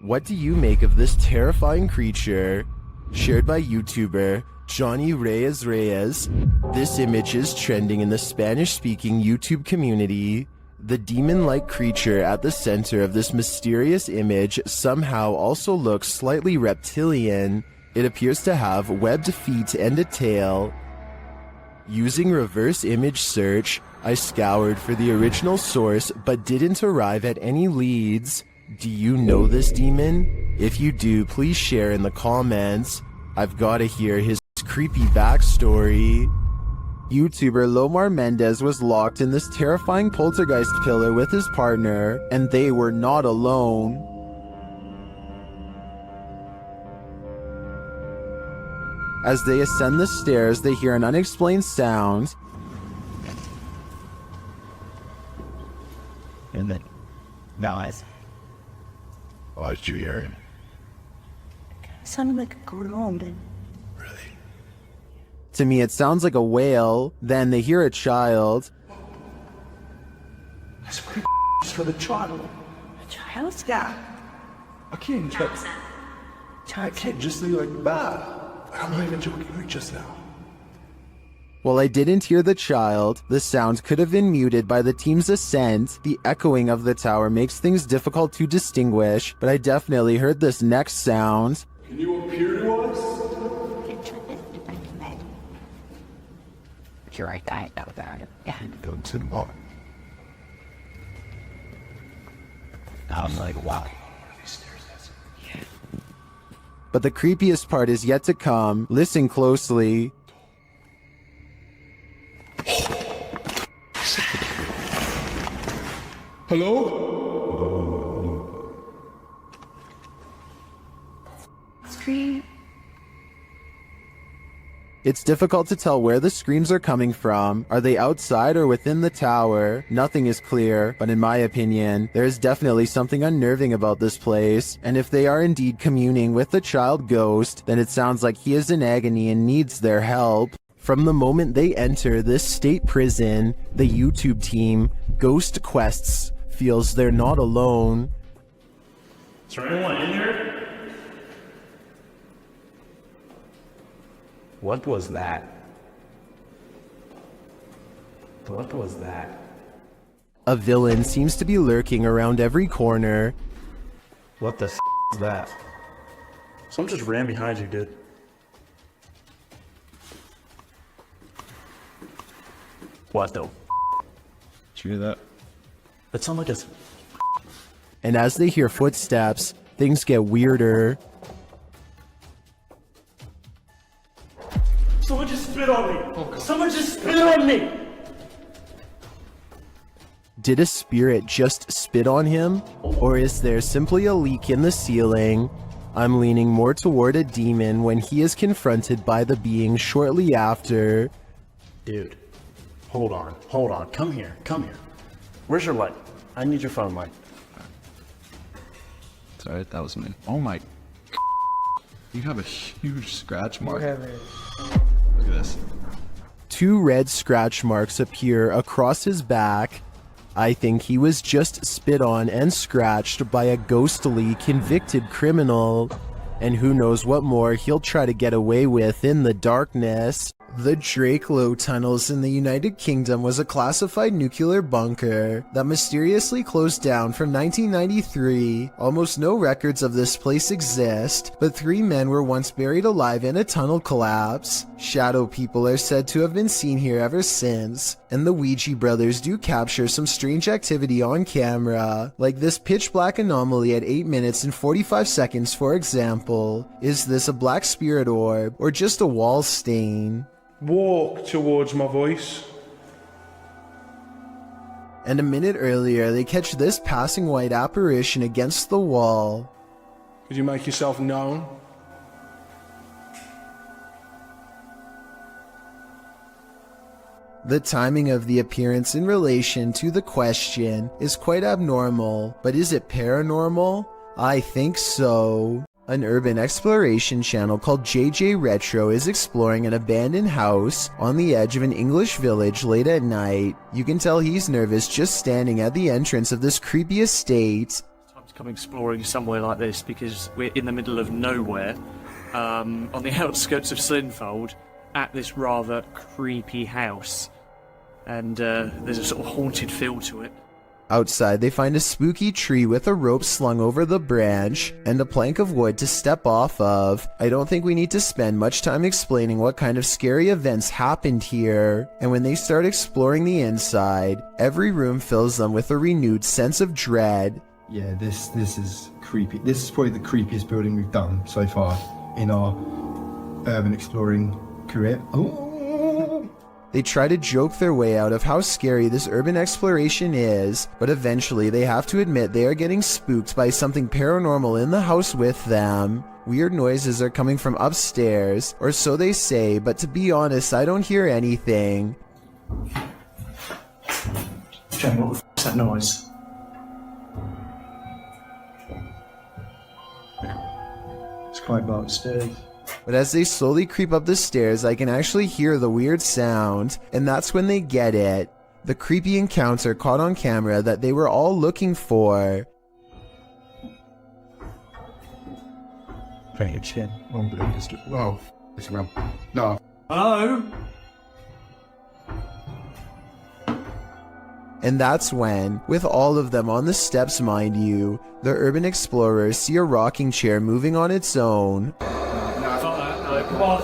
What do you make of this terrifying creature? Shared by YouTuber Johnny Reyes. This image is trending in the Spanish-speaking YouTube community. The demon-like creature at the center of this mysterious image somehow also looks slightly reptilian. It appears to have webbed feet and a tail. Using reverse image search, I scoured for the original source but didn't arrive at any leads. Do you know this demon? If you do, please share in the comments. I've gotta hear his creepy backstory. YouTuber Lomar Mendez was locked in this terrifying poltergeist pillar with his partner, and they were not alone. As they ascend the stairs, they hear an unexplained sound. And then, guys. Why did you hear him? It sounded like a groan. Really? To me, it sounds like a wail. Then they hear a child. That's pretty for the child. A child? Yeah. I can't just... I can't just leave like bad. I'm not even joking like just now. While I didn't hear the child, the sound could have been muted by the team's ascent. The echoing of the tower makes things difficult to distinguish, but I definitely heard this next sound. Can you appear to us? You're right, I know that. Yeah. Don't sit on. I'm like, wow. But the creepiest part is yet to come. Listen closely. Hello? Scream. It's difficult to tell where the screams are coming from. Are they outside or within the tower? Nothing is clear, but in my opinion, there is definitely something unnerving about this place. And if they are indeed communing with the child ghost, then it sounds like he is in agony and needs their help. From the moment they enter this state prison, the YouTube team, Ghost Quests, feels they're not alone. Is there anyone in here? What was that? What was that? A villain seems to be lurking around every corner. What the is that? Someone just ran behind you, dude. What the? Did you hear that? That sounded like a... And as they hear footsteps, things get weirder. Someone just spit on me! Someone just spit on me! Did a spirit just spit on him? Or is there simply a leak in the ceiling? I'm leaning more toward a demon when he is confronted by the being shortly after. Dude, hold on, come here. Where's your light? I need your phone light. Sorry, that was me. Oh my. You have a huge scratch mark. Look at this. 2 red scratch marks appear across his back. I think he was just spit on and scratched by a ghostly convicted criminal. And who knows what more he'll try to get away with in the darkness. The Drakelow tunnels in the United Kingdom was a classified nuclear bunker that mysteriously closed down from 1993. Almost no records of this place exist, but 3 men were once buried alive in a tunnel collapse. Shadow people are said to have been seen here ever since, and the Ouija brothers do capture some strange activity on camera, like this pitch black anomaly at 8 minutes and 45 seconds for example. Is this a black spirit orb, or just a wall stain? Walk towards my voice. And a minute earlier, they catch this passing white apparition against the wall. Could you make yourself known? The timing of the appearance in relation to the question is quite abnormal, but is it paranormal? I think so. An urban exploration channel called JJ Retro is exploring an abandoned house on the edge of an English village late at night. You can tell he's nervous just standing at the entrance of this creepy estate. Tom's come exploring somewhere like this because we're in the middle of nowhere, on the outskirts of Slinfold, at this rather creepy house. And there's a sort of haunted feel to it. Outside, they find a spooky tree with a rope slung over the branch and a plank of wood to step off of. I don't think we need to spend much time explaining what kind of scary events happened here. And when they start exploring the inside, every room fills them with a renewed sense of dread. Yeah, this is creepy. This is probably the creepiest building we've done so far in our urban exploring career. Oh. They try to joke their way out of how scary this urban exploration is, but eventually they have to admit they are getting spooked by something paranormal in the house with them. Weird noises are coming from upstairs, or so they say, but to be honest, I don't hear anything. Jamie, what the f***'s that noise? It's quite dark upstairs. But as they slowly creep up the stairs, I can actually hear the weird sound, and that's when they get it. The creepy encounter caught on camera that they were all looking for. Very shit. Whoa. It's around. No. Hello? And that's when, with all of them on the steps mind you, the urban explorers see a rocking chair moving on its own. Come on.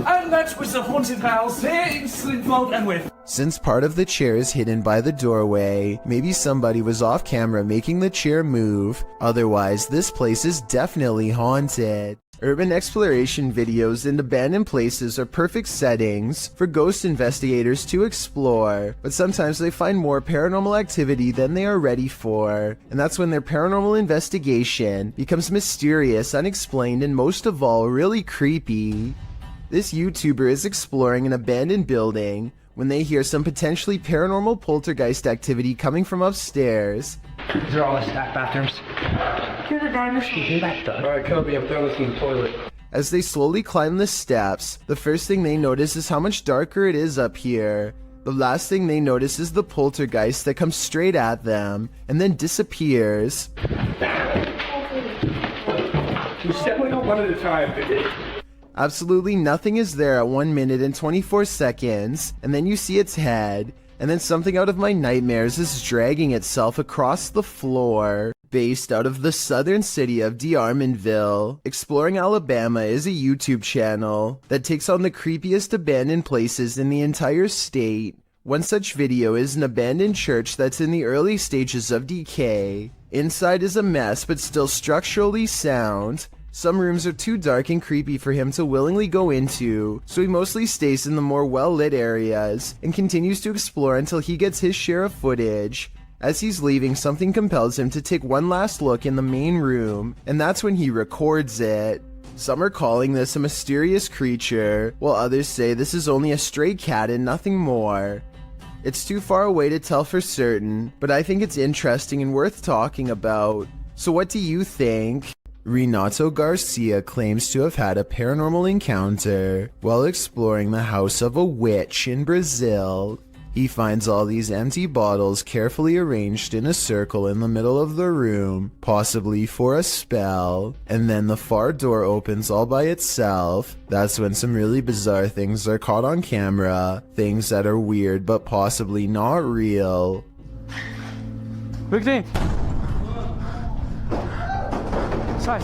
And that was the haunted house here in Slinfold and with. Since part of the chair is hidden by the doorway, maybe somebody was off camera making the chair move. Otherwise, this place is definitely haunted. Urban exploration videos and abandoned places are perfect settings for ghost investigators to explore, but sometimes they find more paranormal activity than they are ready for, and that's when their paranormal investigation becomes mysterious, unexplained, and most of all, really creepy. This YouTuber is exploring an abandoned building when they hear some potentially paranormal poltergeist activity coming from upstairs. These are all the staff bathrooms. You're the guy who's back there. Alright, Kobe, I'm done looking the toilet. As they slowly climb the steps, the first thing they notice is how much darker it is up here. The last thing they notice is the poltergeist that comes straight at them and then disappears. You step like one at a time. Absolutely nothing is there at 1 minute and 24 seconds, and then you see its head, and then something out of my nightmares is dragging itself across the floor. Based out of the southern city of D'Armanville, Exploring Alabama is a YouTube channel that takes on the creepiest abandoned places in the entire state. One such video is an abandoned church that's in the early stages of decay. Inside is a mess but still structurally sound. Some rooms are too dark and creepy for him to willingly go into, so he mostly stays in the more well-lit areas and continues to explore until he gets his share of footage. As he's leaving, something compels him to take one last look in the main room, and that's when he records it. Some are calling this a mysterious creature, while others say this is only a stray cat and nothing more. It's too far away to tell for certain, but I think it's interesting and worth talking about. So what do you think? Renato Garcia claims to have had a paranormal encounter while exploring the house of a witch in Brazil. He finds all these empty bottles carefully arranged in a circle in the middle of the room, possibly for a spell, and then the far door opens all by itself. That's when some really bizarre things are caught on camera, things that are weird but possibly not real. Macleod! Sorry.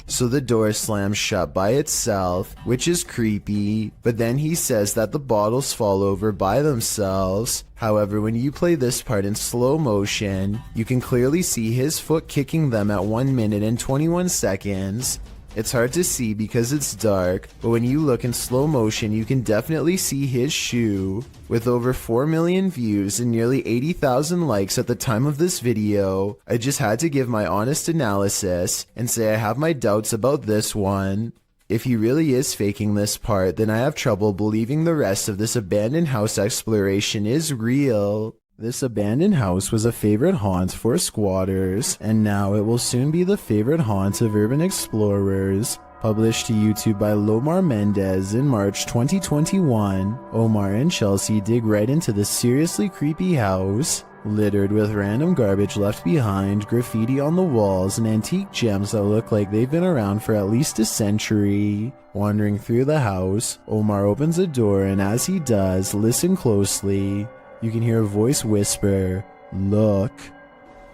So the door slams shut by itself, which is creepy, but then he says that the bottles fall over by themselves. However, when you play this part in slow motion, you can clearly see his foot kicking them at 1 minute and 21 seconds. It's hard to see because it's dark, but when you look in slow motion, you can definitely see his shoe. With over 4 million views and nearly 80,000 likes at the time of this video, I just had to give my honest analysis and say I have my doubts about this one. If he really is faking this part, then I have trouble believing the rest of this abandoned house exploration is real. This abandoned house was a favorite haunt for squatters, and now it will soon be the favorite haunt of urban explorers. Published to YouTube by Lomar Mendez in March 2021, Omar and Chelsea dig right into this seriously creepy house. littered with random garbage left behind, graffiti on the walls, and antique gems that look like they've been around for at least a century. Wandering through the house, Omar opens a door, and as he does, listen closely. You can hear a voice whisper, "Look."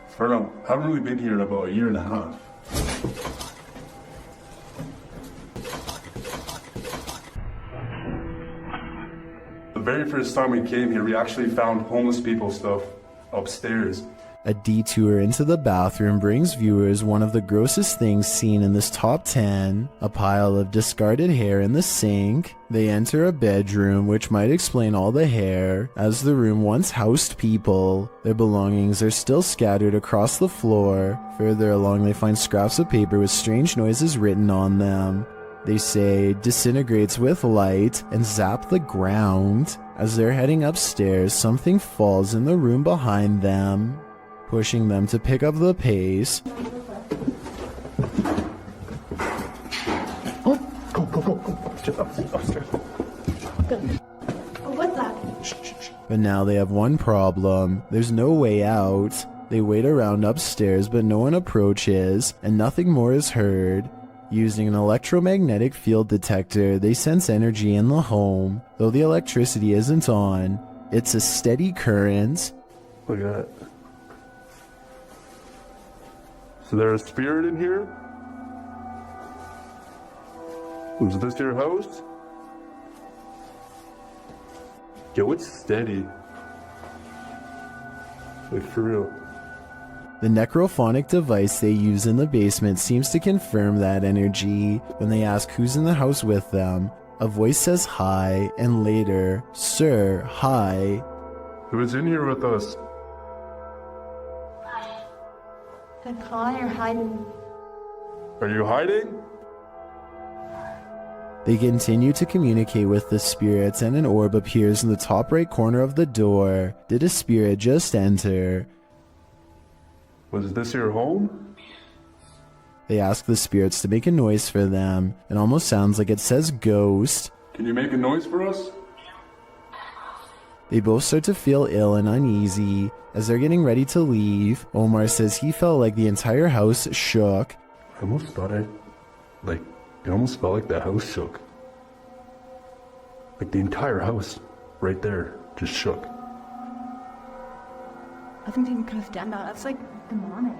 Fernando, I haven't really been here in about a year and a half. The very first time we came here, we actually found homeless people stuff upstairs. A detour into the bathroom brings viewers one of the grossest things seen in this top 10, a pile of discarded hair in the sink. They enter a bedroom, which might explain all the hair, as the room once housed people. Their belongings are still scattered across the floor. Further along, they find scraps of paper with strange noises written on them. They say disintegrates with light and zap the ground. As they're heading upstairs, something falls in the room behind them, pushing them to pick up the pace. Go. Just upstairs. What's that? But now they have one problem. There's no way out. They wait around upstairs, but no one approaches, and nothing more is heard. Using an electromagnetic field detector, they sense energy in the home. Though the electricity isn't on, it's a steady current. Look at that. So there's a spirit in here? Was this your house? Yo, it's steady. Like, for real. The necrophonic device they use in the basement seems to confirm that energy. When they ask who's in the house with them, a voice says hi, and later, "Sir, hi." Who's in here with us? The cry or hiding. Are you hiding? They continue to communicate with the spirits, and an orb appears in the top right corner of the door. Did a spirit just enter? Was this your home? They ask the spirits to make a noise for them. It almost sounds like it says ghost. Can you make a noise for us? They both start to feel ill and uneasy. As they're getting ready to leave, Omar says he felt like the entire house shook. I almost thought it almost felt like the house shook. Like the entire house, right there, just shook. I think they could have done that. That's like demonic.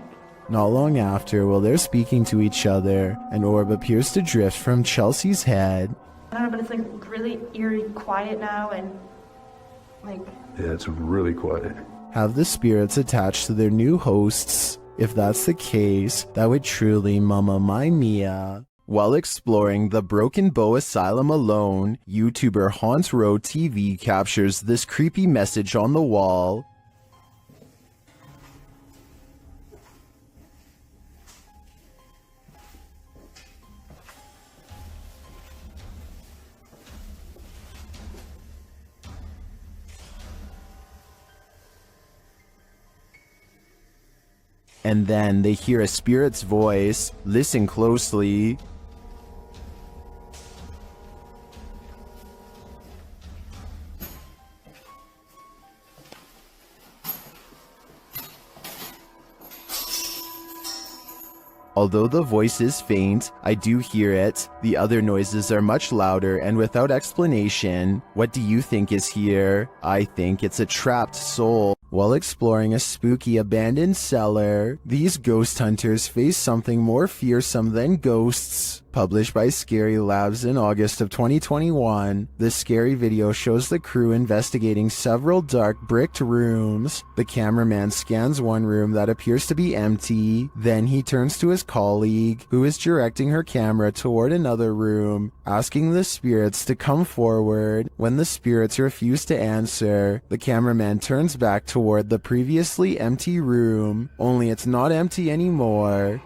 Not long after, while they're speaking to each other, an orb appears to drift from Chelsea's head. I don't know, but it's like really eerie quiet now and like... Yeah, it's really quiet. Have the spirits attached to their new hosts? If that's the case, that would truly Mamma Mia. While exploring the Broken Bow Asylum alone, YouTuber Haunt Row TV captures this creepy message on the wall. And then they hear a spirit's voice. Listen closely. Although the voice is faint, I do hear it. The other noises are much louder and without explanation. What do you think is here? I think it's a trapped soul. While exploring a spooky abandoned cellar, these ghost hunters face something more fearsome than ghosts. Published by Scary Labs in August of 2021, this scary video shows the crew investigating several dark bricked rooms. The cameraman scans one room that appears to be empty. Then he turns to his colleague, who is directing her camera toward another room, asking the spirits to come forward. When the spirits refuse to answer, the cameraman turns back toward the previously empty room, only it's not empty anymore.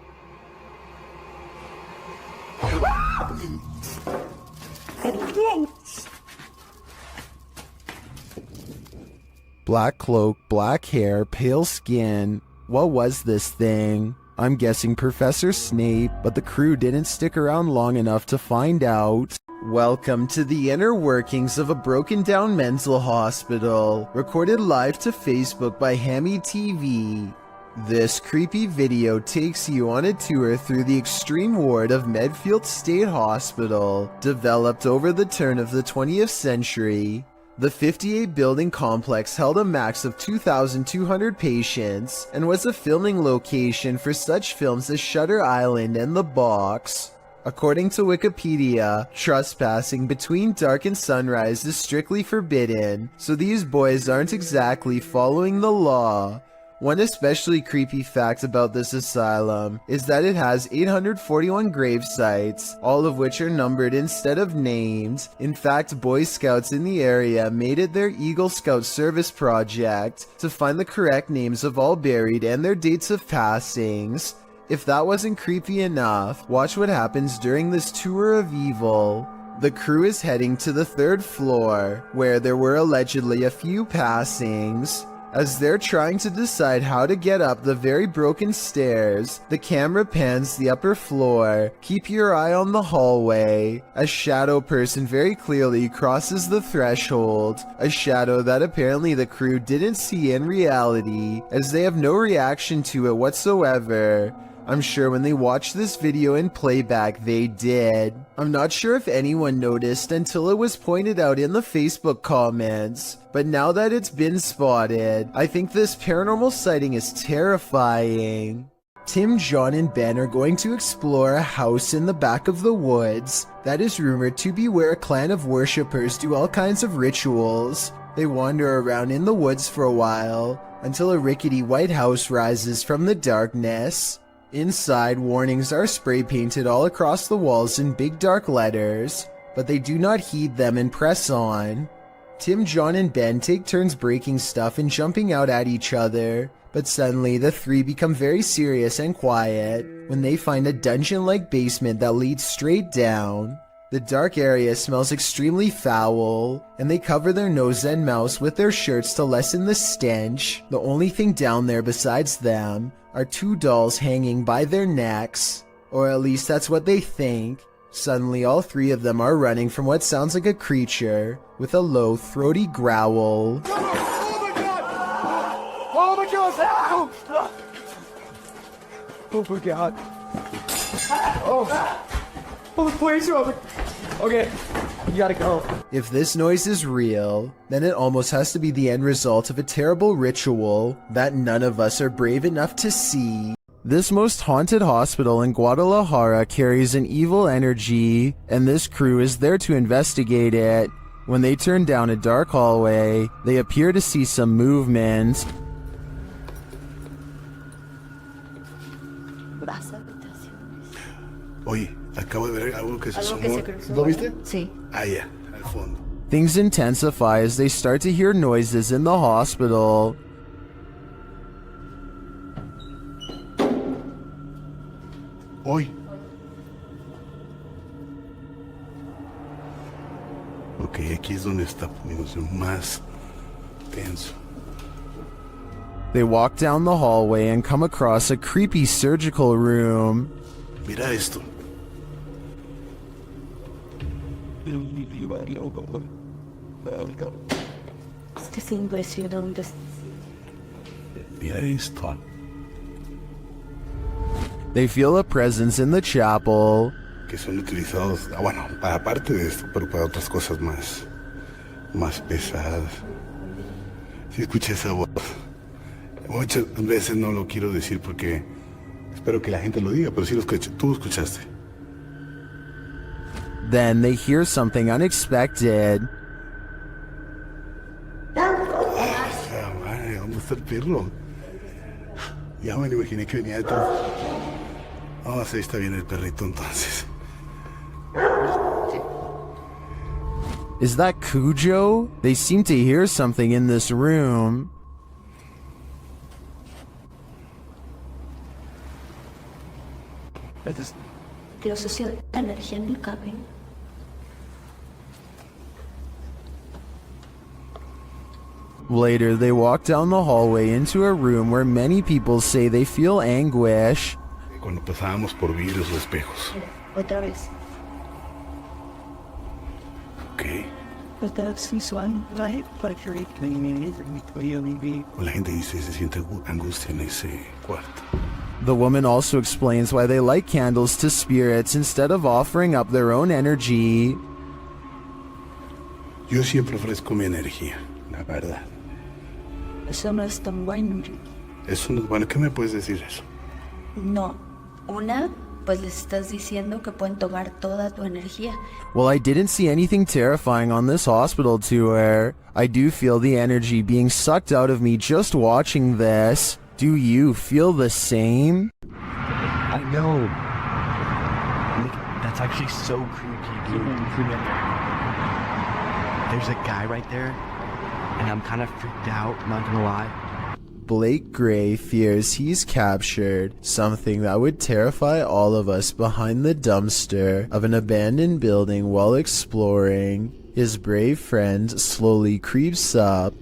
Black cloak, black hair, pale skin. What was this thing? I'm guessing Professor Snape, but the crew didn't stick around long enough to find out. Welcome to the inner workings of a broken down mental hospital, recorded live to Facebook by Hammy TV. This creepy video takes you on a tour through the extreme ward of Medfield State Hospital, developed over the turn of the 20th century. The 58-building complex held a max of 2,200 patients and was a filming location for such films as Shutter Island and The Box. According to Wikipedia, trespassing between dark and sunrise is strictly forbidden, so these boys aren't exactly following the law. One especially creepy fact about this asylum is that it has 841 grave sites, all of which are numbered instead of named. In fact, Boy Scouts in the area made it their Eagle Scout service project to find the correct names of all buried and their dates of passings. If that wasn't creepy enough, watch what happens during this tour of evil. The crew is heading to the 3rd floor, where there were allegedly a few passings. As they're trying to decide how to get up the very broken stairs, the camera pans the upper floor. Keep your eye on the hallway. A shadow person very clearly crosses the threshold, a shadow that apparently the crew didn't see in reality, as they have no reaction to it whatsoever. I'm sure when they watched this video in playback they did. I'm not sure if anyone noticed until it was pointed out in the Facebook comments, but now that it's been spotted, I think this paranormal sighting is terrifying. Tim, John, and Ben are going to explore a house in the back of the woods that is rumored to be where a clan of worshippers do all kinds of rituals. They wander around in the woods for a while, until a rickety white house rises from the darkness. Inside, warnings are spray painted all across the walls in big dark letters, but they do not heed them and press on. Tim, John, and Ben take turns breaking stuff and jumping out at each other, but suddenly the three become very serious and quiet when they find a dungeon-like basement that leads straight down. The dark area smells extremely foul, and they cover their nose and mouths with their shirts to lessen the stench. The only thing down there besides them are 2 dolls hanging by their necks, or at least that's what they think. Suddenly all 3 of them are running from what sounds like a creature with a low, throaty growl. Oh my god! Oh my god! Ow! Oh my god. Oh, the police are over. Okay, you gotta go. If this noise is real, then it almost has to be the end result of a terrible ritual that none of us are brave enough to see. This most haunted hospital in Guadalajara carries an evil energy, and this crew is there to investigate it. When they turn down a dark hallway, they appear to see some movement. Oye, acabo de ver algo que se asomó. ¿Lo viste? Sí. Ah, ya, al fondo. Things intensify as they start to hear noises in the hospital. Hoy. Ok, aquí es donde está poniéndose más tenso. They walk down the hallway and come across a creepy surgical room. Mira esto. Mira esto. They feel a presence in the chapel. Que son utilizados, bueno, para parte de esto, pero para otras cosas más pesadas. Si escuché esa voz, muchas veces no lo quiero decir porque espero que la gente lo diga, pero sí lo escuché. Tú lo escuchaste. Then they hear something unexpected. Madre, ¿dónde está el perro? Ya me lo imaginé que venía detrás. Ah, sí, está bien el perrito entonces. Is that Cujo? They seem to hear something in this room. Later, they walk down the hallway into a room where many people say they feel anguish. Cuando pasábamos por vidrios o espejos. Otra vez. qué? But that's this one, right? But you're O la gente dice se siente angustia en ese cuarto. The woman also explains why they light candles to spirits instead of offering up their own energy. Yo siempre ofrezco mi energía, la verdad. Eso no es tan bueno. Eso no es bueno. ¿Qué me puedes decir eso? No. Una, pues les estás diciendo que pueden tomar toda tu energía. Well, I didn't see anything terrifying on this hospital tour. I do feel the energy being sucked out of me just watching this. Do you feel the same? I know. Look, that's actually so creepy, dude. There's a guy right there, and I'm kind of freaked out, not gonna lie. Blake Gray fears he's captured, something that would terrify all of us behind the dumpster of an abandoned building while exploring. His brave friend slowly creeps up.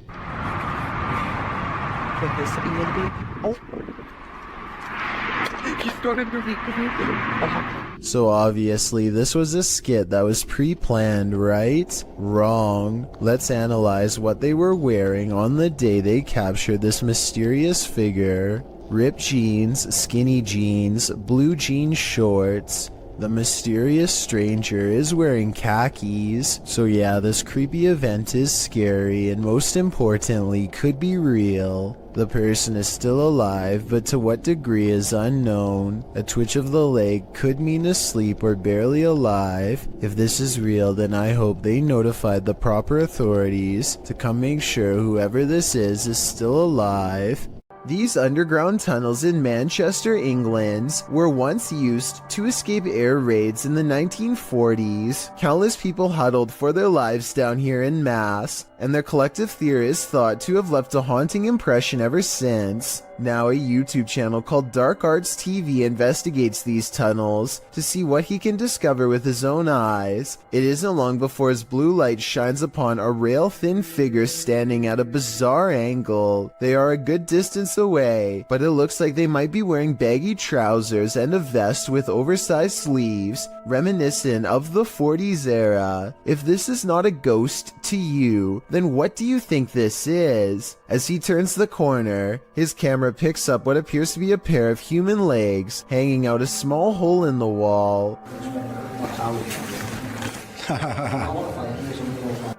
So obviously this was a skit that was pre-planned, right? Wrong. Let's analyze what they were wearing on the day they captured this mysterious figure. Ripped jeans, skinny jeans, blue jean shorts. The mysterious stranger is wearing khakis. So yeah, this creepy event is scary and most importantly could be real. The person is still alive, but to what degree is unknown. A twitch of the leg could mean asleep or barely alive. If this is real, then I hope they notified the proper authorities to come make sure whoever this is still alive. These underground tunnels in Manchester, England, were once used to escape air raids in the 1940s. Countless people huddled for their lives down here en masse, and their collective theory is thought to have left a haunting impression ever since. Now a YouTube channel called Dark Arts TV investigates these tunnels to see what he can discover with his own eyes. It isn't long before his blue light shines upon a rail-thin figure standing at a bizarre angle. They are a good distance away, but it looks like they might be wearing baggy trousers and a vest with oversized sleeves, reminiscent of the 40s era. If this is not a ghost to you, then what do you think this is? As he turns the corner, his camera picks up what appears to be a pair of human legs hanging out a small hole in the wall.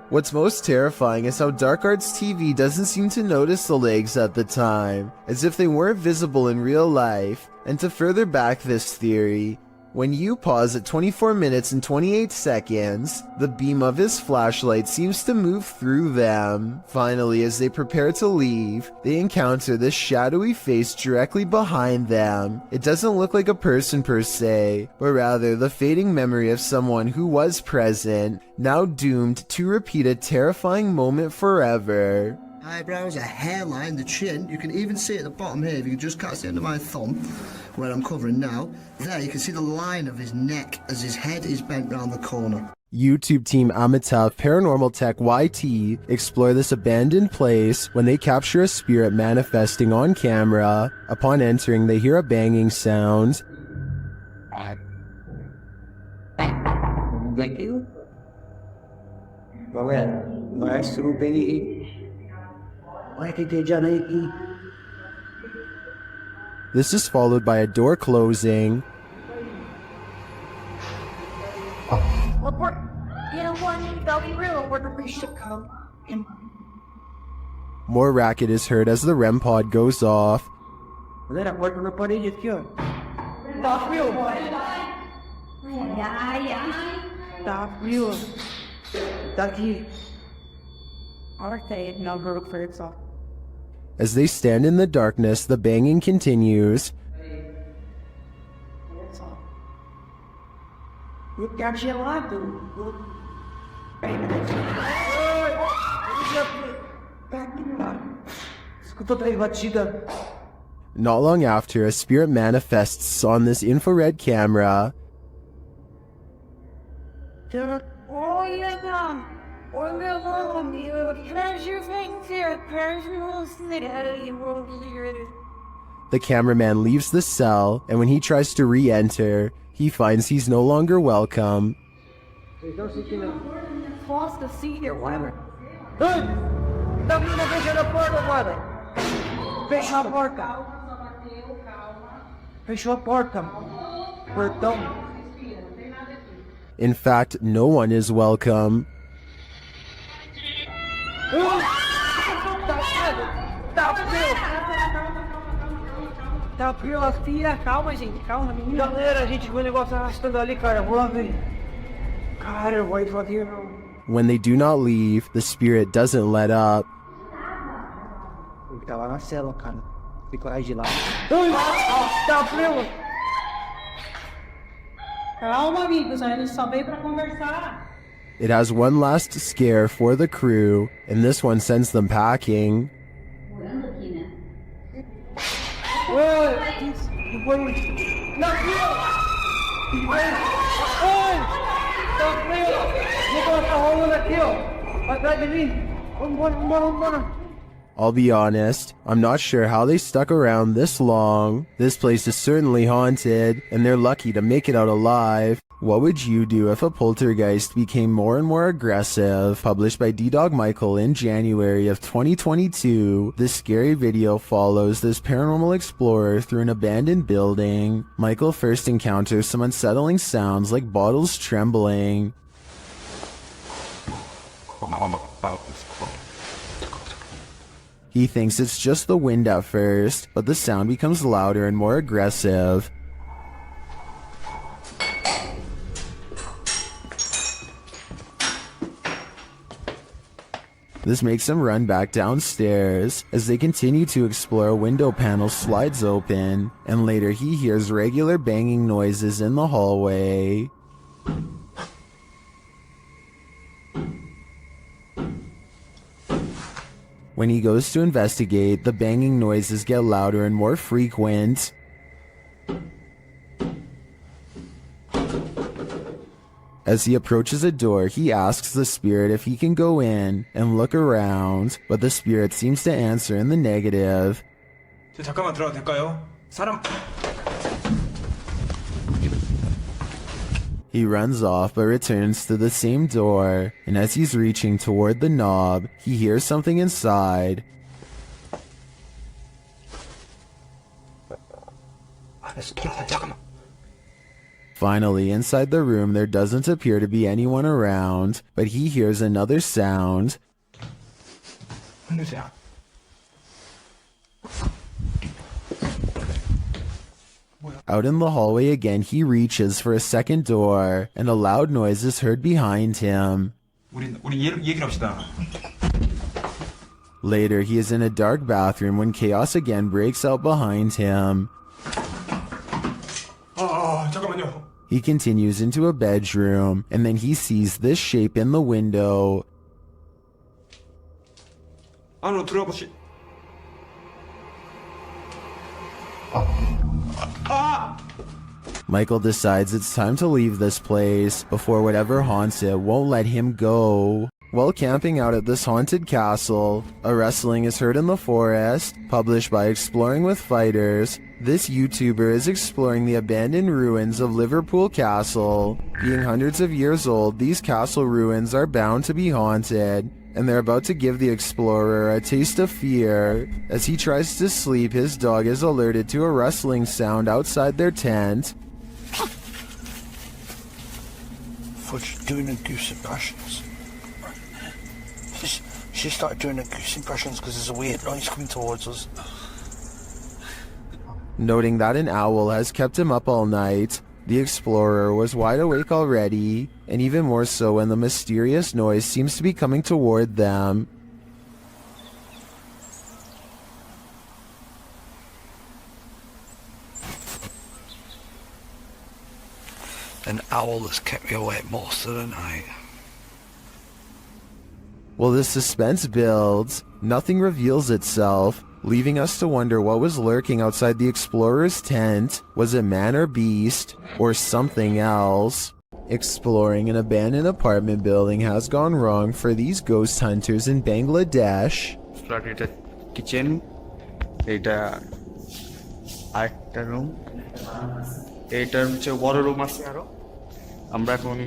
What's most terrifying is how Dark Arts TV doesn't seem to notice the legs at the time, as if they weren't visible in real life. And to further back this theory, when you pause at 24 minutes and 28 seconds, the beam of his flashlight seems to move through them. Finally, as they prepare to leave, they encounter this shadowy face directly behind them. It doesn't look like a person per se, but rather the fading memory of someone who was present, now doomed to repeat a terrifying moment forever. Eyebrows, a hairline, the chin. You can even see at the bottom here, if you can just catch the end of my thumb, where I'm covering now. There, you can see the line of his neck as his head is bent round the corner. YouTube team Amitav Paranormal Tech YT explore this abandoned place when they capture a spirit manifesting on camera. Upon entering, they hear a banging sound. Thank you. Nice to be. This is followed by a door closing. More racket is heard as the REM pod goes off. As they stand in the darkness, the banging continues. Not long after, a spirit manifests on this infrared camera. The cameraman leaves the cell, and when he tries to re-enter, he finds he's no longer welcome. false to see here, whatever. Hey! Daqui na fecha a porta, brother! Fecha a porta! Fechou a porta, portão. In fact, no one is welcome. Tá pela filha, calma, gente, calma, menina. Galera, a gente viu o negócio arrastando ali, cara. Vou lá ver. Cara, eu vou ir fazer, não. When they do not leave, the spirit doesn't let up. Ele tá lá na cela, cara. Fica lá de lá. Tá pela. Calma, amigos, a gente só veio pra conversar. It has one last scare for the crew, and this one sends them packing. I'll be honest, I'm not sure how they stuck around this long. This place is certainly haunted, and they're lucky to make it out alive. What would you do if a poltergeist became more and more aggressive? Published by D-Dog Michael in January of 2022, this scary video follows this paranormal explorer through an abandoned building. Michael first encounters some unsettling sounds like bottles trembling. He thinks it's just the wind at first, but the sound becomes louder and more aggressive. This makes him run back downstairs. As they continue to explore, a window panel slides open, and later he hears regular banging noises in the hallway. When he goes to investigate, the banging noises get louder and more frequent. As he approaches a door, he asks the spirit if he can go in and look around, but the spirit seems to answer in the negative. 잠깐만 들어가도 될까요? 사람. He runs off but returns to the same door, and as he's reaching toward the knob, he hears something inside. Finally, inside the room, there doesn't appear to be anyone around, but he hears another sound. Out in the hallway again, he reaches for a second door, and a loud noise is heard behind him. Later, he is in a dark bathroom when chaos again breaks out behind him. 잠깐만요. He continues into a bedroom, and then he sees this shape in the window. 안으로 들어가 보시. Michael decides it's time to leave this place before whatever haunts it won't let him go. While camping out at this haunted castle, a wrestling is heard in the forest. Published by Exploring with Fighters, this YouTuber is exploring the abandoned ruins of Liverpool Castle. Being hundreds of years old, these castle ruins are bound to be haunted, and they're about to give the explorer a taste of fear. As he tries to sleep, his dog is alerted to a rustling sound outside their tent. Fudge doing a goose impressions. She started doing a goose impressions because there's a weird noise coming towards us. Noting that an owl has kept him up all night, the explorer was wide awake already, and even more so when the mysterious noise seems to be coming toward them. An owl has kept me awake most of the night. While the suspense builds, nothing reveals itself, leaving us to wonder what was lurking outside the explorer's tent. Was it man or beast, or something else? Exploring an abandoned apartment building has gone wrong for these ghost hunters in Bangladesh. Kitchen, এটা আরেকটা room, এইটার হচ্ছে বড় room আছে আরো। আমরা এখন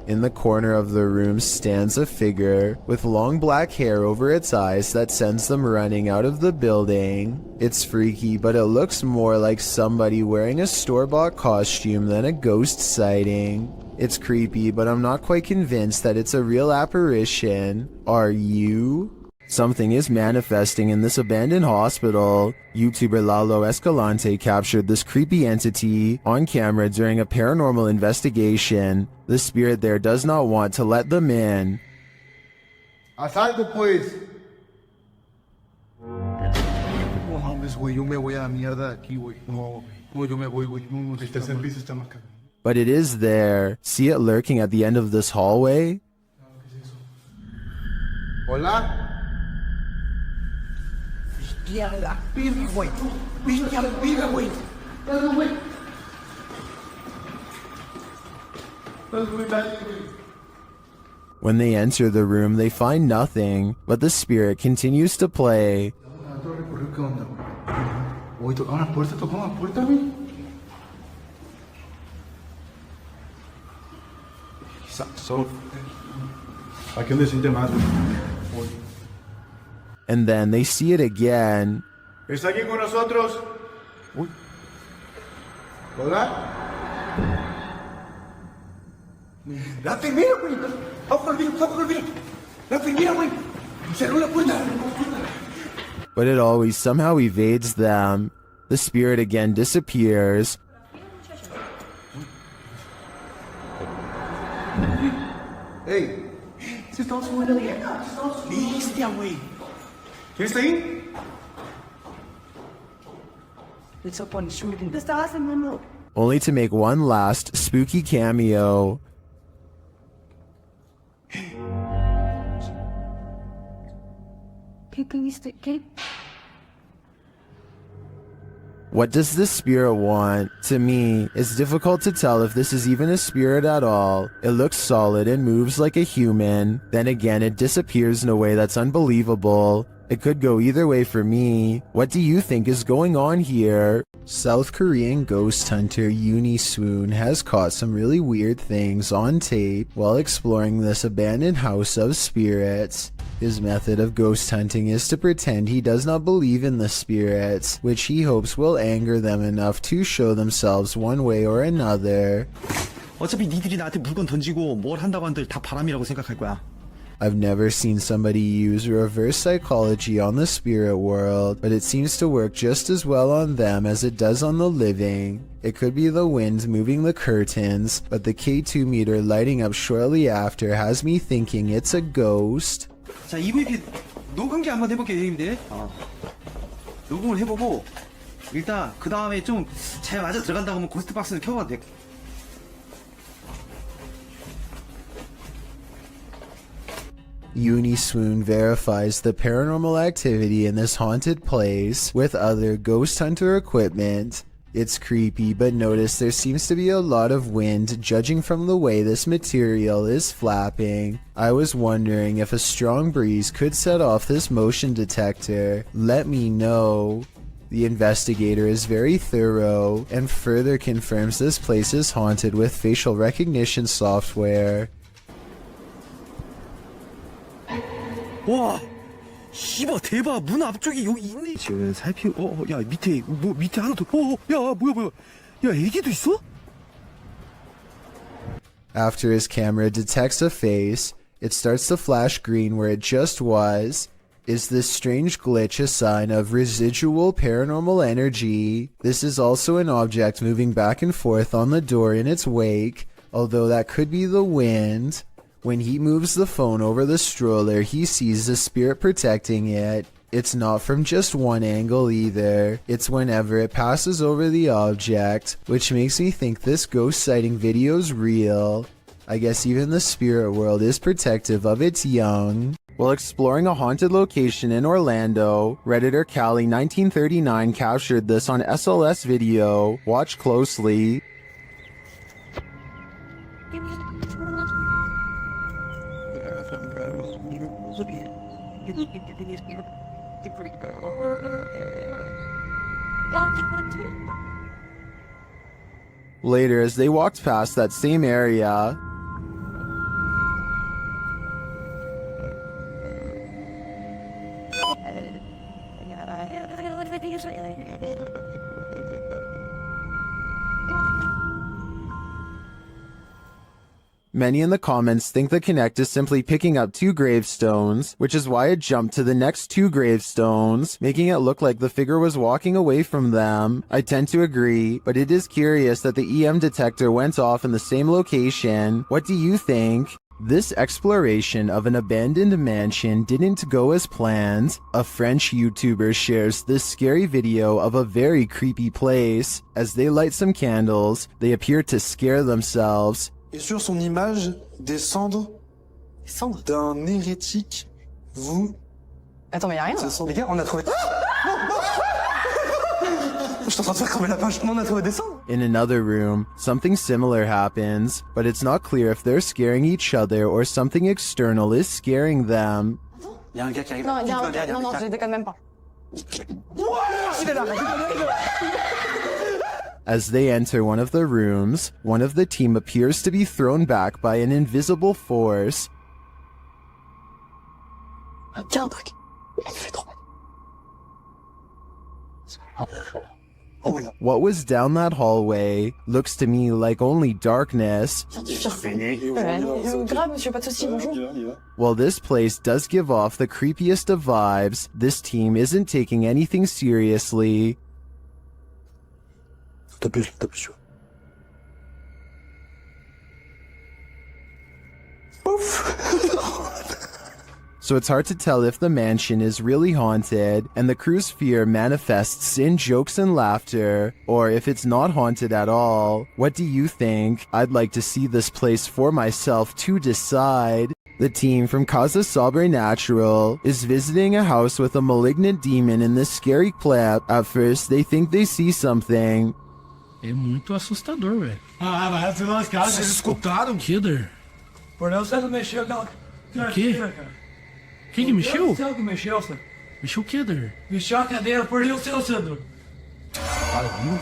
In the corner of the room stands a figure with long black hair over its eyes that sends them running out of the building. It's freaky, but it looks more like somebody wearing a store-bought costume than a ghost sighting. It's creepy, but I'm not quite convinced that it's a real apparition. Are you? Something is manifesting in this abandoned hospital. YouTuber Lalo Escalante captured this creepy entity on camera during a paranormal investigation. The spirit there does not want to let them in. Asalto, pues. No mames, güey, yo me voy a la mierda aquí, güey. No, yo me voy, güey. No, este servicio está más caro. But it is there. See it lurking at the end of this hallway? Hola? When they enter the room, they find nothing, but the spirit continues to play. Aquí donde siente más. And then they see it again. ¿Está aquí con nosotros? Uy. ¿Hola? La enfermera, güey. Vamos con el vidrio. La enfermera, güey. Cerró la puerta. But it always somehow evades them. The spirit again disappears. Hey. Se está subiendo de acá. Bestia, güey. ¿Quién está ahí? Only to make one last spooky cameo. What does this spirit want? To me, it's difficult to tell if this is even a spirit at all. It looks solid and moves like a human. Then again, it disappears in a way that's unbelievable. It could go either way for me. What do you think is going on here? South Korean ghost hunter Uni Swoon has caught some really weird things on tape while exploring this abandoned house of spirits. His method of ghost hunting is to pretend he does not believe in the spirits, which he hopes will anger them enough to show themselves one way or another. 어차피 니들이 나한테 물건 던지고 뭘 한다고 한들 다 바람이라고 생각할 거야. I've never seen somebody use reverse psychology on the spirit world, but it seems to work just as well on them as it does on the living. It could be the wind moving the curtains, but the K2 meter lighting up shortly after has me thinking it's a ghost. 자, EVP 녹음기 한번 해볼게요, 형님들. 녹음을 해보고 일단 그 다음에 좀 잘 맞아 들어간다고 하면 고스트 박스는 켜봐도 돼. Uni Swoon verifies the paranormal activity in this haunted place with other ghost hunter equipment. It's creepy, but notice there seems to be a lot of wind judging from the way this material is flapping. I was wondering if a strong breeze could set off this motion detector. Let me know. The investigator is very thorough and further confirms this place is haunted with facial recognition software. 와, 씨발 대박. 문 앞쪽에 여기 있네. 지금 야 밑에 밑에 하나 더. 야 뭐야. 야 애기도 있어? After his camera detects a face, it starts to flash green where it just was. Is this strange glitch a sign of residual paranormal energy? This is also an object moving back and forth on the door in its wake, although that could be the wind. When he moves the phone over the stroller, he sees the spirit protecting it. It's not from just one angle either. It's whenever it passes over the object, which makes me think this ghost sighting video's real. I guess even the spirit world is protective of its young. While exploring a haunted location in Orlando, Redditor Callie1939 captured this on SLS video. Watch closely. Later, as they walked past that same area, many in the comments think the Connect is simply picking up 2 gravestones, which is why it jumped to the next 2 gravestones, making it look like the figure was walking away from them. I tend to agree, but it is curious that the EM detector went off in the same location. What do you think? This exploration of an abandoned mansion didn't go as planned. A French YouTuber shares this scary video of a very creepy place. As they light some candles, they appear to scare themselves. Et sur son image, des cendres d'un hérétique. Vous. Attends, mais y'a rien là. Les gars, on a trouvé. Je suis en train de faire crever la page. On a trouvé des cendres. In another room, something similar happens, but it's not clear if they're scaring each other or something external is scaring them. Y'a un gars qui arrive. Non, non, je déconne même pas. As they enter one of the rooms, one of the team appears to be thrown back by an invisible force. Tiens, un truc. Elle fait trop mal. What was down that hallway looks to me like only darkness. Grave, monsieur, pas de soucis, bonjour. While this place does give off the creepiest of vibes, this team isn't taking anything seriously. So it's hard to tell if the mansion is really haunted and the crew's fear manifests in jokes and laughter, or if it's not haunted at all. What do you think? I'd like to see this place for myself to decide. The team from Casa Sobrenatural is visiting a house with a malignant demon in this scary clip. At first, they think they see something. É muito assustador, velho. Vai ser umas casas. Vocês escutaram? Kidder. Por não, você não mexeu, não. O quê? Quem que mexeu? Você que mexeu, senhor. Mexeu o Kidder? Mexeu a cadeira, por Deus, seu Sandro.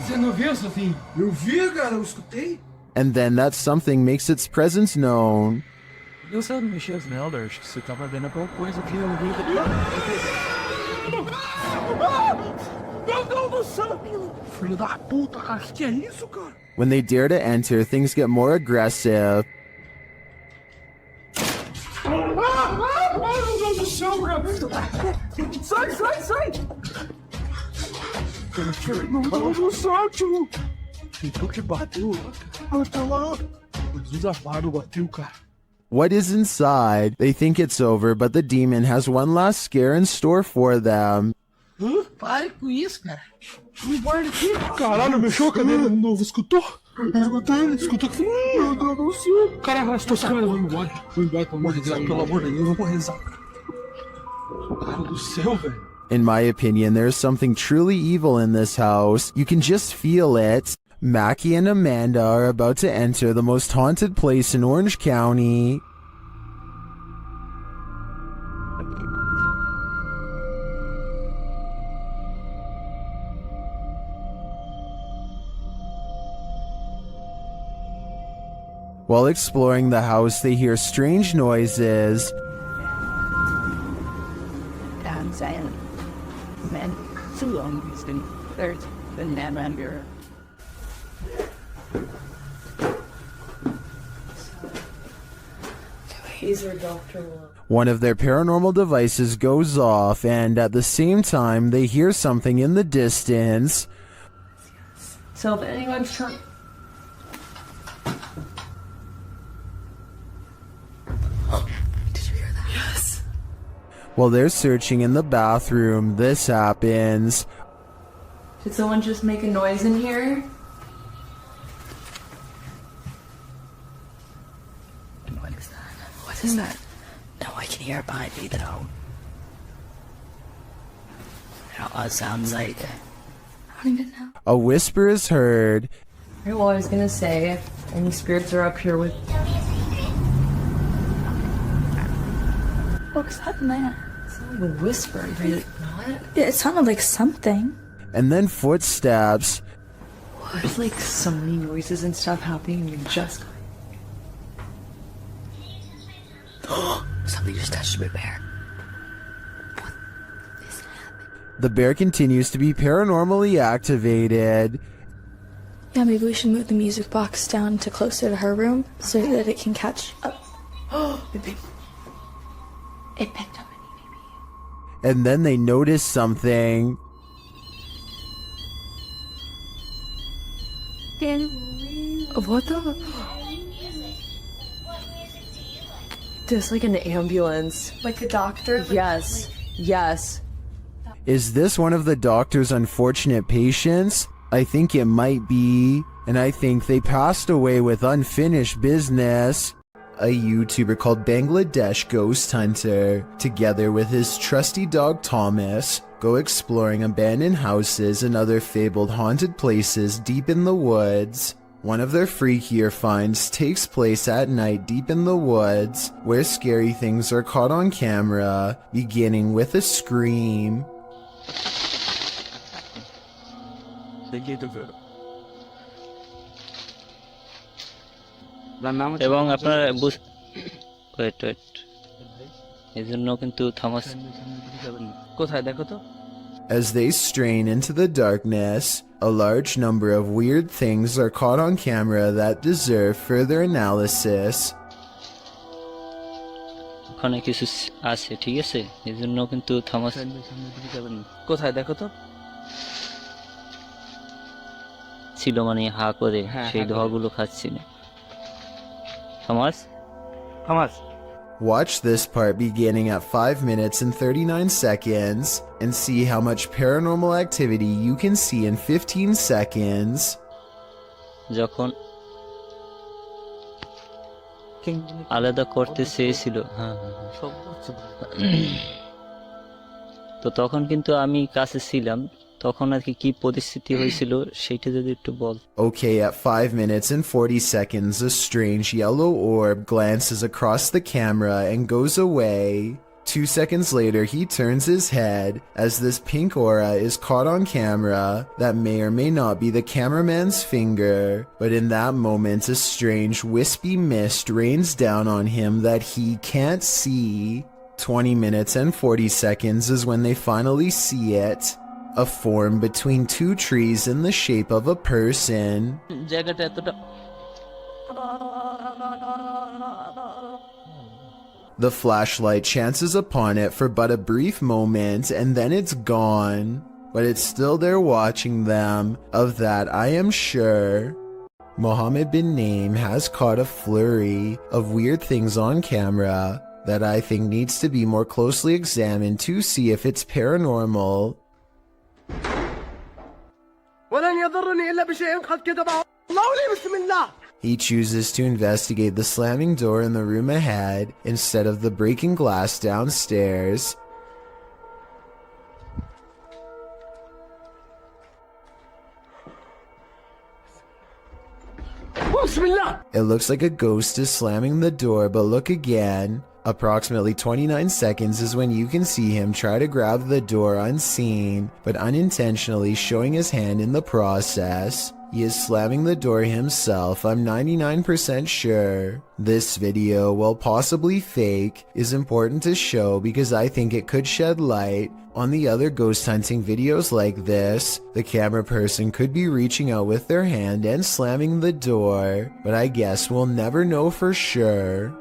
Você não viu, Sofinho? Eu vi, cara, eu escutei. And then that something makes its presence known. Eu sei não mexeu, Melder. Acho que você tava vendo alguma coisa aqui. Eu vi. Meu Deus do céu! Filho da puta, cara. Que é isso, cara? When they dare to enter, things get more aggressive. Meu Deus do céu, cara! Sai, sai, sai! Meu Deus do céu, tio! Então que bateu. Olha tá lá. O desafado bateu, cara. What is inside? They think it's over, but the demon has one last scare in store for them. Hã? Pare com isso, cara. Me guarda aqui. Caralho, mexeu a cadeira de novo. Escutou? Escutou? Escutou que... Meu Deus do céu. Cara, arrastou as câmeras. Vamos embora. Vamos embora, pelo amor de Deus. Pelo amor de Deus, eu vou rezar. Cara do céu, velho. In my opinion, there's something truly evil in this house. You can just feel it. Mackie and Amanda are about to enter the most haunted place in Orange County. While exploring the house, they hear strange noises. I'm saying, man, so long he's been there's been that around here. One of their paranormal devices goes off, and at the same time, they hear something in the distance. So if anyone's trying... Did you hear that? Yes. While they're searching in the bathroom, this happens. Did someone just make a noise in here? What is that? What is that? No, I can hear it behind me though. It sounds like... I don't even know. A whisper is heard. Okay, well, I was gonna say, if any spirits are up here with... What was that, man? It sounded like a whisper, did it not? Yeah, it sounded like something. And then footsteps. What? There's like so many noises and stuff happening and you're just Something just touched my bear. The bear continues to be paranormally activated. Yeah, maybe we should move the music box down to closer to her room so that it can catch up. it picked up. And then they notice something. What the? There's like an ambulance. Like a doctor? Yes. Yes. Is this one of the doctor's unfortunate patients? I think it might be. And I think they passed away with unfinished business. A YouTuber called Bangladesh Ghost Hunter, together with his trusty dog Thomas, go exploring abandoned houses and other fabled haunted places deep in the woods. One of their freakier finds takes place at night deep in the woods, where scary things are caught on camera, beginning with a scream. এবং আপনারা wait এই জন্য কিন্তু Thomas কোথায় দেখো তো As they strain into the darkness, a large number of weird things are caught on camera that deserve further analysis. ওখানে কিছু আছে ঠিক আছে এই জন্য কিন্তু থমাস কোথায় দেখো তো ছিল মানে হা করে সেই ধোঁয়াগুলো খাচ্ছিল Thomas. Watch this part beginning at 5 minutes and 39 seconds and see how much paranormal activity you can see in 15 seconds. যখন আলাদা করতে চেয়েছিল তো তখন কিন্তু আমি কাছে ছিলাম তখন আর কি পরিস্থিতি হয়েছিল সেটা যদি একটু বল Okay, at 5 minutes and 40 seconds, a strange yellow orb glances across the camera and goes away. 2 seconds later, he turns his head as this pink aura is caught on camera that may or may not be the cameraman's finger, but in that moment, a strange wispy mist rains down on him that he can't see. 20 minutes and 40 seconds is when they finally see it. A form between two trees in the shape of a person. The flashlight chances upon it for but a brief moment and then it's gone. But it's still there watching them, of that I am sure. Mohammed bin Naim has caught a flurry of weird things on camera that I think needs to be more closely examined to see if it's paranormal. He chooses to investigate the slamming door in the room ahead instead of the breaking glass downstairs. It looks like a ghost is slamming the door, but look again. Approximately 29 seconds is when you can see him try to grab the door unseen, but unintentionally showing his hand in the process. He is slamming the door himself, I'm 99% sure. This video, while possibly fake, is important to show because I think it could shed light on the other ghost hunting videos like this. The camera person could be reaching out with their hand and slamming the door, but I guess we'll never know for sure.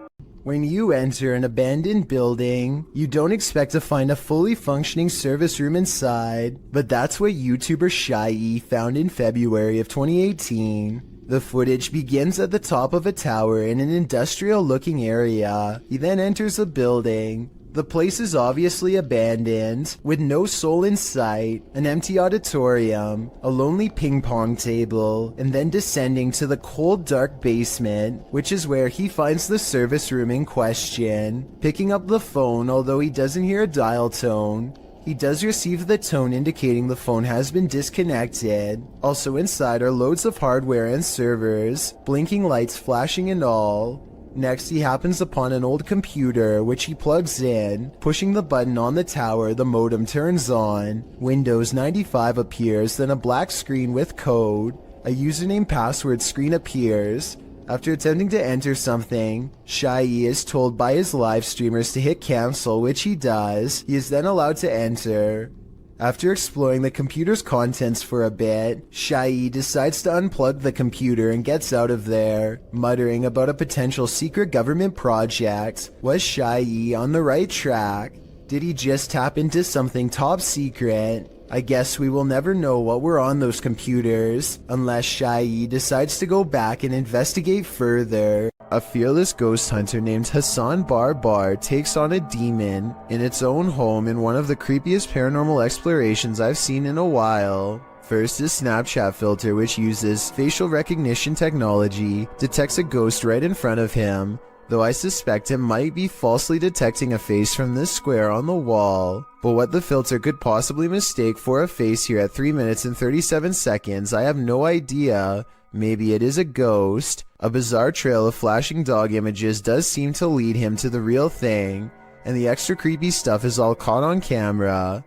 When you enter an abandoned building, you don't expect to find a fully functioning service room inside, but that's what YouTuber Shai found in February of 2018. The footage begins at the top of a tower in an industrial-looking area. He then enters a building. The place is obviously abandoned, with no soul in sight, an empty auditorium, a lonely ping pong table, and then descending to the cold dark basement, which is where he finds the service room in question. Picking up the phone, although he doesn't hear a dial tone, he does receive the tone indicating the phone has been disconnected. Also inside are loads of hardware and servers, blinking lights flashing and all. Next, he happens upon an old computer, which he plugs in. Pushing the button on the tower, the modem turns on. Windows 95 appears, then a black screen with code. A username password screen appears. After attempting to enter something, Shai is told by his live streamers to hit cancel, which he does. He is then allowed to enter. After exploring the computer's contents for a bit, Shai decides to unplug the computer and gets out of there, muttering about a potential secret government project. Was Shai on the right track? Did he just tap into something top secret? I guess we will never know what were on those computers, unless Shai decides to go back and investigate further. A fearless ghost hunter named Hassan Barbar takes on a demon in its own home in one of the creepiest paranormal explorations I've seen in a while. First is Snapchat filter, which uses facial recognition technology, detects a ghost right in front of him, though I suspect it might be falsely detecting a face from this square on the wall. But what the filter could possibly mistake for a face here at 3 minutes and 37 seconds, I have no idea. Maybe it is a ghost. A bizarre trail of flashing dog images does seem to lead him to the real thing, and the extra creepy stuff is all caught on camera.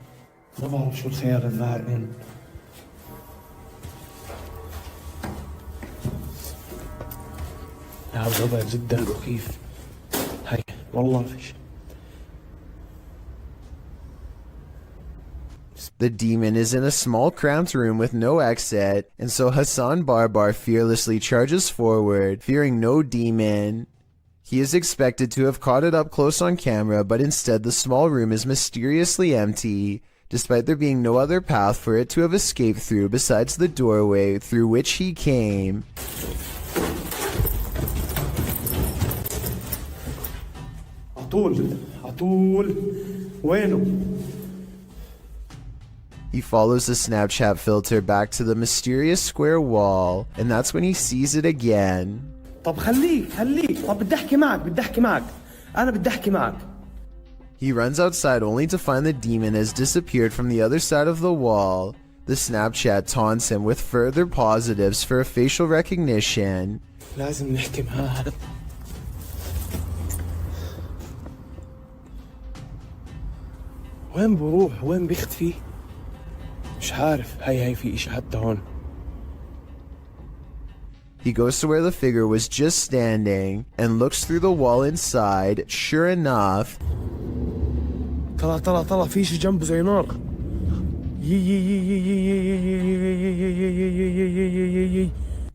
ما بعرف شو الخيار النهار لا الوضع جدا مخيف هاي والله فيش. The demon is in a small cramped room with no exit, and so Hassan Barbar fearlessly charges forward, fearing no demon. He is expected to have caught it up close on camera, but instead the small room is mysteriously empty, despite there being no other path for it to have escaped through besides the doorway through which he came. عطول وينه؟ He follows the Snapchat filter back to the mysterious square wall, and that's when he sees it again. طب خليك طب بدي احكي معك انا بدي احكي معك. He runs outside only to find the demon has disappeared from the other side of the wall. The Snapchat taunts him with further positives for a facial recognition. لازم نحكي معاه. وين بروح وين بيختفي؟ مش عارف. هاي في إشي حتى هون. He goes to where the figure was just standing and looks through the wall inside. Sure enough, طلع في شي جنبه زي نار.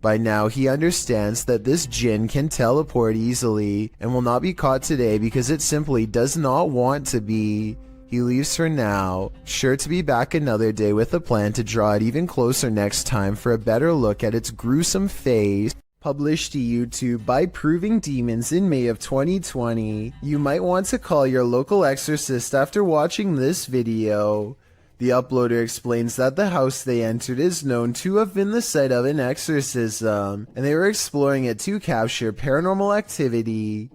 By now he understands that this jinn can teleport easily and will not be caught today because it simply does not want to be. He leaves for now, sure to be back another day with a plan to draw it even closer next time for a better look at its gruesome face. Published to YouTube by Proving Demons in May of 2020. You might want to call your local exorcist after watching this video. The uploader explains that the house they entered is known to have been the site of an exorcism, and they were exploring it to capture paranormal activity.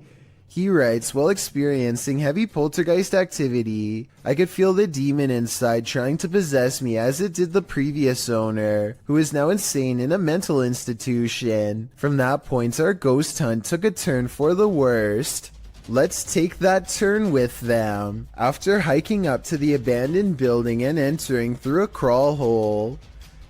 He writes, while experiencing heavy poltergeist activity, I could feel the demon inside trying to possess me as it did the previous owner, who is now insane in a mental institution. From that point, our ghost hunt took a turn for the worst. Let's take that turn with them. After hiking up to the abandoned building and entering through a crawl hole,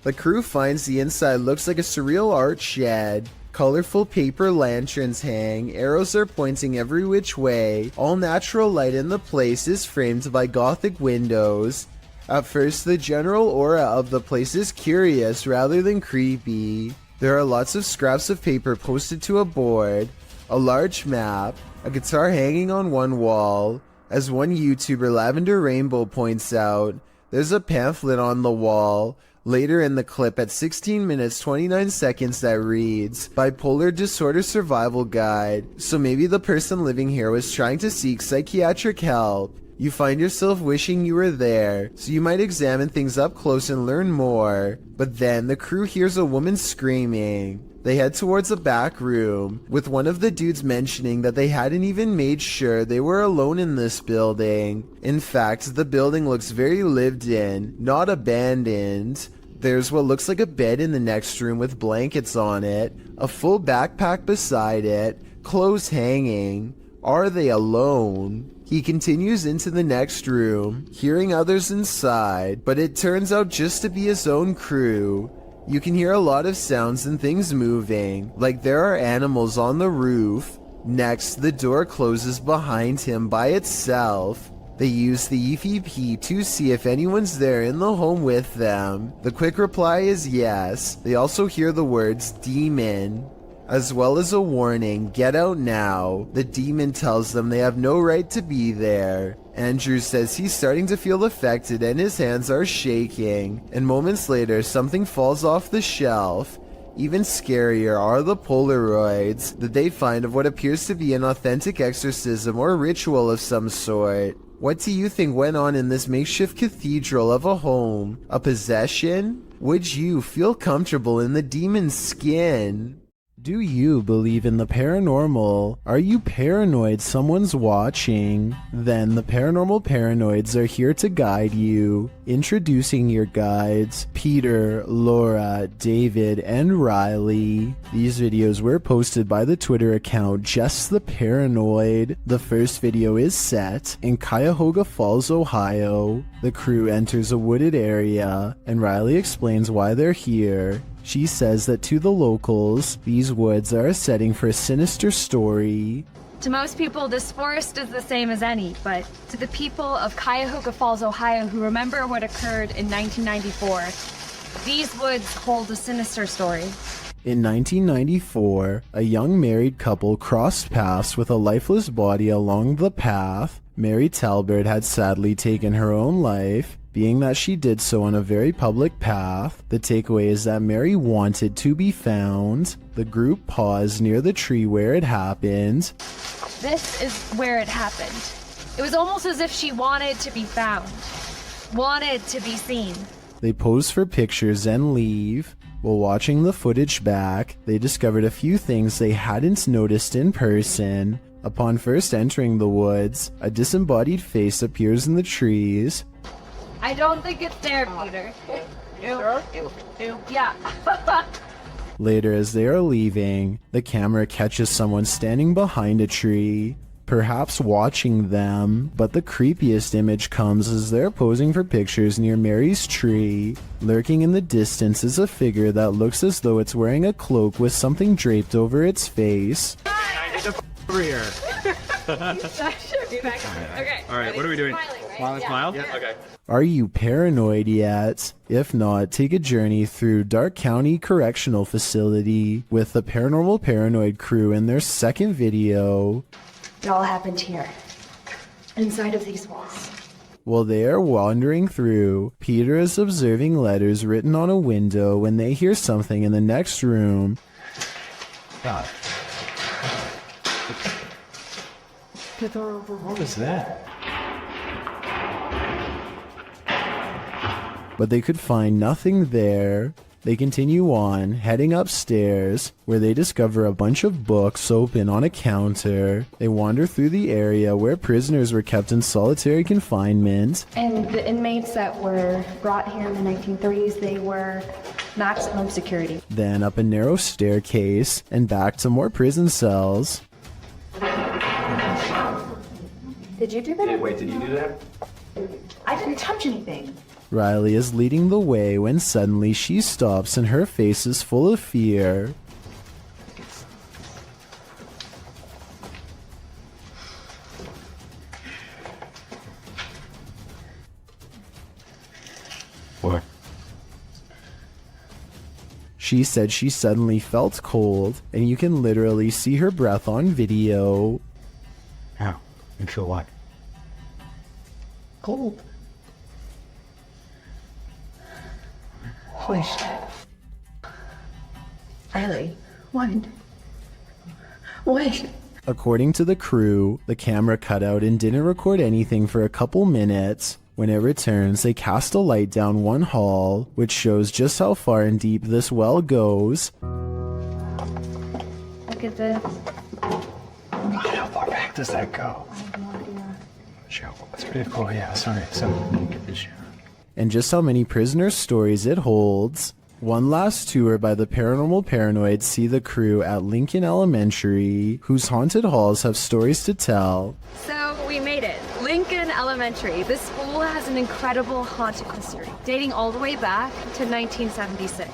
the crew finds the inside looks like a surreal art shed. Colorful paper lanterns hang, arrows are pointing every which way, all natural light in the place is framed by gothic windows. At first, the general aura of the place is curious rather than creepy. There are lots of scraps of paper posted to a board, a large map, a guitar hanging on one wall. As one YouTuber, Lavender Rainbow, points out, there's a pamphlet on the wall. Later in the clip at 16 minutes 29 seconds that reads, Bipolar Disorder Survival Guide. So maybe the person living here was trying to seek psychiatric help. You find yourself wishing you were there, so you might examine things up close and learn more. But then the crew hears a woman screaming. They head towards a back room, with one of the dudes mentioning that they hadn't even made sure they were alone in this building. In fact, the building looks very lived in, not abandoned. There's what looks like a bed in the next room with blankets on it, a full backpack beside it, clothes hanging. Are they alone? He continues into the next room, hearing others inside, but it turns out just to be his own crew. You can hear a lot of sounds and things moving, like there are animals on the roof. Next, the door closes behind him by itself. They use the EVP to see if anyone's there in the home with them. The quick reply is yes. They also hear the words demon, as well as a warning, get out now. The demon tells them they have no right to be there. Andrew says he's starting to feel affected and his hands are shaking. And moments later, something falls off the shelf. Even scarier are the Polaroids that they find of what appears to be an authentic exorcism or ritual of some sort. What do you think went on in this makeshift cathedral of a home? A possession? Would you feel comfortable in the demon's skin? Do you believe in the paranormal? Are you paranoid someone's watching? Then the Paranormal Paranoids are here to guide you. Introducing your guides, Peter, Laura, David, and Riley. These videos were posted by the Twitter account Just the Paranoid. The first video is set in Cuyahoga Falls, Ohio. The crew enters a wooded area, and Riley explains why they're here. She says that to the locals, these woods are a setting for a sinister story. To most people, this forest is the same as any, but to the people of Cuyahoga Falls, Ohio, who remember what occurred in 1994, these woods hold a sinister story. In 1994, a young married couple crossed paths with a lifeless body along the path. Mary Talbert had sadly taken her own life. Being that she did so on a very public path, the takeaway is that Mary wanted to be found. The group paused near the tree where it happened. This is where it happened. It was almost as if she wanted to be found, wanted to be seen. They pose for pictures and leave. While watching the footage back, they discovered a few things they hadn't noticed in person. Upon first entering the woods, a disembodied face appears in the trees. I don't think it's there, Peter. Yeah. Later, as they are leaving, the camera catches someone standing behind a tree, perhaps watching them, but the creepiest image comes as they're posing for pictures near Mary's tree. Lurking in the distance is a figure that looks as though it's wearing a cloak with something draped over its face. Over here. Okay. All right, what are we doing? Smile and smile? Yeah. Okay. Are you paranoid yet? If not, take a journey through Dark County Correctional Facility with the Paranormal Paranoid crew in their second video. It all happened here, inside of these walls. While they are wandering through, Peter is observing letters written on a window when they hear something in the next room. God. What was that? But they could find nothing there. They continue on, heading upstairs, where they discover a bunch of books open on a counter. They wander through the area where prisoners were kept in solitary confinement. And the inmates that were brought here in the 1930s, they were maximum security. Then up a narrow staircase, and back to more prison cells. Did you do that? Wait, did you do that? I didn't touch anything. Riley is leading the way when suddenly she stops and her face is full of fear. What? She said she suddenly felt cold, and you can literally see her breath on video. How? You feel what? Cold. Holy shit. Riley, what? What? According to the crew, the camera cut out and didn't record anything for a couple minutes. When it returns, they cast a light down one hall, which shows just how far and deep this well goes. Look at this. How far back does that go? I have no idea. That's pretty cool, yeah, sorry. So, get this. And just how many prisoners' stories it holds. One last tour by the Paranormal Paranoids see the crew at Lincoln Elementary, whose haunted halls have stories to tell. So we made it. Lincoln Elementary. This school has an incredible haunted history, dating all the way back to 1976.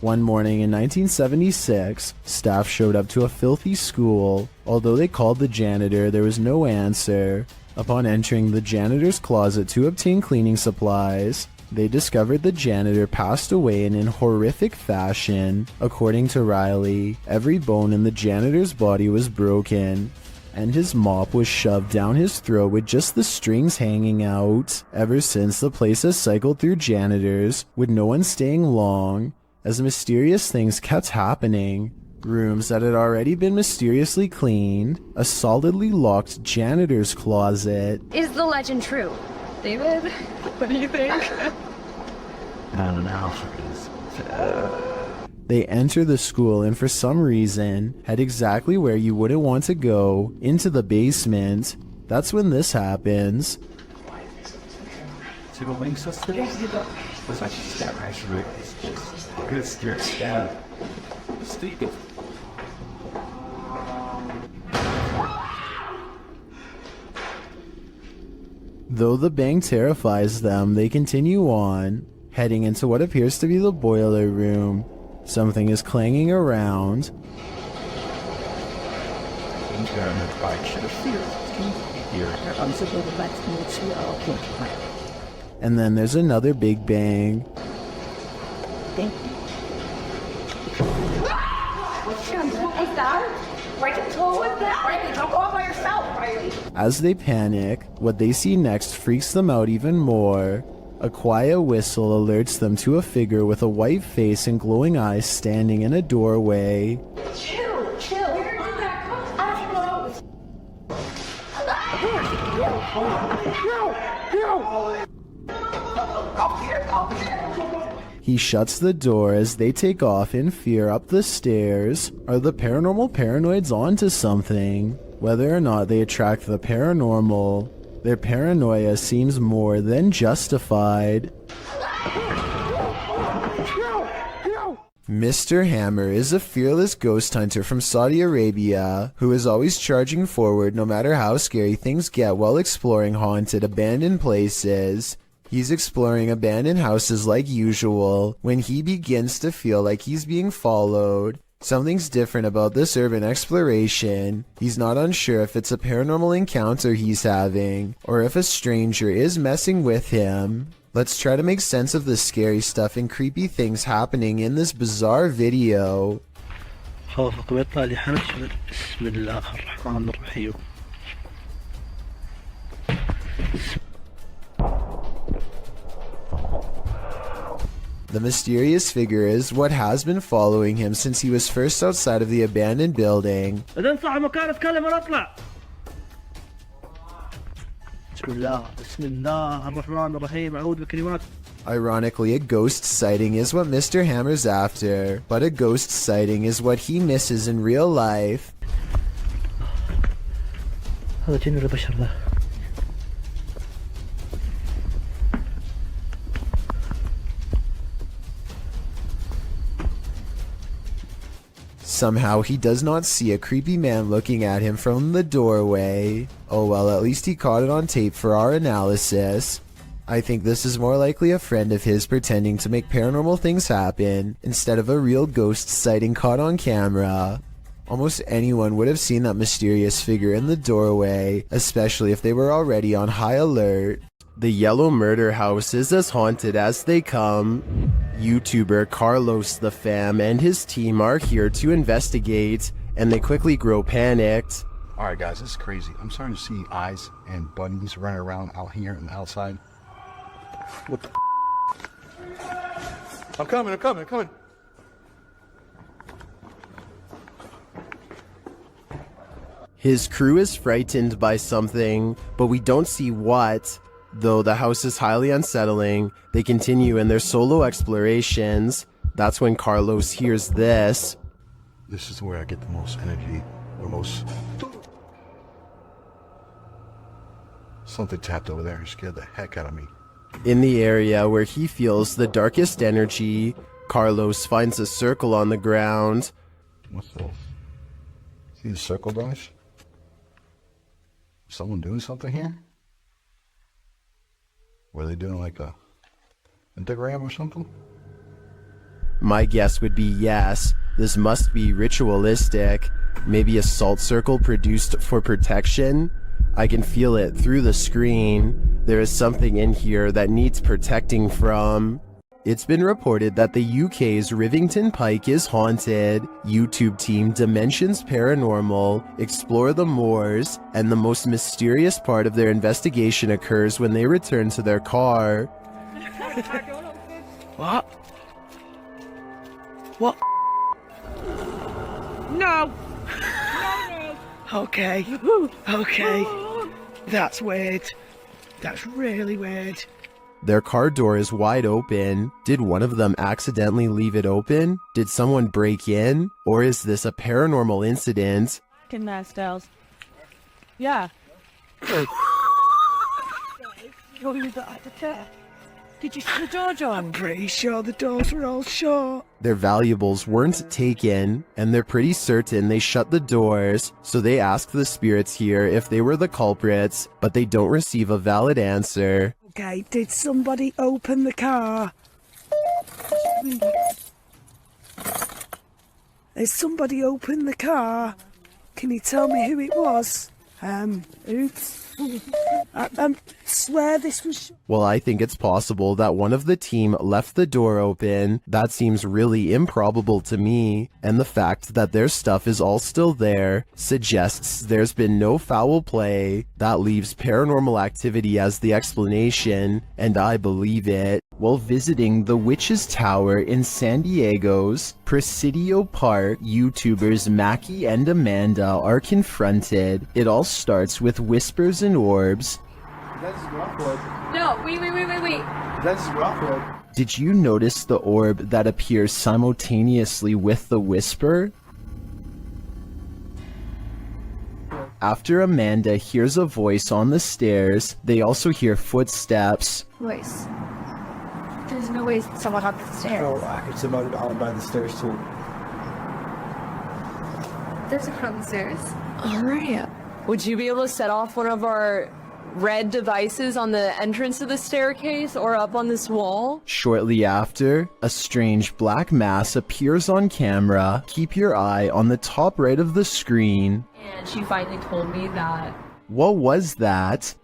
One morning in 1976, staff showed up to a filthy school. Although they called the janitor, there was no answer. Upon entering the janitor's closet to obtain cleaning supplies, they discovered the janitor passed away in horrific fashion. According to Riley, every bone in the janitor's body was broken, and his mop was shoved down his throat with just the strings hanging out. Ever since, the place has cycled through janitors, with no one staying long, as mysterious things kept happening. Rooms that had already been mysteriously cleaned, a solidly locked janitor's closet. Is the legend true? David, what do you think? I don't know. They enter the school and for some reason head exactly where you wouldn't want to go, into the basement. That's when this happens. Though the bang terrifies them, they continue on, heading into what appears to be the boiler room. Something is clanging around. And then there's another big bang. As they panic, what they see next freaks them out even more. A quiet whistle alerts them to a figure with a white face and glowing eyes standing in a doorway. Chill, chill. He shuts the door as they take off in fear up the stairs. Are the paranormal paranoids onto something? Whether or not they attract the paranormal, their paranoia seems more than justified. Mr. Hammer is a fearless ghost hunter from Saudi Arabia who is always charging forward no matter how scary things get while exploring haunted, abandoned places. He's exploring abandoned houses like usual when he begins to feel like he's being followed. Something's different about this urban exploration. He's not unsure if it's a paranormal encounter he's having or if a stranger is messing with him. Let's try to make sense of the scary stuff and creepy things happening in this bizarre video. The mysterious figure is what has been following him since he was first outside of the abandoned building. Ironically, a ghost sighting is what Mr. Hammer's after, but a ghost sighting is what he misses in real life. Somehow he does not see a creepy man looking at him from the doorway. Oh well, at least he caught it on tape for our analysis. I think this is more likely a friend of his pretending to make paranormal things happen instead of a real ghost sighting caught on camera. Almost anyone would have seen that mysterious figure in the doorway, especially if they were already on high alert. The Yellow Murder House is as haunted as they come. YouTuber Carlos the Fam and his team are here to investigate, and they quickly grow panicked. Alright guys, this is crazy. I'm starting to see eyes and bunnies running around out here and outside. What the I'm coming. His crew is frightened by something, but we don't see what. Though the house is highly unsettling, they continue in their solo explorations. That's when Carlos hears this. This is where I get the most energy, the most... Something tapped over there and scared the heck out of me. In the area where he feels the darkest energy, Carlos finds a circle on the ground. What's this? See the circle, guys? Someone doing something here? Were they doing like a pentagram or something? My guess would be yes. This must be ritualistic. Maybe a salt circle produced for protection? I can feel it through the screen. There is something in here that needs protecting from. It's been reported that the UK's Rivington Pike is haunted. YouTube team Dimensions Paranormal explore the moors, and the most mysterious part of their investigation occurs when they return to their car. What? What? No! Okay. Okay. That's weird. That's really weird. Their car door is wide open. Did one of them accidentally leave it open? Did someone break in? Or is this a paranormal incident? Fucking nice dolls. Yeah. Did you see the door, John? I'm pretty sure the doors were all shut. Their valuables weren't taken, and they're pretty certain they shut the doors, so they ask the spirits here if they were the culprits, but they don't receive a valid answer. Okay, did somebody open the car? Has somebody opened the car? Can you tell me who it was? Oops. I swear this was... Well, I think it's possible that one of the team left the door open. That seems really improbable to me, and the fact that their stuff is all still there suggests there's been no foul play. That leaves paranormal activity as the explanation, and I believe it. While visiting the Witch's Tower in San Diego's Presidio Park, YouTubers Mackie and Amanda are confronted. It all starts with whispers and orbs. No, wait. That's Rockwood. Did you notice the orb that appears simultaneously with the whisper? After Amanda hears a voice on the stairs, they also hear footsteps. Voice. There's no way someone up the stairs. Oh, I could somebody by the stairs too. There's a crowd on the stairs. Alright. Would you be able to set off one of our red devices on the entrance of the staircase or up on this wall? Shortly after, a strange black mass appears on camera. Keep your eye on the top right of the screen. And she finally told me that... What was that?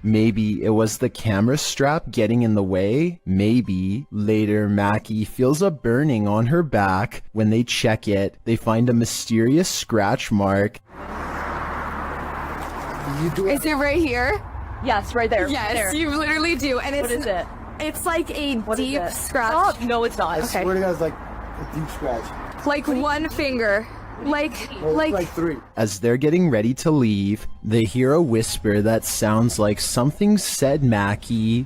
Maybe it was the camera strap getting in the way? Maybe. Later, Mackie feels a burning on her back. When they check it, they find a mysterious scratch mark. Is it right here? Yes, right there. Yes, there. you literally do. And What is it? It's like a deep scratch. Stop. No, it's not. I swear to God, it's like a deep scratch. Like one finger. Like three. As they're getting ready to leave, they hear a whisper that sounds like something said Mackie.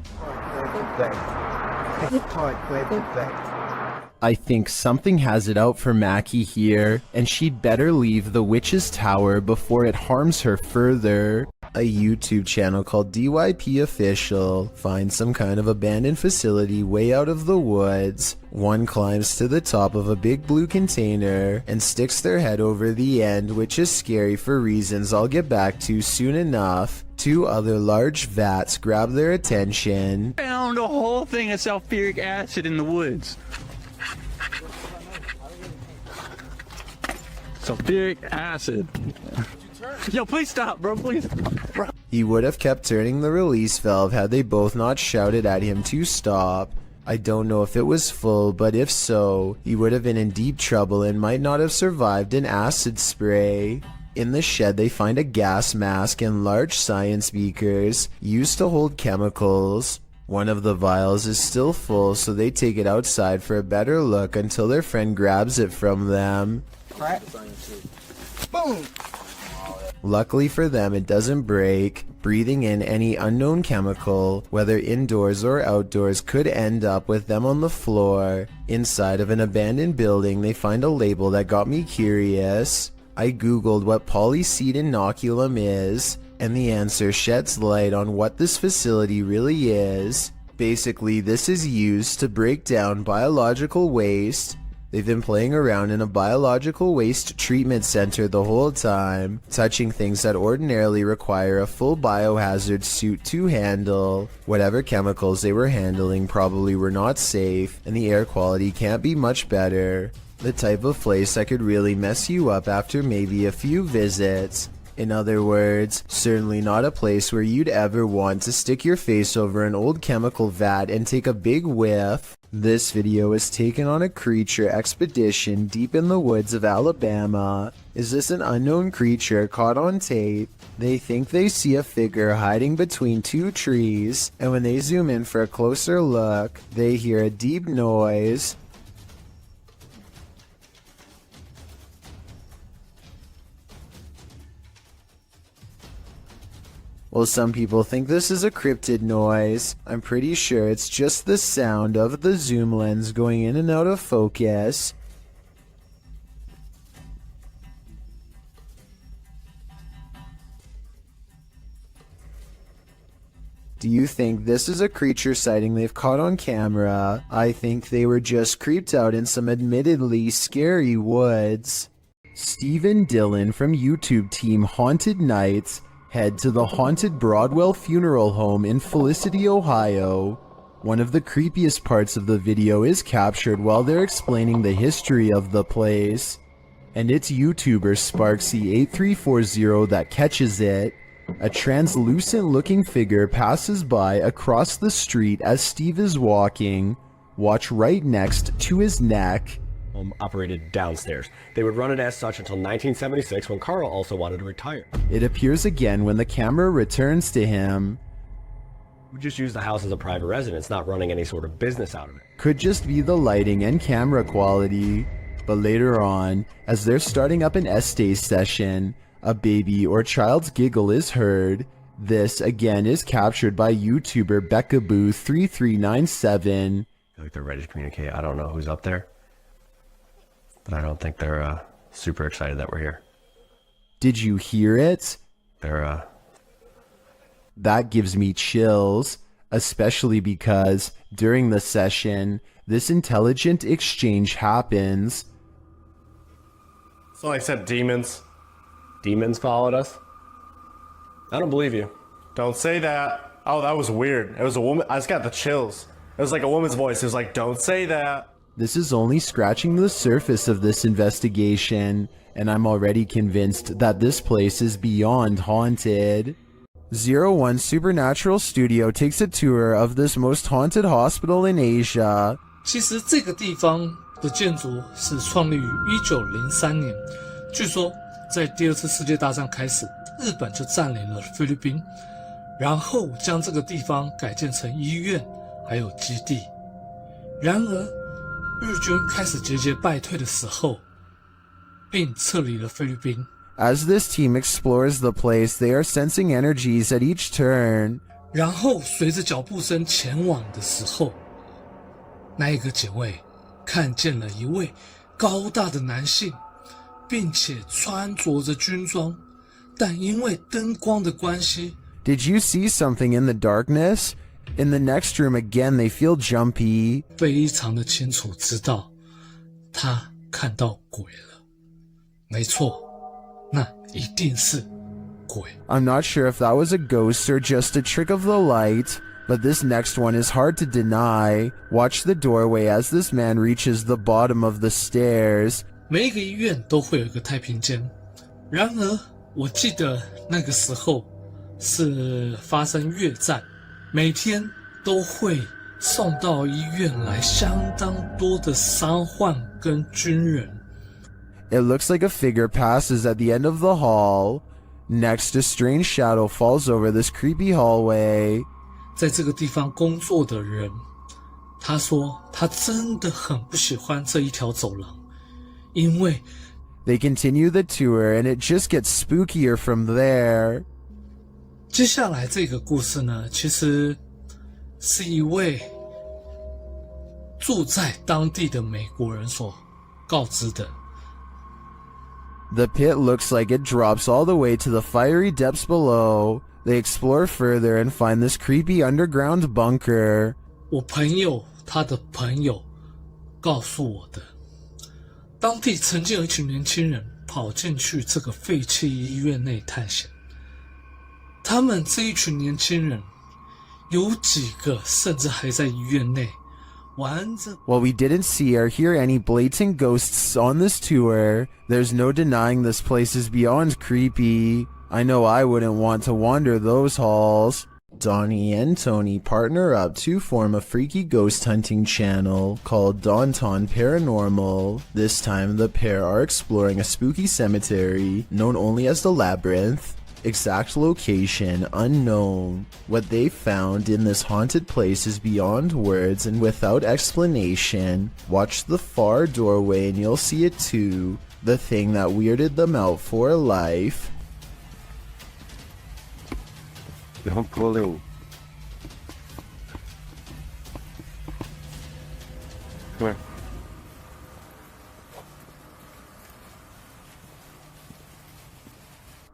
I think something has it out for Mackie here, and she'd better leave the Witch's Tower before it harms her further. A YouTube channel called DYP Official finds some kind of abandoned facility way out of the woods. One climbs to the top of a big blue container and sticks their head over the end, which is scary for reasons I'll get back to soon enough. Two other large vats grab their attention. Found a whole thing of sulfuric acid in the woods. Sulfuric acid. Yo, please stop, bro, please. Bro. He would have kept turning the release valve had they both not shouted at him to stop. I don't know if it was full, but if so, he would have been in deep trouble and might not have survived an acid spray. In the shed, they find a gas mask and large science beakers used to hold chemicals. One of the vials is still full, so they take it outside for a better look until their friend grabs it from them. Boom! Luckily for them, it doesn't break. Breathing in any unknown chemical, whether indoors or outdoors, could end up with them on the floor. Inside of an abandoned building, they find a label that got me curious. I googled what polyseed inoculum is, and the answer sheds light on what this facility really is. Basically, this is used to break down biological waste They've been playing around in a biological waste treatment center the whole time, touching things that ordinarily require a full biohazard suit to handle. Whatever chemicals they were handling probably were not safe, and the air quality can't be much better. The type of place that could really mess you up after maybe a few visits. In other words, certainly not a place where you'd ever want to stick your face over an old chemical vat and take a big whiff. This video is taken on a creature expedition deep in the woods of Alabama. Is this an unknown creature caught on tape? They think they see a figure hiding between two trees, and when they zoom in for a closer look, they hear a deep noise. Well, some people think this is a cryptid noise. I'm pretty sure it's just the sound of the zoom lens going in and out of focus. Do you think this is a creature sighting they've caught on camera? I think they were just creeped out in some admittedly scary woods. Steve and Dylan from YouTube team Haunted Nights head to the haunted Broadwell Funeral Home in Felicity, Ohio. One of the creepiest parts of the video is captured while they're explaining the history of the place, and it's YouTuber Sparksy8340 that catches it. A translucent looking figure passes by across the street as Steve is walking. Watch right next to his neck. Operated downstairs. They would run it as such until 1976 when Carl also wanted to retire. It appears again when the camera returns to him. We just use the house as a private residence, not running any sort of business out of it. Could just be the lighting and camera quality. But later on, as they're starting up an essay session, a baby or child's giggle is heard. This again is captured by YouTuber Beckaboo3397. I feel like they're ready to communicate. I don't know who's up there, but I don't think they're super excited that we're here. Did you hear it? That gives me chills, especially because during the session, this intelligent exchange happens. So I said demons. Demons followed us? I don't believe you. Don't say that. Oh, that was weird. It was a woman. I just got the chills. It was like a woman's voice. It was like, don't say that. This is only scratching the surface of this investigation, and I'm already convinced that this place is beyond haunted. 01 Supernatural Studio takes a tour of this most haunted hospital in Asia. 其实这个地方的建筑是创立于1903年，据说在第二次世界大战开始，日本就占领了菲律宾，然后将这个地方改建成医院还有基地。然而日军开始节节败退的时候，并撤离了菲律宾。As this team explores the place, they are sensing energies at each turn. 然后随着脚步声前往的时候，那一个警卫看见了一位高大的男性，并且穿着着军装，但因为灯光的关系。Did you see something in the darkness? In the next room again, they feel jumpy. 非常的清楚知道，他看到鬼了。没错，那一定是鬼。I'm not sure if that was a ghost or just a trick of the light, but this next one is hard to deny. Watch the doorway as this man reaches the bottom of the stairs. 每一个医院都会有一个太平间，然而我记得那个时候是发生越战。每天都会送到医院来相当多的伤患跟军人。It looks like a figure passes at the end of the hall. Next, a strange shadow falls over this creepy hallway. 在这个地方工作的人，他说他真的很不喜欢这一条走廊，因为 They continue the tour and it just gets spookier from there. 接下来这个故事呢，其实是一位住在当地的美国人所告知的。The pit looks like it drops all the way to the fiery depths below. They explore further and find this creepy underground bunker. 我朋友他的朋友告诉我的，当地曾经有一群年轻人跑进去这个废弃医院内探险。他们这一群年轻人，有几个甚至还在医院内玩着。 While we didn't see or hear any blatant ghosts on this tour, there's no denying this place is beyond creepy. I know I wouldn't want to wander those halls. Donnie and Tony partner up to form a freaky ghost hunting channel called Daunton Paranormal. This time the pair are exploring a spooky cemetery known only as the Labyrinth. Exact location unknown. What they found in this haunted place is beyond words and without explanation. Watch the far doorway and you'll see it too. The thing that weirded them out for life. Don't pull it. Come here.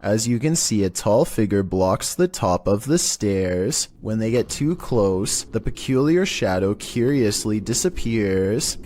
As you can see, a tall figure blocks the top of the stairs. When they get too close, the peculiar shadow curiously disappears.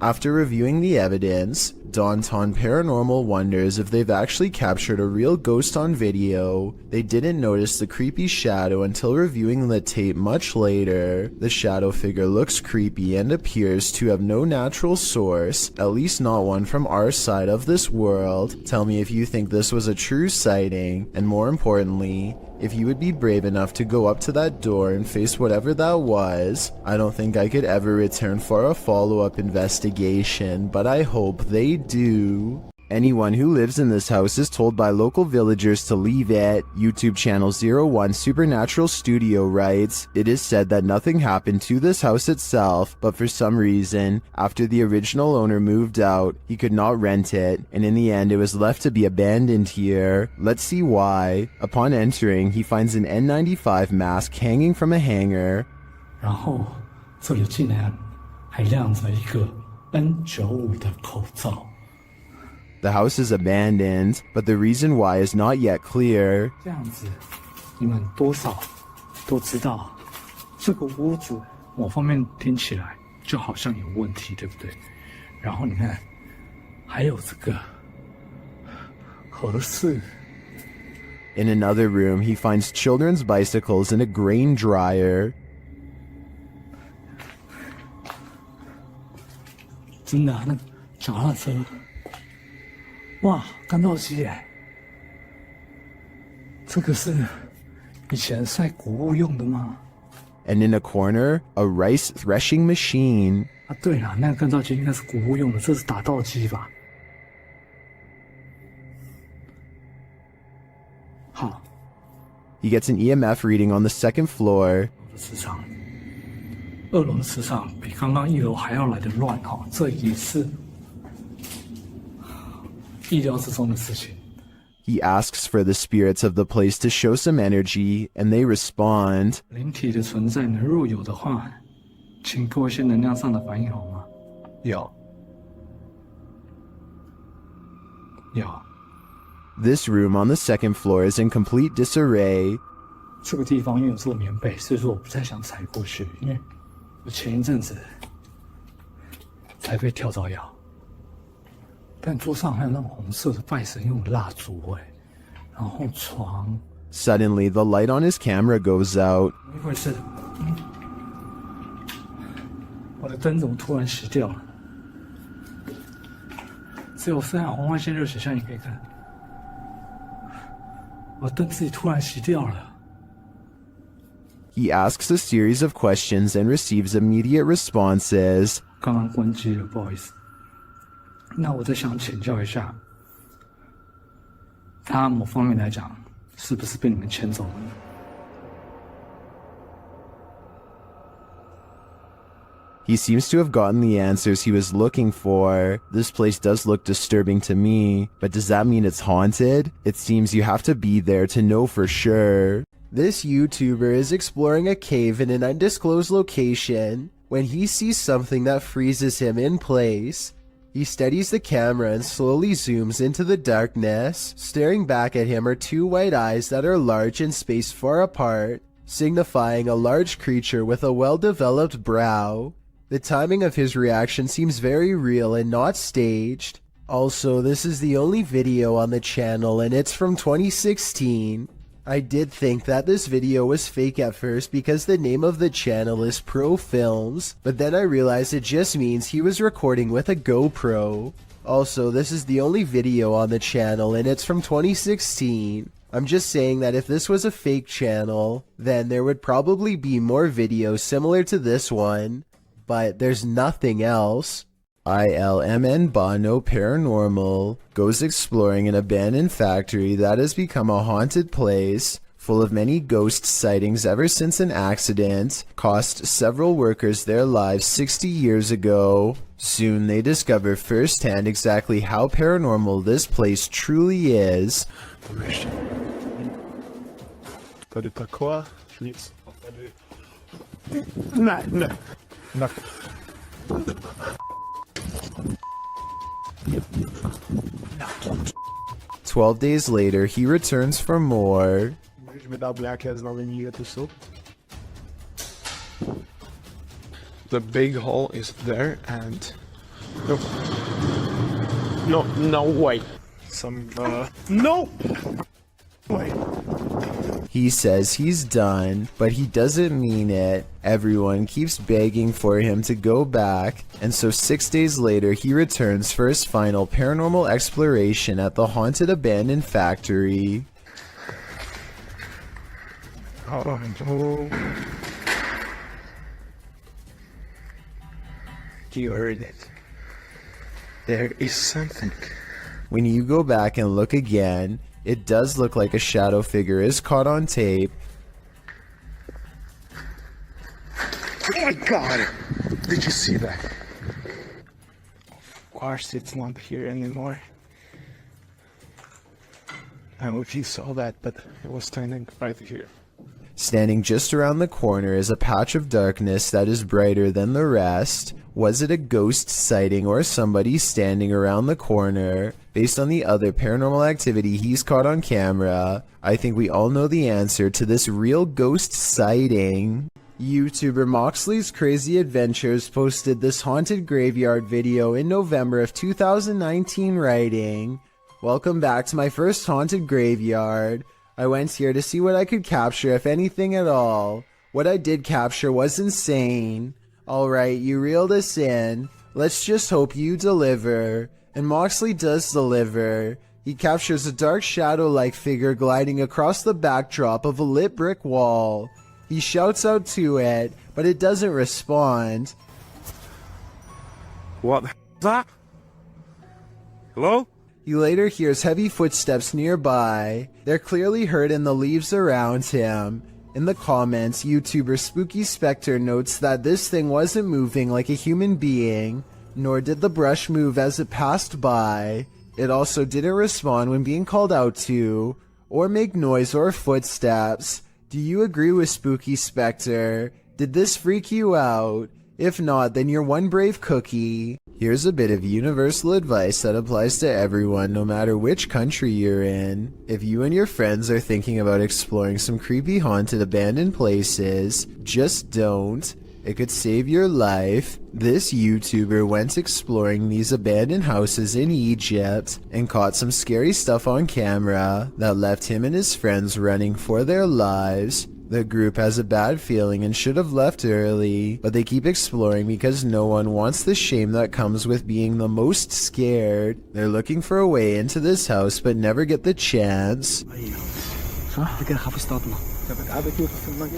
After reviewing the evidence, Daunton Paranormal wonders if they've actually captured a real ghost on video. They didn't notice the creepy shadow until reviewing the tape much later. The shadow figure looks creepy and appears to have no natural source, at least not one from our side of this world. Tell me if you think this was a true sighting, and more importantly, if you would be brave enough to go up to that door and face whatever that was. I don't think I could ever return for a follow-up investigation, but I hope they do. Anyone who lives in this house is told by local villagers to leave it. YouTube channel 01 Supernatural Studio writes, "It is said that nothing happened to this house itself, but for some reason, after the original owner moved out, he could not rent it, and in the end it was left to be abandoned here. Let's see why." Upon entering, he finds an N95 mask hanging from a hanger. 然后这里竟然还亮着一个 N95 的口罩。 The house is abandoned, but the reason why is not yet clear. 这样子，你们多少都知道，这个屋子某方面听起来就好像有问题，对不对？然后你看，还有这个合适。 In another room, he finds children's bicycles and a grain dryer. 真的，那脚踏车。 哇，干豆机耶！这个是以前晒谷物用的吗？ And in a corner, a rice threshing machine. 啊，对了，那个干燥机应该是谷物用的，这是打稻机吧？好。He gets an EMF reading on the second floor. 磁场，2楼的磁场比刚刚1楼还要来得乱哈，这也是。 意料之中的事情。 He asks for the spirits of the place to show some energy, and they respond. 灵体的存在呢，若有的话，请给我一些能量上的反应好吗？有。有。 This room on the second floor is in complete disarray. 这个地方因为有做棉被，所以说我不太想踩过去，因为我前一阵子才被跳蚤咬。 但桌上还有那种红色的拜神用的蜡烛哎，然后床。Suddenly, the light on his camera goes out. 怎么回事？我的灯怎么突然熄掉了？只有3条红外线热显像你可以看。我的灯自己突然熄掉了。 He asks a series of questions and receives immediate responses. 刚刚关机了，不好意思。 那我再想请教一下，他某方面来讲，是不是被你们牵走了呢？ He seems to have gotten the answers he was looking for. This place does look disturbing to me, but does that mean it's haunted? It seems you have to be there to know for sure. This YouTuber is exploring a cave in an undisclosed location when he sees something that freezes him in place. He steadies the camera and slowly zooms into the darkness. Staring back at him are two white eyes that are large and spaced far apart, signifying a large creature with a well-developed brow. The timing of his reaction seems very real and not staged. Also, this is the only video on the channel and it's from 2016. I did think that this video was fake at first because the name of the channel is Pro Films, but then I realized it just means he was recording with a GoPro. Also, this is the only video on the channel and it's from 2016. I'm just saying that if this was a fake channel, then there would probably be more videos similar to this one, but there's nothing else. ILMN Bono Paranormal goes exploring an abandoned factory that has become a haunted place, full of many ghost sightings ever since an accident cost several workers their lives 60 years ago. Soon they discover firsthand exactly how paranormal this place truly is. Tady taková, nic. Ne. 12 days later, he returns for more. The big hole is there and... No, wait. No! Wait. He says he's done, but he doesn't mean it. Everyone keeps begging for him to go back, and so 6 days later he returns for his final paranormal exploration at the haunted abandoned factory. Oh no. You heard it. There is something. When you go back and look again, it does look like a shadow figure is caught on tape. Oh my god! Did you see that? Of course it's not here anymore. I don't know if you saw that, but it was standing right here. Standing just around the corner is a patch of darkness that is brighter than the rest. Was it a ghost sighting or somebody standing around the corner? Based on the other paranormal activity he's caught on camera, I think we all know the answer to this real ghost sighting. YouTuber Moxley's Crazy Adventures posted this haunted graveyard video in November of 2019 writing, "Welcome back to my first haunted graveyard. I went here to see what I could capture, if anything at all. What I did capture was insane. Alright, you reeled us in. Let's just hope you deliver." And Moxley does deliver. He captures a dark shadow-like figure gliding across the backdrop of a lit brick wall. He shouts out to it, but it doesn't respond. What the is that? Hello? He later hears heavy footsteps nearby. They're clearly heard in the leaves around him. In the comments, YouTuber Spooky Spectre notes that this thing wasn't moving like a human being, nor did the brush move as it passed by. It also didn't respond when being called out to, or make noise or footsteps. Do you agree with Spooky Spectre? Did this freak you out? If not, then you're one brave cookie. Here's a bit of universal advice that applies to everyone, no matter which country you're in. If you and your friends are thinking about exploring some creepy haunted abandoned places, just don't. It could save your life. This YouTuber went exploring these abandoned houses in Egypt and caught some scary stuff on camera that left him and his friends running for their lives. The group has a bad feeling and should have left early, but they keep exploring because no one wants the shame that comes with being the most scared. They're looking for a way into this house but never get the chance.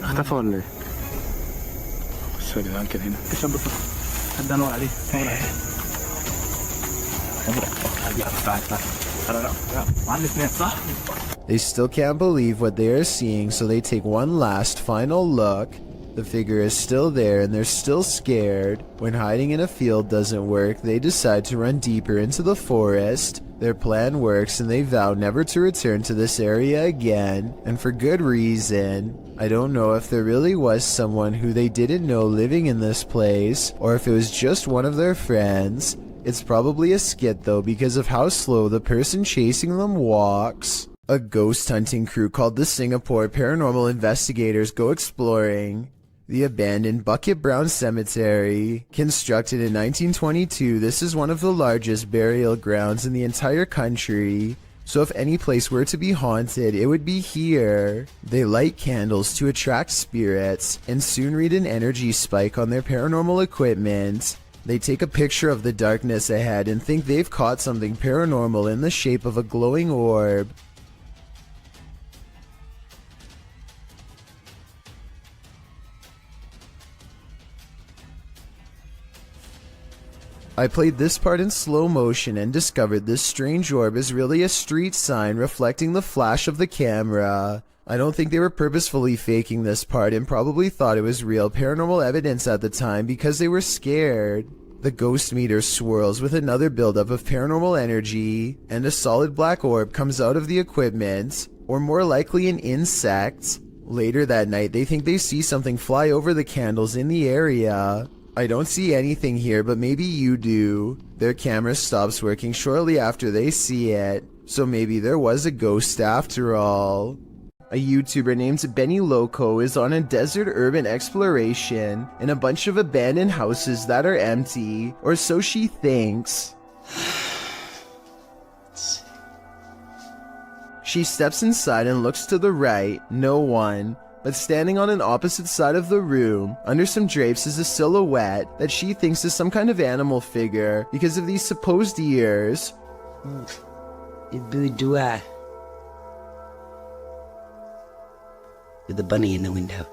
اختفى ولا ايه؟ بص يا جدعان كده هنا كشان بص حد انور عليه نور عليه. They still can't believe what they are seeing, so they take one last final look. The figure is still there and they're still scared. When hiding in a field doesn't work, they decide to run deeper into the forest. Their plan works and they vow never to return to this area again, and for good reason. I don't know if there really was someone who they didn't know living in this place, or if it was just one of their friends. It's probably a skit though because of how slow the person chasing them walks. A ghost hunting crew called the Singapore Paranormal Investigators go exploring the abandoned Bucket Brown Cemetery. Constructed in 1922, this is one of the largest burial grounds in the entire country. So if any place were to be haunted, it would be here. They light candles to attract spirits and soon read an energy spike on their paranormal equipment. They take a picture of the darkness ahead and think they've caught something paranormal in the shape of a glowing orb. I played this part in slow motion and discovered this strange orb is really a street sign reflecting the flash of the camera. I don't think they were purposefully faking this part and probably thought it was real paranormal evidence at the time because they were scared. The ghost meter swirls with another buildup of paranormal energy, and a solid black orb comes out of the equipment, or more likely an insect. Later that night, they think they see something fly over the candles in the area. I don't see anything here, but maybe you do. Their camera stops working shortly after they see it, so maybe there was a ghost after all. A YouTuber named Benny Loco is on a desert urban exploration in a bunch of abandoned houses that are empty, or so she thinks. She steps inside and looks to the right, no one. But standing on an opposite side of the room, under some drapes, is a silhouette that she thinks is some kind of animal figure because of these supposed ears. With the bunny in the window.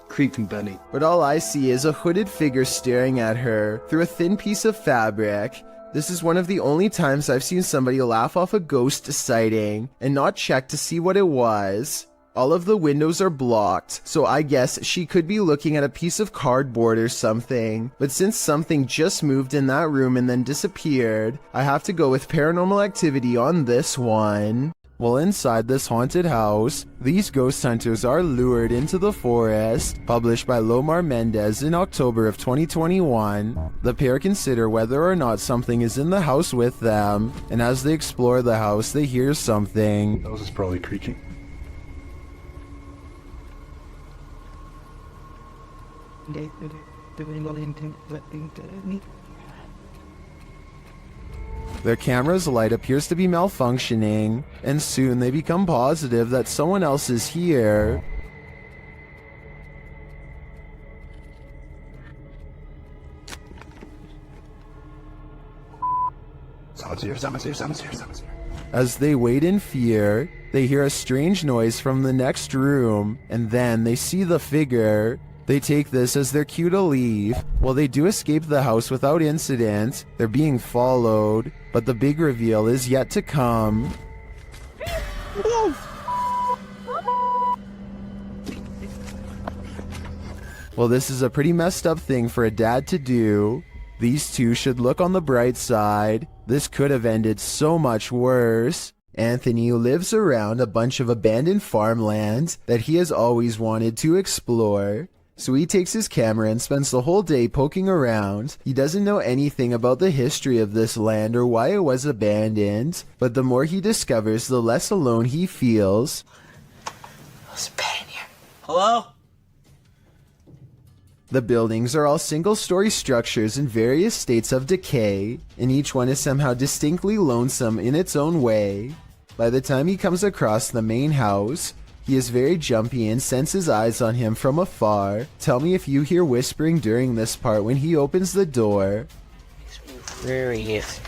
Creepy bunny. But all I see is a hooded figure staring at her through a thin piece of fabric. This is one of the only times I've seen somebody laugh off a ghost sighting and not check to see what it was. All of the windows are blocked, so I guess she could be looking at a piece of cardboard or something. But since something just moved in that room and then disappeared, I have to go with paranormal activity on this one. Well, inside this haunted house, these ghost hunters are lured into the forest. Published by Lomar Mendez in October of 2021. The pair consider whether or not something is in the house with them, and as they explore the house, they hear something. That was probably creaking. Their camera's light appears to be malfunctioning, and soon they become positive that someone else is here. Someone's here. As they wait in fear, they hear a strange noise from the next room, and then they see the figure. They take this as their cue to leave. While they do escape the house without incident, they're being followed, but the big reveal is yet to come. Well, this is a pretty messed up thing for a dad to do. These two should look on the bright side. This could have ended so much worse. Anthony lives around a bunch of abandoned farmland that he has always wanted to explore. So he takes his camera and spends the whole day poking around. He doesn't know anything about the history of this land or why it was abandoned, but the more he discovers, the less alone he feels. There's a bed in here. Hello? The buildings are all single-story structures in various states of decay, and each one is somehow distinctly lonesome in its own way. By the time he comes across the main house, he is very jumpy and senses eyes on him from afar. Tell me if you hear whispering during this part when he opens the door. Where he is.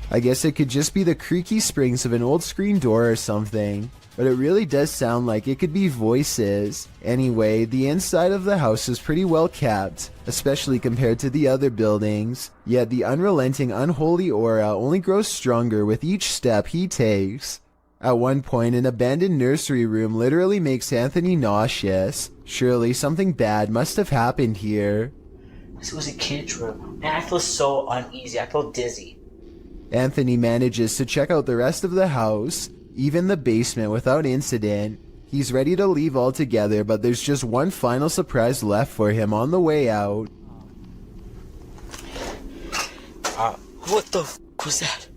I guess it could just be the creaky springs of an old screen door or something, but it really does sound like it could be voices. Anyway, the inside of the house is pretty well kept, especially compared to the other buildings, yet the unrelenting unholy aura only grows stronger with each step he takes. At one point, an abandoned nursery room literally makes Anthony nauseous. Surely something bad must have happened here. This was a kid's room, and I feel so uneasy. I feel dizzy. Anthony manages to check out the rest of the house, even the basement, without incident. He's ready to leave altogether, but there's just one final surprise left for him on the way out. What the f was that?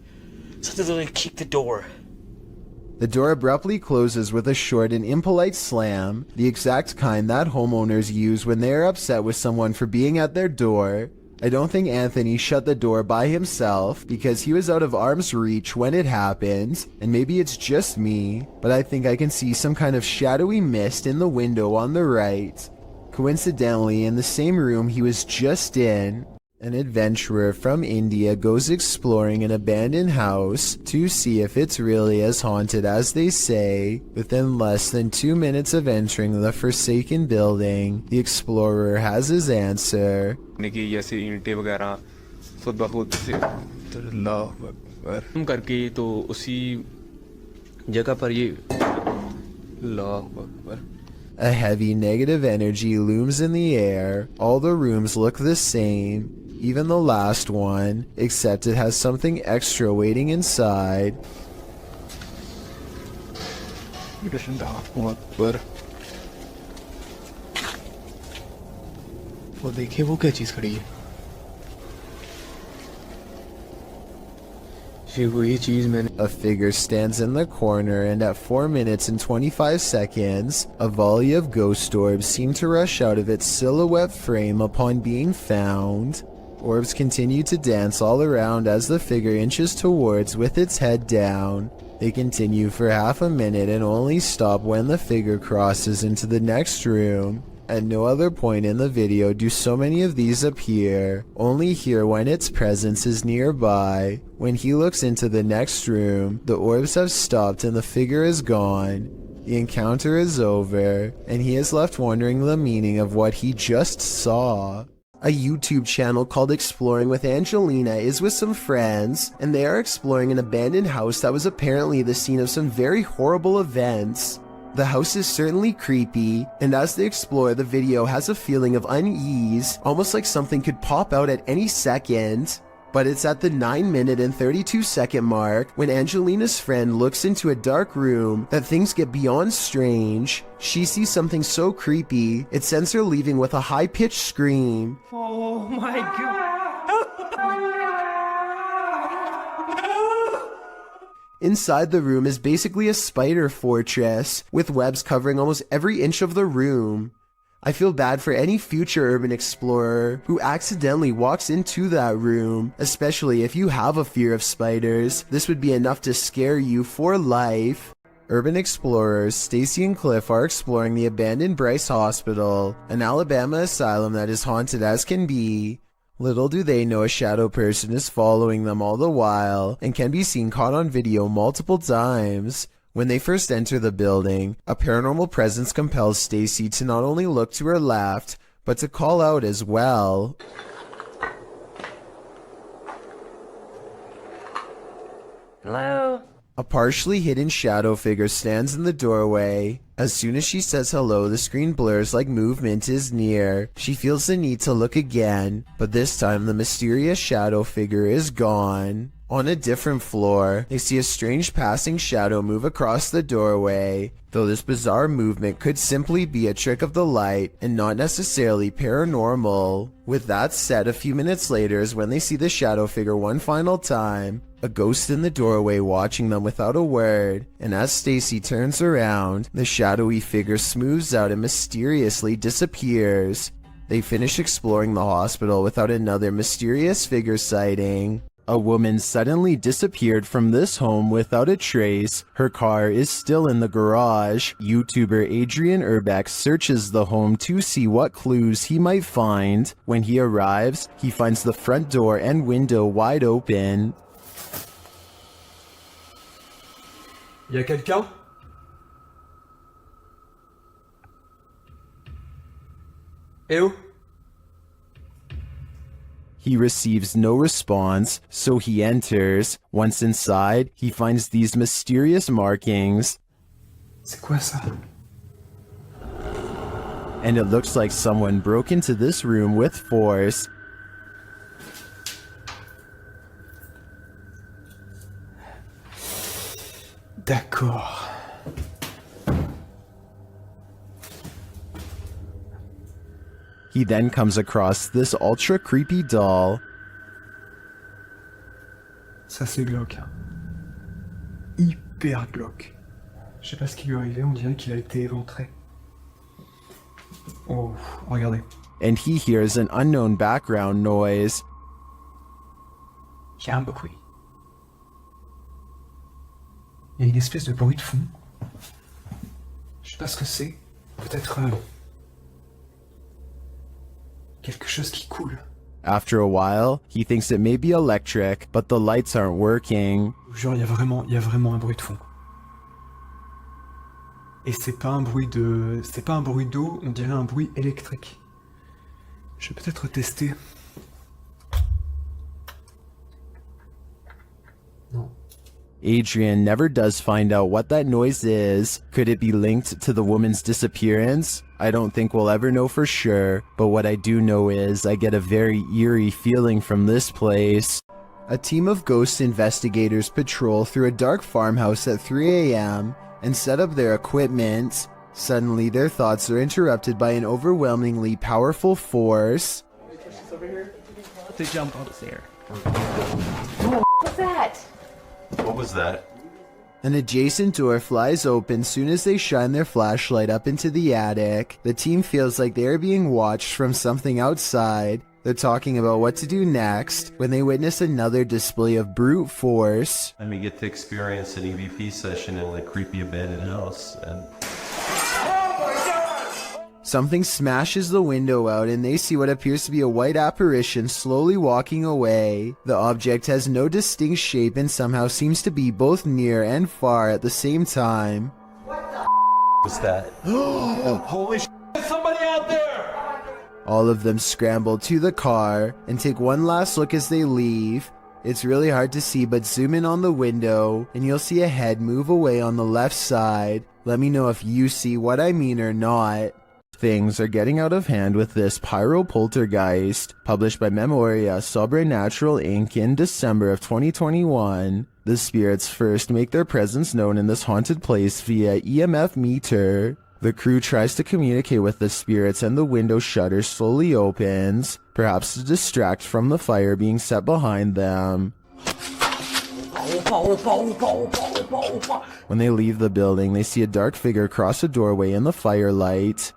Something literally kicked the door. The door abruptly closes with a short and impolite slam, the exact kind that homeowners use when they are upset with someone for being at their door. I don't think Anthony shut the door by himself because he was out of arm's reach when it happened, and maybe it's just me, but I think I can see some kind of shadowy mist in the window on the right. Coincidentally, in the same room he was just in, an adventurer from India goes exploring an abandoned house to see if it's really as haunted as they say. Within less than 2 minutes of entering the forsaken building, the explorer has his answer. जैसे ईंटें वगैरह खुद ब खुद से करके तो उसी जगह पर ये A heavy negative energy looms in the air. All the rooms look the same, even the last one, except it has something extra waiting inside. वो देखिए वो क्या चीज खड़ी है A figure stands in the corner, and at 4 minutes and 25 seconds, a volley of ghost orbs seem to rush out of its silhouette frame upon being found. Orbs continue to dance all around as the figure inches towards with its head down. They continue for half a minute and only stop when the figure crosses into the next room. At no other point in the video do so many of these appear, only here when its presence is nearby. When he looks into the next room, the orbs have stopped and the figure is gone. The encounter is over, and he is left wondering the meaning of what he just saw. A YouTube channel called Exploring with Angelina is with some friends, and they are exploring an abandoned house that was apparently the scene of some very horrible events. The house is certainly creepy, and as they explore, the video has a feeling of unease, almost like something could pop out at any second. But it's at the 9-minute and 32-second mark when Angelina's friend looks into a dark room that things get beyond strange. She sees something so creepy, it sends her leaving with a high-pitched scream. Oh my god. Inside the room is basically a spider fortress, with webs covering almost every inch of the room. I feel bad for any future urban explorer who accidentally walks into that room, especially if you have a fear of spiders. This would be enough to scare you for life. Urban explorers Stacy and Cliff are exploring the abandoned Bryce Hospital, an Alabama asylum that is haunted as can be. Little do they know a shadow person is following them all the while and can be seen caught on video multiple times. When they first enter the building, a paranormal presence compels Stacy to not only look to her left, but to call out as well. Hello? A partially hidden shadow figure stands in the doorway. As soon as she says hello, the screen blurs like movement is near. She feels the need to look again, but this time the mysterious shadow figure is gone. On a different floor, they see a strange passing shadow move across the doorway, though this bizarre movement could simply be a trick of the light and not necessarily paranormal. With that said, a few minutes later is when they see the shadow figure one final time, a ghost in the doorway watching them without a word, and as Stacy turns around, the shadowy figure smooths out and mysteriously disappears. They finish exploring the hospital without another mysterious figure sighting. A woman suddenly disappeared from this home without a trace. Her car is still in the garage. YouTuber Adrian Urbeck searches the home to see what clues he might find. When he arrives, he finds the front door and window wide open. Y a quelqu'un? Eh oh? He receives no response, so he enters. Once inside, he finds these mysterious markings. C'est quoi ça? And it looks like someone broke into this room with force. D'accord. He then comes across this ultra creepy doll. Ça c'est glauque. Hein. Hyper glauque. Je sais pas ce qui lui est arrivé, on dirait qu'il a été éventré. Oh, regardez. And he hears an unknown background noise. Il y a un bruit. Il y a une espèce de bruit de fond. Je sais pas ce que c'est. Peut-être quelque chose qui coule. After a while, he thinks it may be electric, but the lights aren't working. Je vous jure, il y a vraiment un bruit de fond. Et c'est pas un bruit d'eau, on dirait un bruit électrique. Je vais peut-être tester. Non. Adrian never does find out what that noise is. Could it be linked to the woman's disappearance? I don't think we'll ever know for sure, but what I do know is I get a very eerie feeling from this place. A team of ghost investigators patrol through a dark farmhouse at 3 a.m. and set up their equipment. Suddenly, their thoughts are interrupted by an overwhelmingly powerful force. To jump upstairs. What's that? What was that? An adjacent door flies open soon as they shine their flashlight up into the attic. The team feels like they are being watched from something outside. They're talking about what to do next when they witness another display of brute force. And we get to experience an EVP session in a creepy abandoned house, and Something smashes the window out and they see what appears to be a white apparition slowly walking away. The object has no distinct shape and somehow seems to be both near and far at the same time. what's that? Holy shit, somebody out there! All of them scramble to the car and take one last look as they leave. It's really hard to see, but zoom in on the window and you'll see a head move away on the left side. Let me know if you see what I mean or not. Things are getting out of hand with this Pyro Poltergeist, published by Memoria Sobrenatural Inc. in December of 2021. The spirits first make their presence known in this haunted place via EMF meter. The crew tries to communicate with the spirits and the window shutter slowly opens, perhaps to distract from the fire being set behind them. When they leave the building, they see a dark figure cross a doorway in the firelight.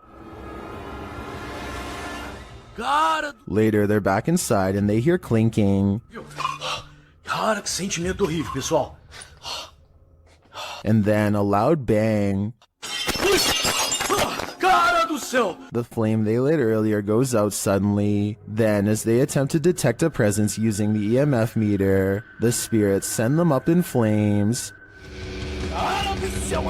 Later, they're back inside and they hear clinking. Cara, que sentimento horrível, pessoal. And then a loud bang. Cara do céu! The flame they lit earlier goes out suddenly. Then, as they attempt to detect a presence using the EMF meter, the spirits send them up in flames. Cara do céu,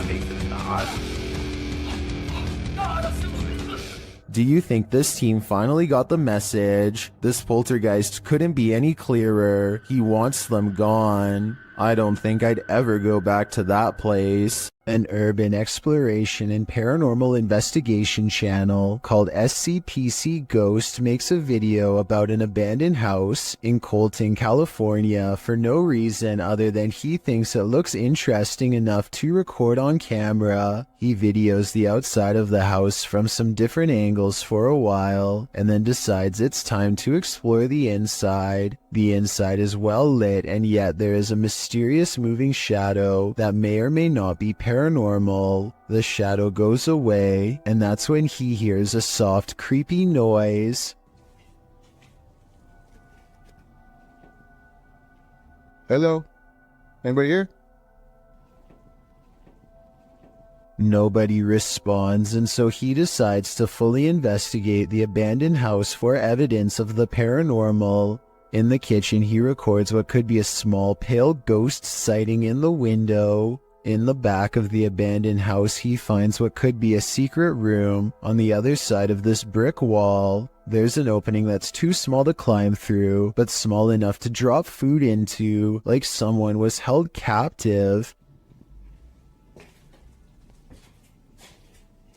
Do you think this team finally got the message? This poltergeist couldn't be any clearer. He wants them gone. I don't think I'd ever go back to that place. An urban exploration and paranormal investigation channel called SCPC Ghost makes a video about an abandoned house in Colton, California for no reason other than he thinks it looks interesting enough to record on camera. He videos the outside of the house from some different angles for a while and then decides it's time to explore the inside. The inside is well lit and yet there is a mysterious moving shadow that may or may not be paranormal. The shadow goes away, and that's when he hears a soft, creepy noise. Hello? Anybody here? Nobody responds, and so he decides to fully investigate the abandoned house for evidence of the paranormal. In the kitchen, he records what could be a small pale ghost sighting in the window. In the back of the abandoned house, he finds what could be a secret room. On the other side of this brick wall, there's an opening that's too small to climb through, but small enough to drop food into, like someone was held captive.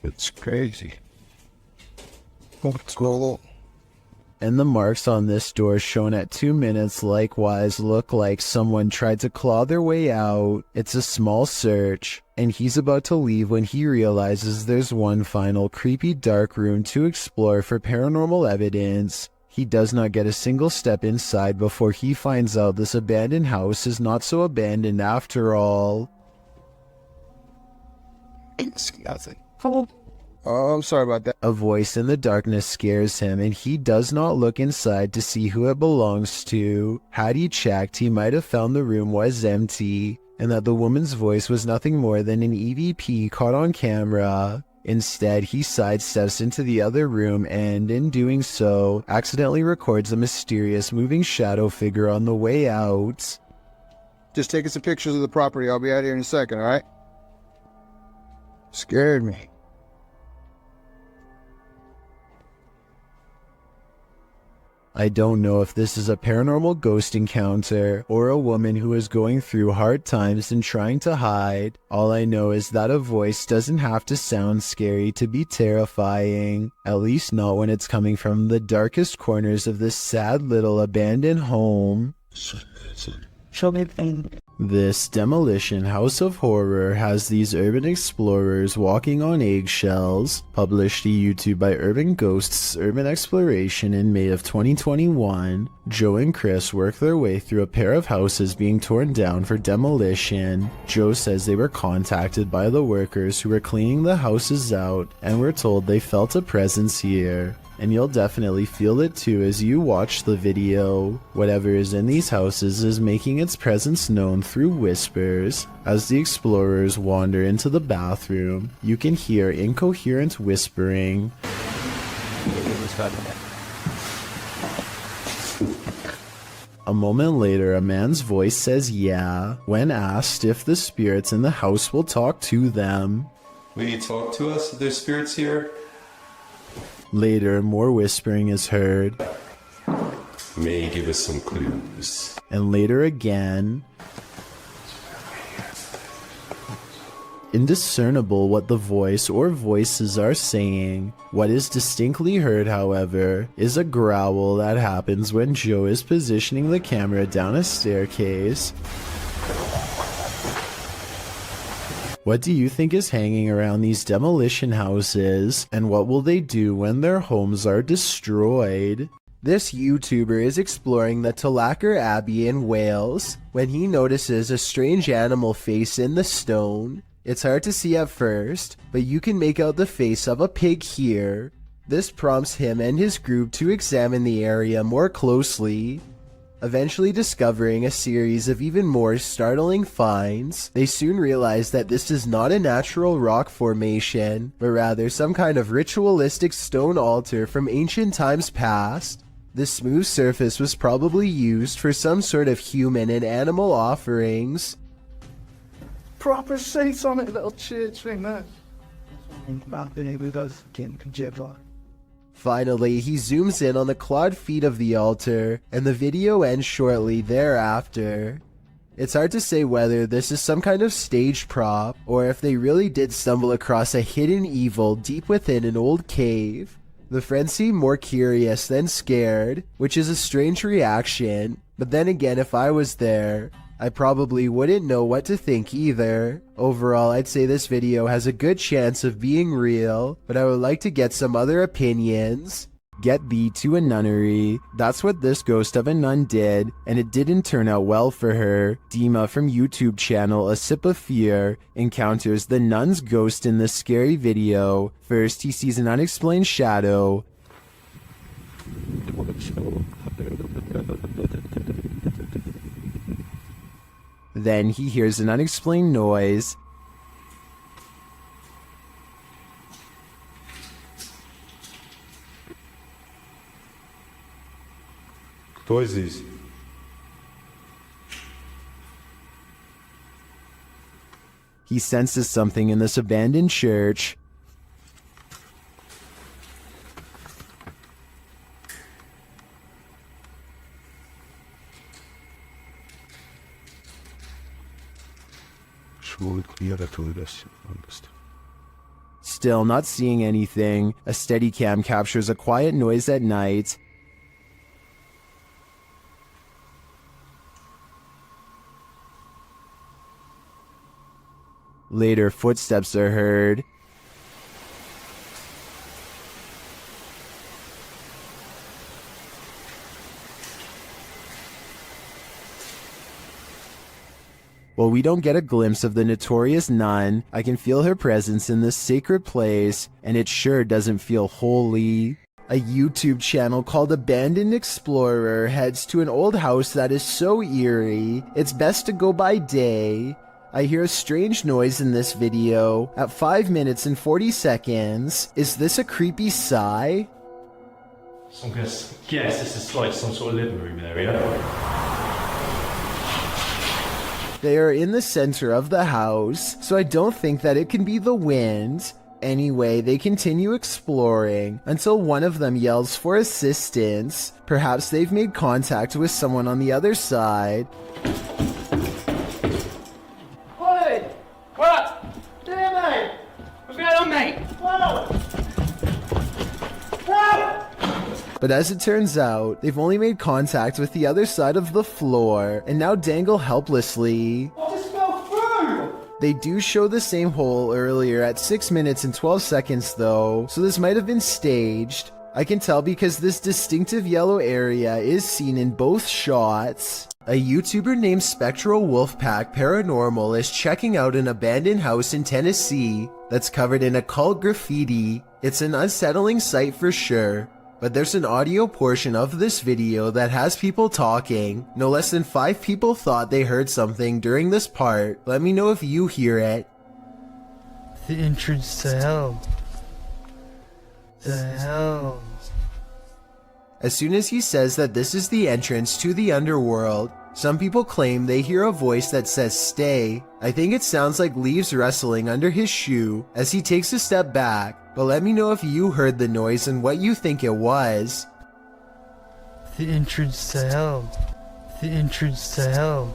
It's crazy. What's going on? And the marks on this door shown at 2 minutes likewise look like someone tried to claw their way out. It's a small search, and he's about to leave when he realizes there's one final creepy dark room to explore for paranormal evidence. He does not get a single step inside before he finds out this abandoned house is not so abandoned after all. Oh, I'm sorry about that. A voice in the darkness scares him, and he does not look inside to see who it belongs to. Had he checked, he might have found the room was empty, and that the woman's voice was nothing more than an EVP caught on camera. Instead, he sidesteps into the other room and, in doing so, accidentally records a mysterious moving shadow figure on the way out. Just taking some pictures of the property. I'll be out here in a second, all right? Scared me. I don't know if this is a paranormal ghost encounter or a woman who is going through hard times and trying to hide. All I know is that a voice doesn't have to sound scary to be terrifying, at least not when it's coming from the darkest corners of this sad little abandoned home. Show me. This demolition house of horror has these urban explorers walking on eggshells. Published to YouTube by Urban Ghosts Urban Exploration in May of 2021, Joe and Chris work their way through a pair of houses being torn down for demolition. Joe says they were contacted by the workers who were cleaning the houses out and were told they felt a presence here. And you'll definitely feel it too as you watch the video. Whatever is in these houses is making its presence known through whispers. As the explorers wander into the bathroom, you can hear incoherent whispering. A moment later, a man's voice says yeah, when asked if the spirits in the house will talk to them. Will you talk to us? There's spirits here? Later, more whispering is heard. May give us some clues. And later again. Indiscernible what the voice or voices are saying. What is distinctly heard, however, is a growl that happens when Joe is positioning the camera down a staircase. What do you think is hanging around these demolition houses, and what will they do when their homes are destroyed? This YouTuber is exploring the Tulacker Abbey in Wales when he notices a strange animal face in the stone. It's hard to see at first, but you can make out the face of a pig here. This prompts him and his group to examine the area more closely. Eventually discovering a series of even more startling finds, they soon realize that this is not a natural rock formation, but rather some kind of ritualistic stone altar from ancient times past. The smooth surface was probably used for some sort of human and animal offerings. Proper seats on it, little church thing there. Finally, he zooms in on the clawed feet of the altar, and the video ends shortly thereafter. It's hard to say whether this is some kind of stage prop, or if they really did stumble across a hidden evil deep within an old cave. The friends seem more curious than scared, which is a strange reaction, but then again, if I was there, I probably wouldn't know what to think either. Overall, I'd say this video has a good chance of being real, but I would like to get some other opinions. Get thee to a nunnery. That's what this ghost of a nun did, and it didn't turn out well for her. Dima from YouTube channel A Sip of Fear encounters the nun's ghost in this scary video. First, he sees an unexplained shadow. Then he hears an unexplained noise. Кто здесь? He senses something in this abandoned church. Still not seeing anything, a Steadicam captures a quiet noise at night. Later, footsteps are heard. While we don't get a glimpse of the notorious nun, I can feel her presence in this sacred place, and it sure doesn't feel holy. A YouTube channel called Abandoned Explorer heads to an old house that is so eerie, it's best to go by day. I hear a strange noise in this video at 5 minutes and 40 seconds. Is this a creepy sigh? So I'm gonna guess this is like some sort of living room area. They are in the center of the house, so I don't think that it can be the wind. Anyway, they continue exploring until one of them yells for assistance. Perhaps they've made contact with someone on the other side. Hey! What? Damn, mate! What's going on, mate? Whoa! Whoa! But as it turns out, they've only made contact with the other side of the floor and now dangle helplessly. I just fell through! They do show the same hole earlier at 6 minutes and 12 seconds though, so this might have been staged. I can tell because this distinctive yellow area is seen in both shots. A YouTuber named Spectral Wolfpack Paranormal is checking out an abandoned house in Tennessee that's covered in occult graffiti. It's an unsettling sight for sure. But there's an audio portion of this video that has people talking. No less than 5 people thought they heard something during this part. Let me know if you hear it. The entrance to hell. The hell. As soon as he says that this is the entrance to the underworld, some people claim they hear a voice that says stay. I think it sounds like leaves rustling under his shoe as he takes a step back. But let me know if you heard the noise and what you think it was. The entrance to hell. The entrance to hell.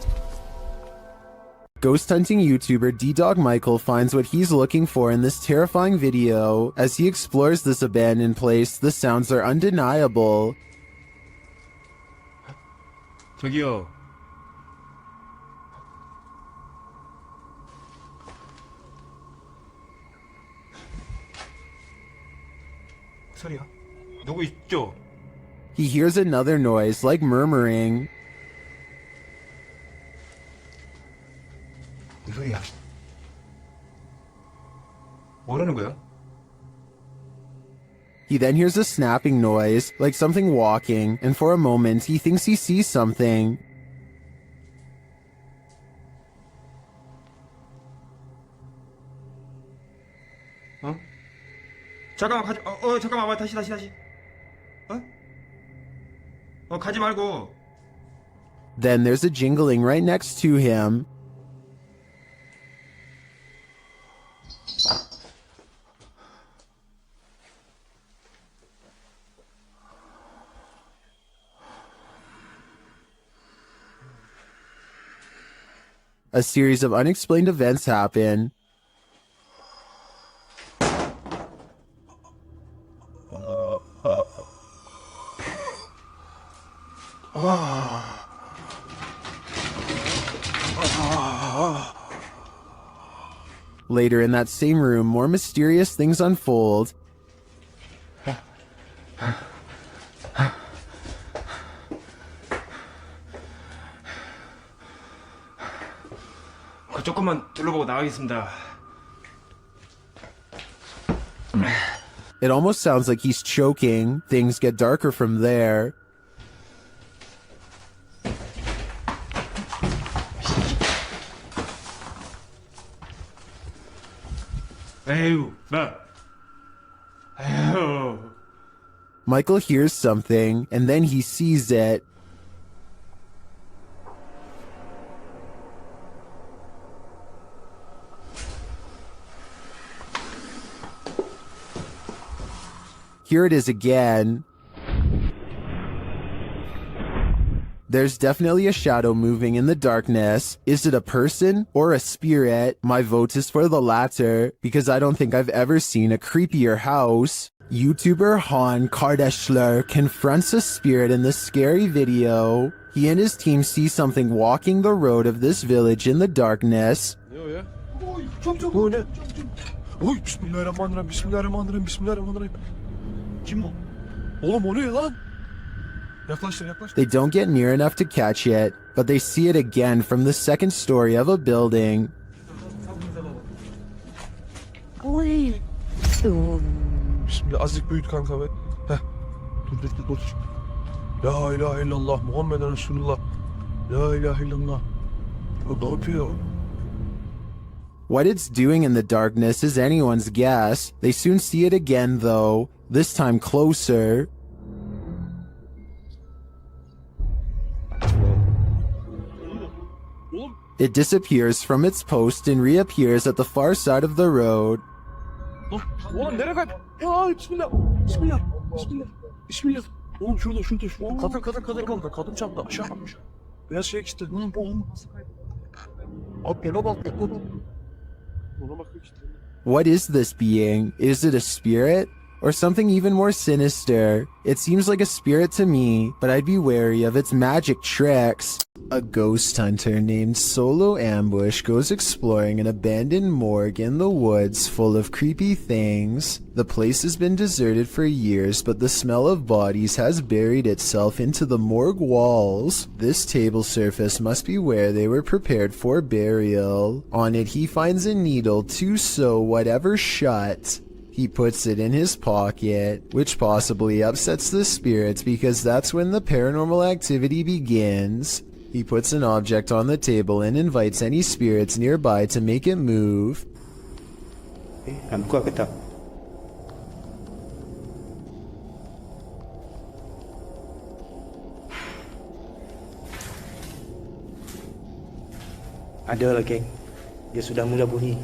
Ghost hunting YouTuber D-Dog Michael finds what he's looking for in this terrifying video. As he explores this abandoned place, the sounds are undeniable. 저기요. 소리야? 누구 있죠? He hears another noise, like murmuring. 무슨 소리야? 뭐라는 거야? He then hears a snapping noise, like something walking, and for a moment he thinks he sees something. 어? 잠깐만 가지 잠깐만 다시 가지 말고. Then there's a jingling right next to him. A series of unexplained events happen. Later in that same room, more mysterious things unfold. 조금만 둘러보고 나가겠습니다. It almost sounds like he's choking. Things get darker from there. 에휴, 에휴. Michael hears something, and then he sees it. Here it is again. There's definitely a shadow moving in the darkness. Is it a person or a spirit? My vote is for the latter, because I don't think I've ever seen a creepier house. YouTuber Han Kardashler confronts a spirit in this scary video. He and his team see something walking the road of this village in the darkness. They don't get near enough to catch it, but they see it again from the second story of a building. Bismillah. Azıcık büyüt kanka be. Heh. Dur bekle dur. La ilahe illallah Muhammeden Resulullah. La ilahe illallah. O ne yapıyor? What it's doing in the darkness is anyone's guess. They soon see it again though, this time closer. It disappears from its post and reappears at the far side of the road. Oğlum nereye kayıp? Ya bismillah. Bismillah. Bismillah. Bismillah. Oğlum şurada. Kadın çarptı aşağı atmış. Beyaz şey işte. Abi gene bak. Ona bakıyor işte. What is this being? Is it a spirit? Or something even more sinister? It seems like a spirit to me, but I'd be wary of its magic tricks. A ghost hunter named Solo Ambush goes exploring an abandoned morgue in the woods full of creepy things. The place has been deserted for years, but the smell of bodies has buried itself into the morgue walls. This table surface must be where they were prepared for burial. On it he finds a needle to sew whatever shut. He puts it in his pocket, which possibly upsets the spirits because that's when the paranormal activity begins. He puts an object on the table and invites any spirits nearby to make it move. Ada lagi. Dia sudah mula bunyi.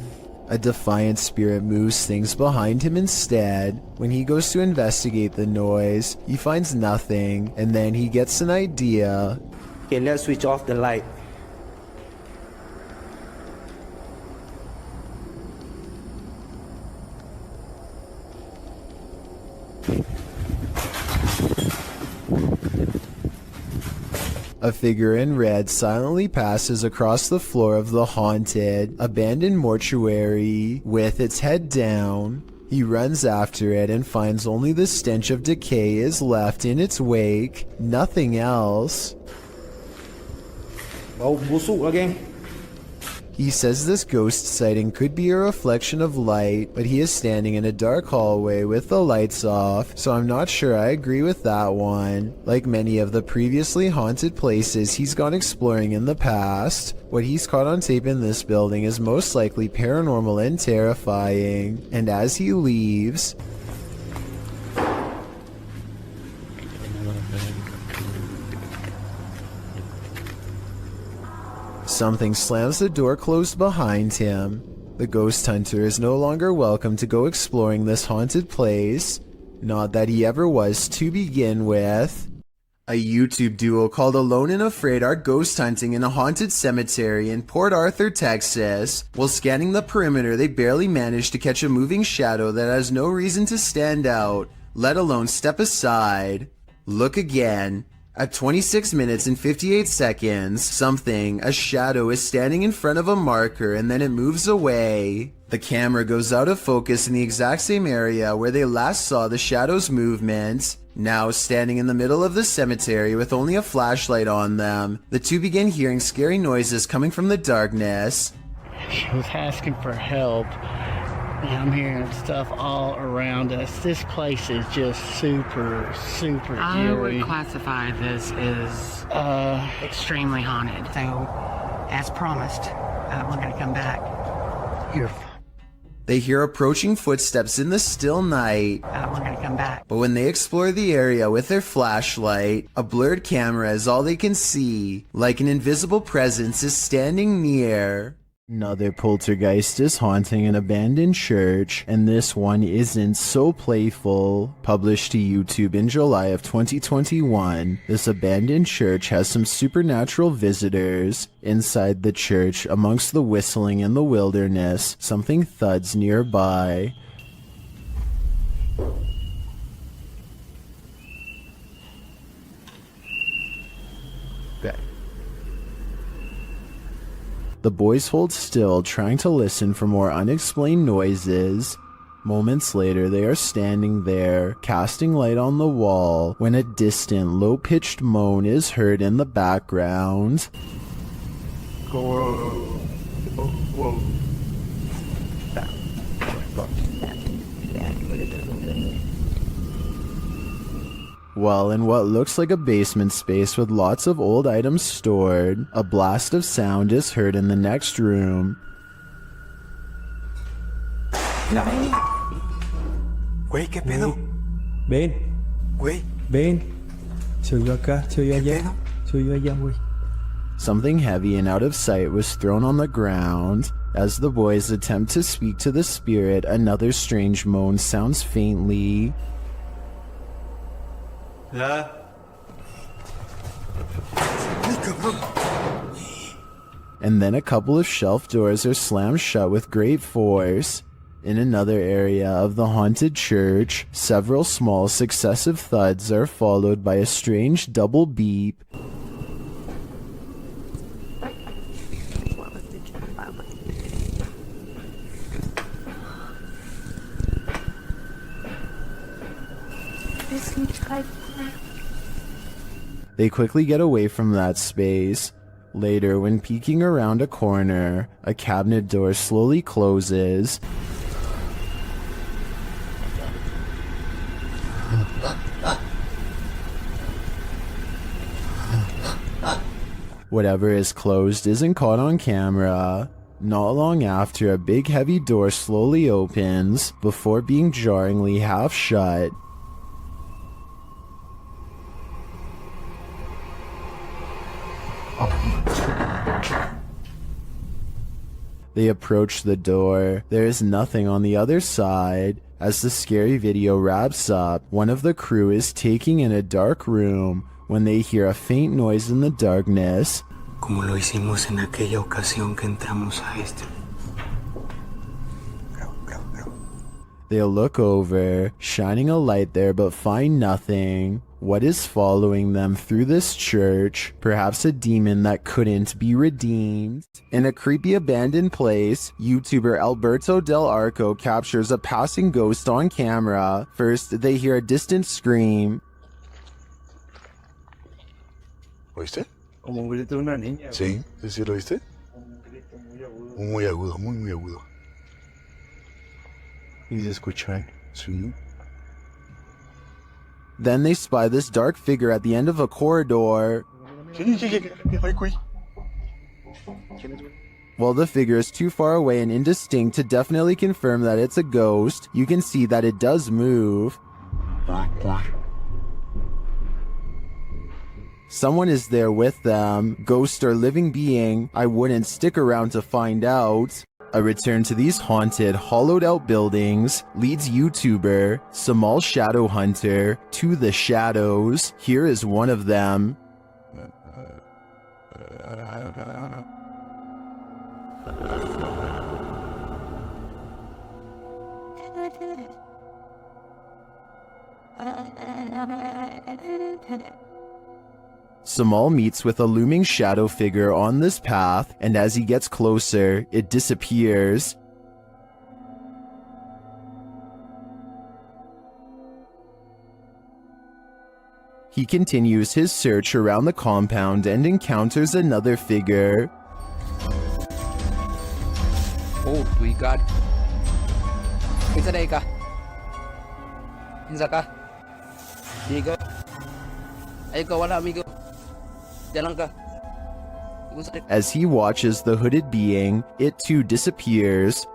A defiant spirit moves things behind him instead. When he goes to investigate the noise, he finds nothing, and then he gets an idea. Okay, let's switch off the light. A figure in red silently passes across the floor of the haunted, abandoned mortuary with its head down. He runs after it and finds only the stench of decay is left in its wake, nothing else. Bau busuk lagi. He says this ghost sighting could be a reflection of light, but he is standing in a dark hallway with the lights off, so I'm not sure I agree with that one. Like many of the previously haunted places he's gone exploring in the past, what he's caught on tape in this building is most likely paranormal and terrifying. And as he leaves, something slams the door closed behind him. The ghost hunter is no longer welcome to go exploring this haunted place. Not that he ever was to begin with. A YouTube duo called Alone and Afraid are ghost hunting in a haunted cemetery in Port Arthur, Texas. While scanning the perimeter, they barely manage to catch a moving shadow that has no reason to stand out, let alone step aside. Look again. At 26 minutes and 58 seconds, a shadow is standing in front of a marker and then it moves away. The camera goes out of focus in the exact same area where they last saw the shadow's movement. Now standing in the middle of the cemetery with only a flashlight on them, the two begin hearing scary noises coming from the darkness. She was asking for help. I'm hearing stuff all around us. This place is just super I eerie. would classify this as extremely haunted. So, as promised, we're going to come back. They hear approaching footsteps in the still night. We're going to come back. But when they explore the area with their flashlight, a blurred camera is all they can see, like an invisible presence is standing near. Another poltergeist is haunting an abandoned church, and this one isn't so playful. Published to YouTube in July of 2021, this abandoned church has some supernatural visitors. Inside the church, amongst the whistling in the wilderness, something thuds nearby. The boys hold still, trying to listen for more unexplained noises. Moments later, they are standing there, casting light on the wall, when a distant, low-pitched moan is heard in the background. Well, in what looks like a basement space with lots of old items stored, a blast of sound is heard in the next room. Güey, ¿qué pedo? Ven, Güey, ven. Se oyó acá, se oyó allá, se oyó allá, güey. Something heavy and out of sight was thrown on the ground. As the boys attempt to speak to the spirit, another strange moan sounds faintly. Yeah. And then a couple of shelf doors are slammed shut with great force. In another area of the haunted church, several small successive thuds are followed by a strange double beep. They quickly get away from that space. Later, when peeking around a corner, a cabinet door slowly closes. Whatever is closed isn't caught on camera. Not long after, a big heavy door slowly opens before being jarringly half shut. They approach the door. There is nothing on the other side. As the scary video wraps up, one of the crew is taking in a dark room when they hear a faint noise in the darkness. Como lo hicimos en aquella ocasión que entramos a este. They'll look over, shining a light there but find nothing. What is following them through this church? Perhaps a demon that couldn't be redeemed. In a creepy abandoned place, YouTuber Alberto Del Arco captures a passing ghost on camera. First, they hear a distant scream. ¿Oíste? Como un grito de una niña. Sí, sí lo oíste. Un grito muy agudo. Muy agudo, muy agudo. Y se escucha. Sí. Then they spy this dark figure at the end of a corridor. While the figure is too far away and indistinct to definitely confirm that it's a ghost, you can see that it does move. Someone is there with them, ghost or living being. I wouldn't stick around to find out. A return to these haunted, hollowed-out buildings leads YouTuber Samal Shadow Hunter to the shadows. Here is one of them. Samal meets with a looming shadow figure on this path, and as he gets closer, it disappears. He continues his search around the compound and encounters another figure. Oh, we got. Isa day ka. Isa ka. Amigo. Ay ka wala amigo. Diyan ka. As he watches the hooded being, it too disappears.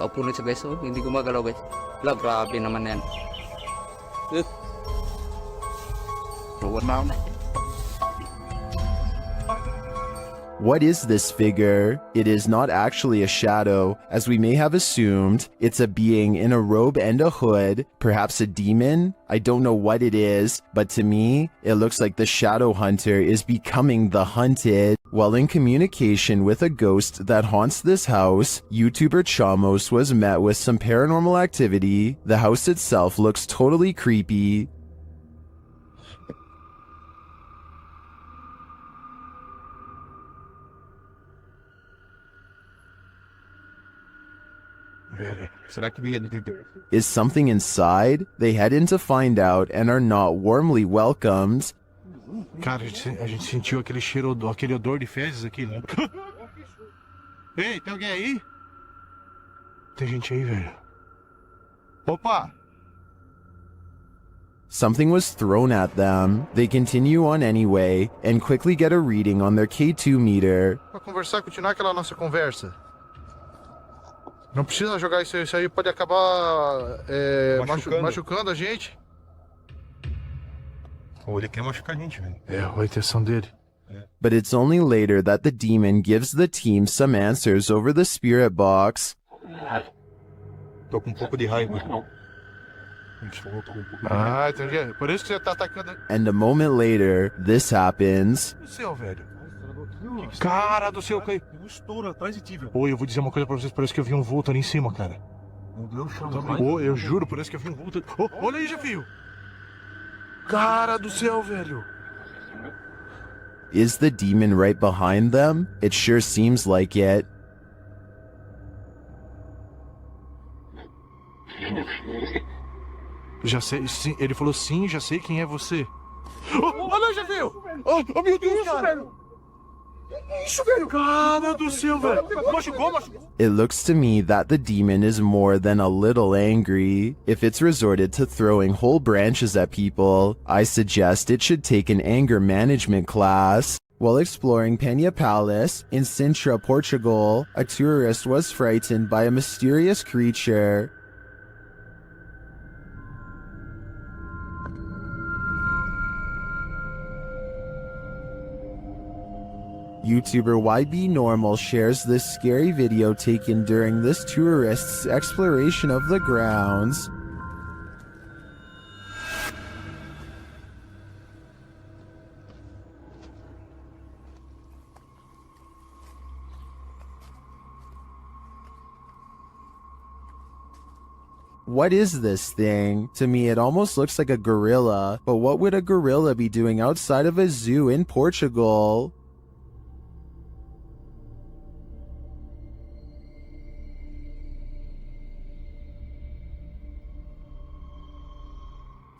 Kaupo na siya guys, oh. Hindi gumagalaw guys. Wala, grabe naman yan. Ruwan na ako. What is this figure? It is not actually a shadow, as we may have assumed. It's a being in a robe and a hood, perhaps a demon? I don't know what it is, but to me, it looks like the shadow hunter is becoming the hunted. While in communication with a ghost that haunts this house, YouTuber Chamos was met with some paranormal activity. The house itself looks totally creepy. Is something inside? They head in to find out and are not warmly welcomed. Cara, a gente sentiu aquele cheiro, aquele odor de fezes aqui, né? Ei, tem alguém aí? Tem gente aí, velho. Opa! Something was thrown at them. They continue on anyway and quickly get a reading on their K2 meter. Pra conversar, continuar aquela nossa conversa. Não precisa jogar isso aí pode acabar machucando a gente. Ou ele quer machucar a gente, velho. É, a intenção dele. But it's only later that the demon gives the team some answers over the spirit box. Tô com um pouco de raiva. Ah, entendi. Por isso que você tá atacando. And a moment later, this happens. O céu, velho. Cara do céu, caiu. Um estouro atrás de ti, velho. Oi, eu vou dizer uma coisa pra vocês. Parece que eu vi um vulto ali em cima, cara. Meu Deus, chama. Eu juro, parece que eu vi um vulto. Olha aí, Jefio. Cara do céu, velho. Is the demon right behind them? It sure seems like it. Já sei, sim, ele falou sim, já sei quem é você. Olha, Jefio! Oh, meu Deus, velho! Isso, velho! Cara do céu, velho! Machucou. It looks to me that the demon is more than a little angry. If it's resorted to throwing whole branches at people, I suggest it should take an anger management class. While exploring Penha Palace in Sintra, Portugal, a tourist was frightened by a mysterious creature. YouTuber YB Normal shares this scary video taken during this tourist's exploration of the grounds. What is this thing? To me, it almost looks like a gorilla, but what would a gorilla be doing outside of a zoo in Portugal?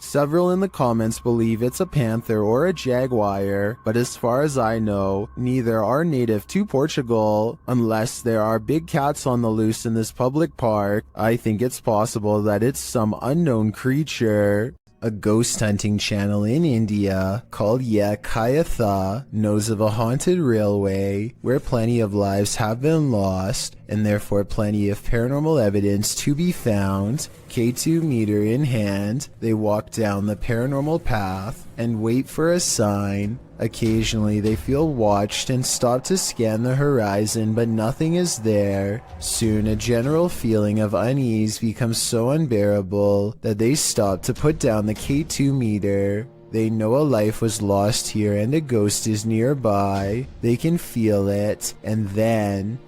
Several in the comments believe it's a panther or a jaguar, but as far as I know, neither are native to Portugal. Unless there are big cats on the loose in this public park, I think it's possible that it's some unknown creature. A ghost hunting channel in India called Kayatha knows of a haunted railway where plenty of lives have been lost and therefore plenty of paranormal evidence to be found. K2 meter in hand, they walk down the paranormal path and wait for a sign. Occasionally they feel watched and stop to scan the horizon, but nothing is there. Soon a general feeling of unease becomes so unbearable that they stop to put down the K2 meter. They know a life was lost here and a ghost is nearby. They can feel it, and then...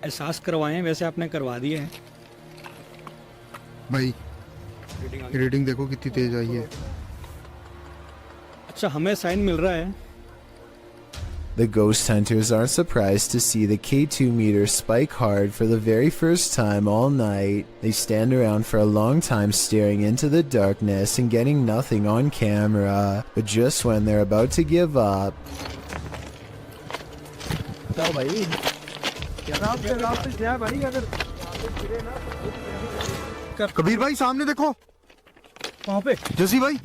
एहसास करवाएं वैसे आपने करवा दिए हैं भाई reading देखो कितनी तेज आई है अच्छा हमें साइन मिल रहा है The ghost hunters aren't surprised to see the K2 meter spike hard for the very first time all night. They stand around for a long time staring into the darkness and getting nothing on camera. But just when they're about to give up... Kabir भाई सामने देखो वहाँ पे जसी भाई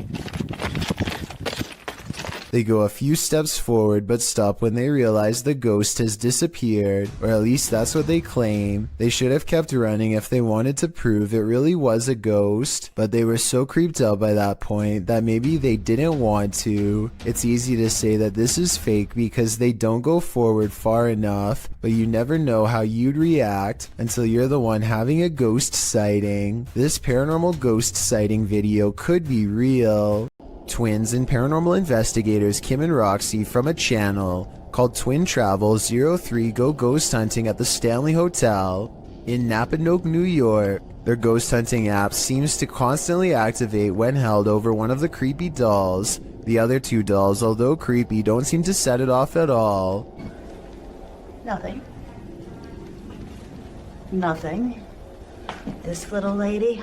They go a few steps forward but stop when they realize the ghost has disappeared, or at least that's what they claim. They should have kept running if they wanted to prove it really was a ghost, but they were so creeped out by that point that maybe they didn't want to. It's easy to say that this is fake because they don't go forward far enough, but you never know how you'd react until you're the one having a ghost sighting. This paranormal ghost sighting video could be real. Twins and paranormal investigators Kim and Roxy from a channel called Twin Travel 03 go ghost hunting at the Stanley Hotel in Napanoke, New York. Their ghost hunting app seems to constantly activate when held over one of the creepy dolls. The other two dolls, although creepy, don't seem to set it off at all. Nothing. This little lady?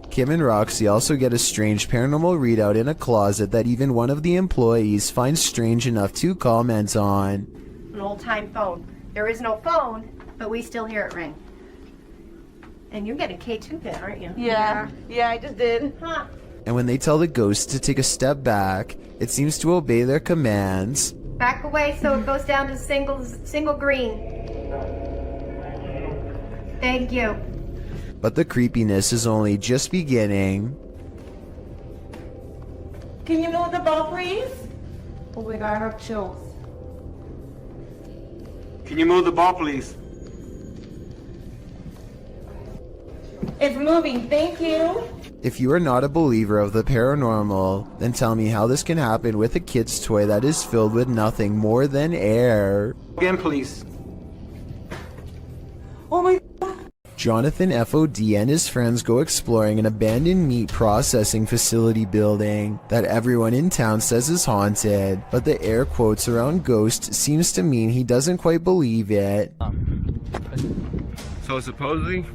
Kim and Roxy also get a strange paranormal readout in a closet that even one of the employees finds strange enough to comment on. An old-time phone. There is no phone, but we still hear it ring. And you're getting K2 bit, aren't you? Yeah, I just did. Huh. And when they tell the ghost to take a step back, it seems to obey their commands. Back away so it goes down to single green. Thank you. But the creepiness is only just beginning. Can you move the ball, please? Oh my god, I have chills. Can you move the ball, please? It's moving, thank you. If you are not a believer of the paranormal, then tell me how this can happen with a kid's toy that is filled with nothing more than air. Again, please. Oh my. Jonathan FOD and his friends go exploring an abandoned meat processing facility building that everyone in town says is haunted, but the air quotes around ghost seems to mean he doesn't quite believe it. So supposedly,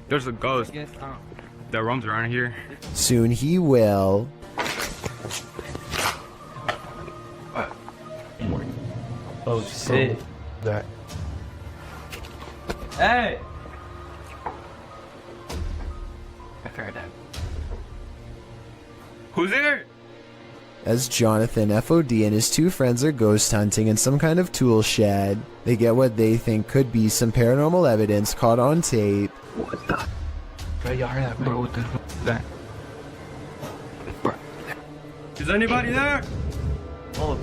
there's a ghost that roams around here. Soon he will. Oh shit. That. Hey! I heard that. Who's there? As Jonathan FOD and his two friends are ghost hunting in some kind of tool shed, they get what they think could be some paranormal evidence caught on tape. What the? Bro, y'all heard that, bro? What the fuck is that? Bro. Is anybody there? Oh.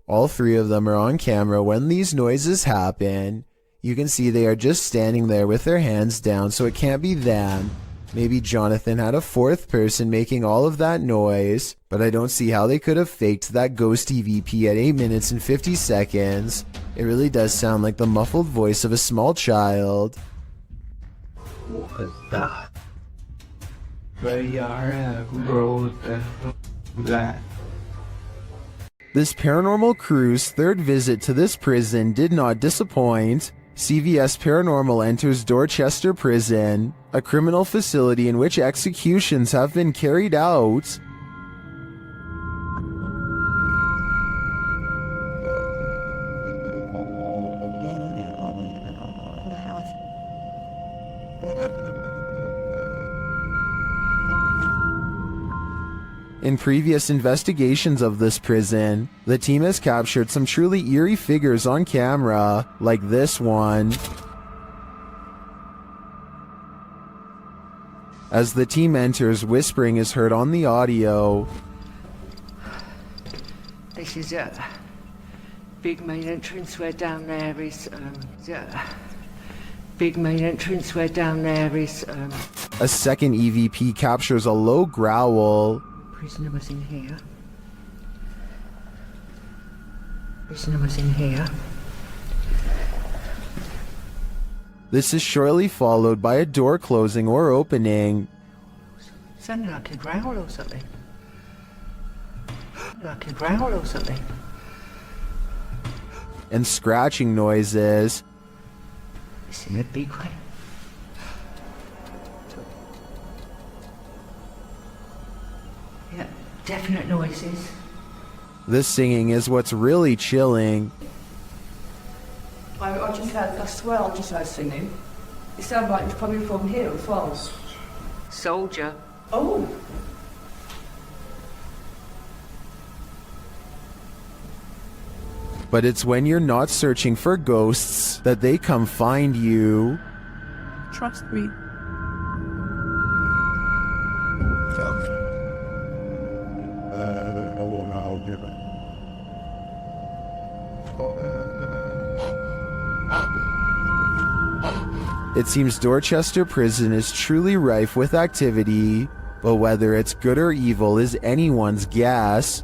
All three of them are on camera when these noises happen. You can see they are just standing there with their hands down, so it can't be them. Maybe Jonathan had a fourth person making all of that noise, but I don't see how they could have faked that ghost EVP at 8 minutes and 50 seconds. It really does sound like the muffled voice of a small child. What the? Bro, y'all heard that, bro? What the fuck is that? This paranormal crew's third visit to this prison did not disappoint. CVS Paranormal enters Dorchester Prison, a criminal facility in which executions have been carried out. In previous investigations of this prison, the team has captured some truly eerie figures on camera, like this one. As the team enters, whispering is heard on the audio. This is a big main entrance where down there is, big main entrance where down there is, A second EVP captures a low growl. Prisoner was in here. Prisoner was in here. This is shortly followed by a door closing or opening. Sounded like a growl or something. Like a growl or something. And scratching noises. Listen, a big one. Yeah, definite noises. This singing is what's really chilling. I swear I just heard singing. It sounded like it's coming from here as well. Soldier. Oh. But it's when you're not searching for ghosts that they come find you. Trust me. It seems Dorchester Prison is truly rife with activity, but whether it's good or evil is anyone's guess.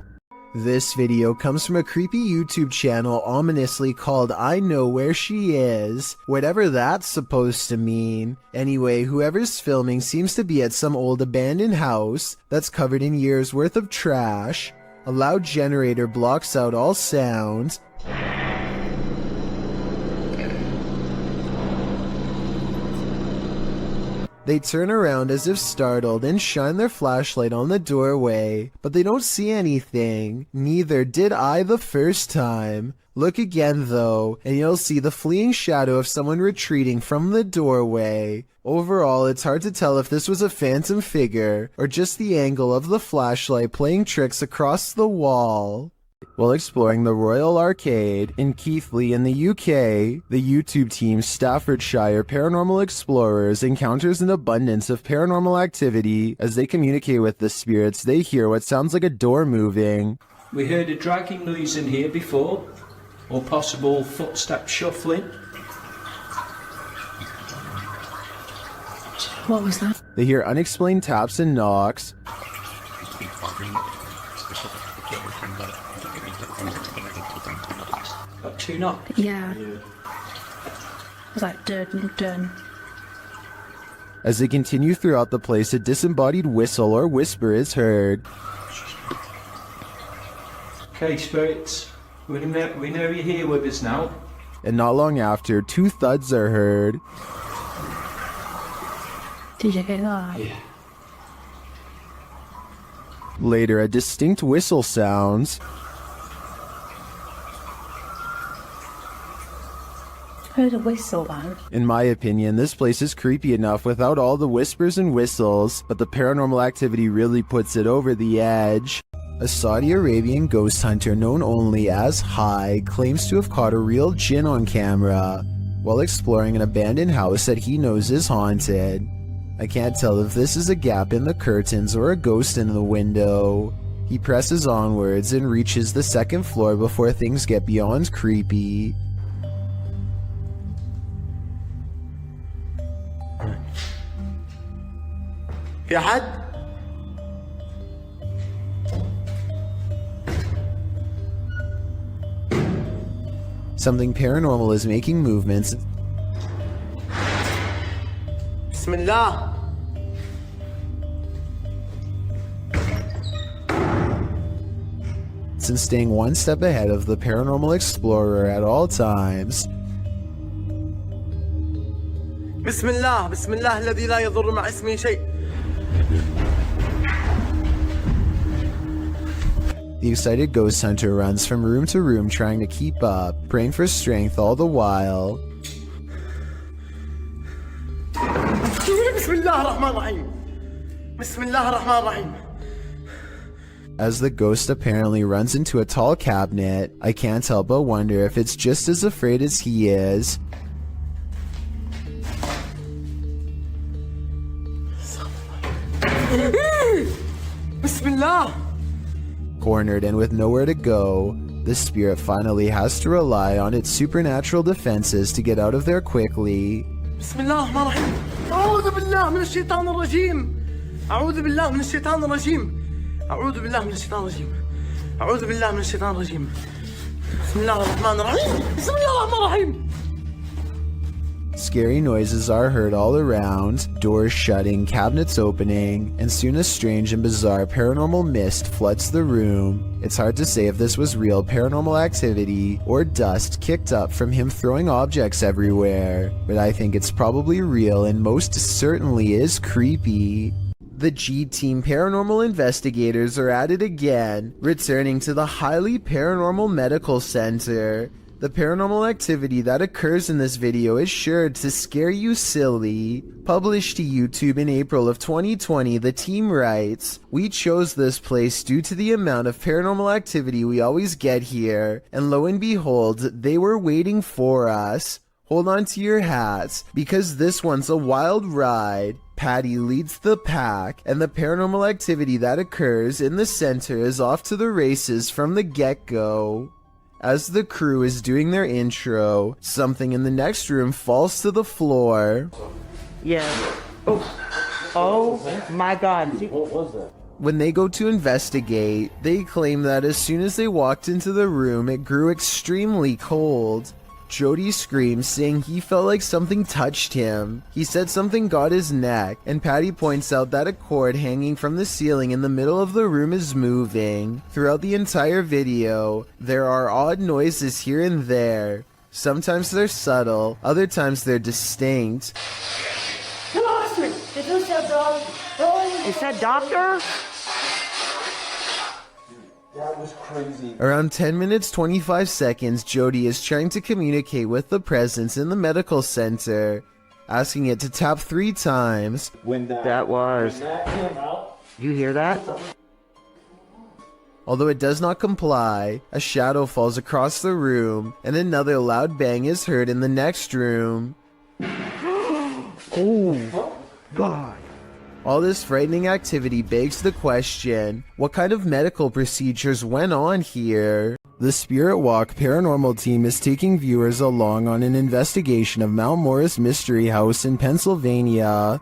This video comes from a creepy YouTube channel ominously called I Know Where She Is, whatever that's supposed to mean. Anyway, whoever's filming seems to be at some old abandoned house that's covered in years worth of trash. A loud generator blocks out all sound. They turn around as if startled and shine their flashlight on the doorway, but they don't see anything. Neither did I the first time. Look again though, and you'll see the fleeing shadow of someone retreating from the doorway. Overall, it's hard to tell if this was a phantom figure, or just the angle of the flashlight playing tricks across the wall. While exploring the Royal Arcade in Keighley in the UK, the YouTube team Staffordshire Paranormal Explorers encounters an abundance of paranormal activity. As they communicate with the spirits, they hear what sounds like a door moving. We heard a dragging noise in here before, or possible footstep shuffling. What was that? They hear unexplained taps and knocks. Got 2 knocks? Yeah. It was like dun. As they continue throughout the place, a disembodied whistle or whisper is heard. Okay, spirits, we know you're here with us now. And not long after, 2 thuds are heard. Did you hear that? Yeah. Later, a distinct whistle sounds. Heard a whistle though. In my opinion, this place is creepy enough without all the whispers and whistles, but the paranormal activity really puts it over the edge. A Saudi Arabian ghost hunter known only as High claims to have caught a real jinn on camera while exploring an abandoned house that he knows is haunted. I can't tell if this is a gap in the curtains or a ghost in the window. He presses onwards and reaches the 2nd floor before things get beyond creepy. في حد؟ Something paranormal is making movements. بسم الله. And staying one step ahead of the paranormal explorer at all times. بسم الله بسم الله الذي لا يضر مع اسمه شيء. The excited ghost hunter runs from room to room trying to keep up, praying for strength all the while. بسم الله الرحمن الرحيم. بسم الله الرحمن الرحيم. As the ghost apparently runs into a tall cabinet, I can't help but wonder if it's just as afraid as he is. Bismillah. Cornered and with nowhere to go, the spirit finally has to rely on its supernatural defenses to get out of there quickly. Bismillah الرحمن الرحيم. أعوذ بالله من الشيطان الرجيم. أعوذ بالله من الشيطان الرجيم. أعوذ بالله من الشيطان الرجيم. أعوذ بالله من الشيطان الرجيم. بسم الله الرحمن الرحيم. بسم الله الرحمن الرحيم. Scary noises are heard all around, doors shutting, cabinets opening, and soon a strange and bizarre paranormal mist floods the room. It's hard to say if this was real paranormal activity or dust kicked up from him throwing objects everywhere, but I think it's probably real and most certainly is creepy. The G-Team paranormal investigators are at it again, returning to the highly paranormal medical center. The paranormal activity that occurs in this video is sure to scare you silly. Published to YouTube in April of 2020, the team writes, "We chose this place due to the amount of paranormal activity we always get here, and lo and behold, they were waiting for us. Hold on to your hats, because this one's a wild ride." Patty leads the pack, and the paranormal activity that occurs in the center is off to the races from the get-go. As the crew is doing their intro, something in the next room falls to the floor. Yeah. Oh my God. What was that? When they go to investigate, they claim that as soon as they walked into the room, it grew extremely cold. Jody screams, saying he felt like something touched him. He said something got his neck, and Patty points out that a cord hanging from the ceiling in the middle of the room is moving. Throughout the entire video, there are odd noises here and there. Sometimes they're subtle, other times they're distinct. Come on, Is that doctor? That was crazy. Around 10 minutes 25 seconds, Jody is trying to communicate with the presence in the medical center, asking it to tap 3 times. When that came out, You hear that? Although it does not comply, a shadow falls across the room, and another loud bang is heard in the next room. Oh, God. All this frightening activity begs the question, what kind of medical procedures went on here? The Spirit Walk paranormal team is taking viewers along on an investigation of Mount Morris Mystery House in Pennsylvania.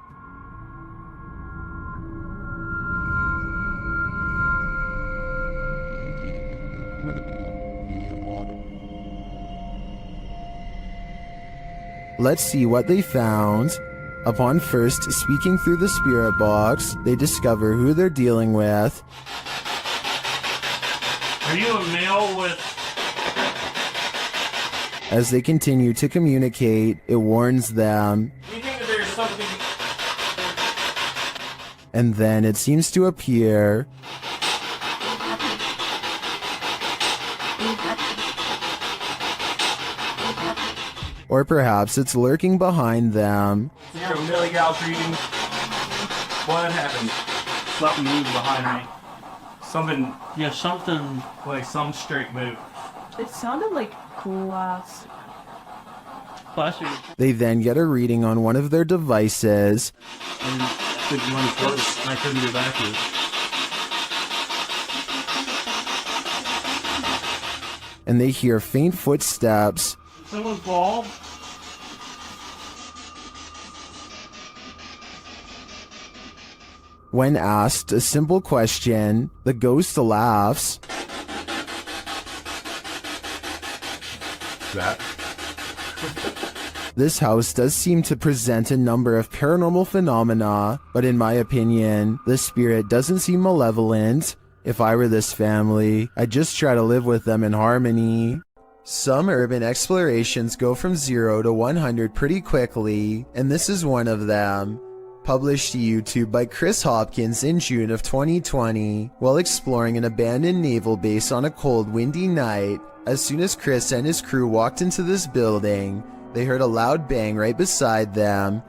Let's see what they found. Upon first speaking through the spirit box, they discover who they're dealing with. Are you a male with... As they continue to communicate, it warns them. Do you think that there's something... And then it seems to appear. Or perhaps it's lurking behind them. Millie Gal's reading. What happened? Something moved behind me. Something... Yeah, something... Like some straight move. It sounded like glass. They then get a reading on one of their devices. And I couldn't get back to it. And they hear faint footsteps. Someone's bald? When asked a simple question, the ghost laughs. That? This house does seem to present a number of paranormal phenomena, but in my opinion, the spirit doesn't seem malevolent. If I were this family, I'd just try to live with them in harmony. Some urban explorations go from 0 to 100 pretty quickly, and this is one of them. Published to YouTube by Chris Hopkins in June of 2020, while exploring an abandoned naval base on a cold, windy night. As soon as Chris and his crew walked into this building, they heard a loud bang right beside them.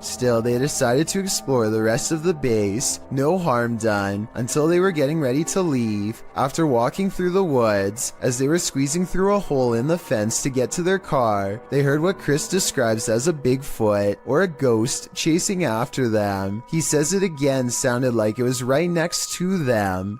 Still, they decided to explore the rest of the base, no harm done, until they were getting ready to leave. After walking through the woods, as they were squeezing through a hole in the fence to get to their car, they heard what Chris describes as a Bigfoot, or a ghost, chasing after them. He says it again sounded like it was right next to them.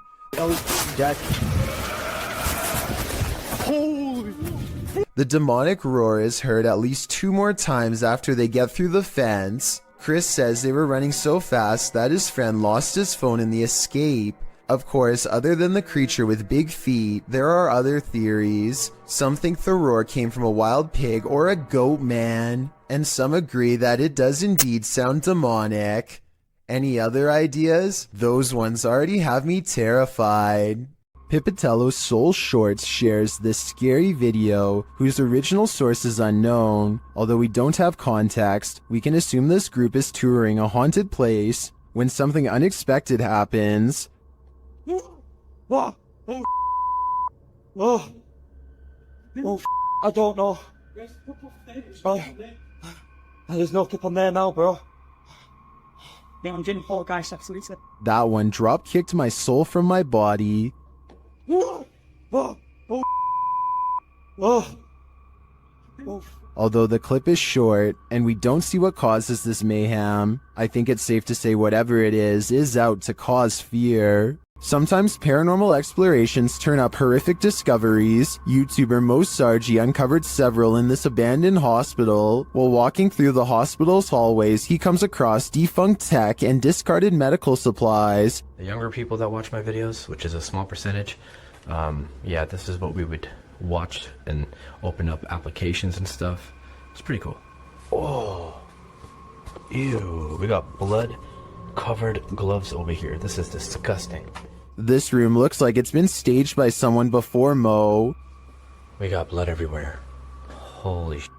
The demonic roar is heard at least 2 more times after they get through the fence. Chris says they were running so fast that his friend lost his phone in the escape. Of course, other than the creature with big feet, there are other theories. Some think the roar came from a wild pig or a goat man, and some agree that it does indeed sound demonic. Any other ideas? Those ones already have me terrified. Pipitello's Soul Shorts shares this scary video, whose original source is unknown. Although we don't have context, we can assume this group is touring a haunted place when something unexpected happens. What? I don't know. There's no tip on there now, bro. That one drop kicked my soul from my body. Although the clip is short, and we don't see what causes this mayhem, I think it's safe to say whatever it is out to cause fear. Sometimes paranormal explorations turn up horrific discoveries. YouTuber Mo Sargi uncovered several in this abandoned hospital. While walking through the hospital's hallways, he comes across defunct tech and discarded medical supplies. The younger people that watch my videos, which is a small percentage, yeah, this is what we would watch and open up applications and stuff. It's pretty cool. Oh, ew, we got blood covered gloves over here. This is disgusting. This room looks like it's been staged by someone before Mo. We got blood everywhere. Holy sh**.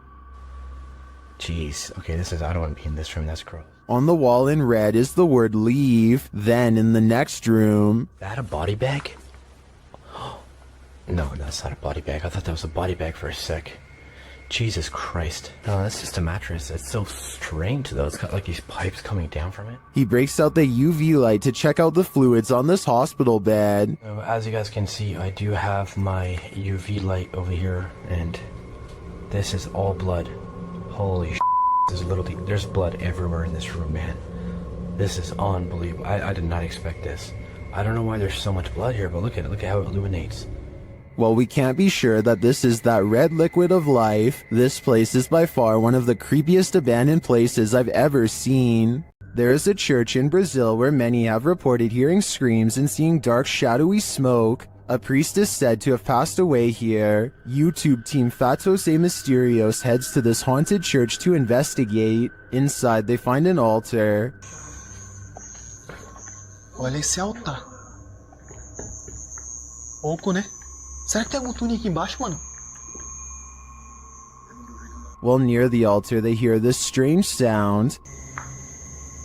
Jeez. Okay, I don't want to be in this room. That's gross. On the wall in red is the word leave. Then in the next room... Is that a body bag? No, that's not a body bag. I thought that was a body bag for a sec. Jesus Christ. No, that's just a mattress. It's so strange though. It's got like these pipes coming down from it. He breaks out the UV light to check out the fluids on this hospital bed. So, as you guys can see, I do have my UV light over here, and this is all blood. Holy shit. There's blood everywhere in this room, man. This is unbelievable. I did not expect this. I don't know why there's so much blood here, but look at it. Look at how it illuminates. While we can't be sure that this is that red liquid of life, this place is by far one of the creepiest abandoned places I've ever seen. There is a church in Brazil where many have reported hearing screams and seeing dark shadowy smoke. A priest is said to have passed away here. YouTube team Fatos e Mysterios heads to this haunted church to investigate. Inside they find an altar. Olha esse altar. Pouco, né? Será que tem algum túnel aqui embaixo, mano? While near the altar, they hear this strange sound.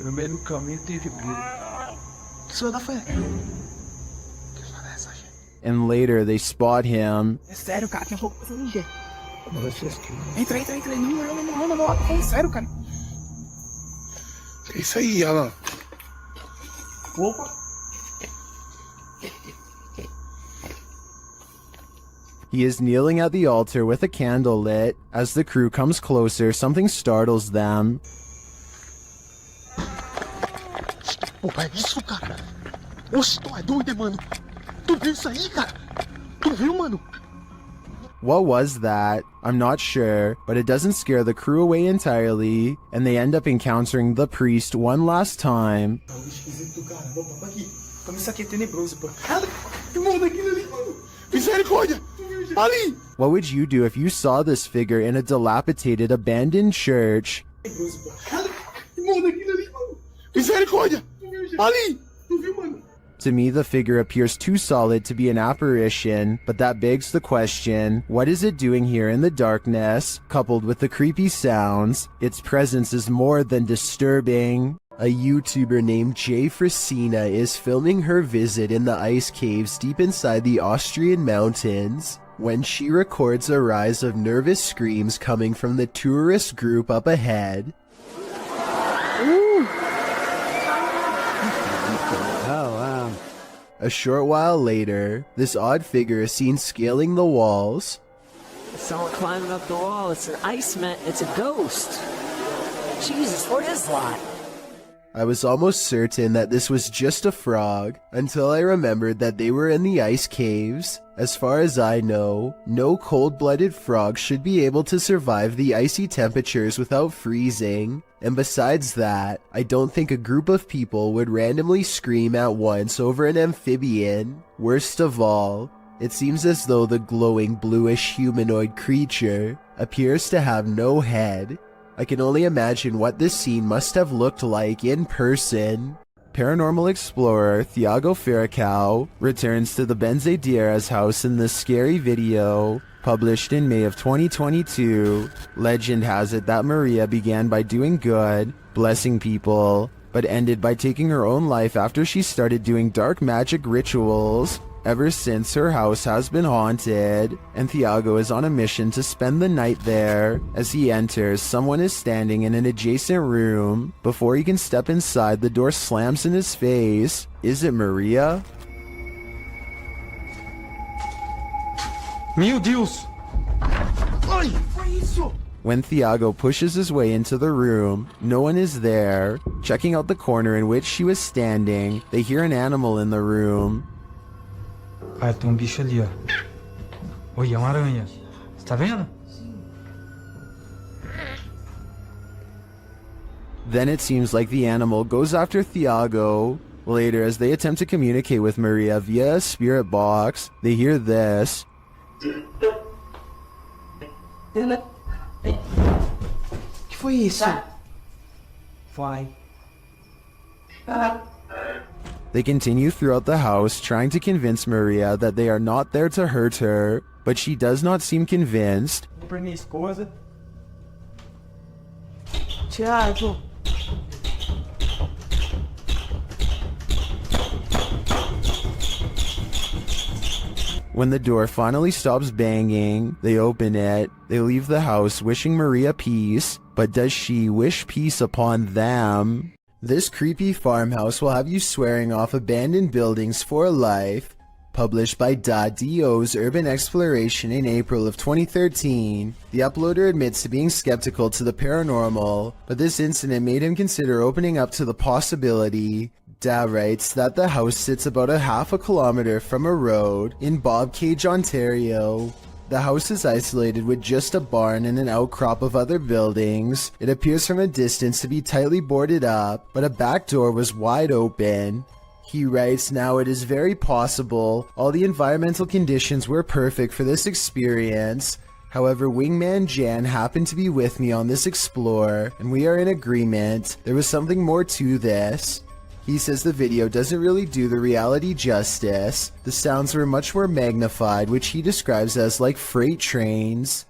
No meio do caminho teve briga. Isso da fé. And later, they spot him. É sério, cara, tem roupa pra ninguém. Entra. Não. É sério, cara. É isso aí, Alan. Opa. He is kneeling at the altar with a candle lit. As the crew comes closer, something startles them. Opa, é isso, cara? Oxe, tu é doido, mano? Tu viu isso aí, cara? Tu viu, mano? What was that? I'm not sure, but it doesn't scare the crew away entirely, and they end up encountering the priest one last time. Tá esquisito, cara. Vamos aqui. Como isso aqui é tenebroso, pô. Que morro daquilo ali, mano. Misericórdia! Ali! What would you do if you saw this figure in a dilapidated, abandoned church? Que morro daquilo ali, mano. Misericórdia! Ali! Tu viu, mano? To me, the figure appears too solid to be an apparition, but that begs the question, what is it doing here in the darkness? Coupled with the creepy sounds, its presence is more than disturbing. A YouTuber named Jay Frasina is filming her visit in the ice caves deep inside the Austrian mountains when she records a rise of nervous screams coming from the tourist group up ahead. A short while later, this odd figure is seen scaling the walls. Someone climbing up the wall. It's an iceman. It's a ghost. Jesus, what is that? I was almost certain that this was just a frog, until I remembered that they were in the ice caves. As far as I know, no cold-blooded frog should be able to survive the icy temperatures without freezing. And besides that, I don't think a group of people would randomly scream at once over an amphibian. Worst of all, it seems as though the glowing bluish humanoid creature appears to have no head. I can only imagine what this scene must have looked like in person. Paranormal explorer Thiago Ferracao returns to the Benzedeiras house in this scary video, published in May of 2022. Legend has it that Maria began by doing good, blessing people, but ended by taking her own life after she started doing dark magic rituals. Ever since, her house has been haunted, and Thiago is on a mission to spend the night there. As he enters, someone is standing in an adjacent room. Before he can step inside, the door slams in his face. Is it Maria? Meu Deus! Ai, foi isso? When Thiago pushes his way into the room, no one is there. Checking out the corner in which she was standing, they hear an animal in the room. Cara, tem bicho ali, ó. Oi, é uma aranha. Você tá vendo? Then it seems like the animal goes after Thiago. Later, as they attempt to communicate with Maria via a spirit box, they hear this. Que foi isso? Vai. They continue throughout the house, trying to convince Maria that they are not there to hurt her, but she does not seem convinced. Pra minha esposa. Tiago. When the door finally stops banging, they open it. They leave the house wishing Maria peace, but does she wish peace upon them? This creepy farmhouse will have you swearing off abandoned buildings for life. Published by .do's Urban Exploration in April of 2013, the uploader admits to being skeptical to the paranormal, but this incident made him consider opening up to the possibility. Da writes that the house sits about a half a kilometer from a road in Bobcage, Ontario. The house is isolated with just a barn and an outcrop of other buildings. It appears from a distance to be tightly boarded up, but a back door was wide open. He writes, now it is very possible all the environmental conditions were perfect for this experience. However, Wingman Jan happened to be with me on this explore, and we are in agreement. There was something more to this. He says the video doesn't really do the reality justice. The sounds were much more magnified, which he describes as like freight trains.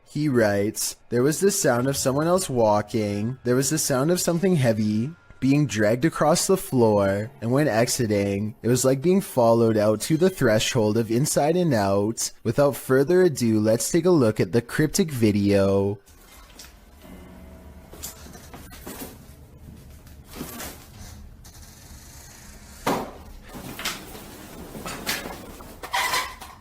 He writes, there was the sound of someone else walking. There was the sound of something heavy being dragged across the floor, and when exiting, it was like being followed out to the threshold of Inside and Out. Without further ado, let's take a look at the cryptic video.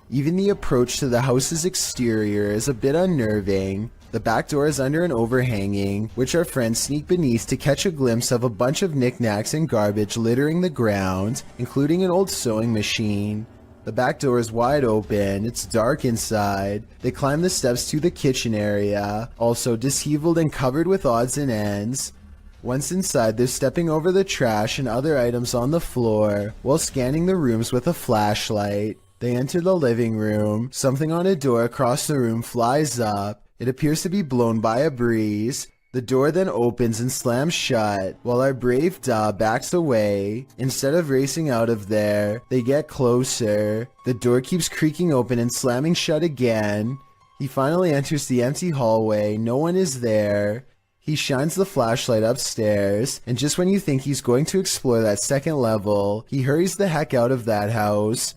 Even the approach to the house's exterior is a bit unnerving. The back door is under an overhanging, which our friends sneak beneath to catch a glimpse of a bunch of knickknacks and garbage littering the ground, including an old sewing machine. The back door is wide open, it's dark inside. They climb the steps to the kitchen area, also disheveled and covered with odds and ends. Once inside, they're stepping over the trash and other items on the floor, while scanning the rooms with a flashlight. They enter the living room. Something on a door across the room flies up. It appears to be blown by a breeze. The door then opens and slams shut, while our brave Da backs away. Instead of racing out of there, they get closer. The door keeps creaking open and slamming shut again. He finally enters the empty hallway. No one is there. He shines the flashlight upstairs, and just when you think he's going to explore that second level, he hurries the heck out of that house.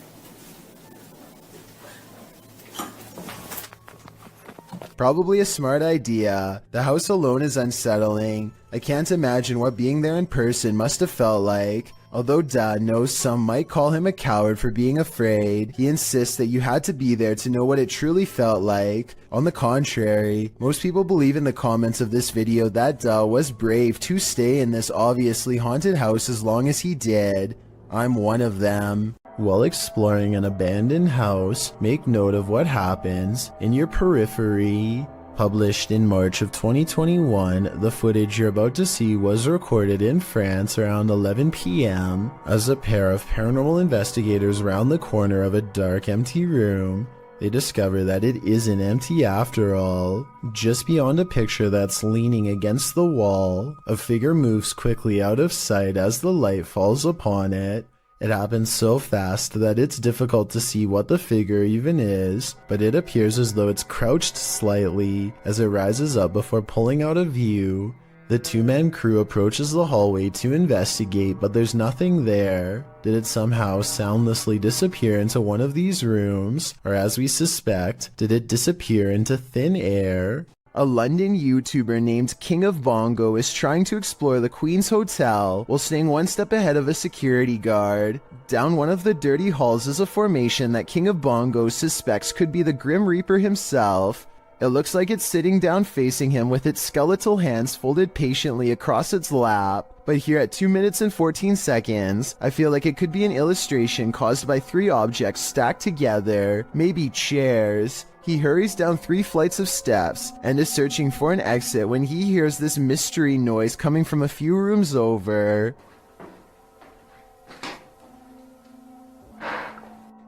Probably a smart idea. The house alone is unsettling. I can't imagine what being there in person must have felt like. Although Dad knows some might call him a coward for being afraid, he insists that you had to be there to know what it truly felt like. On the contrary, most people believe in the comments of this video that Da was brave to stay in this obviously haunted house as long as he did. I'm one of them. While exploring an abandoned house, make note of what happens in your periphery. Published in March of 2021, the footage you're about to see was recorded in France around 11 p.m. as a pair of paranormal investigators round the corner of a dark, empty room. They discover that it isn't empty after all. Just beyond a picture that's leaning against the wall, a figure moves quickly out of sight as the light falls upon it. It happens so fast that it's difficult to see what the figure even is, but it appears as though it's crouched slightly as it rises up before pulling out of view. The two-man crew approaches the hallway to investigate, but there's nothing there. Did it somehow soundlessly disappear into one of these rooms, or as we suspect, did it disappear into thin air? A London YouTuber named King of Bongo is trying to explore the Queen's Hotel while staying one step ahead of a security guard. Down one of the dirty halls is a formation that King of Bongo suspects could be the Grim Reaper himself. It looks like it's sitting down facing him with its skeletal hands folded patiently across its lap. But here at 2 minutes and 14 seconds, I feel like it could be an illustration caused by 3 objects stacked together, maybe chairs. He hurries down 3 flights of steps and is searching for an exit when he hears this mystery noise coming from a few rooms over.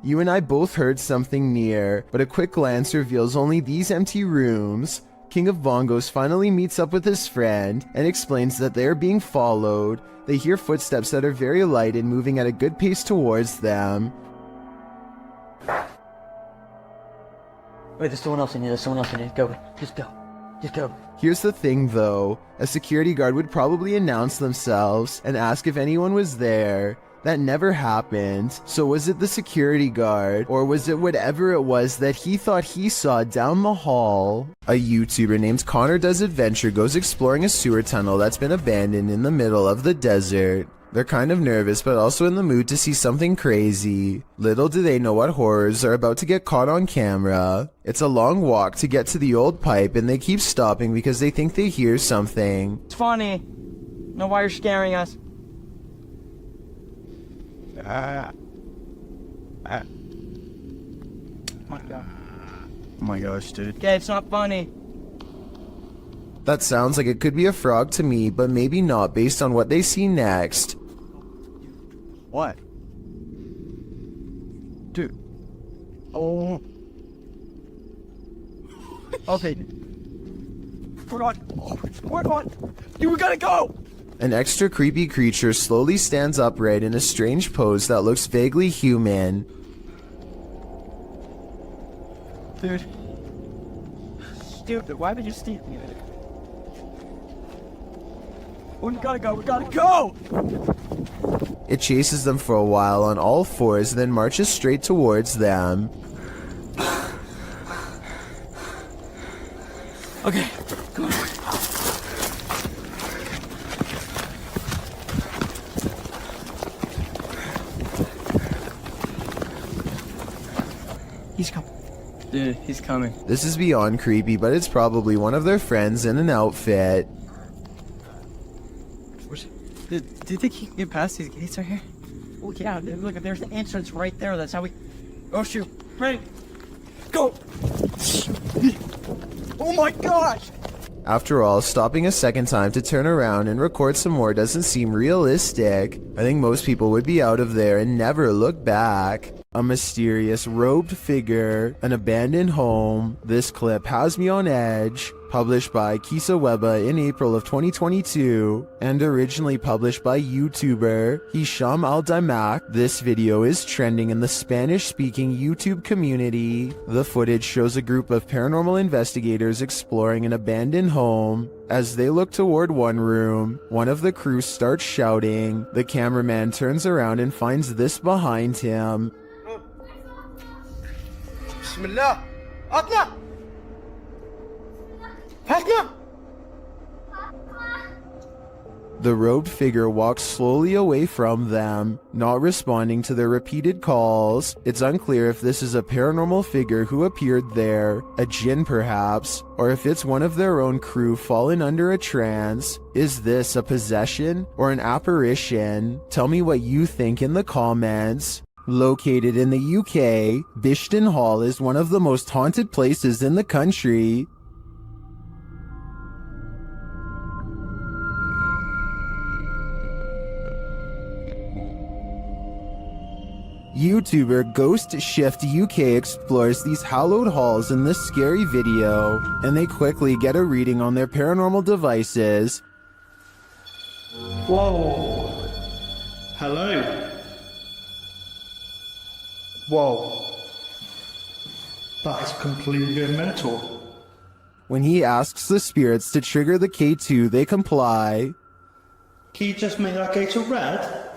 You and I both heard something near, but a quick glance reveals only these empty rooms. King of Bongos finally meets up with his friend and explains that they are being followed. They hear footsteps that are very light and moving at a good pace towards them. Wait, there's someone else in here. There's someone else in here. Go. Just go. Just go. Here's the thing though, a security guard would probably announce themselves and ask if anyone was there. That never happened. So was it the security guard, or was it whatever it was that he thought he saw down the hall? A YouTuber named Connor Does Adventure goes exploring a sewer tunnel that's been abandoned in the middle of the desert. They're kind of nervous but also in the mood to see something crazy. Little do they know what horrors are about to get caught on camera. It's a long walk to get to the old pipe and they keep stopping because they think they hear something. It's funny. Know why you're scaring us? Oh my god. Oh my gosh, dude. Okay, it's not funny. That sounds like it could be a frog to me, but maybe not based on what they see next. What? Dude. Oh. Okay. We're on. Dude, we gotta go! An extra creepy creature slowly stands upright in a strange pose that looks vaguely human. Dude. Stupid, why would you steal me? We gotta go! It chases them for a while on all fours, then marches straight towards them. Okay, come on. He's coming. Dude, he's coming. This is beyond creepy, but it's probably one of their friends in an outfit. Do you think he can get past these gates right here? Oh yeah, dude, look, there's the entrance right there. That's how we... Oh shoot. Ready? Go! Oh my gosh! After all, stopping a second time to turn around and record some more doesn't seem realistic. I think most people would be out of there and never look back. A mysterious robed figure, an abandoned home. This clip has me on edge. Published by Kisa Weba in April of 2022 and originally published by YouTuber Hisham Al-Daimak. This video is trending in the Spanish-speaking YouTube community. The footage shows a group of paranormal investigators exploring an abandoned home. As they look toward one room, one of the crew starts shouting. The cameraman turns around and finds this behind him. Bismillah. Atla. The robed figure walks slowly away from them, not responding to their repeated calls. It's unclear if this is a paranormal figure who appeared there, a jinn perhaps, or if it's one of their own crew fallen under a trance. Is this a possession or an apparition? Tell me what you think in the comments. Located in the UK, Bishton Hall is one of the most haunted places in the country. YouTuber Ghost Shift UK explores these hallowed halls in this scary video, and they quickly get a reading on their paranormal devices. Whoa. Hello. Whoa. That is completely mental. When he asks the spirits to trigger the K2, they comply. Can you just make that go to red?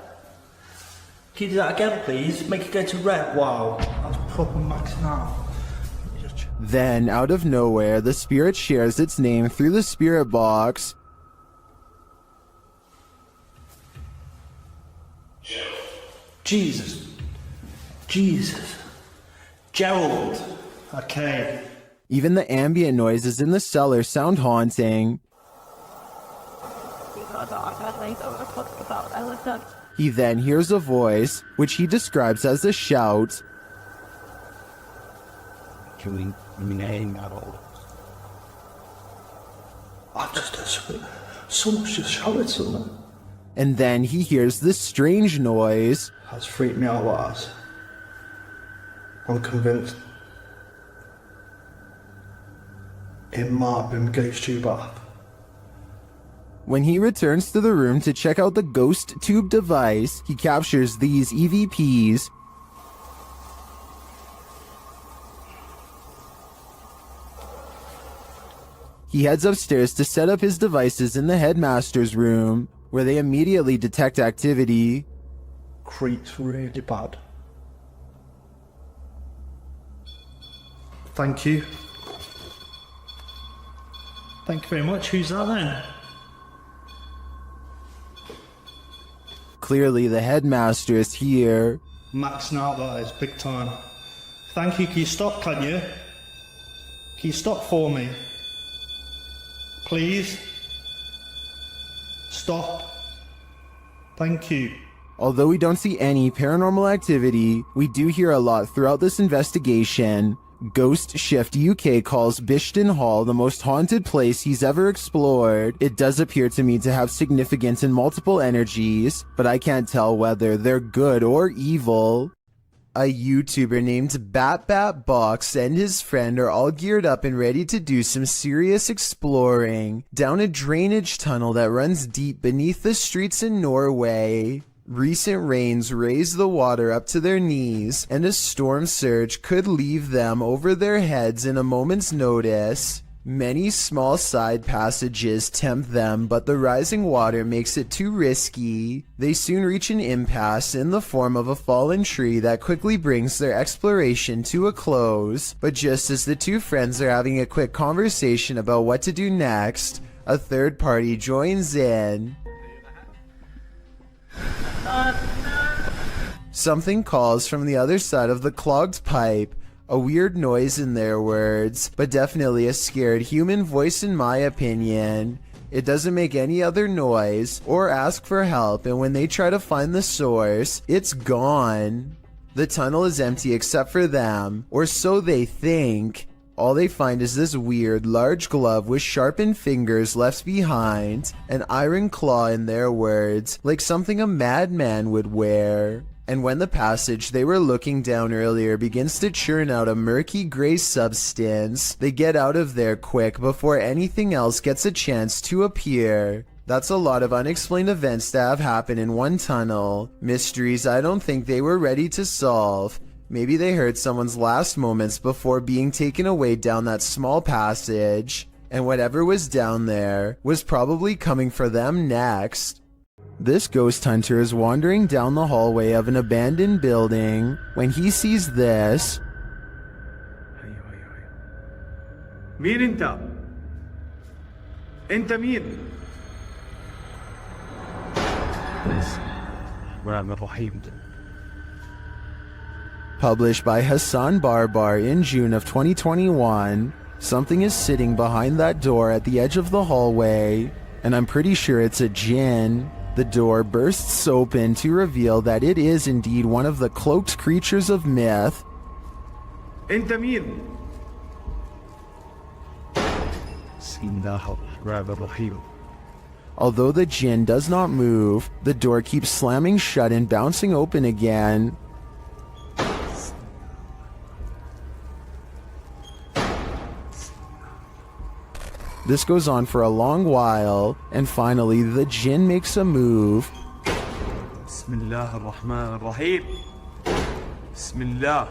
Can you do that again, please? Make it go to red. Wow. That's proper maxing out. Then, out of nowhere, the spirit shares its name through the spirit box. Jesus. Gerald. Okay. Even the ambient noises in the cellar sound haunting. He then hears a voice, which he describes as a shout. I've just someone's just shouted something. And then he hears this strange noise. That's freaked me out, that. I'm convinced it might have been Ghost Tube Bath. When he returns to the room to check out the ghost tube device, he captures these EVPs. He heads upstairs to set up his devices in the headmaster's room, where they immediately detect activity. Creeps really bad. Thank you. Thank you very much. Who's that then? Clearly the headmaster is here. Maxing out, that is, big time. Thank you. Can you stop, can you? Can you stop for me? Please? Stop. Thank you. Although we don't see any paranormal activity, we do hear a lot throughout this investigation. Ghost Shift UK calls Bishton Hall the most haunted place he's ever explored. It does appear to me to have significant and multiple energies, but I can't tell whether they're good or evil. A YouTuber named BatBatBox and his friend are all geared up and ready to do some serious exploring down a drainage tunnel that runs deep beneath the streets in Norway. Recent rains raise the water up to their knees, and a storm surge could leave them over their heads in a moment's notice. Many small side passages tempt them, but the rising water makes it too risky. They soon reach an impasse in the form of a fallen tree that quickly brings their exploration to a close. But just as the two friends are having a quick conversation about what to do next, a third party joins in. Something calls from the other side of the clogged pipe. A weird noise in their words, but definitely a scared human voice in my opinion. It doesn't make any other noise or ask for help, and when they try to find the source, it's gone. The tunnel is empty except for them, or so they think. All they find is this weird, large glove with sharpened fingers left behind, an iron claw in their words, like something a madman would wear. And when the passage they were looking down earlier begins to churn out a murky gray substance, they get out of there quick before anything else gets a chance to appear. That's a lot of unexplained events that have happened in one tunnel. Mysteries I don't think they were ready to solve. Maybe they heard someone's last moments before being taken away down that small passage, and whatever was down there was probably coming for them next. This ghost hunter is wandering down the hallway of an abandoned building when he sees this. مين انت؟ انت مين؟ Published by Hassan Barbar in June of 2021, something is sitting behind that door at the edge of the hallway, and I'm pretty sure it's a djinn. The door bursts open to reveal that it is indeed one of the cloaked creatures of myth. انت مين؟ Although the djinn does not move, the door keeps slamming shut and bouncing open again. This goes on for a long while, and finally the djinn makes a move. Bismillah ar-Rahman ar-Rahim. Bismillah.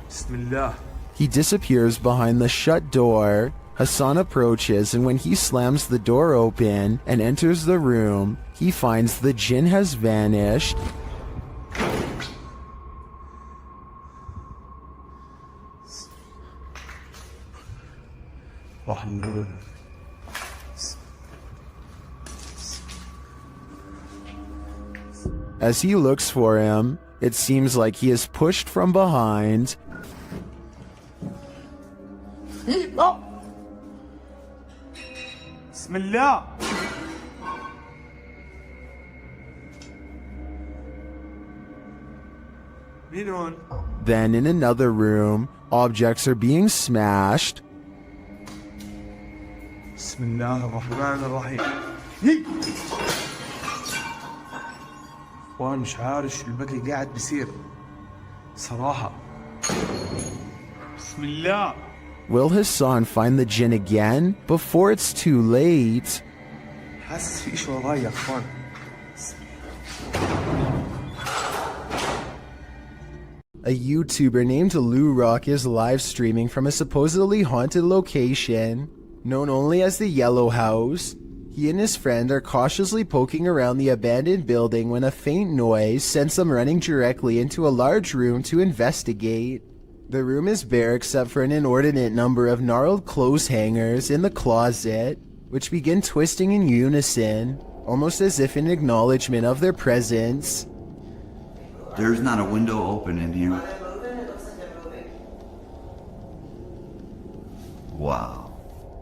Bismillah. He disappears behind the shut door. Hassan approaches, and when he slams the door open and enters the room, he finds the djinn has vanished. As he looks for him, it seems like he is pushed from behind. Bismillah. Then in another room, objects are being smashed. Bismillah ar-Rahman ar-Rahim. وانا مش عارف شو البكي قاعد بيصير صراحة. بسم الله. Will Hassan find the djinn again before it's too late? حاسس في شيء وراي يا اخوان. A YouTuber named Lou Rock is live streaming from a supposedly haunted location. Known only as the Yellow House, he and his friend are cautiously poking around the abandoned building when a faint noise sends them running directly into a large room to investigate. The room is bare except for an inordinate number of gnarled clothes hangers in the closet, which begin twisting in unison, almost as if in acknowledgement of their presence. There's not a window open in here. Wow.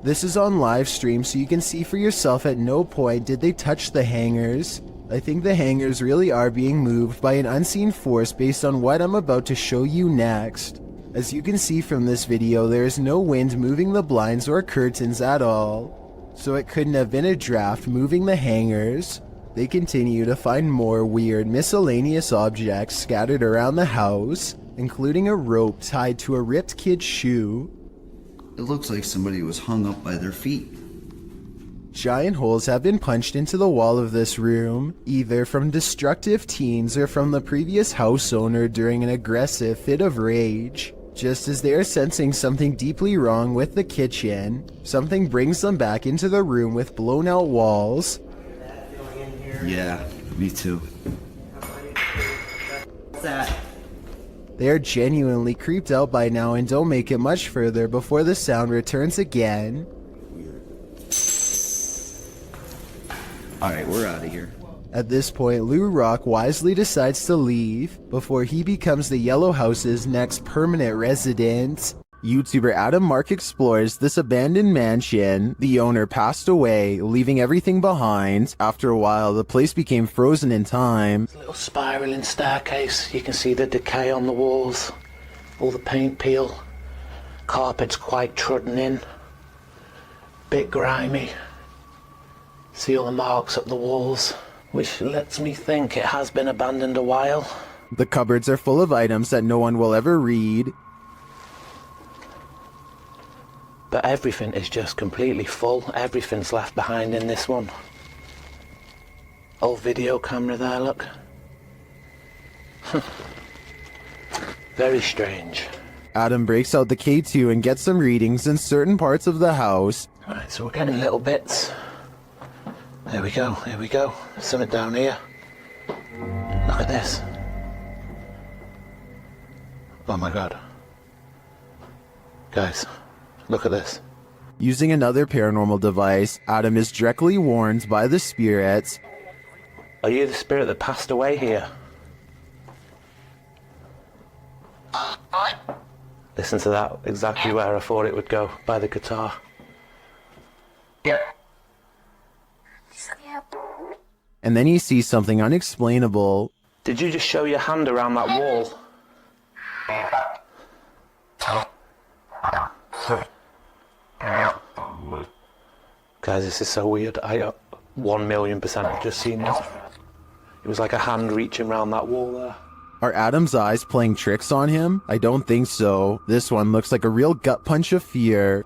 This is on live stream, so you can see for yourself. At no point did they touch the hangers. I think the hangers really are being moved by an unseen force based on what I'm about to show you next. As you can see from this video, there is no wind moving the blinds or curtains at all, so it couldn't have been a draft moving the hangers. They continue to find more weird miscellaneous objects scattered around the house, including a rope tied to a ripped kid's shoe. It looks like somebody was hung up by their feet. Giant holes have been punched into the wall of this room, either from destructive teens or from the previous house owner during an aggressive fit of rage. Just as they are sensing something deeply wrong with the kitchen, something brings them back into the room with blown out walls. Yeah, me too. What's that? They are genuinely creeped out by now and don't make it much further before the sound returns again. Alright, we're out of here. At this point, Lou Rock wisely decides to leave before he becomes the Yellow House's next permanent resident. YouTuber Adam Mark explores this abandoned mansion. The owner passed away, leaving everything behind. After a while, the place became frozen in time. Little spiraling staircase. You can see the decay on the walls, all the paint peel. Carpet's quite trodden in, bit grimy. See all the marks up the walls, which lets me think it has been abandoned a while. The cupboards are full of items that no one will ever read. But everything is just completely full. Everything's left behind in this one. Old video camera there, look. Very strange. Adam breaks out the K2 and gets some readings in certain parts of the house. Alright, so we're getting little bits. There we go, here we go. Something down here. Look at this. Oh my god. Guys, look at this. Using another paranormal device, Adam is directly warned by the spirits. Are you the spirit that passed away here? Listen to that, exactly where I thought it would go, by the guitar. Yeah. And then he sees something unexplainable. Did you just show your hand around that wall? Guys, this is so weird. I 1,000,000% have just seen this. It was like a hand reaching around that wall there. Are Adam's eyes playing tricks on him? I don't think so. This one looks like a real gut punch of fear.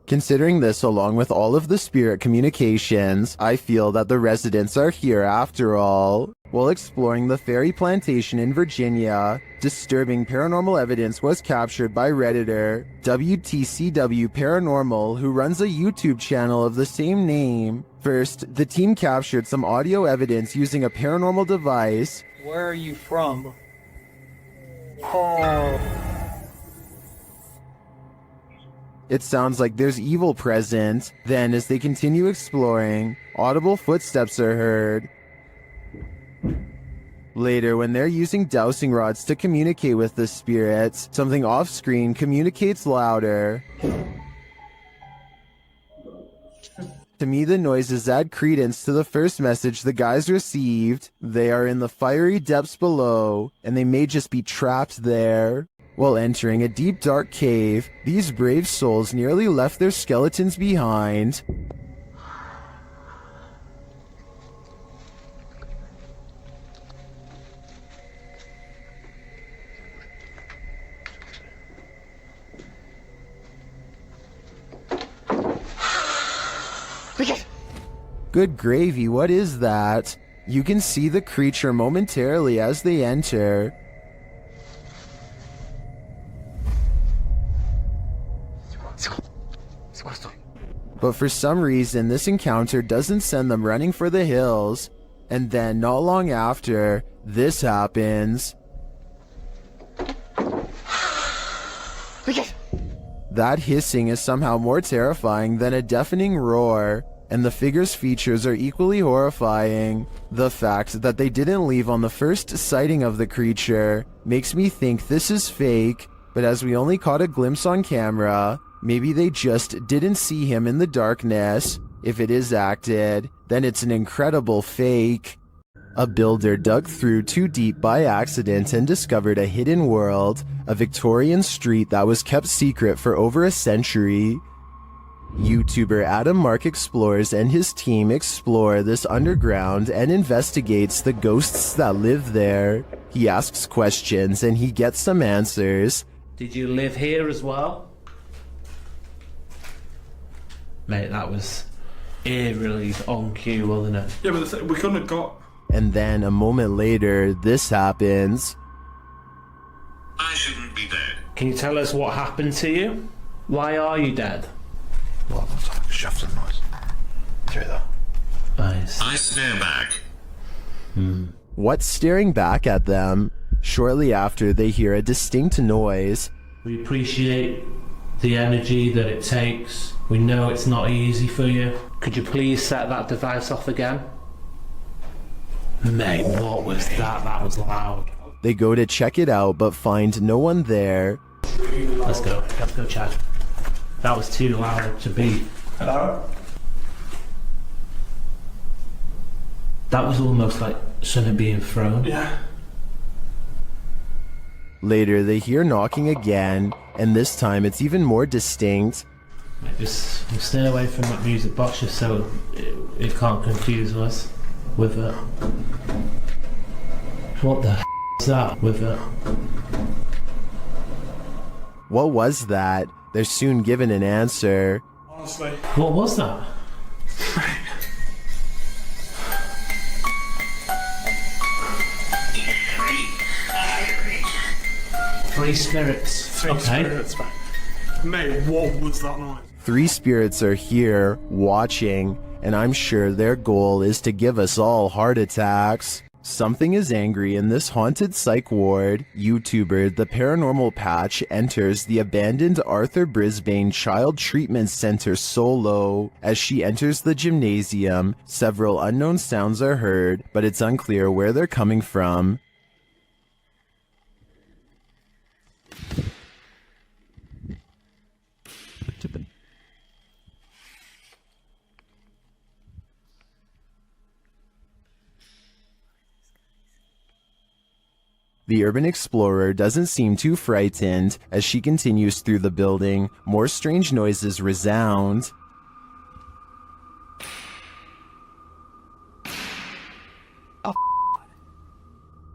Considering this along with all of the spirit communications, I feel that the residents are here after all. While exploring the Ferry Plantation in Virginia, disturbing paranormal evidence was captured by Redditor WTCW Paranormal, who runs a YouTube channel of the same name. First, the team captured some audio evidence using a paranormal device. Where are you from? Oh. It sounds like there's evil present. Then, as they continue exploring, audible footsteps are heard. Later, when they're using dowsing rods to communicate with the spirits, something off-screen communicates louder. To me, the noises add credence to the first message the guys received. They are in the fiery depths below, and they may just be trapped there. While entering a deep dark cave, these brave souls nearly left their skeletons behind. Good gravy, what is that? You can see the creature momentarily as they enter. But for some reason, this encounter doesn't send them running for the hills. And then, not long after, this happens. That hissing is somehow more terrifying than a deafening roar, and the figure's features are equally horrifying. The fact that they didn't leave on the first sighting of the creature makes me think this is fake, but as we only caught a glimpse on camera, maybe they just didn't see him in the darkness. If it is acted, then it's an incredible fake. A builder dug through too deep by accident and discovered a hidden world, a Victorian street that was kept secret for over a century. YouTuber Adam Mark Explores and his team explore this underground and investigates the ghosts that live there. He asks questions and he gets some answers. Did you live here as well? Mate, that was eerily on cue, wasn't it? Yeah, but we couldn't have got... And then a moment later, this happens. I shouldn't be dead. Can you tell us what happened to you? Why are you dead? Well, that's like shafts and noise. Through that. Nice. I stare back. What's staring back at them? Shortly after, they hear a distinct noise. We appreciate the energy that it takes. We know it's not easy for you. Could you please set that device off again? Mate, what was that? That was loud. They go to check it out, but find no one there. Let's go check. That was too loud to beat. Hello? That was almost like something being thrown. Yeah. Later, they hear knocking again, and this time it's even more distinct. Mate, just stay away from that music box just so it can't confuse us with it. What the f is that with it? What was that? They're soon given an answer. Honestly. What was that? Three spirits. Three spirits, mate, what was that noise? 3 spirits are here, watching, and I'm sure their goal is to give us all heart attacks. Something is angry in this haunted psych ward. YouTuber The Paranormal Patch enters the abandoned Arthur Brisbane Child Treatment Center solo. As she enters the gymnasium, several unknown sounds are heard, but it's unclear where they're coming from. The urban explorer doesn't seem too frightened. As she continues through the building, more strange noises resound.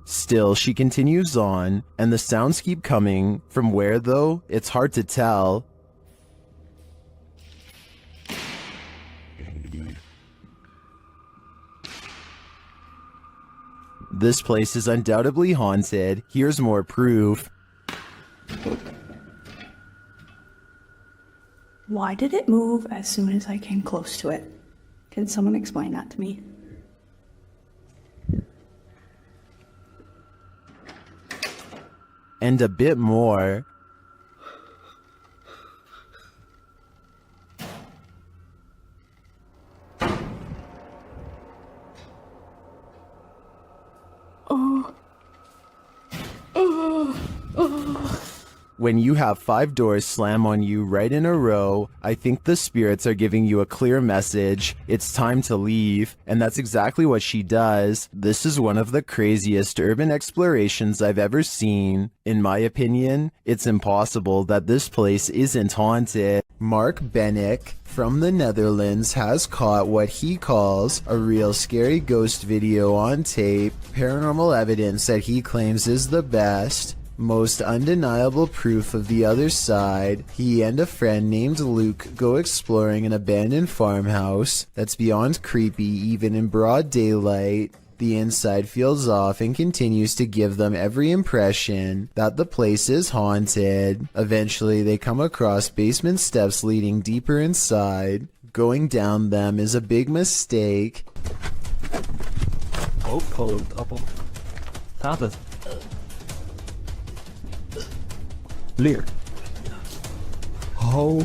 Still, she continues on, and the sounds keep coming. From where, though, it's hard to tell. This place is undoubtedly haunted. Here's more proof. Why did it move as soon as I came close to it? Can someone explain that to me? And a bit more. When you have 5 doors slam on you right in a row, I think the spirits are giving you a clear message. It's time to leave, and that's exactly what she does. This is one of the craziest urban explorations I've ever seen. In my opinion, it's impossible that this place isn't haunted. Mark Bennick from the Netherlands has caught what he calls a real scary ghost video on tape, paranormal evidence that he claims is the best. Most undeniable proof of the other side. He and a friend named Luke go exploring an abandoned farmhouse that's beyond creepy even in broad daylight. The inside feels off and continues to give them every impression that the place is haunted. Eventually, they come across basement steps leading deeper inside. Going down them is a big mistake. Oh, appel. Gaat het? Leer. Holy.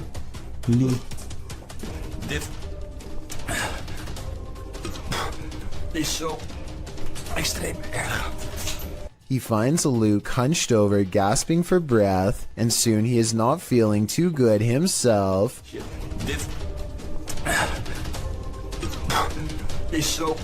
Dit is zo extreem erg. He finds Luke hunched over, gasping for breath, and soon he is not feeling too good himself. Dit is zo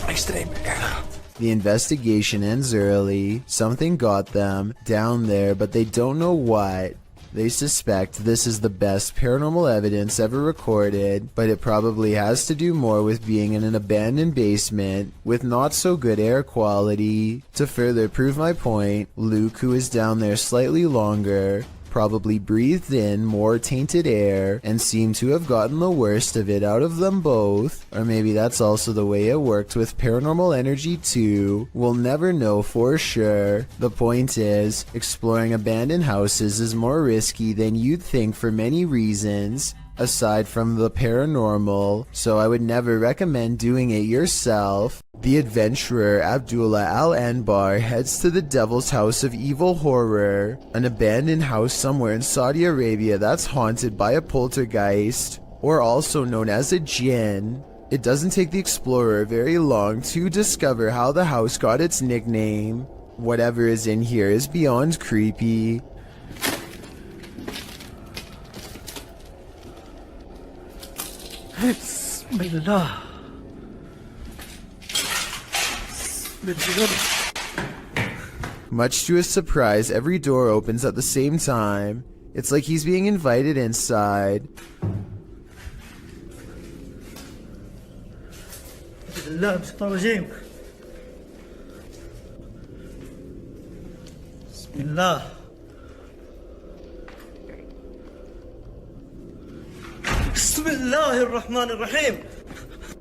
extreem erg. The investigation ends early. Something got them down there, but they don't know what. They suspect this is the best paranormal evidence ever recorded, but it probably has to do more with being in an abandoned basement with not so good air quality. To further prove my point, Luke, who is down there slightly longer, probably breathed in more tainted air and seemed to have gotten the worst of it out of them both. Or maybe that's also the way it worked with paranormal energy too. We'll never know for sure. The point is, exploring abandoned houses is more risky than you'd think for many reasons, aside from the paranormal, so I would never recommend doing it yourself. The adventurer Abdullah Al-Anbar heads to the Devil's House of Evil Horror, an abandoned house somewhere in Saudi Arabia that's haunted by a poltergeist, or also known as a jinn. It doesn't take the explorer very long to discover how the house got its nickname. Whatever is in here is beyond creepy. Bismillah. Much to his surprise, every door opens at the same time. It's like he's being invited inside. Bismillah, Bismillah. Bismillah. Bismillahirrahmanirrahim.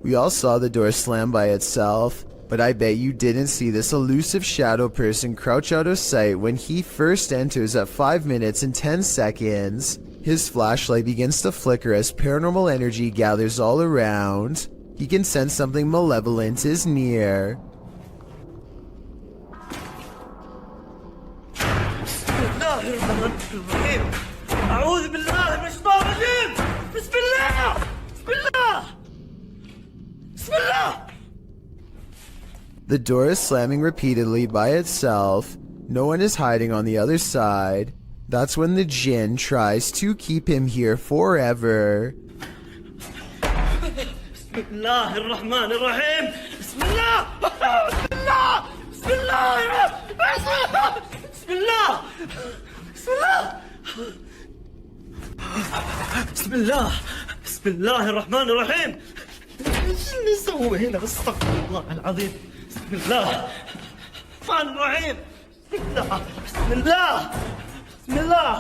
We all saw the door slam by itself, but I bet you didn't see this elusive shadow person crouch out of sight when he first enters at 5 minutes and 10 seconds. His flashlight begins to flicker as paranormal energy gathers all around. He can sense something malevolent is near. Bismillahirrahmanirrahim. A'udhu billahi minash shaitanir rajim. Bismillah. Bismillah. Bismillah. The door is slamming repeatedly by itself. No one is hiding on the other side. That's when the jinn tries to keep him here forever. Bismillahirrahmanirrahim. Bismillah. Bismillah. Bismillah. Bismillah. Bismillah. Bismillah. Bismillahirrahmanirrahim. شو نسوي هنا؟ استغفر الله العظيم. بسم الله الرحمن الرحيم. بسم الله. بسم الله. بسم الله.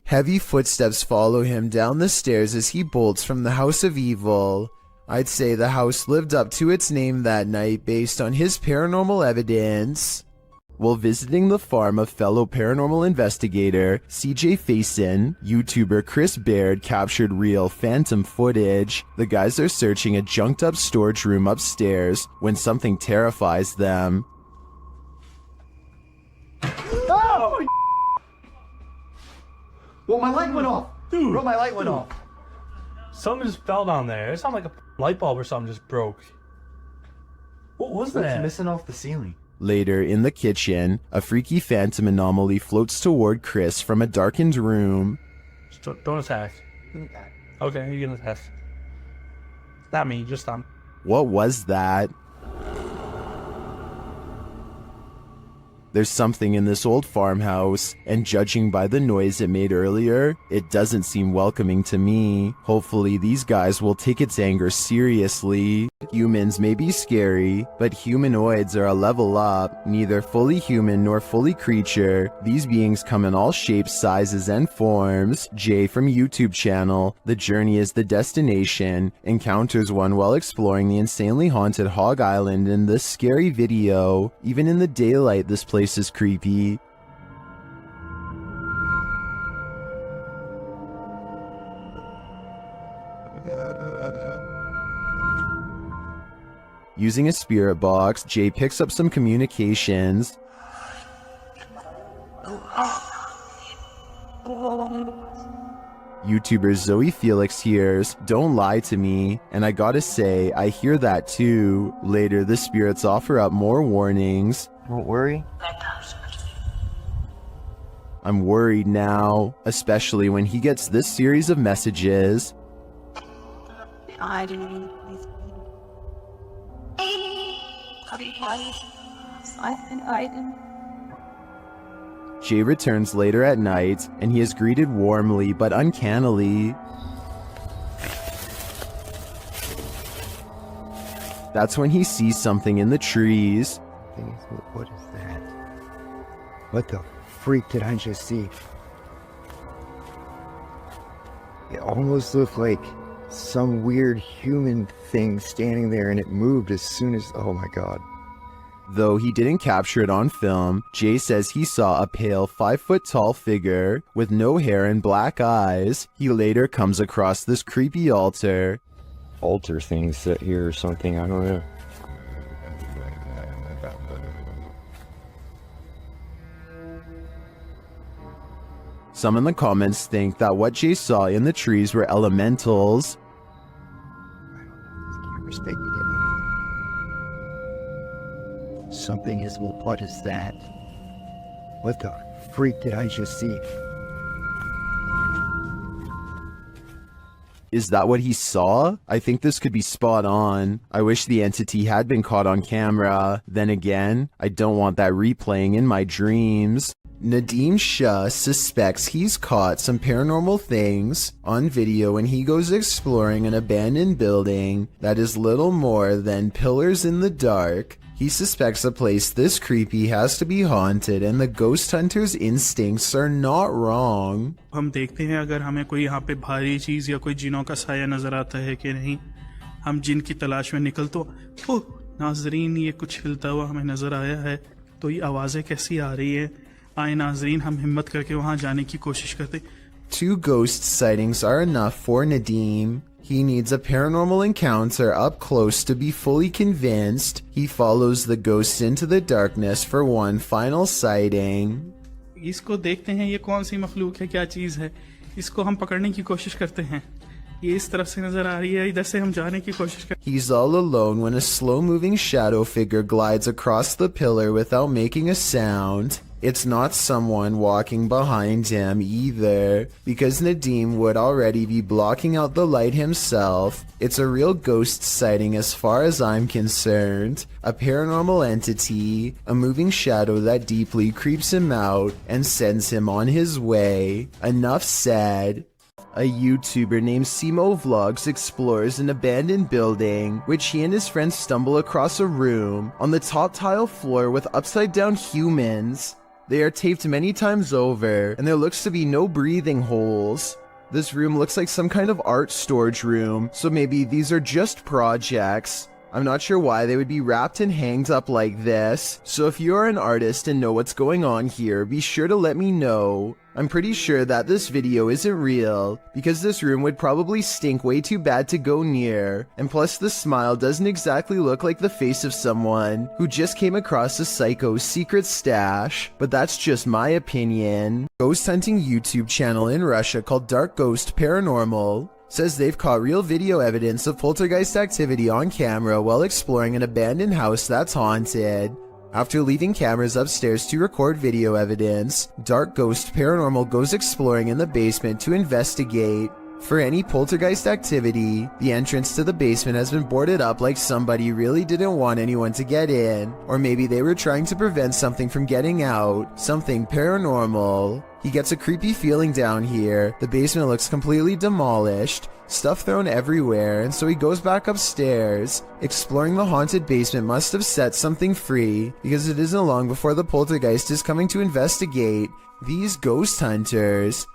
Heavy footsteps follow him down the stairs as he bolts from the House of Evil. I'd say the house lived up to its name that night based on his paranormal evidence. While visiting the farm of fellow paranormal investigator CJ Faison, YouTuber Chris Baird captured real phantom footage. The guys are searching a junked up storage room upstairs when something terrifies them. Oh! Well, my light went off. Dude, bro, my light went off. Something just fell down there. It sounded like a light bulb or something just broke. What was that? What's missing off the ceiling? Later, in the kitchen, a freaky phantom anomaly floats toward Chris from a darkened room. Don't attack. Okay, you can attack. Not me, just them. What was that? There's something in this old farmhouse, and judging by the noise it made earlier, it doesn't seem welcoming to me. Hopefully these guys will take its anger seriously. Humans may be scary, but humanoids are a level up. Neither fully human nor fully creature. These beings come in all shapes, sizes, and forms. Jay from YouTube channel, The Journey is the Destination, encounters one while exploring the insanely haunted Hog Island in this scary video. Even in the daylight, this place is creepy. Using a spirit box, Jay picks up some communications. YouTuber Zoe Felix hears, "Don't lie to me," and I gotta say, I hear that too. Later, the spirits offer up more warnings. Don't worry. I'm worried now, especially when he gets this series of messages. Jay returns later at night, and he is greeted warmly but uncannily. That's when he sees something in the trees. What is that? What the freak did I just see? It almost looked like some weird human thing standing there, and it moved as soon as... Oh my god. Though he didn't capture it on film, Jay says he saw a pale 5-foot-tall figure with no hair and black eyes. He later comes across this creepy altar. Altar things set here or something, I don't know. Some in the comments think that what Jay saw in the trees were elementals. Something is... What is that? What the freak did I just see? Is that what he saw? I think this could be spot on. I wish the entity had been caught on camera. Then again, I don't want that replaying in my dreams. Nadim Shah suspects he's caught some paranormal things on video when he goes exploring an abandoned building that is little more than pillars in the dark. He suspects a place this creepy has to be haunted, and the ghost hunter's instincts are not wrong. हम देखते हैं अगर हमें कोई यहाँ पे भारी चीज या कोई जिनों का साया नजर आता है कि नहीं। हम जिन की तलाश में निकल तो ओह नाजरीन, ये कुछ हिलता हुआ हमें नजर आया है। तो ये आवाजें कैसी आ रही है? आए नाजरीन, हम हिम्मत करके वहां जाने की कोशिश करते। 2 ghost sightings are enough for Nadim. He needs a paranormal encounter up close to be fully convinced. He follows the ghost into the darkness for one final sighting. इसको देखते हैं ये कौन सी मखलूक है, क्या चीज है। इसको हम पकड़ने की कोशिश करते हैं। ये इस तरफ से नजर आ रही है, इधर से हम जाने की कोशिश करते हैं। He's all alone when a slow-moving shadow figure glides across the pillar without making a sound. It's not someone walking behind him either, because Nadim would already be blocking out the light himself. It's a real ghost sighting as far as I'm concerned. A paranormal entity, a moving shadow that deeply creeps him out and sends him on his way. Enough said. A YouTuber named Simo Vlogs explores an abandoned building, which he and his friends stumble across a room on the top tile floor with upside-down humans. They are taped many times over, and there looks to be no breathing holes. This room looks like some kind of art storage room, so maybe these are just projects. I'm not sure why they would be wrapped and hanged up like this, so if you are an artist and know what's going on here, be sure to let me know. I'm pretty sure that this video isn't real, because this room would probably stink way too bad to go near, and plus the smile doesn't exactly look like the face of someone who just came across a psycho's secret stash, but that's just my opinion. Ghost hunting YouTube channel in Russia called Dark Ghost Paranormal says they've caught real video evidence of poltergeist activity on camera while exploring an abandoned house that's haunted. After leaving cameras upstairs to record video evidence, Dark Ghost Paranormal goes exploring in the basement to investigate for any poltergeist activity. The entrance to the basement has been boarded up like somebody really didn't want anyone to get in, or maybe they were trying to prevent something from getting out, something paranormal. He gets a creepy feeling down here. The basement looks completely demolished, stuff thrown everywhere, and so he goes back upstairs. Exploring the haunted basement must have set something free, because it isn't long before the poltergeist is coming to investigate these ghost hunters.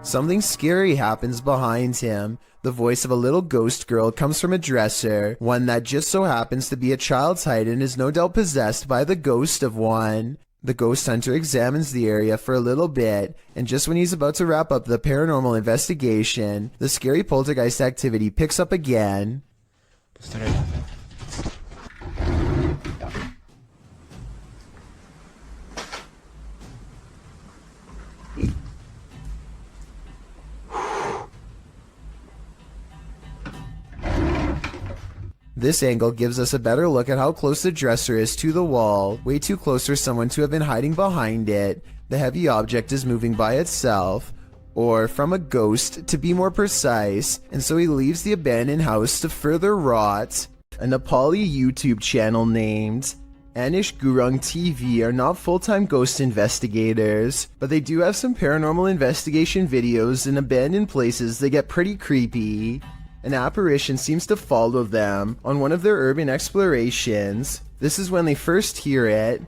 Something scary happens behind him. The voice of a little ghost girl comes from a dresser, one that just so happens to be a child's height and is no doubt possessed by the ghost of one. The ghost hunter examines the area for a little bit, and just when he's about to wrap up the paranormal investigation, the scary poltergeist activity picks up again. This angle gives us a better look at how close the dresser is to the wall, way too close for someone to have been hiding behind it. The heavy object is moving by itself, or from a ghost to be more precise, and so he leaves the abandoned house to further rot. A Nepali YouTube channel named Anish Gurung TV are not full-time ghost investigators, but they do have some paranormal investigation videos in abandoned places that get pretty creepy. An apparition seems to follow them on one of their urban explorations. This is when they first hear it.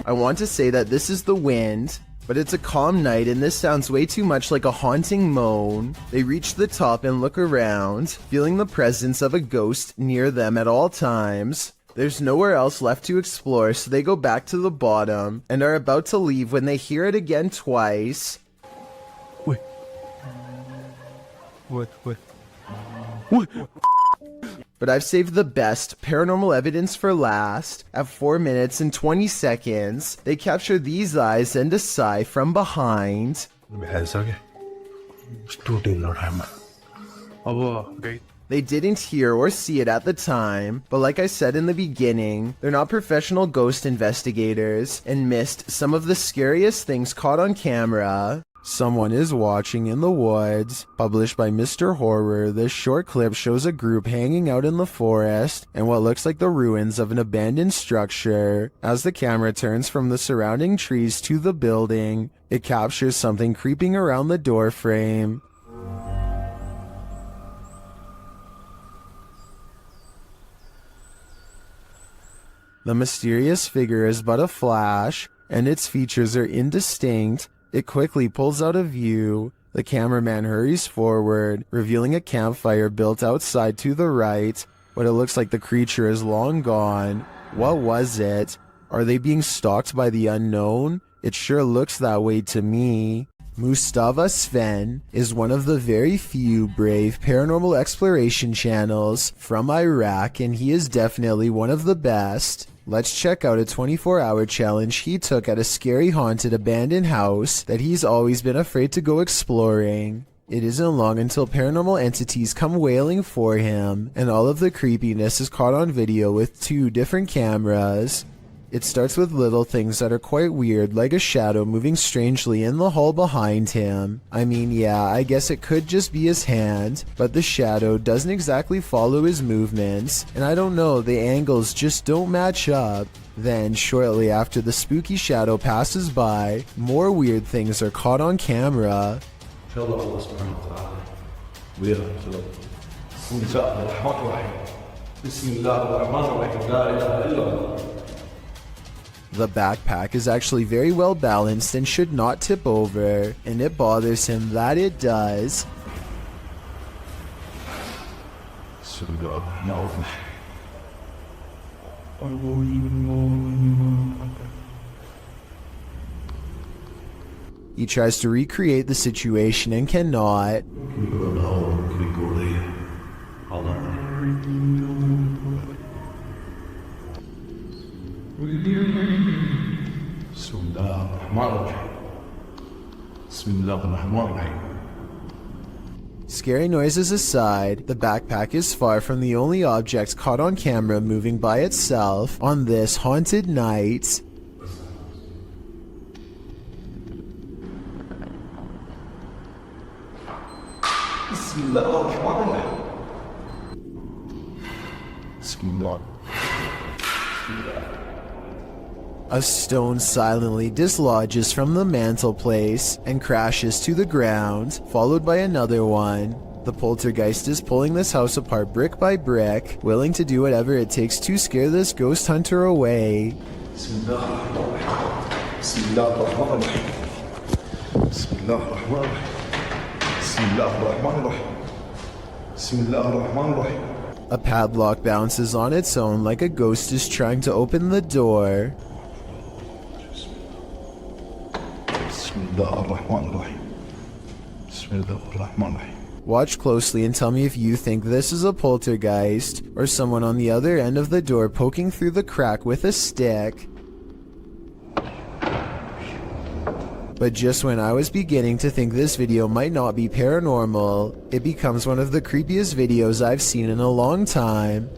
I want to say that this is the wind, but it's a calm night and this sounds way too much like a haunting moan. They reach the top and look around, feeling the presence of a ghost near them at all times. There's nowhere else left to explore, so they go back to the bottom and are about to leave when they hear it again twice. What? But I've saved the best paranormal evidence for last. At 4 minutes and 20 seconds, they capture these eyes and a sigh from behind. They didn't hear or see it at the time, but like I said in the beginning, they're not professional ghost investigators and missed some of the scariest things caught on camera. Someone is watching in the woods. Published by Mr. Horror, this short clip shows a group hanging out in the forest and what looks like the ruins of an abandoned structure. As the camera turns from the surrounding trees to the building, it captures something creeping around the door frame. The mysterious figure is but a flash, and its features are indistinct. It quickly pulls out of view. The cameraman hurries forward, revealing a campfire built outside to the right, but it looks like the creature is long gone. What was it? Are they being stalked by the unknown? It sure looks that way to me. Mustafa Sven is one of the very few brave paranormal exploration channels from Iraq, and he is definitely one of the best. Let's check out a 24-hour challenge he took at a scary haunted abandoned house that he's always been afraid to go exploring. It isn't long until paranormal entities come wailing for him, and all of the creepiness is caught on video with 2 different cameras. It starts with little things that are quite weird, like a shadow moving strangely in the hall behind him. I mean, yeah, I guess it could just be his hand, but the shadow doesn't exactly follow his movements, and I don't know, the angles just don't match up. Then, shortly after the spooky shadow passes by, more weird things are caught on camera. The backpack is actually very well balanced and should not tip over, and it bothers him that it does. He tries to recreate the situation and cannot. Scary noises aside, the backpack is far from the only object caught on camera moving by itself on this haunted night. A stone silently dislodges from the mantelpiece and crashes to the ground, followed by another one. The poltergeist is pulling this house apart brick by brick, willing to do whatever it takes to scare this ghost hunter away. الله الرحمن الرحيم بسم الله الرحمن الرحيم بسم الله الرحمن الرحيم. A padlock bounces on its own like a ghost is trying to open the door. بسم الله الرحمن الرحيم بسم الله الرحمن الرحيم. Watch closely and tell me if you think this is a poltergeist or someone on the other end of the door poking through the crack with a stick. But just when I was beginning to think this video might not be paranormal, it becomes one of the creepiest videos I've seen in a long time.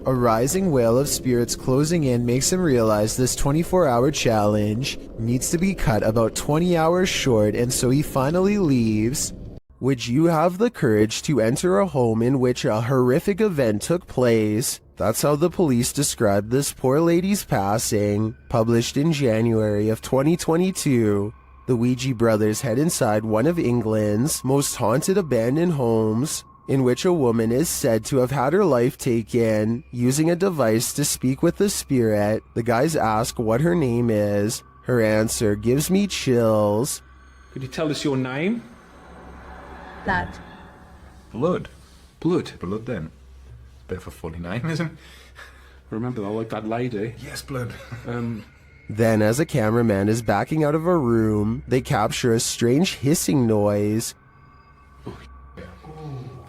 A rising wail of spirits closing in makes him realize this 24-hour challenge needs to be cut about 20 hours short, and so he finally leaves. Would you have the courage to enter a home in which a horrific event took place? That's how the police described this poor lady's passing. Published in January of 2022, the Ouija brothers head inside one of England's most haunted abandoned homes, in which a woman is said to have had her life taken using a device to speak with the spirit. The guys ask what her name is. Her answer gives me chills. Could you tell us your name? Blood. Blood? Blood? Blood then. Bit of a funny name, isn't it? Remember though, like that lady? Yes, blood. Then, as a cameraman is backing out of a room, they capture a strange hissing noise.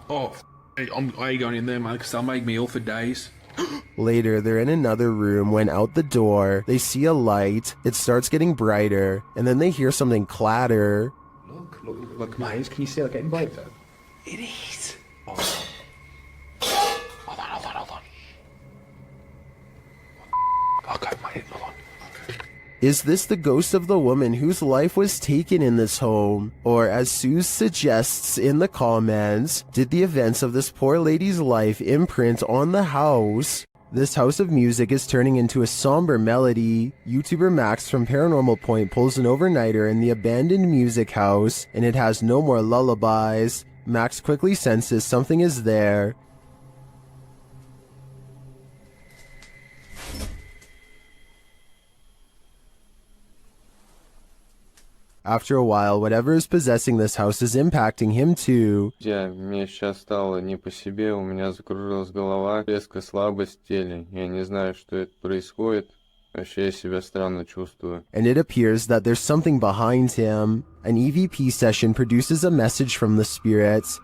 Oh, I ain't going in there, man, because they'll make me ill for days. Later, they're in another room when out the door, they see a light, it starts getting brighter, and then they hear something clatter. Look, mate, can you see it getting brighter? It is. Oh. Hold on. Okay, mate, hold on. Is this the ghost of the woman whose life was taken in this home? Or, as Sue suggests in the comments, did the events of this poor lady's life imprint on the house? This house of music is turning into a somber melody. YouTuber Max from Paranormal Point pulls an overnighter in the abandoned music house, and it has no more lullabies. Max quickly senses something is there. After a while, whatever is possessing this house is impacting him too. Мне сейчас стало не по себе, у меня закружилась голова, резкая слабость в теле. Я не знаю, что это происходит. Вообще я себя странно чувствую. And it appears that there's something behind him. An EVP session produces a message from the spirits.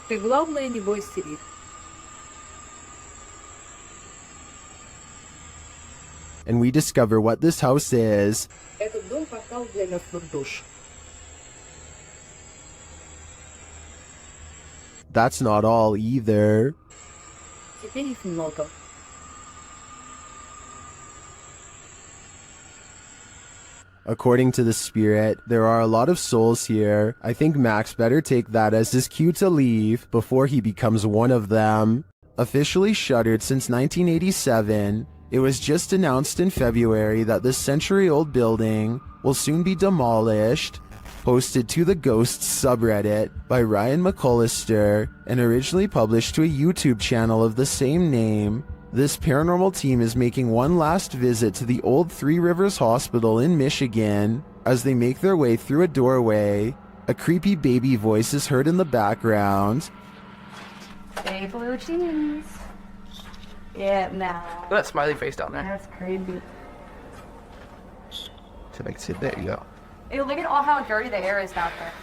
Ты главное не бойся их. And we discover what this house is. Этот дом портал для мертвых душ. That's not all either. Теперь их много. According to the spirit, there are a lot of souls here. I think Max better take that as his cue to leave before he becomes one of them. Officially shuttered since 1987, it was just announced in February that this century-old building will soon be demolished. Posted to the Ghosts subreddit by Ryan McCullister and originally published to a YouTube channel of the same name, this paranormal team is making one last visit to the old Three Rivers Hospital in Michigan. As they make their way through a doorway, a creepy baby voice is heard in the background. Hey, blue cheese. Yeah, now. Look at that smiley face down there. That's crazy. To make it there, you go. Hey, look at all how dirty the air is out there.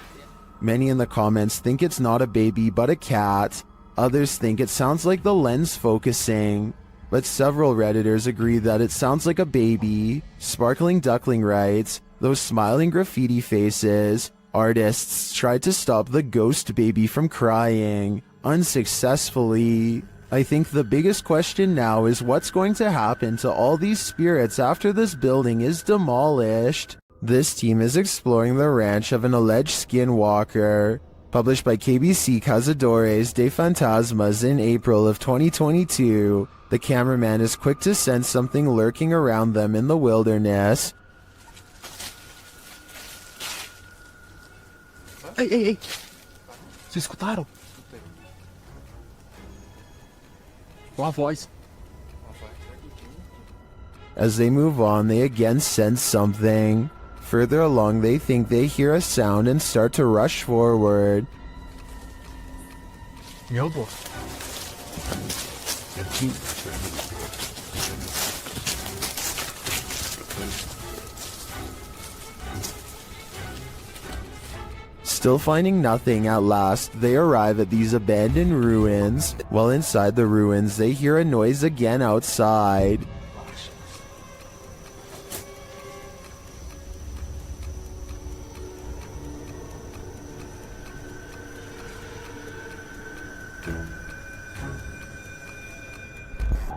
Many in the comments think it's not a baby but a cat. Others think it sounds like the lens focusing. But several Redditors agree that it sounds like a baby. Sparkling Duckling writes, those smiling graffiti faces. Artists tried to stop the ghost baby from crying. Unsuccessfully. I think the biggest question now is what's going to happen to all these spirits after this building is demolished. This team is exploring the ranch of an alleged skinwalker. Published by KBC Cazadores de Fantasmas in April of 2022, the cameraman is quick to sense something lurking around them in the wilderness. Ei! Vocês escutaram? As they move on, they again sense something. Further along, they think they hear a sound and start to rush forward. Still finding nothing, at last, they arrive at these abandoned ruins. While inside the ruins, they hear a noise again outside.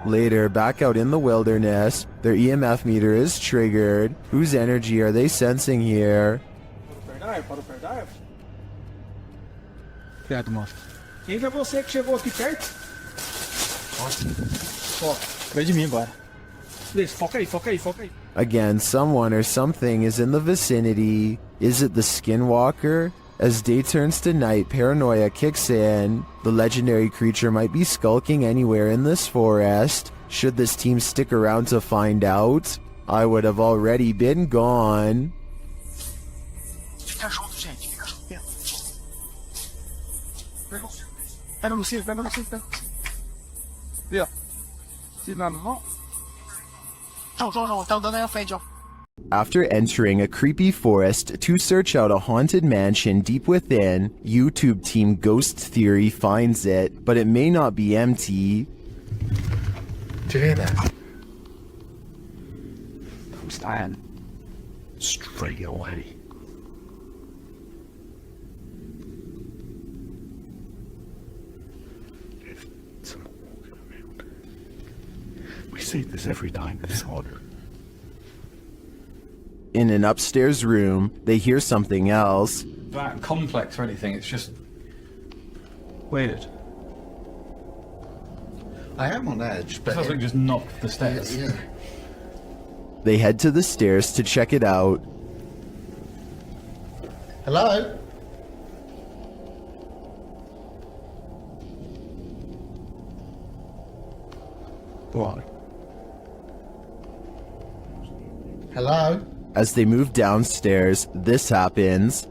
Later, back out in the wilderness, their EMF meter is triggered. Whose energy are they sensing here? Quem foi você que chegou aqui perto? Ó, vem de mim agora. Please, foca aí, foca aí, foca aí. Again, someone or something is in the vicinity. Is it the Skinwalker? As day turns to night, paranoia kicks in. The legendary creature might be skulking anywhere in this forest. Should this team stick around to find out? I would have already been gone. Fica junto, gente. Fica junto. Pega no cinto, pega no cinto. Viu? Se não. Não. Tá andando aí à frente, ó. After entering a creepy forest to search out a haunted mansion deep within, YouTube team Ghost Theory finds it, but it may not be empty. Do you hear that? I'm staying. Straight away. There's someone walking around. We see this every time, but it's harder. In an upstairs room, they hear something else. That complex or anything, it's just weird. I am on edge, but... It feels like just knocked the stairs. Yeah. They head to the stairs to check it out. Hello? What? Hello? As they move downstairs, this happens.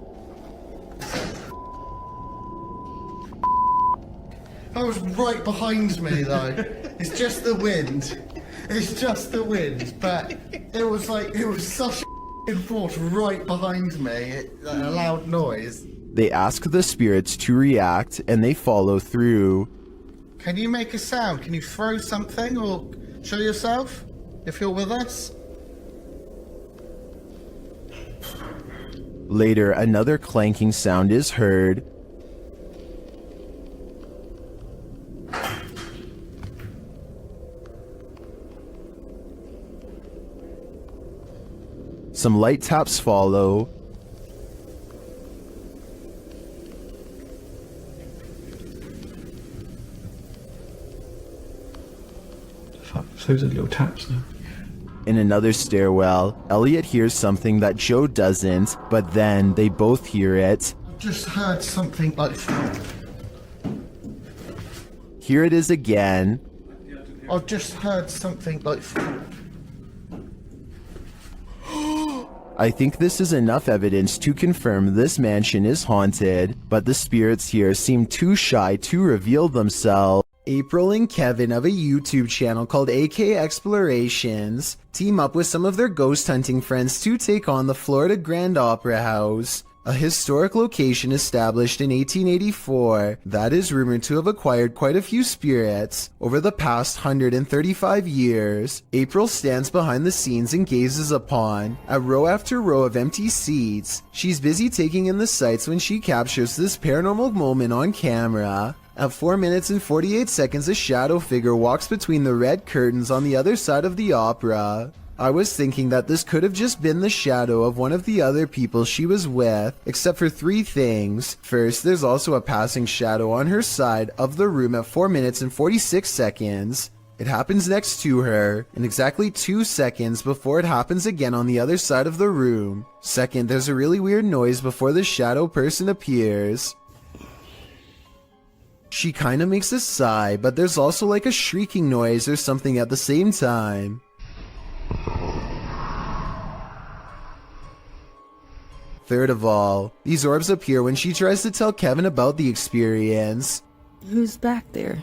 That was right behind me, though. It's just the wind. It's just the wind, but it was such a force right behind me, a loud noise. They ask the spirits to react, and they follow through. Can you make a sound? Can you throw something or show yourself if you're with us? Later, another clanking sound is heard. Some light taps follow. Fuck, those are little taps now. In another stairwell, Elliot hears something that Joe doesn't, but then they both hear it. Just heard something like... Here it is again. I've just heard something like... I think this is enough evidence to confirm this mansion is haunted, but the spirits here seem too shy to reveal themselves. April and Kevin of a YouTube channel called AK Explorations team up with some of their ghost hunting friends to take on the Florida Grand Opera House, a historic location established in 1884 that is rumored to have acquired quite a few spirits over the past 135 years. April stands behind the scenes and gazes upon a row after row of empty seats. She's busy taking in the sights when she captures this paranormal moment on camera. At 4 minutes and 48 seconds, a shadow figure walks between the red curtains on the other side of the opera. I was thinking that this could have just been the shadow of one of the other people she was with, except for 3 things. First, there's also a passing shadow on her side of the room at 4 minutes and 46 seconds. It happens next to her, and exactly 2 seconds before it happens again on the other side of the room. Second, there's a really weird noise before the shadow person appears. She kinda makes a sigh, but there's also like a shrieking noise or something at the same time. Third of all, these orbs appear when she tries to tell Kevin about the experience. Who's back there?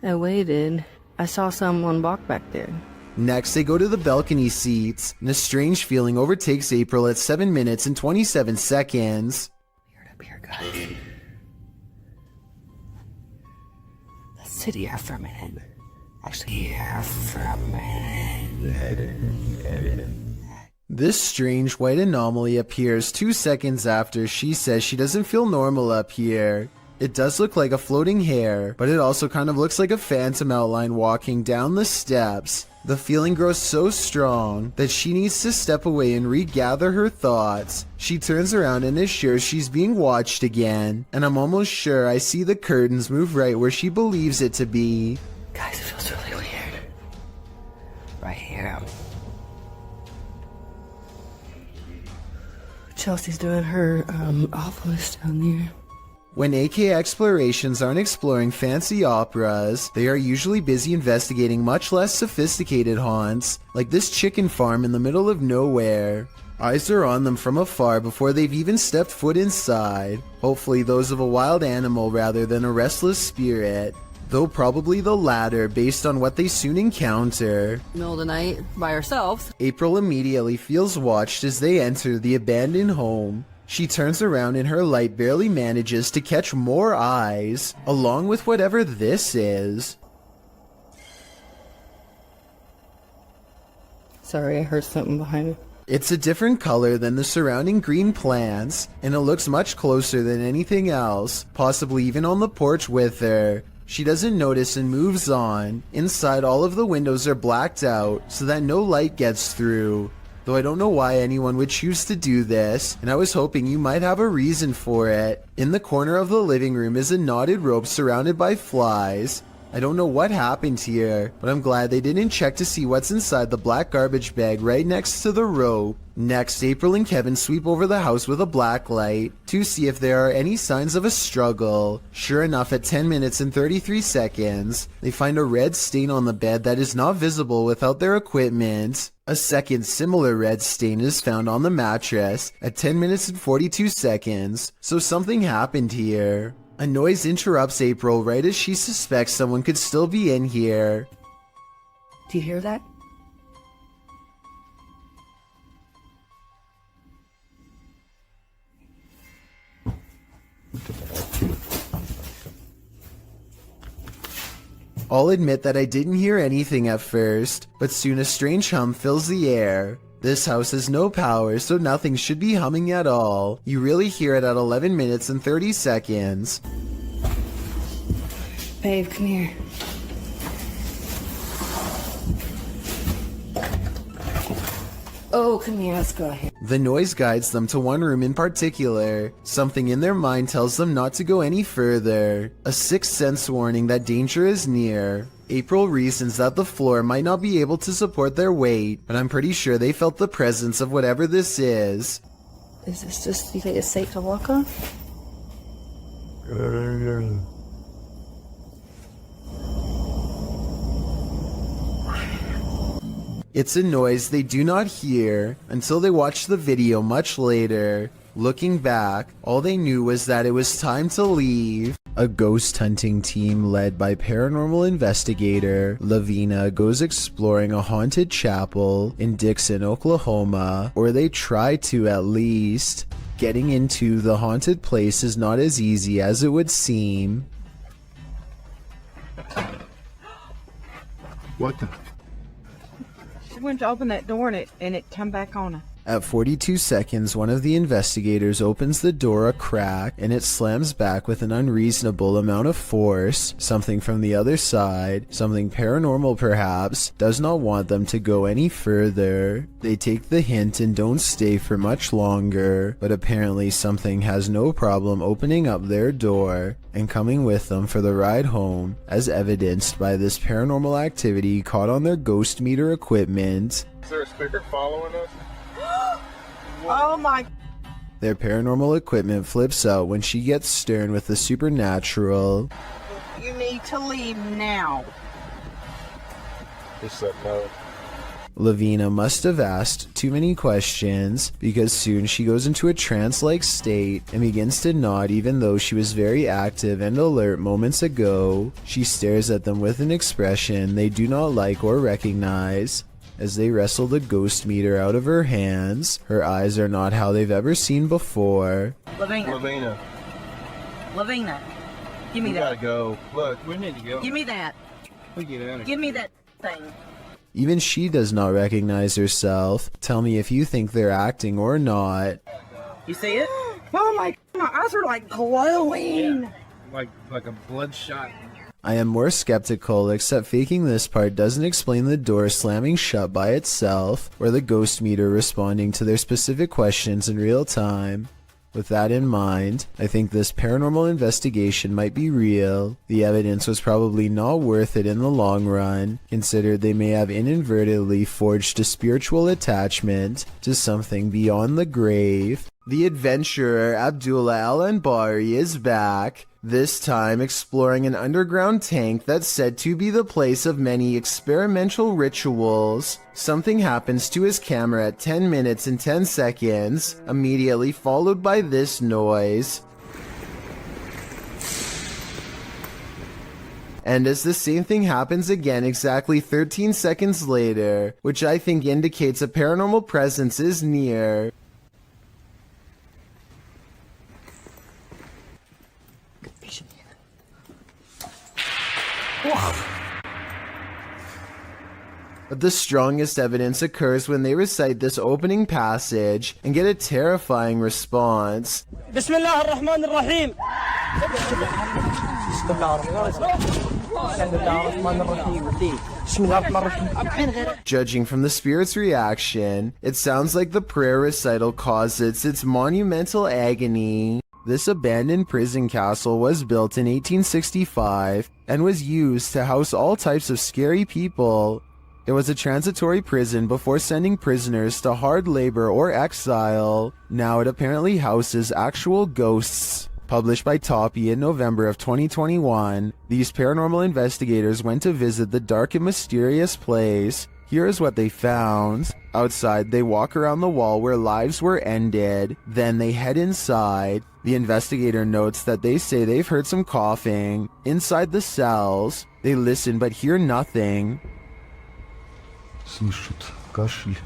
I waited. I saw someone walk back there. Next, they go to the balcony seats, and a strange feeling overtakes April at 7 minutes and 27 seconds. Let's sit here for a minute. Actually, here for a minute. This strange white anomaly appears 2 seconds after she says she doesn't feel normal up here. It does look like a floating hair, but it also kind of looks like a phantom outline walking down the steps. The feeling grows so strong that she needs to step away and regather her thoughts. She turns around and is sure she's being watched again, and I'm almost sure I see the curtains move right where she believes it to be. Guys, it feels really weird. Right here. Chelsea's doing her awfulest down there. When AK Explorations aren't exploring fancy operas, they are usually busy investigating much less sophisticated haunts, like this chicken farm in the middle of nowhere. Eyes are on them from afar before they've even stepped foot inside, hopefully those of a wild animal rather than a restless spirit, though probably the latter based on what they soon encounter. Middle of the night, by ourselves. April immediately feels watched as they enter the abandoned home. She turns around and her light barely manages to catch more eyes, along with whatever this is. Sorry, I heard something behind me. It's a different color than the surrounding green plants, and it looks much closer than anything else, possibly even on the porch with her. She doesn't notice and moves on. Inside, all of the windows are blacked out so that no light gets through. Though I don't know why anyone would choose to do this, and I was hoping you might have a reason for it. In the corner of the living room is a knotted rope surrounded by flies. I don't know what happened here, but I'm glad they didn't check to see what's inside the black garbage bag right next to the rope. Next, April and Kevin sweep over the house with a black light to see if there are any signs of a struggle. Sure enough, at 10 minutes and 33 seconds, they find a red stain on the bed that is not visible without their equipment. A second similar red stain is found on the mattress at 10 minutes and 42 seconds, so something happened here. A noise interrupts April right as she suspects someone could still be in here. Do you hear that? I'll admit that I didn't hear anything at first, but soon a strange hum fills the air. This house has no power, so nothing should be humming at all. You really hear it at 11 minutes and 30 seconds. Babe, come here. Oh, come here, let's go here. The noise guides them to one room in particular. Something in their mind tells them not to go any further. A sixth sense warning that danger is near. April reasons that the floor might not be able to support their weight, but I'm pretty sure they felt the presence of whatever this is. Is this just, you think it's safe to walk on? It's a noise they do not hear until they watch the video much later. Looking back, all they knew was that it was time to leave. A ghost hunting team led by paranormal investigator Lavina goes exploring a haunted chapel in Dixon, Oklahoma, or they try to at least. Getting into the haunted place is not as easy as it would seem. What the? She went to open that door and it come back on her. At 42 seconds, one of the investigators opens the door a crack and it slams back with an unreasonable amount of force. Something from the other side, something paranormal perhaps, does not want them to go any further. They take the hint and don't stay for much longer, but apparently something has no problem opening up their door and coming with them for the ride home, as evidenced by this paranormal activity caught on their ghost meter equipment. Is there a speaker following us? Oh my. Their paranormal equipment flips out when she gets stern with the supernatural. You need to leave now. He said no. Lavina must have asked too many questions because soon she goes into a trance-like state and begins to nod even though she was very active and alert moments ago. She stares at them with an expression they do not like or recognize. As they wrestle the ghost meter out of her hands, her eyes are not how they've ever seen before. Lavina. Lavina. Give me We that. gotta go. Look, we need to go. Give me that. We get out of here. Give me that thing. Even she does not recognize herself. Tell me if you think they're acting or not. You see it? Oh my eyes are like glowing. Like a bloodshot. I am more skeptical, except faking this part doesn't explain the door slamming shut by itself, or the ghost meter responding to their specific questions in real time. With that in mind, I think this paranormal investigation might be real. The evidence was probably not worth it in the long run, considered they may have inadvertently forged a spiritual attachment to something beyond the grave. The adventurer Abdullah Al-Anbari is back, this time exploring an underground tank that's said to be the place of many experimental rituals. Something happens to his camera at 10 minutes and 10 seconds, immediately followed by this noise. And as the same thing happens again exactly 13 seconds later, which I think indicates a paranormal presence is near. But the strongest evidence occurs when they recite this opening passage and get a terrifying response. Bismillah ar-Rahman ar-Rahim. Judging from the spirit's reaction, it sounds like the prayer recital causes its monumental agony. This abandoned prison castle was built in 1865 and was used to house all types of scary people. It was a transitory prison before sending prisoners to hard labor or exile. Now it apparently houses actual ghosts. Published by Toppy in November of 2021, these paranormal investigators went to visit the dark and mysterious place. Here is what they found. Outside, they walk around the wall where lives were ended. Then they head inside. The investigator notes that they say they've heard some coughing. Inside the cells, they listen but hear nothing. Слышат кашель.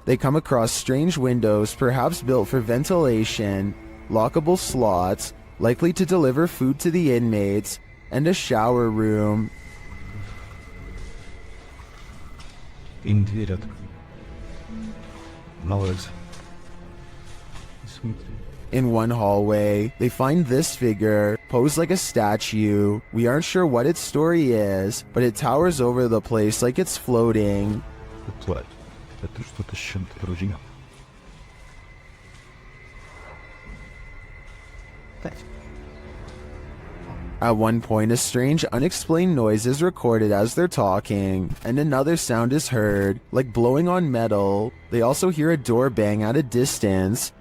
They come across strange windows, perhaps built for ventilation, lockable slots, likely to deliver food to the inmates, and a shower room. Им дверь от... На улице. In one hallway, they find this figure, posed like a statue. We aren't sure what its story is, but it towers over the place like it's floating. Платье. Это что-то с чем-то вроде. At one point, a strange, unexplained noise is recorded as they're talking, and another sound is heard, like blowing on metal. They also hear a door bang at a distance.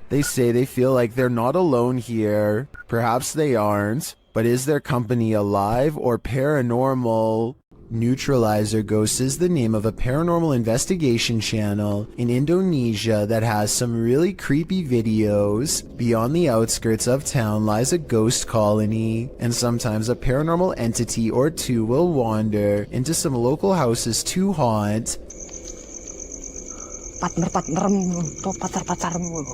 They say they feel like they're not alone here. Perhaps they aren't, but is their company alive or paranormal? Neutralizer Ghosts is the name of a paranormal investigation channel in Indonesia that has some really creepy videos. Beyond the outskirts of town lies a ghost colony, and sometimes a paranormal entity or two will wander into some local houses to haunt. Partner-partnermu, to pacar-pacarmu.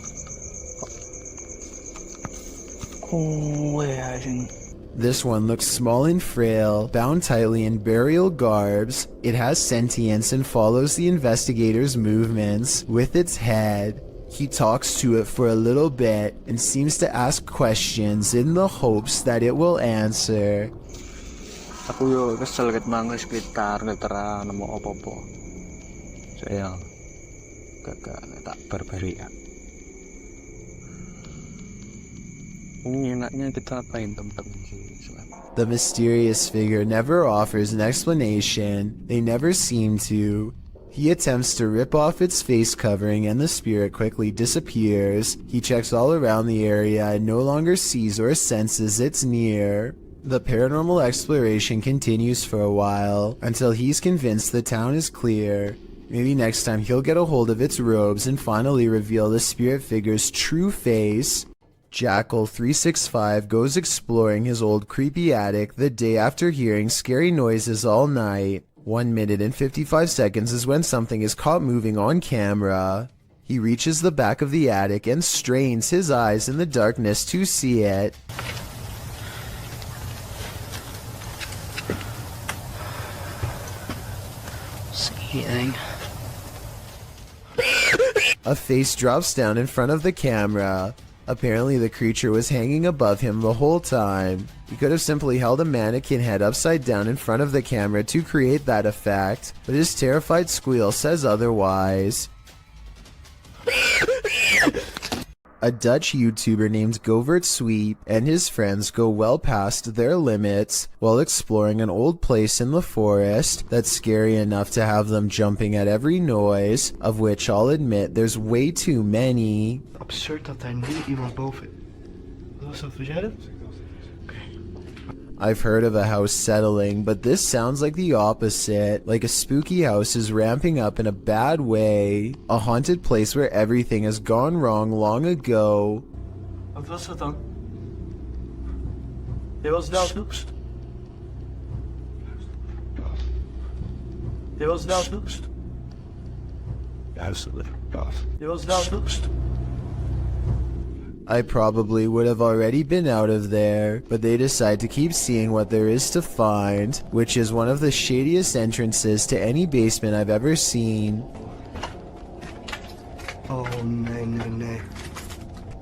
This one looks small and frail, bound tightly in burial garbs. It has sentience and follows the investigator's movements with its head. He talks to it for a little bit and seems to ask questions in the hopes that it will answer. Aku yo kesel ket mangga sekitar netera nemu opo-opo. Saya gak tak berberi ya. Ini enaknya kita apain tempat ini? The mysterious figure never offers an explanation. They never seem to. He attempts to rip off its face covering and the spirit quickly disappears. He checks all around the area and no longer sees or senses it's near. The paranormal exploration continues for a while until he's convinced the town is clear. Maybe next time he'll get a hold of its robes and finally reveal the spirit figure's true face. Jackal365 goes exploring his old creepy attic the day after hearing scary noises all night. 1 minute and 55 seconds is when something is caught moving on camera. He reaches the back of the attic and strains his eyes in the darkness to see it. See anything? A face drops down in front of the camera. Apparently the creature was hanging above him the whole time. He could have simply held a mannequin head upside down in front of the camera to create that effect, but his terrified squeal says otherwise. A Dutch YouTuber named Govert Sweep and his friends go well past their limits while exploring an old place in the forest that's scary enough to have them jumping at every noise, of which I'll admit there's way too many. Absurd dat daar nu iemand boven. Wat was dat? Was jij dat? I've heard of a house settling, but this sounds like the opposite, like a spooky house is ramping up in a bad way, a haunted place where everything has gone wrong long ago. Wat was dat dan? Je was nou. Je was nou. Je was nou. I probably would have already been out of there, but they decide to keep seeing what there is to find, which is one of the shadiest entrances to any basement I've ever seen. Oh, no.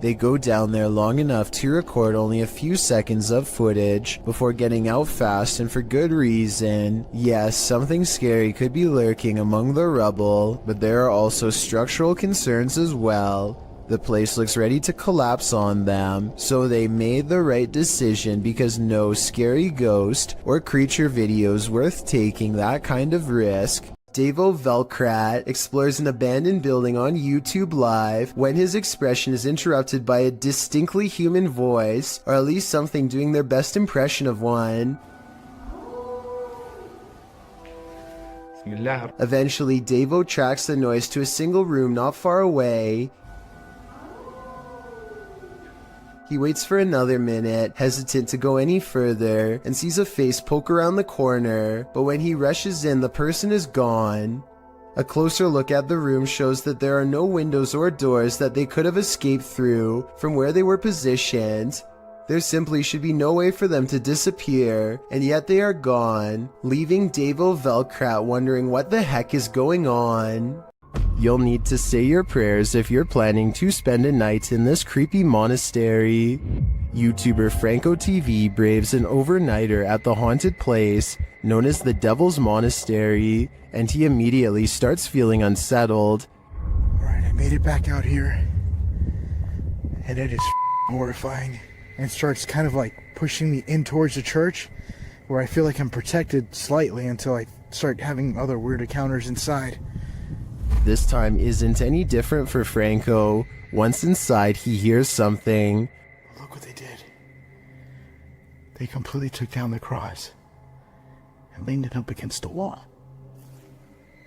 They go down there long enough to record only a few seconds of footage before getting out fast and for good reason. Yes, something scary could be lurking among the rubble, but there are also structural concerns as well. The place looks ready to collapse on them, so they made the right decision because no scary ghost or creature videos worth taking that kind of risk. Davo Velkrat explores an abandoned building on YouTube Live when his expression is interrupted by a distinctly human voice, or at least something doing their best impression of one. Eventually, Davo tracks the noise to a single room not far away. He waits for another minute, hesitant to go any further, and sees a face poke around the corner, but when he rushes in, the person is gone. A closer look at the room shows that there are no windows or doors that they could have escaped through from where they were positioned. There simply should be no way for them to disappear, and yet they are gone, leaving Davo Velkrat wondering what the heck is going on. You'll need to say your prayers if you're planning to spend a night in this creepy monastery. YouTuber Franco TV braves an overnighter at the haunted place known as the Devil's Monastery, and he immediately starts feeling unsettled. Alright, I made it back out here, and it is horrifying, and starts kind of like pushing me in towards the church, where I feel like I'm protected slightly until I start having other weird encounters inside. This time isn't any different for Franco. Once inside, he hears something. Look what they did. They completely took down the cross and leaned it up against the wall.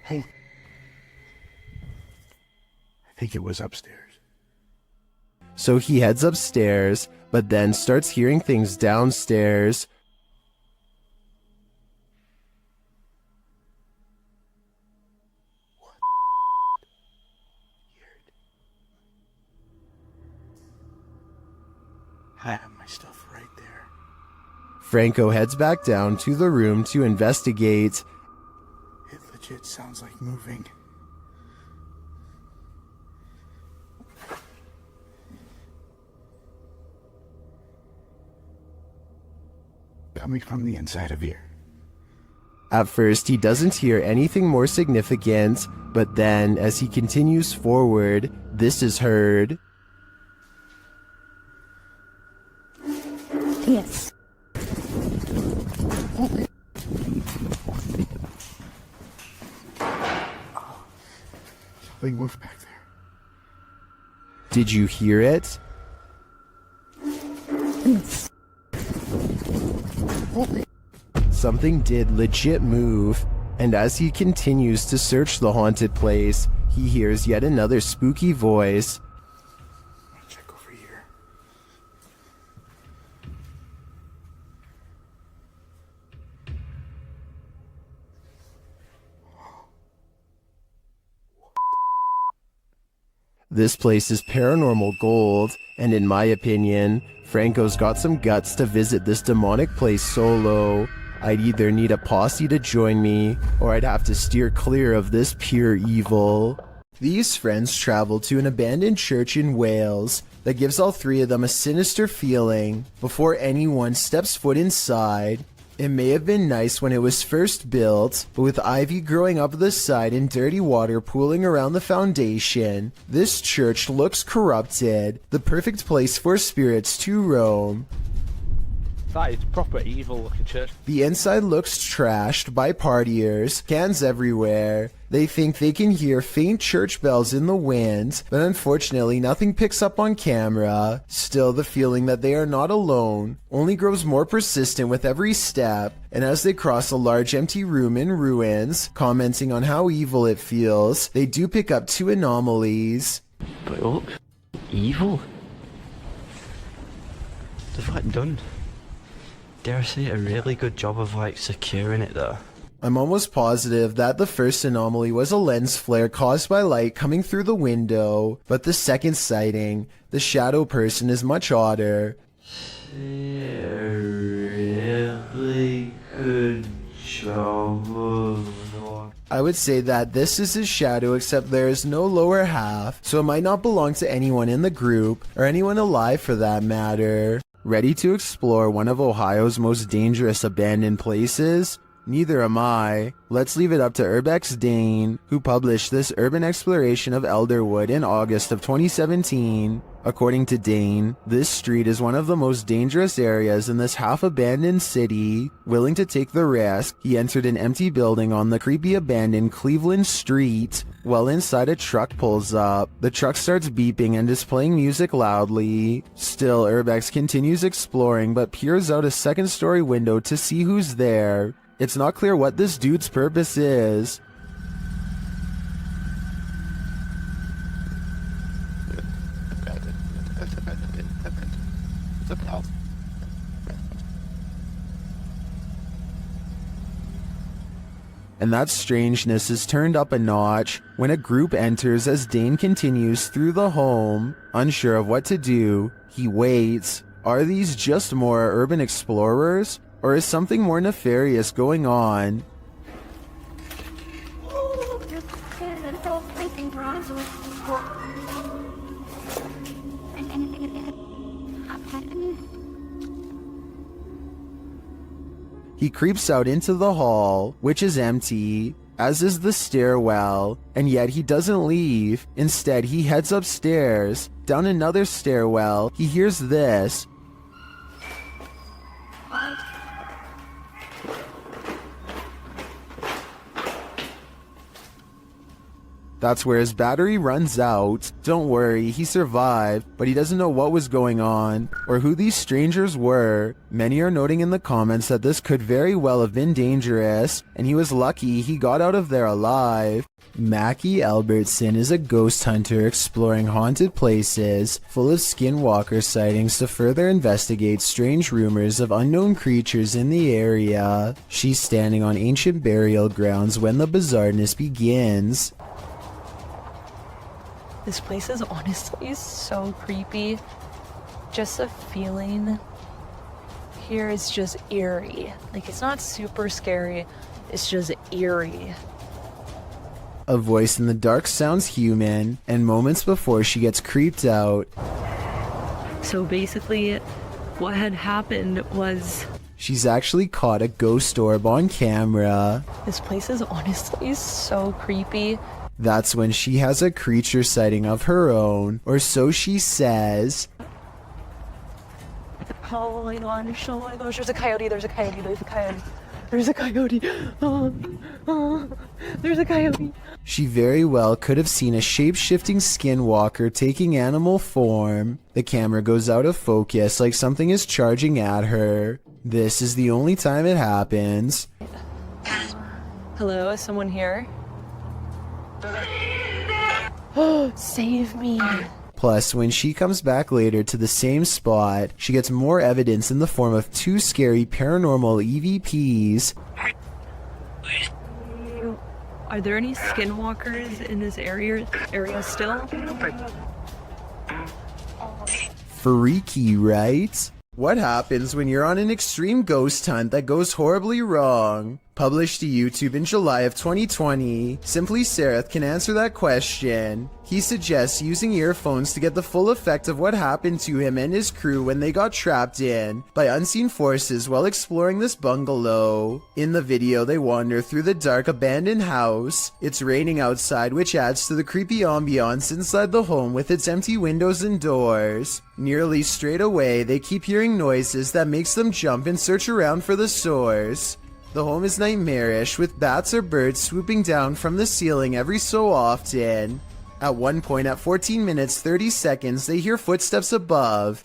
Hey. I think it was upstairs. So he heads upstairs, but then starts hearing things downstairs. I have my stuff right there. Franco heads back down to the room to investigate. It legit sounds like moving. Coming from the inside of here. At first, he doesn't hear anything more significant, but then, as he continues forward, this is heard. Yes. Something moved back there. Did you hear it? Something did legit move, and as he continues to search the haunted place, he hears yet another spooky voice. Check over here. This place is paranormal gold, and in my opinion, Franco's got some guts to visit this demonic place solo. I'd either need a posse to join me, or I'd have to steer clear of this pure evil. These friends travel to an abandoned church in Wales that gives all three of them a sinister feeling before anyone steps foot inside. It may have been nice when it was first built, but with ivy growing up the side and dirty water pooling around the foundation, this church looks corrupted, the perfect place for spirits to roam. That is proper evil looking church. The inside looks trashed by partiers, cans everywhere. They think they can hear faint church bells in the wind, but unfortunately nothing picks up on camera. Still, the feeling that they are not alone only grows more persistent with every step, and as they cross a large empty room in ruins, commenting on how evil it feels, they do pick up two anomalies. But it looks evil. They've like done, dare I say, a really good job of like securing it though. I'm almost positive that the first anomaly was a lens flare caused by light coming through the window, but the second sighting, the shadow person, is much odder. Really good job. I would say that this is his shadow, except there is no lower half, so it might not belong to anyone in the group, or anyone alive for that matter. Ready to explore one of Ohio's most dangerous abandoned places? Neither am I. Let's leave it up to Urbex Dane, who published this urban exploration of Elderwood in August of 2017. According to Dane, this street is one of the most dangerous areas in this half-abandoned city. Willing to take the risk, he entered an empty building on the creepy abandoned Cleveland Street. While inside, a truck pulls up. The truck starts beeping and is playing music loudly. Still, Urbex continues exploring but peers out a second-story window to see who's there. It's not clear what this dude's purpose is. And that strangeness is turned up a notch when a group enters as Dane continues through the home. Unsure of what to do, he waits. Are these just more urban explorers? Or is something more nefarious going on? He creeps out into the hall, which is empty, as is the stairwell, and yet he doesn't leave. Instead, he heads upstairs. Down another stairwell, he hears this. That's where his battery runs out. Don't worry, he survived, but he doesn't know what was going on, or who these strangers were. Many are noting in the comments that this could very well have been dangerous, and he was lucky he got out of there alive. Mackie Albertson is a ghost hunter exploring haunted places, full of skinwalker sightings to further investigate strange rumors of unknown creatures in the area. She's standing on ancient burial grounds when the bizarreness begins. This place is honestly so creepy. Just the feeling here is just eerie. Like, it's not super scary, it's just eerie. A voice in the dark sounds human, and moments before she gets creeped out. So basically, what had happened was... She's actually caught a ghost orb on camera. This place is honestly so creepy. That's when she has a creature sighting of her own, or so she says. Oh my gosh, oh my gosh, there's a coyote, there's a coyote, there's a coyote. There's a coyote. There's a coyote. She very well could have seen a shape-shifting skinwalker taking animal form. The camera goes out of focus like something is charging at her. This is the only time it happens. Hello, is someone here? Oh, save me. Plus, when she comes back later to the same spot, she gets more evidence in the form of 2 scary paranormal EVPs. Are there any skinwalkers in this area still? Freaky, right? What happens when you're on an extreme ghost hunt that goes horribly wrong? Published to YouTube in July of 2020, Simply Sereth can answer that question. He suggests using earphones to get the full effect of what happened to him and his crew when they got trapped in by unseen forces while exploring this bungalow. In the video, they wander through the dark abandoned house. It's raining outside, which adds to the creepy ambiance inside the home with its empty windows and doors. Nearly straight away, they keep hearing noises that makes them jump and search around for the source. The home is nightmarish, with bats or birds swooping down from the ceiling every so often. At one point, at 14 minutes 30 seconds, they hear footsteps above.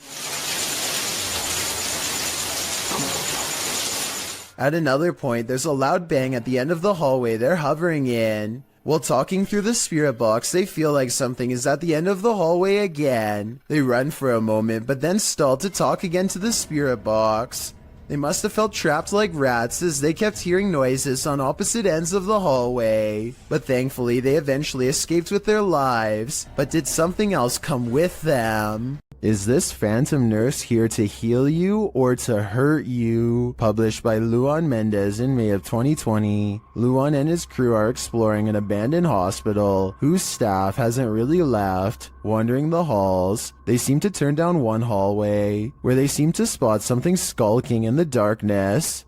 At another point, there's a loud bang at the end of the hallway they're hovering in. While talking through the spirit box, they feel like something is at the end of the hallway again. They run for a moment, but then stall to talk again to the spirit box. They must have felt trapped like rats as they kept hearing noises on opposite ends of the hallway. But thankfully, they eventually escaped with their lives. But did something else come with them? Is this phantom nurse here to heal you or to hurt you? Published by Luan Mendez in May of 2020. Luan and his crew are exploring an abandoned hospital whose staff hasn't really left. Wandering the halls, they seem to turn down one hallway where they seem to spot something skulking in the darkness.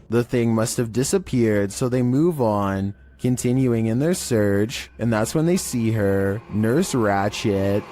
The thing must have disappeared, so they move on, continuing in their search, and that's when they see her, Nurse Ratchet.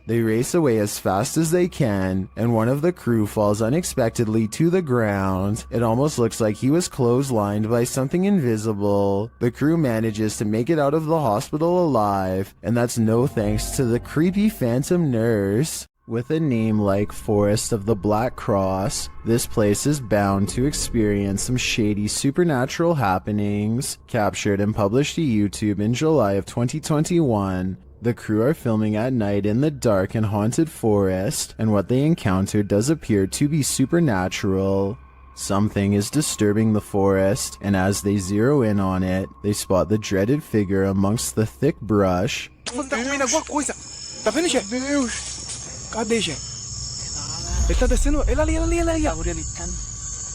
They race away as fast as they can, and one of the crew falls unexpectedly to the ground. It almost looks like he was clotheslined by something invisible. The crew manages to make it out of the hospital alive, and that's no thanks to the creepy phantom nurse. With a name like Forest of the Black Cross, this place is bound to experience some shady supernatural happenings. Captured and published to YouTube in July of 2021, the crew are filming at night in the dark and haunted forest, and what they encountered does appear to be supernatural. Something is disturbing the forest, and as they zero in on it, they spot the dreaded figure amongst the thick brush. Cadê, gente? Ele tá descendo. Ele ali.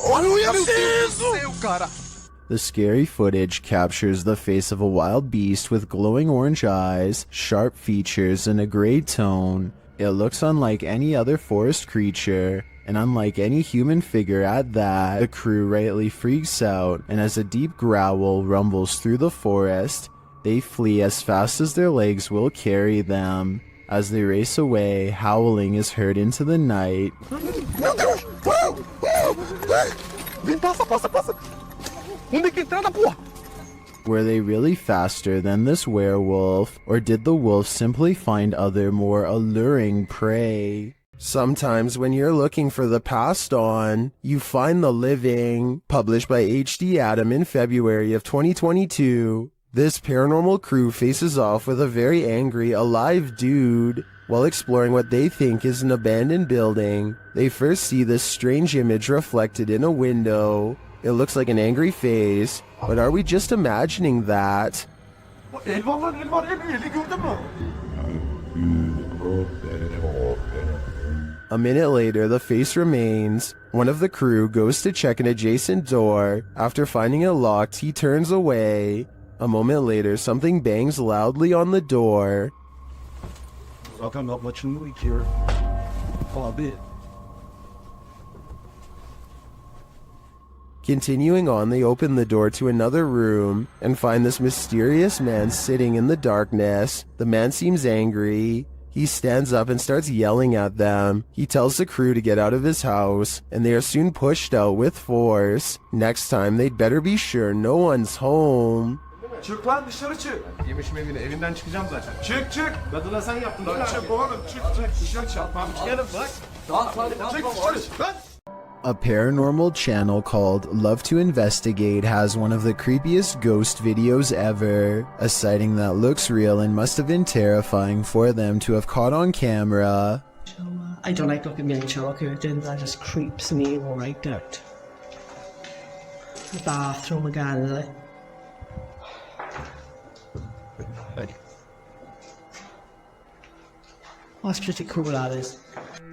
Olha meu Deus, cara. The scary footage captures the face of a wild beast with glowing orange eyes, sharp features, and a gray tone. It looks unlike any other forest creature, and unlike any human figure at that. The crew rightly freaks out, and as a deep growl rumbles through the forest, they flee as fast as their legs will carry them. As they race away, howling is heard into the night. Meu Deus! Passa! Onde é que entrada, porra? Were they really faster than this werewolf, or did the wolf simply find other more alluring prey? Sometimes when you're looking for the past on, you find the living. Published by HD Adam in February of 2022. This paranormal crew faces off with a very angry, alive dude. While exploring what they think is an abandoned building, they first see this strange image reflected in a window. It looks like an angry face, but are we just imagining that? A minute later, the face remains. One of the crew goes to check an adjacent door. After finding it locked, he turns away. A moment later, something bangs loudly on the door. I'm not much in the week here. A bit. Continuing on, they open the door to another room and find this mysterious man sitting in the darkness. The man seems angry. He stands up and starts yelling at them. He tells the crew to get out of his house, and they are soon pushed out with force. Next time, they'd better be sure no one's home. Çık lan dışarı çık. Yemişim evine, evinden çıkacağım zaten. Çık çık. Kadına sen yaptın. Lan çık oğlum çık. Dışarı çarpmam. Çıkarım bak. Çık dışarı. Lan. A paranormal channel called Love to Investigate has one of the creepiest ghost videos ever, a sighting that looks real and must have been terrifying for them to have caught on camera. I don't like looking at shower curtains, that just creeps me right out. The bathroom again, is it? That's pretty cool, that is.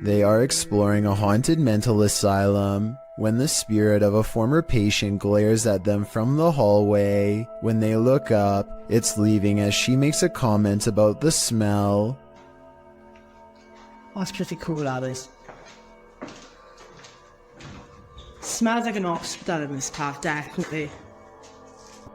They are exploring a haunted mental asylum when the spirit of a former patient glares at them from the hallway. When they look up, it's leaving as she makes a comment about the smell. That's pretty cool, that is. Smells like an hospital in this part, definitely.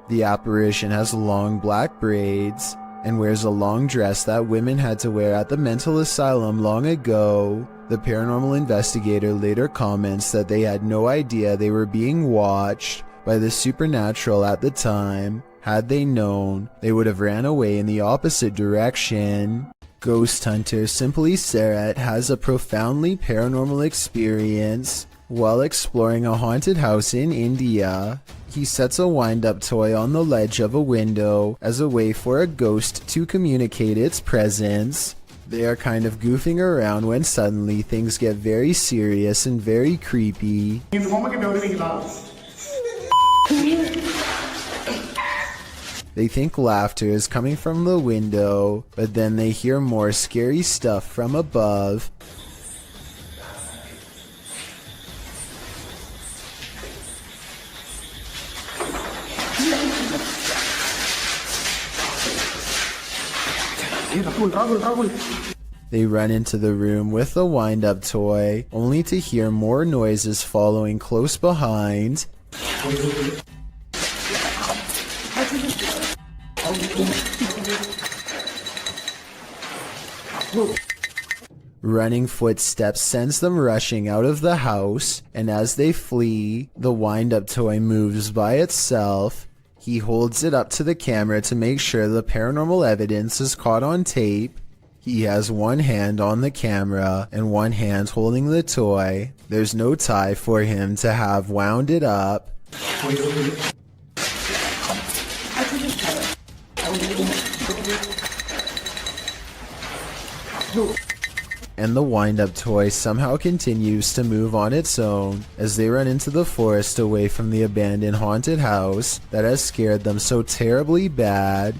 The apparition has long black braids and wears a long dress that women had to wear at the mental asylum long ago. The paranormal investigator later comments that they had no idea they were being watched by the supernatural at the time. Had they known, they would have ran away in the opposite direction. Ghost hunter Simply Sarat has a profoundly paranormal experience while exploring a haunted house in India. He sets a wind-up toy on the ledge of a window as a way for a ghost to communicate its presence. They are kind of goofing around when suddenly things get very serious and very creepy. They think laughter is coming from the window, but then they hear more scary stuff from above. They run into the room with the wind-up toy, only to hear more noises following close behind. Running footsteps sends them rushing out of the house, and as they flee, the wind-up toy moves by itself. He holds it up to the camera to make sure the paranormal evidence is caught on tape. He has one hand on the camera and one hand holding the toy. There's no tie for him to have wound it up. And the wind-up toy somehow continues to move on its own as they run into the forest away from the abandoned haunted house that has scared them so terribly bad.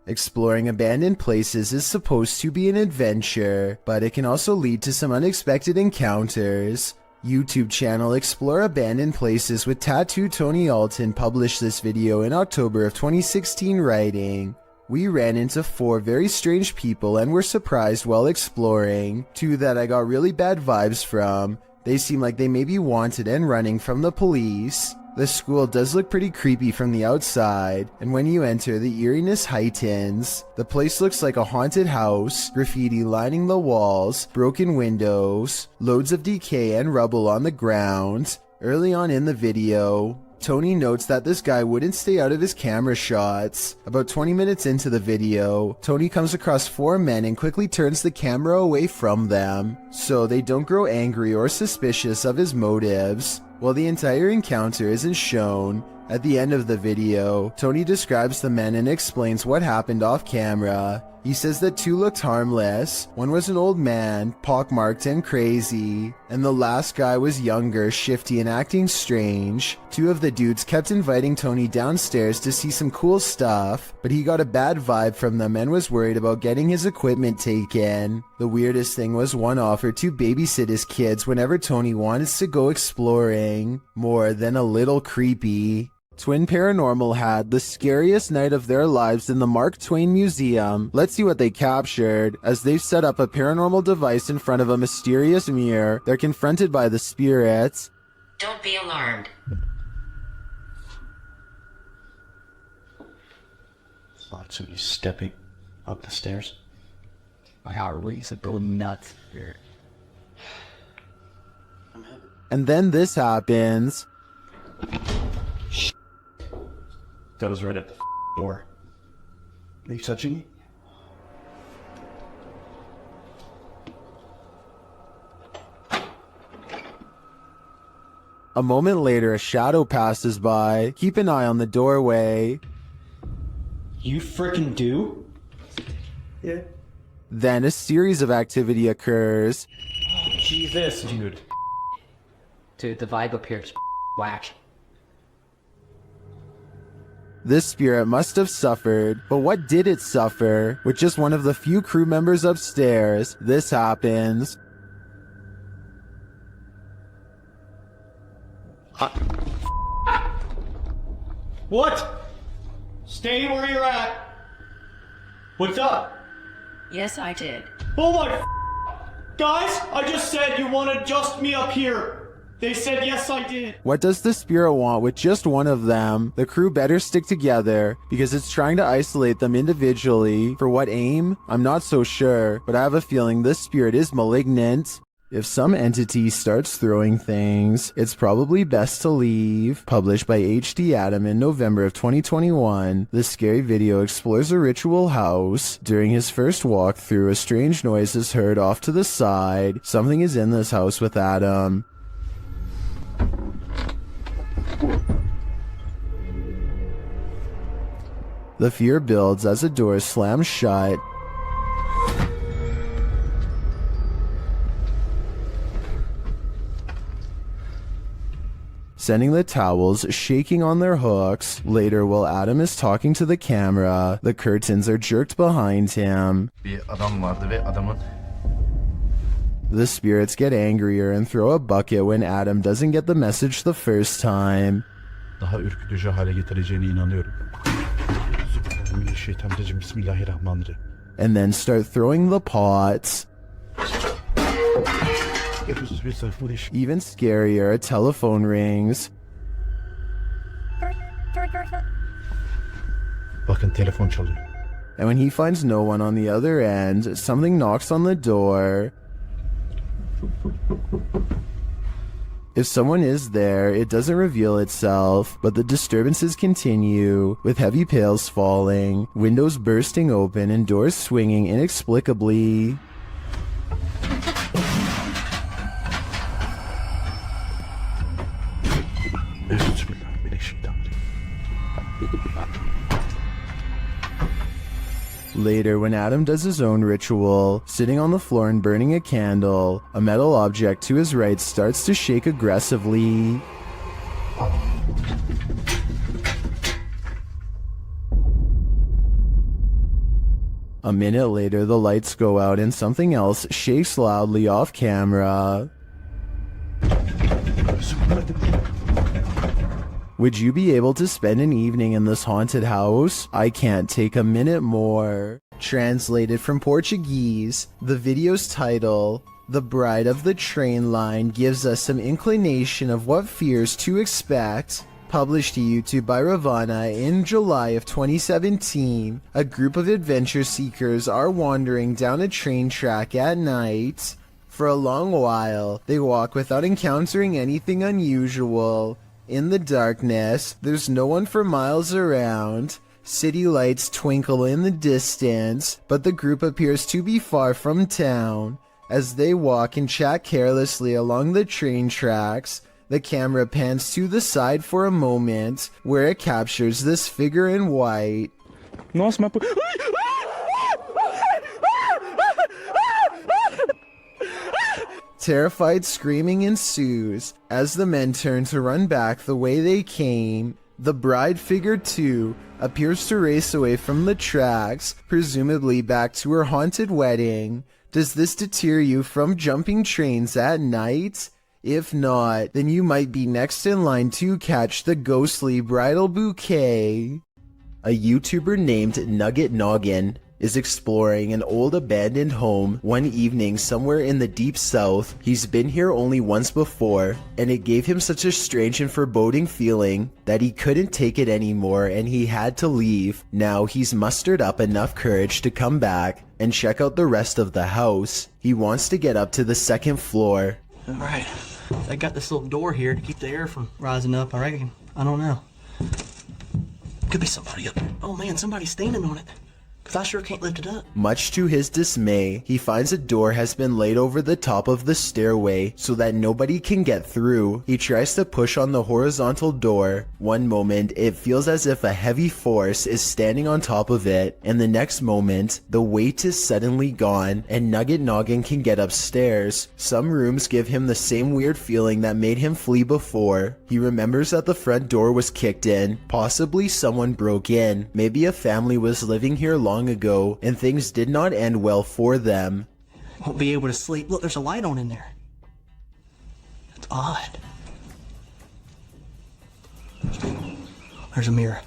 Exploring abandoned places is supposed to be an adventure, but it can also lead to some unexpected encounters. YouTube channel Explore Abandoned Places with Tattoo Tony Alton published this video in October of 2016 writing, "We ran into 4 very strange people and were surprised while exploring. 2 that I got really bad vibes from. They seem like they may be wanted and running from the police. The school does look pretty creepy from the outside, and when you enter, the eeriness heightens. The place looks like a haunted house, graffiti lining the walls, broken windows, loads of decay and rubble on the ground." Early on in the video, Tony notes that this guy wouldn't stay out of his camera shots. About 20 minutes into the video, Tony comes across 4 men and quickly turns the camera away from them, so they don't grow angry or suspicious of his motives. While the entire encounter isn't shown, at the end of the video, Tony describes the men and explains what happened off camera. He says that 2 looked harmless, one was an old man, pockmarked and crazy, and the last guy was younger, shifty and acting strange. 2 of the dudes kept inviting Tony downstairs to see some cool stuff, but he got a bad vibe from them and was worried about getting his equipment taken. The weirdest thing was one offered to babysit his kids whenever Tony wanted to go exploring. More than a little creepy. Twin Paranormal had the scariest night of their lives in the Mark Twain Museum. Let's see what they captured. As they've set up a paranormal device in front of a mysterious mirror, they're confronted by the spirits. Don't be alarmed. Thought somebody stepping up the stairs. My heart races a little nuts here. And then this happens. That was right at the door. Are you touching me? A moment later, a shadow passes by. Keep an eye on the doorway. You frickin' do? Yeah. Then a series of activity occurs. Jesus, dude. Dude, the vibe up here is whack. This spirit must have suffered, but what did it suffer? With just one of the few crew members upstairs, this happens. What? Stay where you're at. What's up? Yes, I did. Oh my guys, I just said you wanted just me up here. They said yes, I did. What does the spirit want with just one of them? The crew better stick together because it's trying to isolate them individually. For what aim? I'm not so sure, but I have a feeling this spirit is malignant. If some entity starts throwing things, it's probably best to leave. Published by H.D. Adam in November of 2021, this scary video explores a ritual house. During his first walkthrough, a strange noise is heard off to the side. Something is in this house with Adam. The fear builds as a door slams shut. Sending the towels shaking on their hooks. Later, while Adam is talking to the camera, the curtains are jerked behind him. Bir adam vardı ve adamın The spirits get angrier and throw a bucket when Adam doesn't get the message the first time. Daha ürkütücü hale getireceğine inanıyorum. Bismillahirrahmanirrahim. Bismillahirrahmanirrahim. And then start throwing the pots. Even scarier, a telephone rings. Bakın telefon çalıyor. And when he finds no one on the other end, something knocks on the door. If someone is there, it doesn't reveal itself, but the disturbances continue, with heavy pails falling, windows bursting open, and doors swinging inexplicably. Later, when Adam does his own ritual, sitting on the floor and burning a candle, a metal object to his right starts to shake aggressively. A minute later, the lights go out and something else shakes loudly off camera. Would you be able to spend an evening in this haunted house? I can't take a minute more. Translated from Portuguese, the video's title, The Bride of the Train Line, gives us some inclination of what fears to expect. Published to YouTube by Ravana in July of 2017, a group of adventure seekers are wandering down a train track at night. For a long while, they walk without encountering anything unusual. In the darkness, there's no one for miles around. City lights twinkle in the distance, but the group appears to be far from town. As they walk and chat carelessly along the train tracks, the camera pans to the side for a moment, where it captures this figure in white. Nossa, mas... Terrified screaming ensues as the men turn to run back the way they came. The bride figure, too, appears to race away from the tracks, presumably back to her haunted wedding. Does this deter you from jumping trains at night? If not, then you might be next in line to catch the ghostly bridal bouquet. A YouTuber named Nugget Noggin is exploring an old abandoned home one evening somewhere in the deep south. He's been here only once before, and it gave him such a strange and foreboding feeling that he couldn't take it anymore and he had to leave. Now he's mustered up enough courage to come back and check out the rest of the house. He wants to get up to the 2nd floor. Alright, I got this little door here to keep the air from rising up, I reckon. I don't know. Could be somebody up there. Oh man, somebody's standing on it. Because I sure can't lift it up. Much to his dismay, he finds a door has been laid over the top of the stairway so that nobody can get through. He tries to push on the horizontal door. One moment, it feels as if a heavy force is standing on top of it, and the next moment, the weight is suddenly gone, and Nugget Noggin can get upstairs. Some rooms give him the same weird feeling that made him flee before. He remembers that the front door was kicked in. Possibly someone broke in. Maybe a family was living here long ago, and things did not end well for them. Won't be able to sleep. Look, there's a light on in there. It's odd. There's a mirror.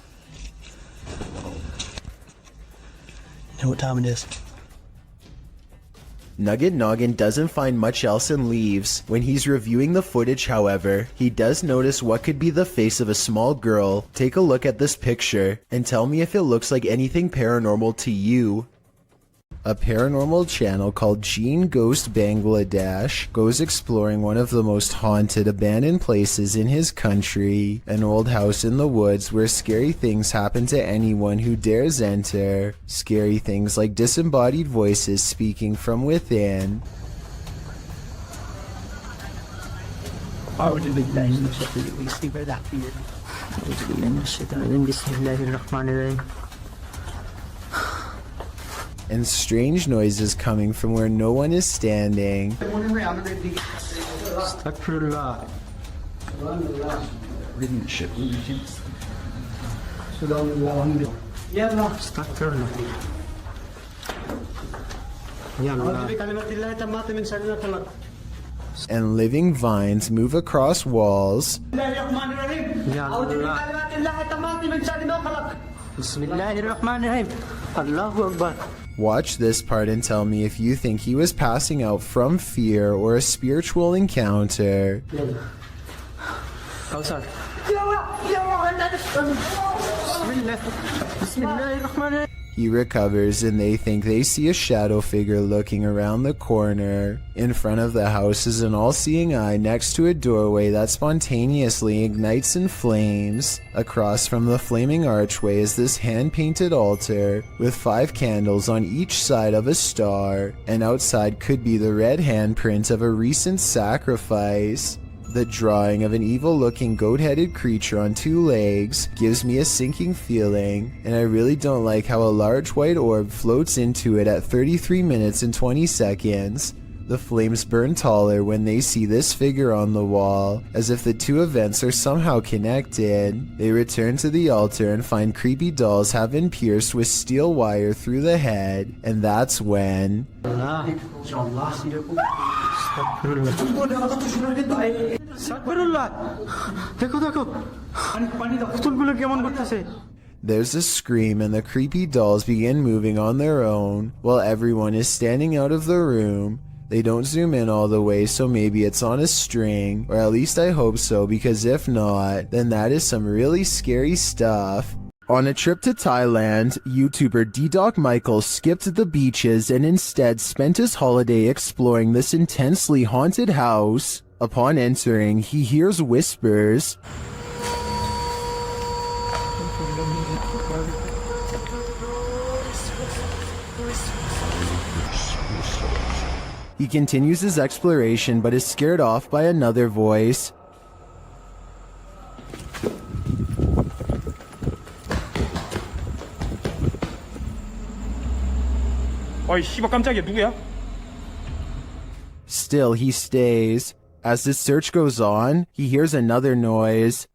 You know what time it is? Nugget Noggin doesn't find much else and leaves. When he's reviewing the footage, however, he does notice what could be the face of a small girl. Take a look at this picture and tell me if it looks like anything paranormal to you. A paranormal channel called Gene Ghost Bangladesh goes exploring one of the most haunted abandoned places in his country, an old house in the woods where scary things happen to anyone who dares enter. Scary things like disembodied voices speaking from within. And strange noises coming from where no one is standing. And living vines move across walls. Watch this part and tell me if you think he was passing out from fear or a spiritual encounter. He recovers and they think they see a shadow figure looking around the corner. In front of the house is an all-seeing eye next to a doorway that spontaneously ignites in flames. Across from the flaming archway is this hand-painted altar with 5 candles on each side of a star, and outside could be the red handprint of a recent sacrifice. The drawing of an evil-looking goat-headed creature on 2 legs gives me a sinking feeling, and I really don't like how a large white orb floats into it at 33 minutes and 20 seconds. The flames burn taller when they see this figure on the wall, as if the 2 events are somehow connected. They return to the altar and find creepy dolls have been pierced with steel wire through the head, and that's when... There's a scream and the creepy dolls begin moving on their own, while everyone is standing out of the room. They don't zoom in all the way, so maybe it's on a string, or at least I hope so, because if not, then that is some really scary stuff. On a trip to Thailand, YouTuber D-Doc Michael skipped the beaches and instead spent his holiday exploring this intensely haunted house. Upon entering, he hears whispers. He continues his exploration but is scared off by another voice. Still, he stays. As his search goes on, he hears another noise.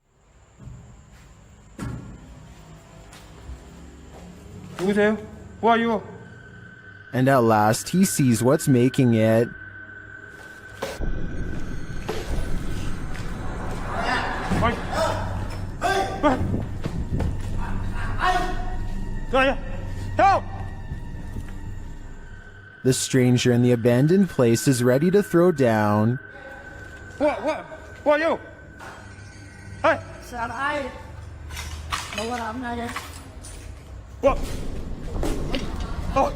Who are you? And at last, he sees what's making it. Help! The stranger in the abandoned place is ready to throw down. What, you? Hey! What?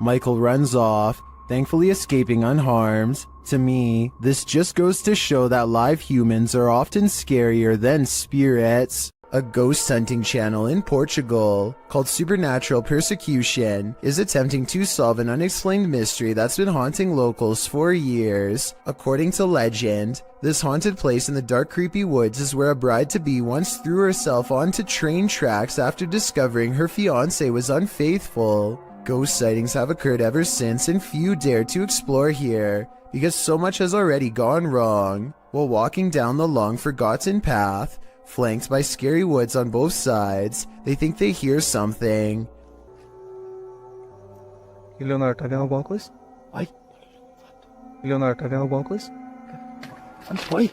Michael runs off, thankfully escaping unharmed. To me, this just goes to show that live humans are often scarier than spirits. A ghost hunting channel in Portugal called Supernatural Persecution is attempting to solve an unexplained mystery that's been haunting locals for years. According to legend, this haunted place in the dark, creepy woods is where a bride-to-be once threw herself onto train tracks after discovering her fiancé was unfaithful. Ghost sightings have occurred ever since, and few dare to explore here because so much has already gone wrong. While walking down the long forgotten path, flanked by scary woods on both sides, they think they hear something. Leonardo, tá vendo alguma coisa? Ai. Leonardo, tá vendo alguma coisa? Oi.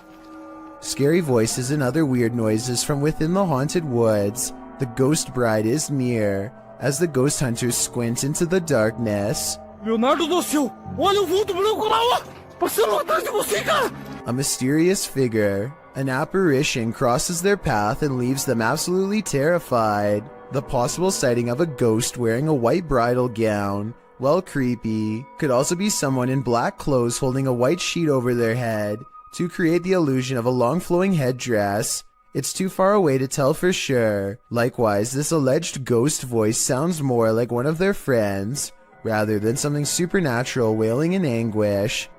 Scary voices and other weird noises from within the haunted woods. The ghost bride is near. As the ghost hunters squint into the darkness, Leonardo do céu! Olha o vulto branco lá, ó! Passando atrás de você, cara! a mysterious figure, an apparition, crosses their path and leaves them absolutely terrified. The possible sighting of a ghost wearing a white bridal gown, while creepy, could also be someone in black clothes holding a white sheet over their head to create the illusion of a long flowing headdress. It's too far away to tell for sure. Likewise, this alleged ghost voice sounds more like one of their friends, rather than something supernatural wailing in anguish.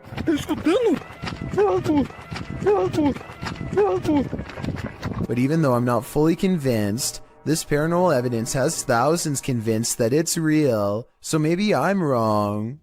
But even though I'm not fully convinced, this paranormal evidence has thousands convinced that it's real, so maybe I'm wrong.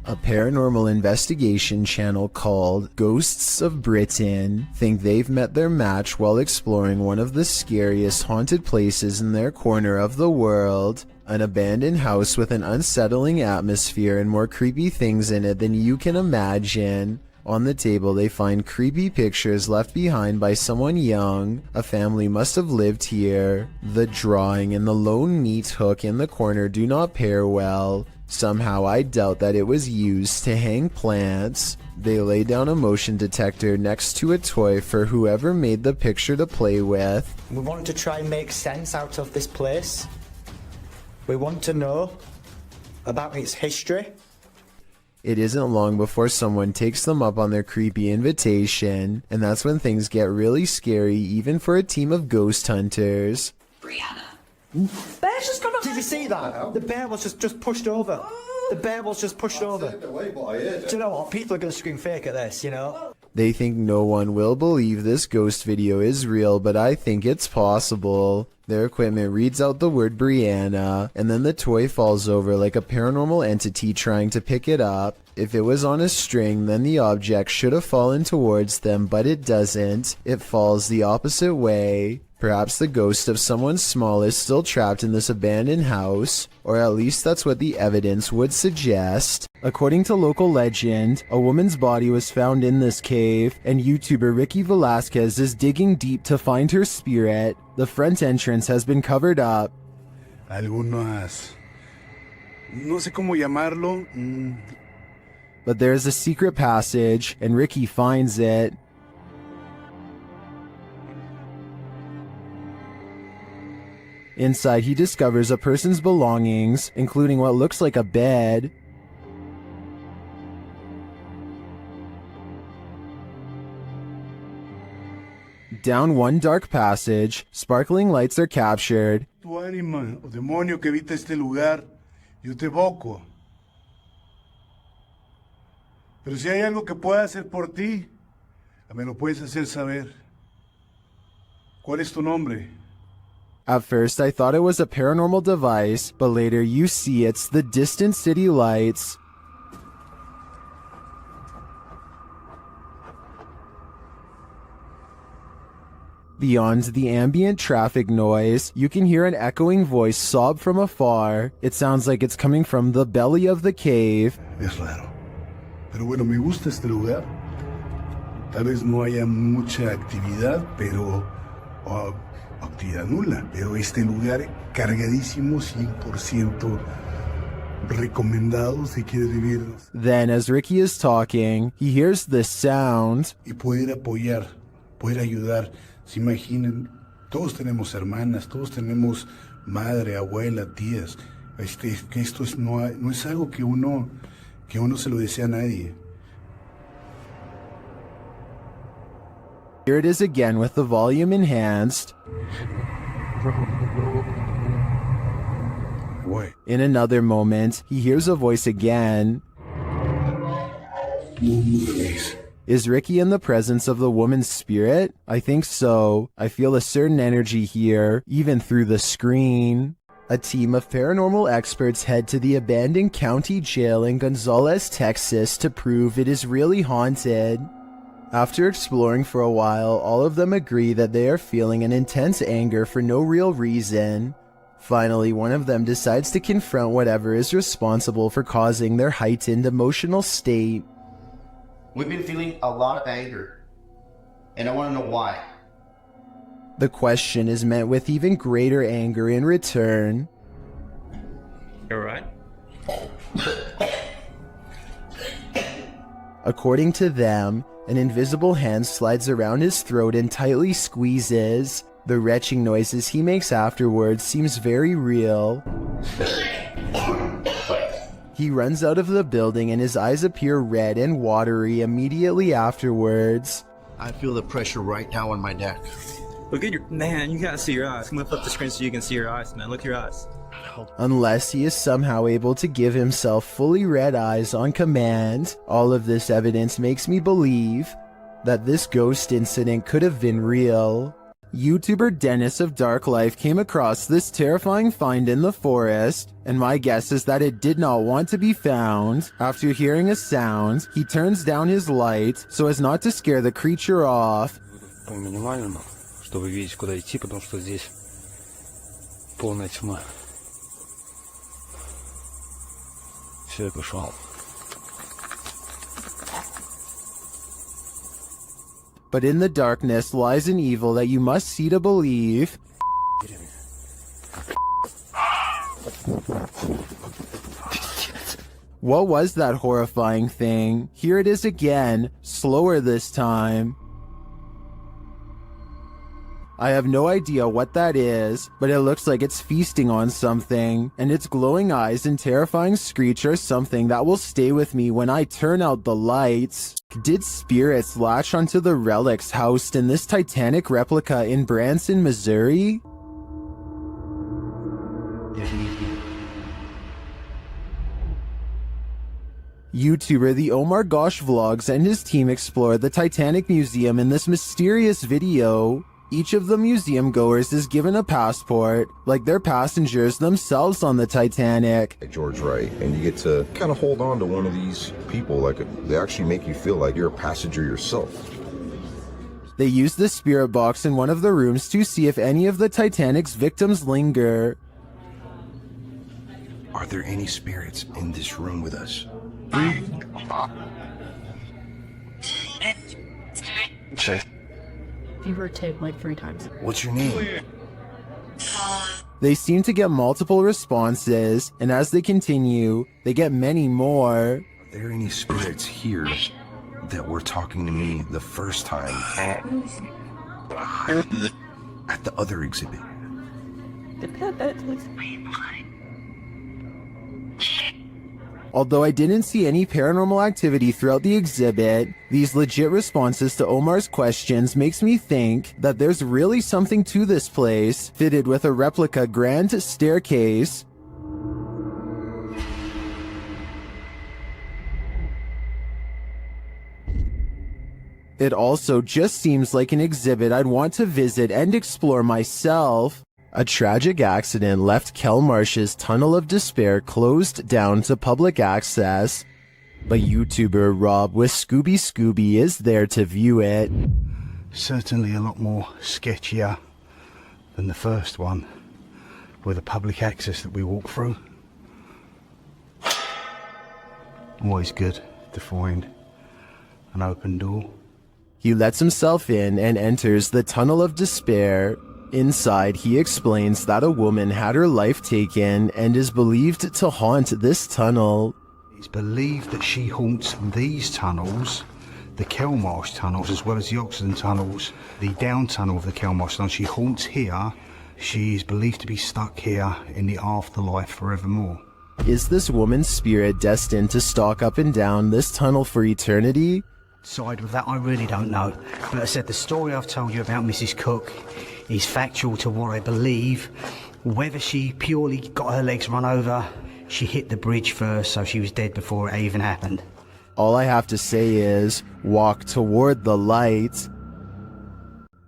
A paranormal investigation channel called Ghosts of Britain think they've met their match while exploring one of the scariest haunted places in their corner of the world. An abandoned house with an unsettling atmosphere and more creepy things in it than you can imagine. On the table they find creepy pictures left behind by someone young. A family must have lived here. The drawing and the lone meat hook in the corner do not pair well. Somehow I doubt that it was used to hang plants. They lay down a motion detector next to a toy for whoever made the picture to play with. We want to try and make sense out of this place. We want to know about its history. It isn't long before someone takes them up on their creepy invitation, and that's when things get really scary even for a team of ghost hunters. Brianna. Bear's just gone. Did you see that? The bear was just pushed over. The bear was just pushed over. Do you know what? People are going to scream fake at this, you know? They think no one will believe this ghost video is real, but I think it's possible. Their equipment reads out the word Brianna, and then the toy falls over like a paranormal entity trying to pick it up. If it was on a string, then the object should have fallen towards them, but it doesn't. It falls the opposite way. Perhaps the ghost of someone small is still trapped in this abandoned house, or at least that's what the evidence would suggest. According to local legend, a woman's body was found in this cave, and YouTuber Ricky Velasquez is digging deep to find her spirit. The front entrance has been covered up. Algunas, no sé cómo llamarlo. But there's a secret passage, and Ricky finds it. Inside, he discovers a person's belongings, including what looks like a bed. Down one dark passage, sparkling lights are captured. Tu ánima o demonio que habita este lugar, yo te evoco. Pero si hay algo que pueda hacer por ti, me lo puedes hacer saber. ¿Cuál es tu nombre? At first, I thought it was a paranormal device, but later you see it's the distant city lights. Beyond the ambient traffic noise, you can hear an echoing voice sob from afar. It sounds like it's coming from the belly of the cave. Es raro. Pero bueno, me gusta este lugar. Tal vez no haya mucha actividad, pero actividad nula, pero este lugar cargadísimo, 100% recomendado si quieres vivir. Then, as Ricky is talking, he hears this sound. Y poder apoyar, poder ayudar. Se imaginan, todos tenemos hermanas, todos tenemos madre, abuela, tías. Que esto no es algo que uno se lo desea a nadie. Here it is again with the volume enhanced. What? In another moment, he hears a voice again. Is Ricky in the presence of the woman's spirit? I think so. I feel a certain energy here, even through the screen. A team of paranormal experts head to the abandoned county jail in Gonzales, Texas to prove it is really haunted. After exploring for a while, all of them agree that they are feeling an intense anger for no real reason. Finally, one of them decides to confront whatever is responsible for causing their heightened emotional state. We've been feeling a lot of anger, and I want to know why. The question is met with even greater anger in return. You alright? According to them, an invisible hand slides around his throat and tightly squeezes. The retching noises he makes afterwards seems very real. He runs out of the building and his eyes appear red and watery immediately afterwards. I feel the pressure right now on my neck. Look at your... Man, you gotta see your eyes. I'm gonna flip the screen so you can see your eyes, man. Look at your eyes. Unless he is somehow able to give himself fully red eyes on command, all of this evidence makes me believe that this ghost incident could have been real. YouTuber Dennis of Dark Life came across this terrifying find in the forest, and my guess is that it did not want to be found. After hearing a sound, he turns down his light so as not to scare the creature off. По минимальному, чтобы видеть, куда идти, потому что здесь полная тьма. Все, я пошел. But in the darkness lies an evil that you must see to believe. What was that horrifying thing? Here it is again, slower this time. I have no idea what that is, but it looks like it's feasting on something, and its glowing eyes and terrifying screech are something that will stay with me when I turn out the lights. Did spirits latch onto the relics housed in this Titanic replica in Branson, Missouri? YouTuber The Omar Gosh Vlogs and his team explore the Titanic Museum in this mysterious video. Each of the museum goers is given a passport, like they're passengers themselves on the Titanic. George Wright, and you get to kind of hold on to one of these people, like they actually make you feel like you're a passenger yourself. They use the spirit box in one of the rooms to see if any of the Titanic's victims linger. Are there any spirits in this room with us? You were tagged like 3 times. What's your name? They seem to get multiple responses, and as they continue, they get many more. Are there any spirits here that were talking to me the first time at the other exhibit? Although I didn't see any paranormal activity throughout the exhibit, these legit responses to Omar's questions makes me think that there's really something to this place, fitted with a replica grand staircase. It also just seems like an exhibit I'd want to visit and explore myself. A tragic accident left Kelmarsh's Tunnel of Despair closed down to public access, but YouTuber Rob with Scooby is there to view it. Certainly a lot more sketchier than the first one, with the public access that we walk through. Always good to find an open door. He lets himself in and enters the Tunnel of Despair. Inside, he explains that a woman had her life taken and is believed to haunt this tunnel. It's believed that she haunts these tunnels, the Kelmarsh tunnels, as well as the Oxenden tunnels, the down tunnel of the Kelmarsh tunnel. She haunts here. She is believed to be stuck here in the afterlife forevermore. Is this woman's spirit destined to stalk up and down this tunnel for eternity? Side with that, I really don't know. But I said the story I've told you about Mrs. Cook is factual to what I believe. Whether she purely got her legs run over, she hit the bridge first, so she was dead before it even happened. All I have to say is, walk toward the light.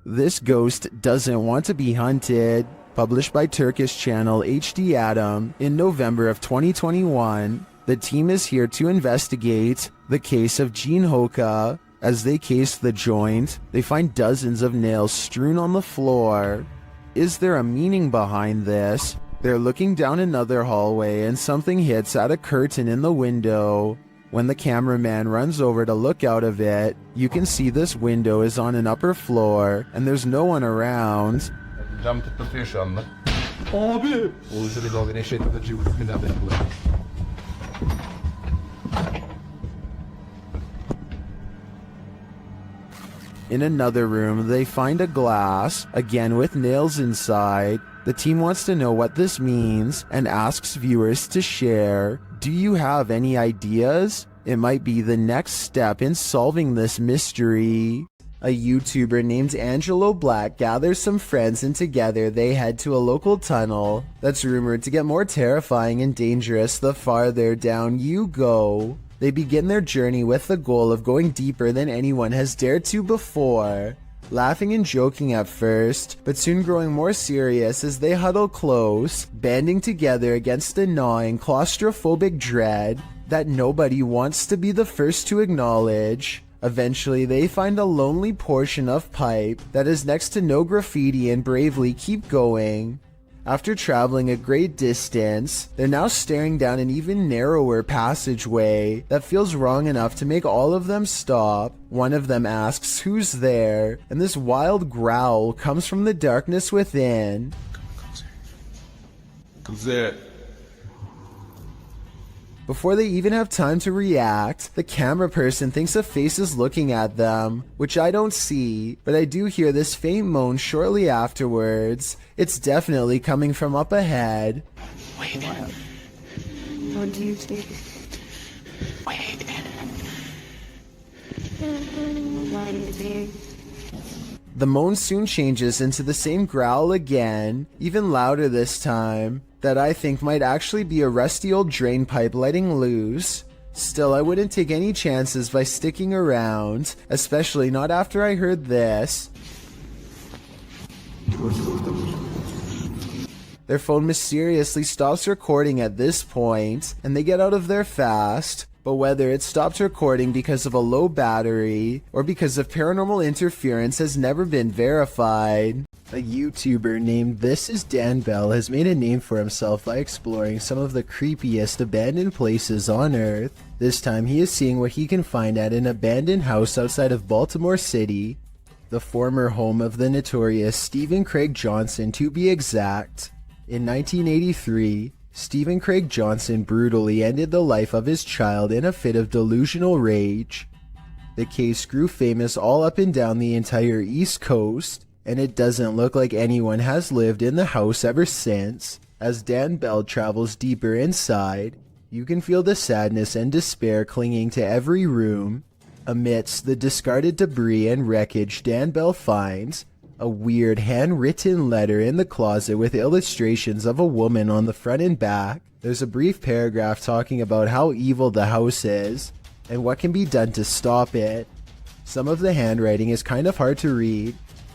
This ghost doesn't want to be hunted. Published by Turkish channel HD Adam in November of 2021, the team is here to investigate the case of Jean Hoka. As they case the joint, they find dozens of nails strewn on the floor. Is there a meaning behind this? They're looking down another hallway and something hits at a curtain in the window. When the cameraman runs over to look out of it, you can see this window is on an upper floor and there's no one around. Cam tıklatıyor şu anda. Abi! Uğuzu bir login eşeğitle de cıvık bir nabet bu. In another room, they find a glass, again with nails inside. The team wants to know what this means and asks viewers to share. Do you have any ideas? It might be the next step in solving this mystery. A YouTuber named Angelo Black gathers some friends and together they head to a local tunnel that's rumored to get more terrifying and dangerous the farther down you go. They begin their journey with the goal of going deeper than anyone has dared to before. Laughing and joking at first, but soon growing more serious as they huddle close, banding together against a gnawing claustrophobic dread that nobody wants to be the first to acknowledge. Eventually, they find a lonely portion of pipe that is next to no graffiti and bravely keep going. After traveling a great distance, they're now staring down an even narrower passageway that feels wrong enough to make all of them stop. One of them asks who's there, and this wild growl comes from the darkness within. Who's there? Before they even have time to react, the camera person thinks a face is looking at them, which I don't see, but I do hear this faint moan shortly afterwards. It's definitely coming from up ahead. Wait. What do you see? Wait. What is it? The moan soon changes into the same growl again, even louder this time, that I think might actually be a rusty old drain pipe letting loose. Still, I wouldn't take any chances by sticking around, especially not after I heard this. Their phone mysteriously stops recording at this point, and they get out of there fast. But whether it stopped recording because of a low battery or because of paranormal interference has never been verified. A YouTuber named This Is Dan Bell has made a name for himself by exploring some of the creepiest abandoned places on Earth. This time he is seeing what he can find at an abandoned house outside of Baltimore City, the former home of the notorious Stephen Craig Johnson to be exact. In 1983, Stephen Craig Johnson brutally ended the life of his child in a fit of delusional rage. The case grew famous all up and down the entire East Coast, and it doesn't look like anyone has lived in the house ever since. As Dan Bell travels deeper inside, you can feel the sadness and despair clinging to every room. Amidst the discarded debris and wreckage, Dan Bell finds a weird handwritten letter in the closet with illustrations of a woman on the front and back. There's a brief paragraph talking about how evil the house is and what can be done to stop it. Some of the handwriting is kind of hard to read,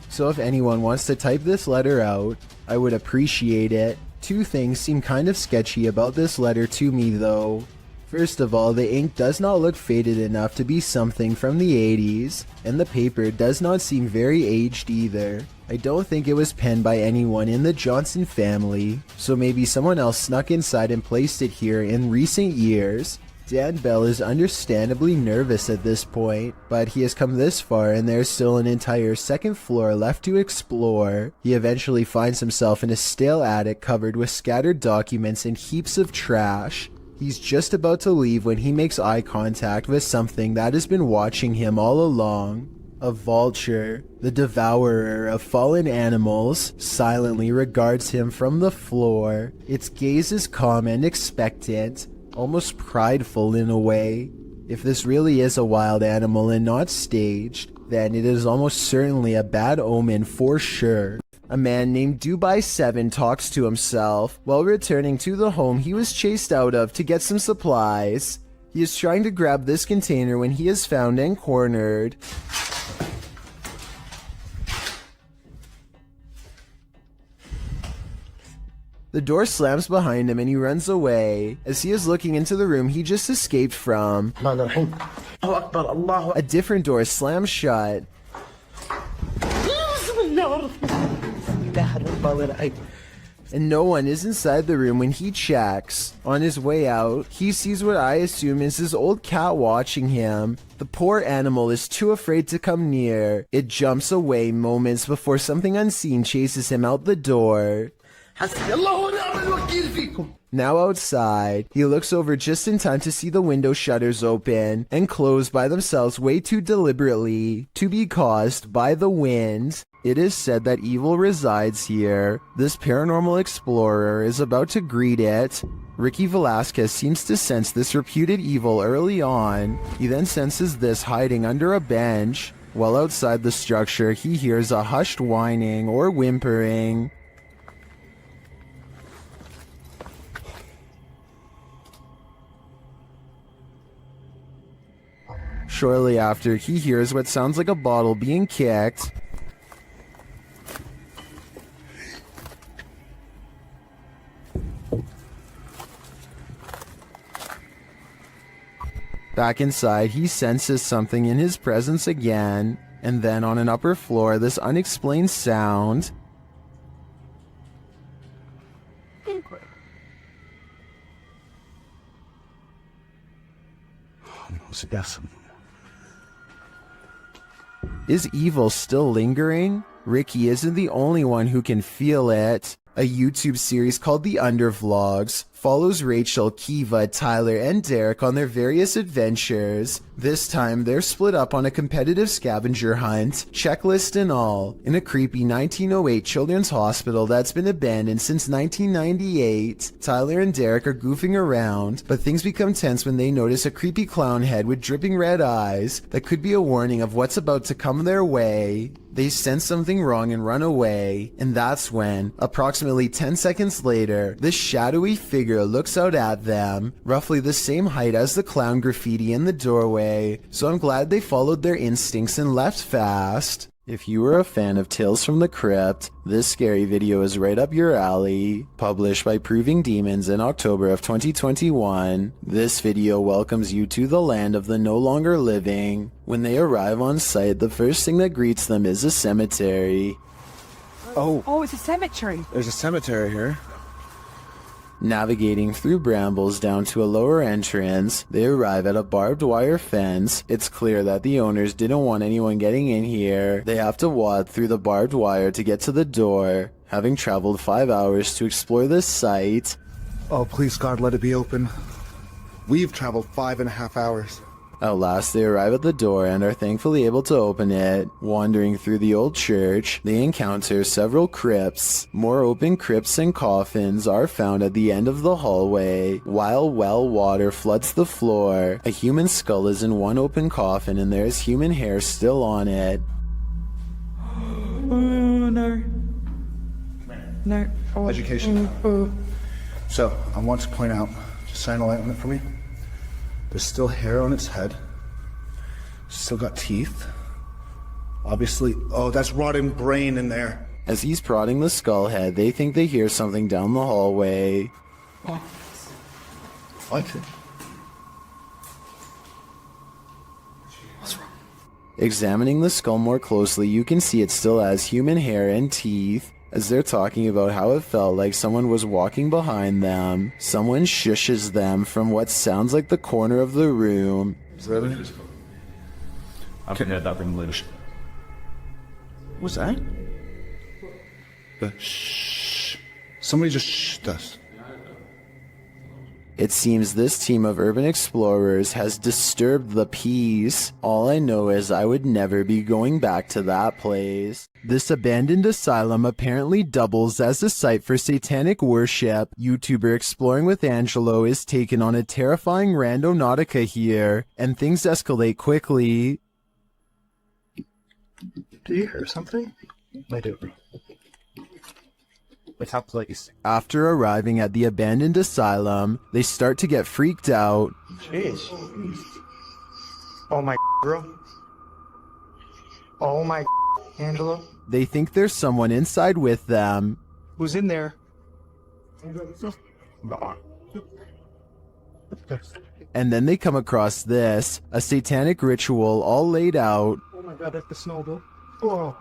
so if anyone wants to type this letter out, I would appreciate it. Two things seem kind of sketchy about this letter to me though. First of all, the ink does not look faded enough to be something from the 80s, and the paper does not seem very aged either. I don't think it was penned by anyone in the Johnson family, so maybe someone else snuck inside and placed it here in recent years. Dan Bell is understandably nervous at this point, but he has come this far and there's still an entire second floor left to explore. He eventually finds himself in a stale attic covered with scattered documents and heaps of trash. He's just about to leave when he makes eye contact with something that has been watching him all along. A vulture, the devourer of fallen animals, silently regards him from the floor. Its gaze is calm and expectant, almost prideful in a way. If this really is a wild animal and not staged, then it is almost certainly a bad omen for sure. A man named Dubai 7 talks to himself while returning to the home he was chased out of to get some supplies. He is trying to grab this container when he is found and cornered. The door slams behind him and he runs away. As he is looking into the room he just escaped from, a different door slams shut. And no one is inside the room when he checks. On his way out, he sees what I assume is his old cat watching him. The poor animal is too afraid to come near. It jumps away moments before something unseen chases him out the door. Now outside, he looks over just in time to see the window shutters open and close by themselves way too deliberately to be caused by the wind. It is said that evil resides here. This paranormal explorer is about to greet it. Ricky Velasquez seems to sense this reputed evil early on. He then senses this hiding under a bench. While outside the structure, he hears a hushed whining or whimpering. Shortly after, he hears what sounds like a bottle being kicked. Back inside, he senses something in his presence again, and then on an upper floor, this unexplained sound. Is evil still lingering? Ricky isn't the only one who can feel it. A YouTube series called The Undervlogs follows Rachel, Kiva, Tyler, and Derek on their various adventures. This time, they're split up on a competitive scavenger hunt, checklist and all, in a creepy 1908 children's hospital that's been abandoned since 1998. Tyler and Derek are goofing around, but things become tense when they notice a creepy clown head with dripping red eyes that could be a warning of what's about to come their way. They sense something wrong and run away, and that's when, approximately 10 seconds later, this shadowy figure looks out at them, roughly the same height as the clown graffiti in the doorway, so I'm glad they followed their instincts and left fast. If you were a fan of Tales from the Crypt, this scary video is right up your alley. Published by Proving Demons in October of 2021, this video welcomes you to the land of the no longer living. When they arrive on site, the first thing that greets them is a cemetery. Oh, it's a cemetery. There's a cemetery here. Navigating through brambles down to a lower entrance, they arrive at a barbed wire fence. It's clear that the owners didn't want anyone getting in here. They have to wade through the barbed wire to get to the door. Having traveled 5 hours to explore this site. Oh, please, God, let it be open. We've traveled 5.5 hours. At last, they arrive at the door and are thankfully able to open it. Wandering through the old church, they encounter several crypts. More open crypts and coffins are found at the end of the hallway, while well water floods the floor. A human skull is in one open coffin and there is human hair still on it. Oh, no. No. Oh. Education. Oh. So, I want to point out, just shine a light on it for me. There's still hair on its head. Still got teeth. Obviously, oh, that's rotting brain in there. As he's prodding the skull head, they think they hear something down the hallway. What? What's wrong? Examining the skull more closely, you can see it still has human hair and teeth. as they're talking about how it felt like someone was walking behind them. Someone shushes them from what sounds like the corner of the room. I've heard that in English. What's that? Shh. Somebody just shh us. It seems this team of urban explorers has disturbed the peace. All I know is I would never be going back to that place. This abandoned asylum apparently doubles as a site for satanic worship. YouTuber Exploring with Angelo is taken on a terrifying randonautica here, and things escalate quickly. Do you hear something? I do. It's our place. After arriving at the abandoned asylum, they start to get freaked out. Jeez. Oh my bro. Oh my Angelo. They think there's someone inside with them. Who's in there? And then they come across this, a satanic ritual all laid out. Oh my god, that's the snowball. Oh.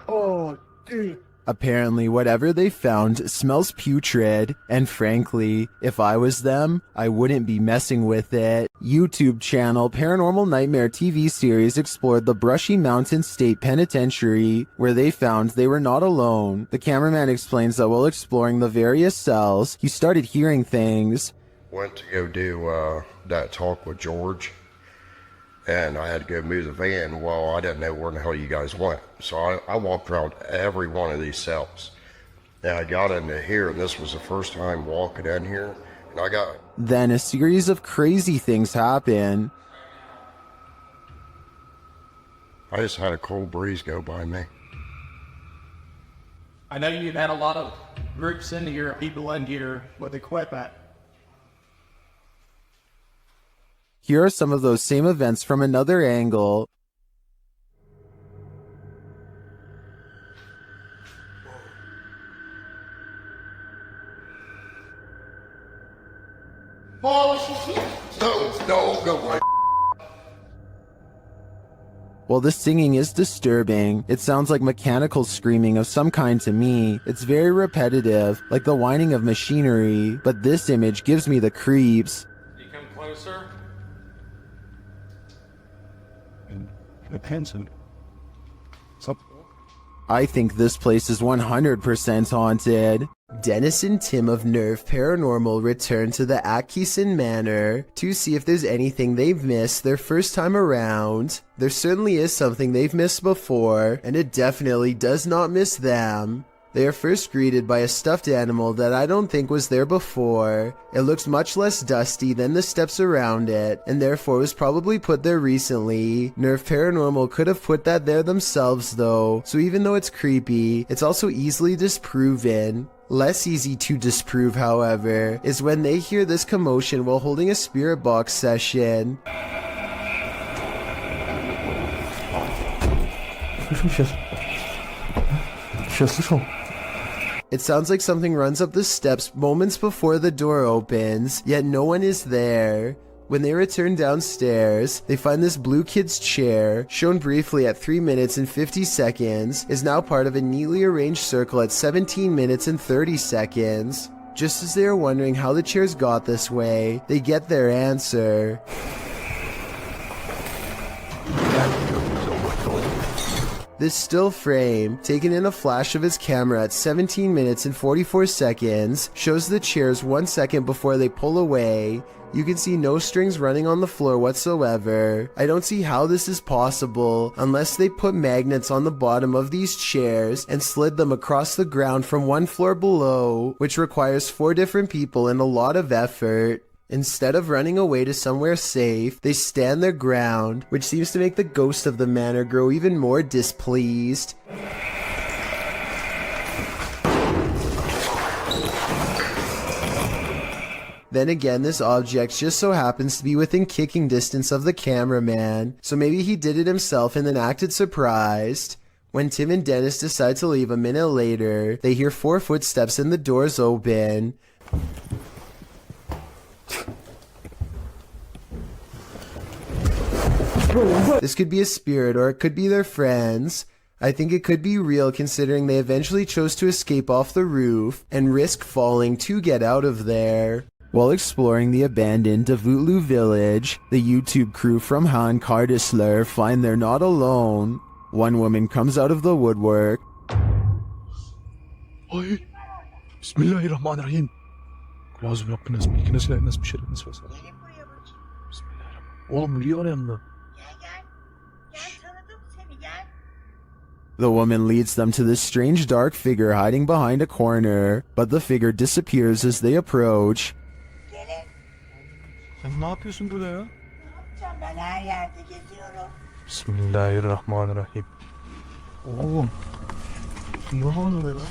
Oh, dude. Apparently, whatever they found smells putrid, and frankly, if I was them, I wouldn't be messing with it. YouTube channel Paranormal Nightmare TV series explored the Brushy Mountain State Penitentiary, where they found they were not alone. The cameraman explains that while exploring the various cells, he started hearing things. Went to go do that talk with George, and I had to go move the van. Well, I didn't know where the hell you guys went. So I walked around every one of these cells. And I got into here, and this was the first time walking in here. And I got... Then a series of crazy things happen. I just had a cold breeze go by me. I know you've had a lot of groups into here, people into here with equipment. Here are some of those same events from another angle. No, go away. While the singing is disturbing, it sounds like mechanical screaming of some kind to me. It's very repetitive, like the whining of machinery, but this image gives me the creeps. You come closer. Handsome. I think this place is 100% haunted. Dennis and Tim of Nerve Paranormal return to the Atkinson Manor to see if there's anything they've missed their first time around. There certainly is something they've missed before, and it definitely does not miss them. They are first greeted by a stuffed animal that I don't think was there before. It looks much less dusty than the steps around it, and therefore was probably put there recently. Nerve Paranormal could have put that there themselves though, so even though it's creepy, it's also easily disproven. Less easy to disprove, however, is when they hear this commotion while holding a spirit box session. It sounds like something runs up the steps moments before the door opens, yet no one is there. When they return downstairs, they find this blue kid's chair, shown briefly at 3 minutes and 50 seconds, is now part of a neatly arranged circle at 17 minutes and 30 seconds. Just as they are wondering how the chairs got this way, they get their answer. This still frame, taken in a flash of his camera at 17 minutes and 44 seconds, shows the chairs 1 second before they pull away. You can see no strings running on the floor whatsoever. I don't see how this is possible unless they put magnets on the bottom of these chairs and slid them across the ground from one floor below, which requires 4 different people and a lot of effort. Instead of running away to somewhere safe, they stand their ground, which seems to make the ghost of the manor grow even more displeased. Then again, this object just so happens to be within kicking distance of the cameraman, so maybe he did it himself and then acted surprised. When Tim and Dennis decide to leave a minute later, they hear 4 footsteps and the doors open. This could be a spirit or it could be their friends. I think it could be real considering they eventually chose to escape off the roof and risk falling to get out of there. While exploring the abandoned Davutlu village, the YouTube crew from Han Kardisler find they're not alone. One woman comes out of the woodwork. Ay, Bismillahirrahmanirrahim. Lazım yaptınız mı? İkiniz de nasıl bir şey dediniz mesela? Bismillahirrahmanirrahim. Oğlum niye oraya yanında? The woman leads them to this strange dark figure hiding behind a corner, but the figure disappears as they approach. Sen ne yapıyorsun burada ya? Ben her yerde geziyorum. Bismillahirrahmanirrahim. Oğlum. Ne oluyor lan?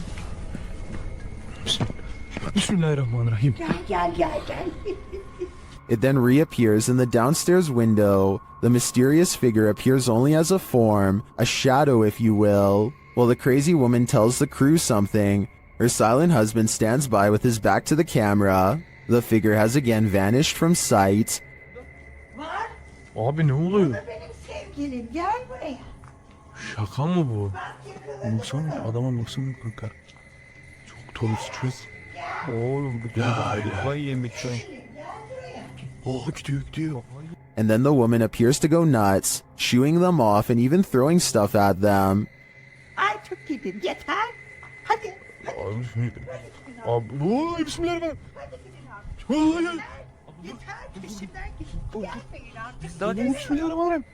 Bismillahirrahmanirrahim. Gel. It then reappears in the downstairs window. The mysterious figure appears only as a form, a shadow if you will. While the crazy woman tells the crew something, her silent husband stands by with his back to the camera. The figure has again vanished from sight. Abi ne oluyor? Benim sevgilim gel buraya. Şaka mı bu? Baksana adama baksana kanka. Çok dolu stres. Oğlum bu kafayı yemek şu an. Oh gidiyor. And then the woman appears to go nuts, shooing them off and even throwing stuff at them. Artık gidin yeter. Hadi. Abi bismillahirrahmanirrahim. Peşimden gidin. Gelmeyin artık. Bismillahirrahmanirrahim.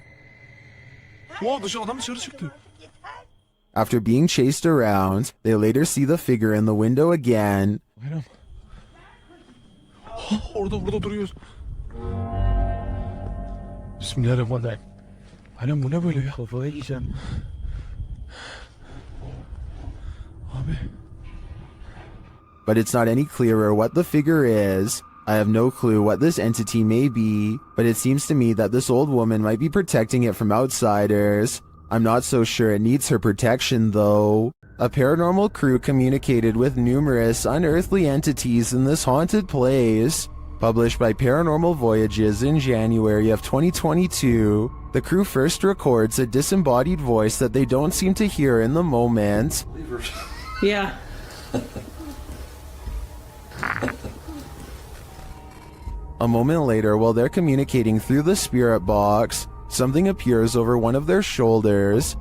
Adam dışarı çıktı. After being chased around, they later see the figure in the window again. Orada duruyoruz. Bismillahirrahmanirrahim. Aynen bu ne böyle ya? Kafaya yiyeceğim. Abi. But it's not any clearer what the figure is. I have no clue what this entity may be, but it seems to me that this old woman might be protecting it from outsiders. I'm not so sure it needs her protection though. A paranormal crew communicated with numerous unearthly entities in this haunted place. Published by Paranormal Voyages in January of 2022, the crew first records a disembodied voice that they don't seem to hear in the moment. Yeah. A moment later, while they're communicating through the spirit box, something appears over one of their shoulders.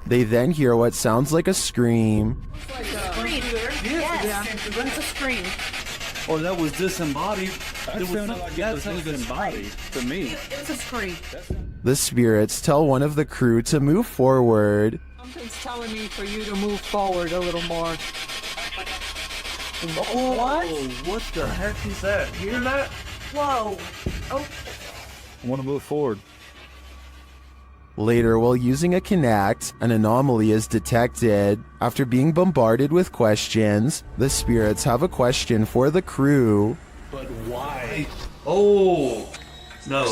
They then hear what sounds like a scream. It's a scream. Oh, that was disembodied. That sounded like disembodied to me. It's a scream. The spirits tell one of the crew to move forward. Something's telling me for you to move forward a little more. What? What the heck is that? Hear that? Whoa. Oh. I want to move forward. Later, while using a Kinect, an anomaly is detected. After being bombarded with questions, the spirits have a question for the crew. But why? Oh! No.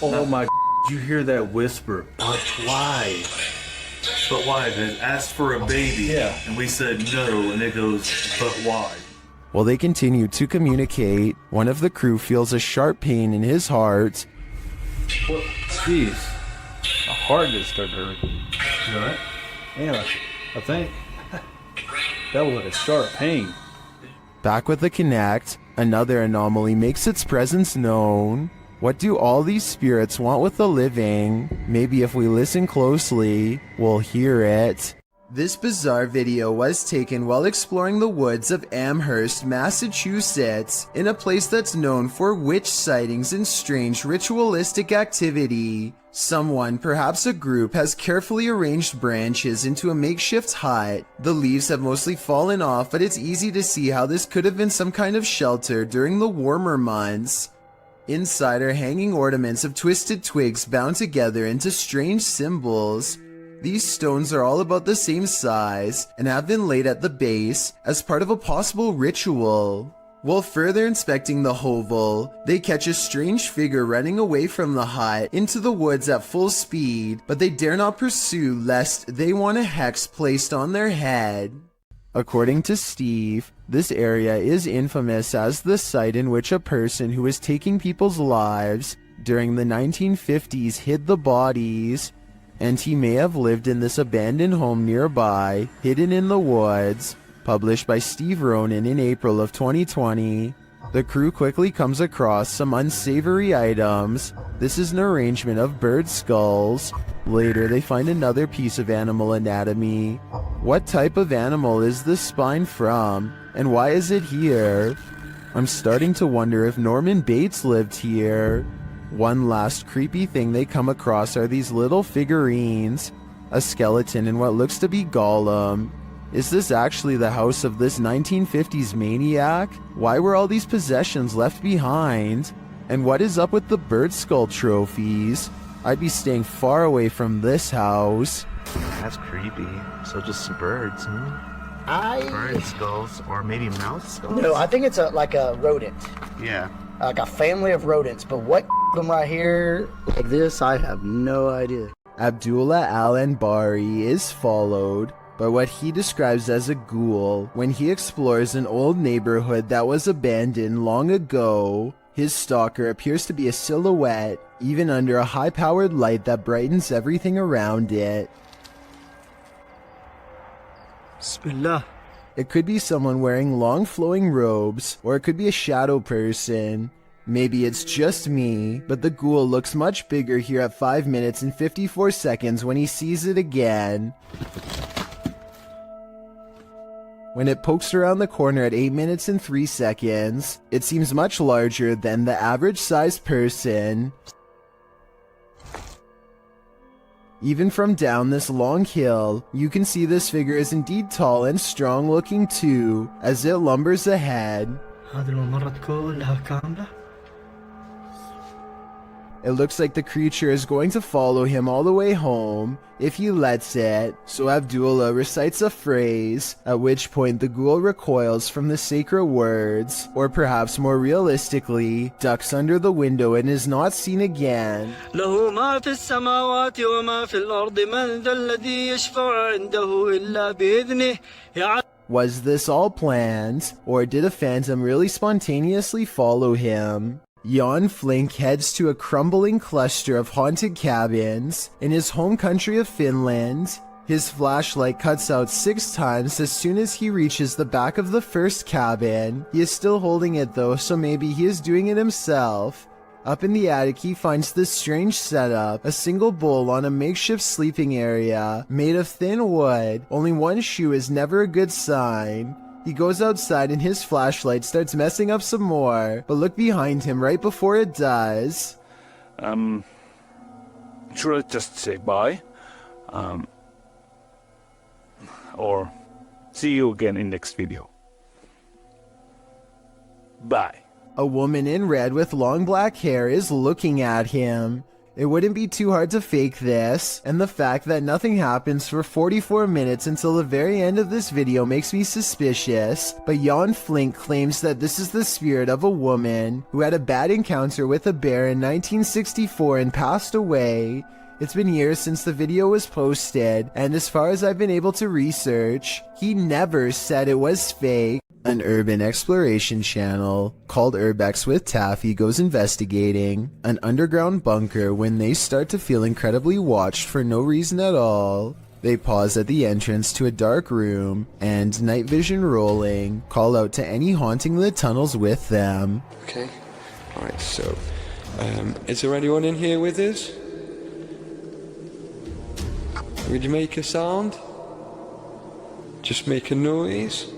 Oh my, you hear that whisper? But why? But why? They asked for a baby, yeah, and we said no, and it goes, but why? While they continue to communicate, one of the crew feels a sharp pain in his heart. What? Jeez. My heart just started hurting. You alright? Yeah, I think that was like a sharp pain. Back with the Kinect, another anomaly makes its presence known. What do all these spirits want with the living? Maybe if we listen closely, we'll hear it. This bizarre video was taken while exploring the woods of Amherst, Massachusetts, in a place that's known for witch sightings and strange ritualistic activity. Someone, perhaps a group, has carefully arranged branches into a makeshift hut. The leaves have mostly fallen off, but it's easy to see how this could have been some kind of shelter during the warmer months. Inside are hanging ornaments of twisted twigs bound together into strange symbols. These stones are all about the same size and have been laid at the base as part of a possible ritual. While further inspecting the hovel, they catch a strange figure running away from the hut into the woods at full speed, but they dare not pursue lest they want a hex placed on their head. According to Steve, this area is infamous as the site in which a person who was taking people's lives during the 1950s hid the bodies, and he may have lived in this abandoned home nearby, hidden in the woods. Published by Steve Ronan in April of 2020. The crew quickly comes across some unsavory items. This is an arrangement of bird skulls. Later, they find another piece of animal anatomy. What type of animal is this spine from, and why is it here? I'm starting to wonder if Norman Bates lived here. One last creepy thing they come across are these little figurines. A skeleton and what looks to be Gollum. Is this actually the house of this 1950s maniac? Why were all these possessions left behind? And what is up with the bird skull trophies? I'd be staying far away from this house. That's creepy. So just some birds, bird skulls, or maybe mouse skulls? No, I think it's like a rodent. Yeah. Like a family of rodents. But what them right here like this, I have no idea. Abdullah Al-Anbari is followed by what he describes as a ghoul when he explores an old neighborhood that was abandoned long ago. His stalker appears to be a silhouette, even under a high-powered light that brightens everything around it. Bismillah. It could be someone wearing long flowing robes, or it could be a shadow person. Maybe it's just me, but the ghoul looks much bigger here at 5 minutes and 54 seconds when he sees it again. When it pokes around the corner at 8 minutes and 3 seconds, it seems much larger than the average-sized person. Even from down this long hill, you can see this figure is indeed tall and strong-looking too, as it lumbers ahead. It looks like the creature is going to follow him all the way home, if he lets it, so Abdullah recites a phrase, at which point the ghoul recoils from the sacred words, or perhaps more realistically, ducks under the window and is not seen again. Was this all planned, or did a phantom really spontaneously follow him? Jan Flink heads to a crumbling cluster of haunted cabins in his home country of Finland. His flashlight cuts out 6 times as soon as he reaches the back of the first cabin. He is still holding it though, so maybe he is doing it himself. Up in the attic, he finds this strange setup, a single bowl on a makeshift sleeping area made of thin wood. Only one shoe is never a good sign. He goes outside and his flashlight starts messing up some more, but look behind him right before it does. Should I just say bye? Or see you again in next video. Bye. A woman in red with long black hair is looking at him. It wouldn't be too hard to fake this, and the fact that nothing happens for 44 minutes until the very end of this video makes me suspicious, but Jan Flink claims that this is the spirit of a woman who had a bad encounter with a bear in 1964 and passed away. It's been years since the video was posted, and as far as I've been able to research, he never said it was fake. An urban exploration channel called Urbex with Taffy goes investigating an underground bunker when they start to feel incredibly watched for no reason at all. They pause at the entrance to a dark room and, night vision rolling, call out to any haunting the tunnels with them. Okay, alright, so is there anyone in here with us? Would you make a sound? Just make a noise?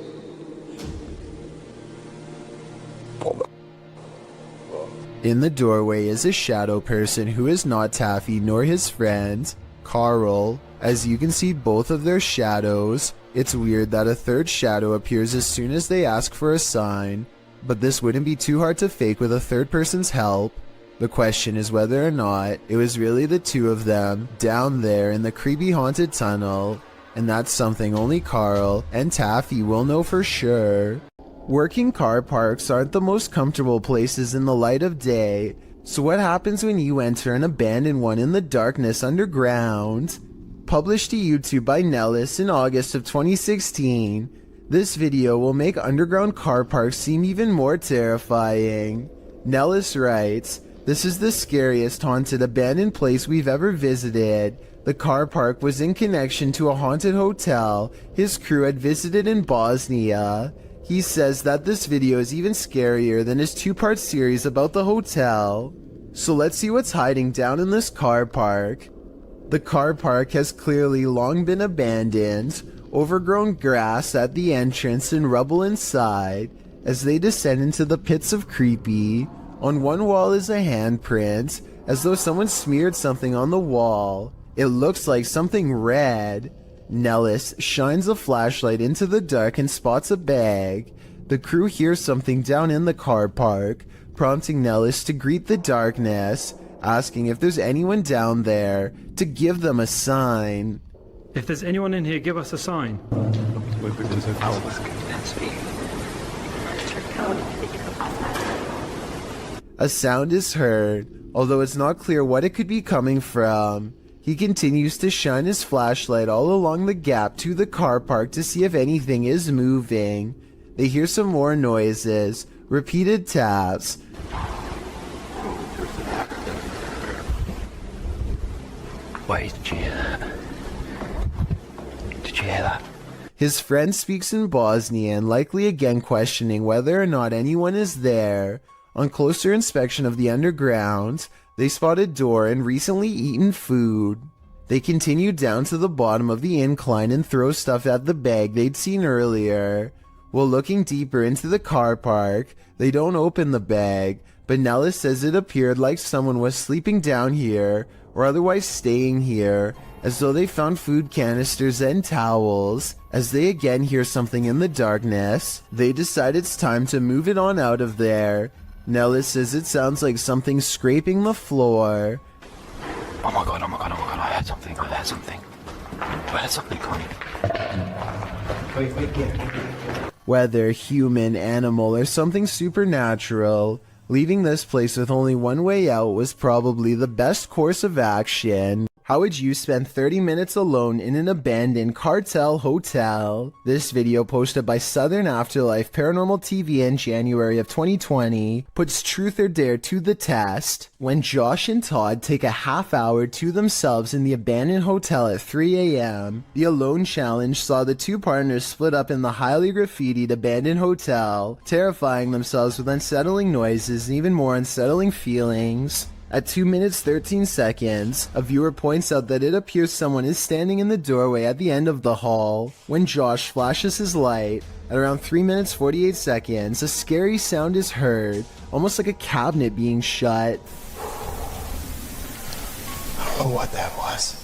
In the doorway is a shadow person who is not Taffy nor his friend, Carl. As you can see both of their shadows. It's weird that a third shadow appears as soon as they ask for a sign, but this wouldn't be too hard to fake with a third person's help. The question is whether or not it was really the two of them down there in the creepy haunted tunnel, and that's something only Carl and Taffy will know for sure. Working car parks aren't the most comfortable places in the light of day, so what happens when you enter an abandoned one in the darkness underground? Published to YouTube by Nellis in August of 2016, This video will make underground car parks seem even more terrifying. Nellis writes, "This is the scariest haunted abandoned place we've ever visited. The car park was in connection to a haunted hotel his crew had visited in Bosnia." He says that this video is even scarier than his 2-part series about the hotel. So let's see what's hiding down in this car park. The car park has clearly long been abandoned, overgrown grass at the entrance and rubble inside. As they descend into the pits of creepy, on one wall is a handprint, as though someone smeared something on the wall. It looks like something red. Nellis shines a flashlight into the dark and spots a bag. The crew hears something down in the car park, prompting Nellis to greet the darkness, asking if there's anyone down there to give them a sign. If there's anyone in here, give us a sign. A sound is heard, although it's not clear what it could be coming from. He continues to shine his flashlight all along the gap to the car park to see if anything is moving. They hear some more noises, repeated taps. Wait, did you hear that? Did you hear that? His friend speaks in Bosnian, likely again questioning whether or not anyone is there. On closer inspection of the underground, they spot a door and recently eaten food. They continue down to the bottom of the incline and throw stuff at the bag they'd seen earlier. While looking deeper into the car park, they don't open the bag, but Nellis says it appeared like someone was sleeping down here or otherwise staying here, as though they found food canisters and towels. As they again hear something in the darkness, they decide it's time to move it on out of there. Nellis says it sounds like something scraping the floor. Oh my god, I heard something, I heard something coming. Whether human, animal, or something supernatural, leaving this place with only one way out was probably the best course of action. How would you spend 30 minutes alone in an abandoned cartel hotel? This video, posted by Southern Afterlife Paranormal TV in January of 2020, puts Truth or Dare to the test. When Josh and Todd take a half hour to themselves in the abandoned hotel at 3 a.m., the Alone Challenge saw the two partners split up in the highly graffitied abandoned hotel, terrifying themselves with unsettling noises and even more unsettling feelings. At 2 minutes 13 seconds, a viewer points out that it appears someone is standing in the doorway at the end of the hall. When Josh flashes his light, at around 3 minutes 48 seconds, a scary sound is heard, almost like a cabinet being shut. Oh, what that was.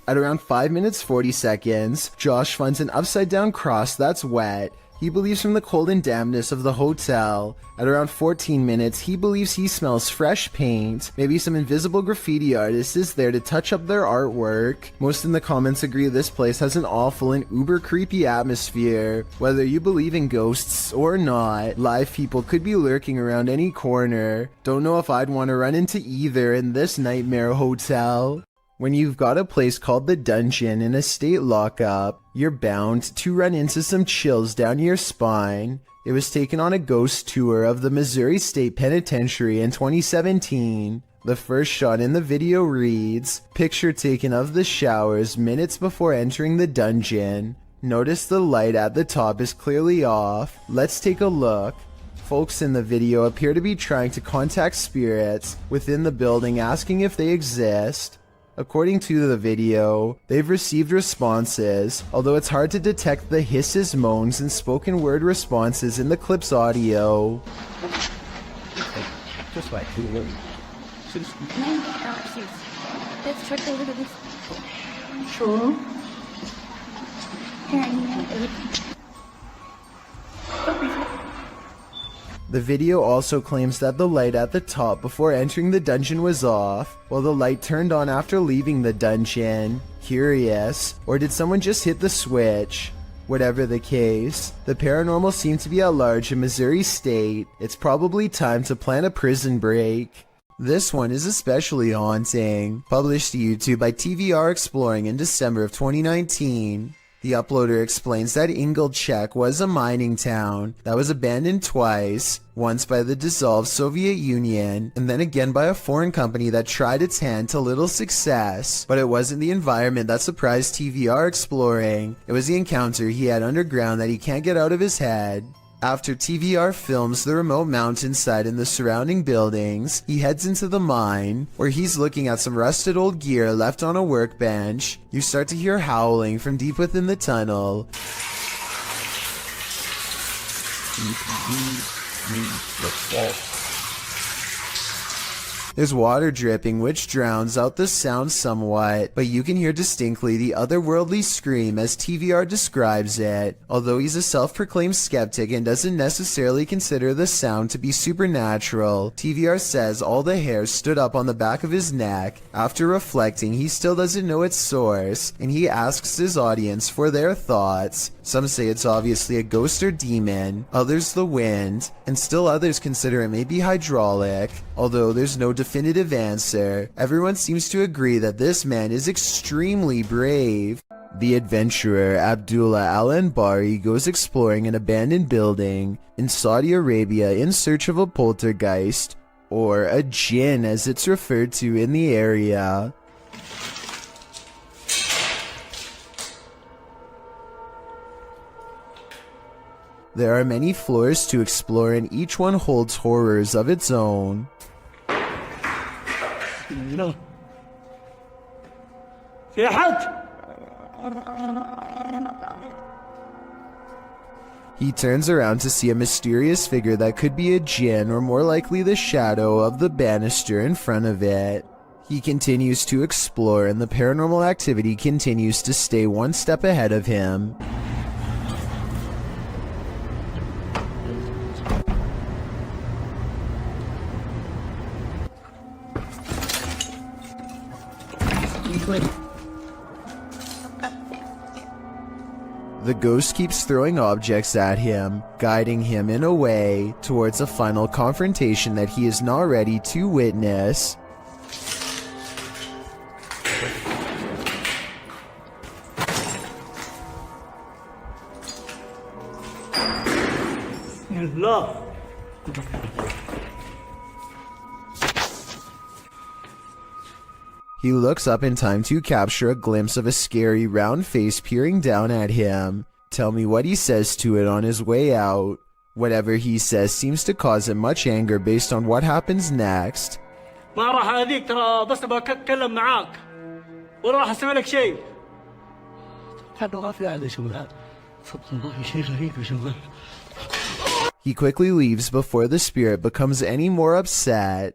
At around 5 minutes 40 seconds, Josh finds an upside down cross that's wet. He believes from the cold and dampness of the hotel. At around 14 minutes, he believes he smells fresh paint. Maybe some invisible graffiti artist is there to touch up their artwork. Most in the comments agree this place has an awful and uber creepy atmosphere. Whether you believe in ghosts or not, live people could be lurking around any corner. Don't know if I'd want to run into either in this nightmare hotel. When you've got a place called the Dungeon in a state lockup, you're bound to run into some chills down your spine. It was taken on a ghost tour of the Missouri State Penitentiary in 2017. The first shot in the video reads, "Picture taken of the showers minutes before entering the dungeon. Notice the light at the top is clearly off. Let's take a look." Folks in the video appear to be trying to contact spirits within the building, asking if they exist. According to the video, they've received responses, although it's hard to detect the hisses, moans, and spoken word responses in the clip's audio. Just wait. Let's try to look at this. Sure. The video also claims that the light at the top before entering the dungeon was off, while the light turned on after leaving the dungeon. Curious, or did someone just hit the switch? Whatever the case, the paranormal seemed to be at large in Missouri State. It's probably time to plan a prison break. This one is especially haunting. Published to YouTube by TVR Exploring in December of 2019. The uploader explains that Ingolchek was a mining town that was abandoned twice, once by the dissolved Soviet Union, and then again by a foreign company that tried its hand to little success. But it wasn't the environment that surprised TVR exploring, it was the encounter he had underground that he can't get out of his head. After TVR films the remote mountainside and the surrounding buildings, he heads into the mine, where he's looking at some rusted old gear left on a workbench. You start to hear howling from deep within the tunnel. There's water dripping, which drowns out the sound somewhat, but you can hear distinctly the otherworldly scream as TVR describes it. Although he's a self-proclaimed skeptic and doesn't necessarily consider the sound to be supernatural, TVR says all the hairs stood up on the back of his neck. After reflecting, he still doesn't know its source, and he asks his audience for their thoughts. Some say it's obviously a ghost or demon, others the wind, and still others consider it may be hydraulic. Although there's no definitive answer, everyone seems to agree that this man is extremely brave. The adventurer Abdullah Al-Anbari goes exploring an abandoned building in Saudi Arabia in search of a poltergeist, or a jinn as it's referred to in the area. There are many floors to explore and each one holds horrors of its own. No. He turns around to see a mysterious figure that could be a jinn or more likely the shadow of the banister in front of it. He continues to explore and the paranormal activity continues to stay one step ahead of him. The ghost keeps throwing objects at him, guiding him in a way towards a final confrontation that he is not ready to witness. He looks up in time to capture a glimpse of a scary round face peering down at him. Tell me what he says to it on his way out. Whatever he says seems to cause him much anger based on what happens next. ما راح اذيك ترى بس بتكلم معاك ولا راح اسوي لك شيء. He quickly leaves before the spirit becomes any more upset.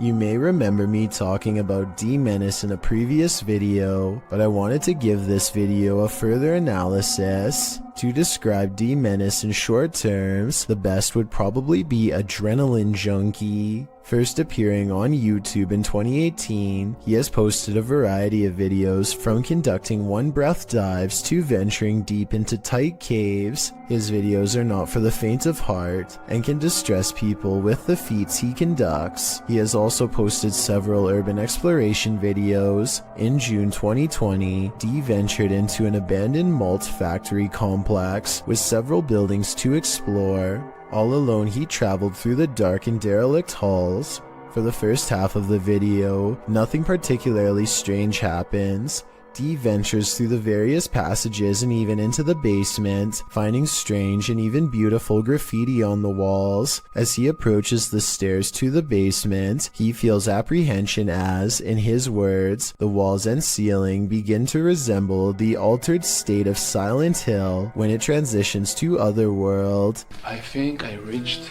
You may remember me talking about D-Menace in a previous video, but I wanted to give this video a further analysis. To describe D-Menace in short terms, the best would probably be Adrenaline Junkie. First appearing on YouTube in 2018, he has posted a variety of videos from conducting one-breath dives to venturing deep into tight caves. His videos are not for the faint of heart and can distress people with the feats he conducts. He has also posted several urban exploration videos. In June 2020, D ventured into an abandoned malt factory complex with several buildings to explore. All alone, he traveled through the dark and derelict halls. For the first half of the video, nothing particularly strange happens. D ventures through the various passages and even into the basement, finding strange and even beautiful graffiti on the walls. As he approaches the stairs to the basement, he feels apprehension as, in his words, the walls and ceiling begin to resemble the altered state of Silent Hill when it transitions to Otherworld. I think I reached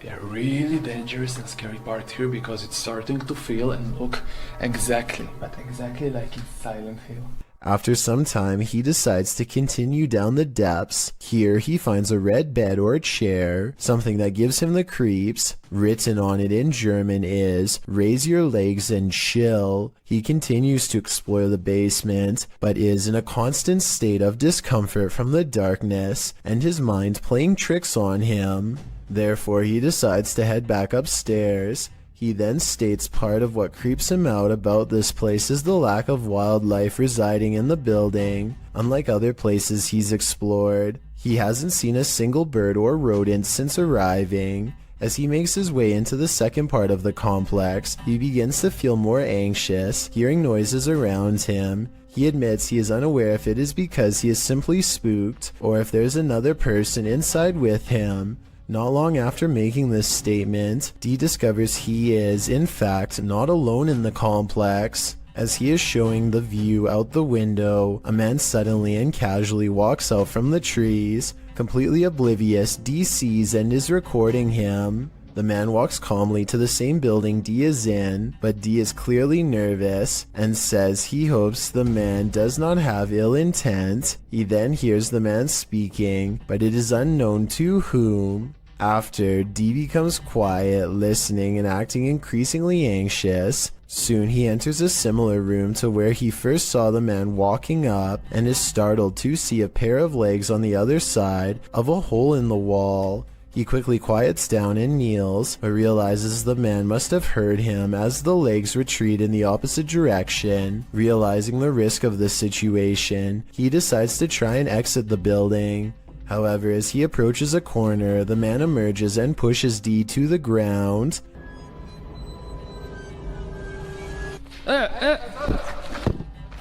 a really dangerous and scary part here because it's starting to feel and look exactly like in Silent Hill. After some time, he decides to continue down the depths. Here, he finds a red bed or chair, something that gives him the creeps. Written on it in German is, "Raise your legs and chill." He continues to explore the basement, but is in a constant state of discomfort from the darkness and his mind playing tricks on him. Therefore, he decides to head back upstairs. He then states part of what creeps him out about this place is the lack of wildlife residing in the building. Unlike other places he's explored, he hasn't seen a single bird or rodent since arriving. As he makes his way into the second part of the complex, he begins to feel more anxious, hearing noises around him. He admits he is unaware if it is because he is simply spooked or if there's another person inside with him. Not long after making this statement, Dee discovers he is, in fact, not alone in the complex. As he is showing the view out the window, a man suddenly and casually walks out from the trees. Completely oblivious, Dee sees and is recording him. The man walks calmly to the same building Dee is in, but Dee is clearly nervous and says he hopes the man does not have ill intent. He then hears the man speaking, but it is unknown to whom. After, Dee becomes quiet, listening and acting increasingly anxious. Soon he enters a similar room to where he first saw the man walking up and is startled to see a pair of legs on the other side of a hole in the wall. He quickly quiets down and kneels, but realizes the man must have heard him as the legs retreat in the opposite direction. Realizing the risk of this situation, he decides to try and exit the building. However, as he approaches a corner, the man emerges and pushes Dee to the ground.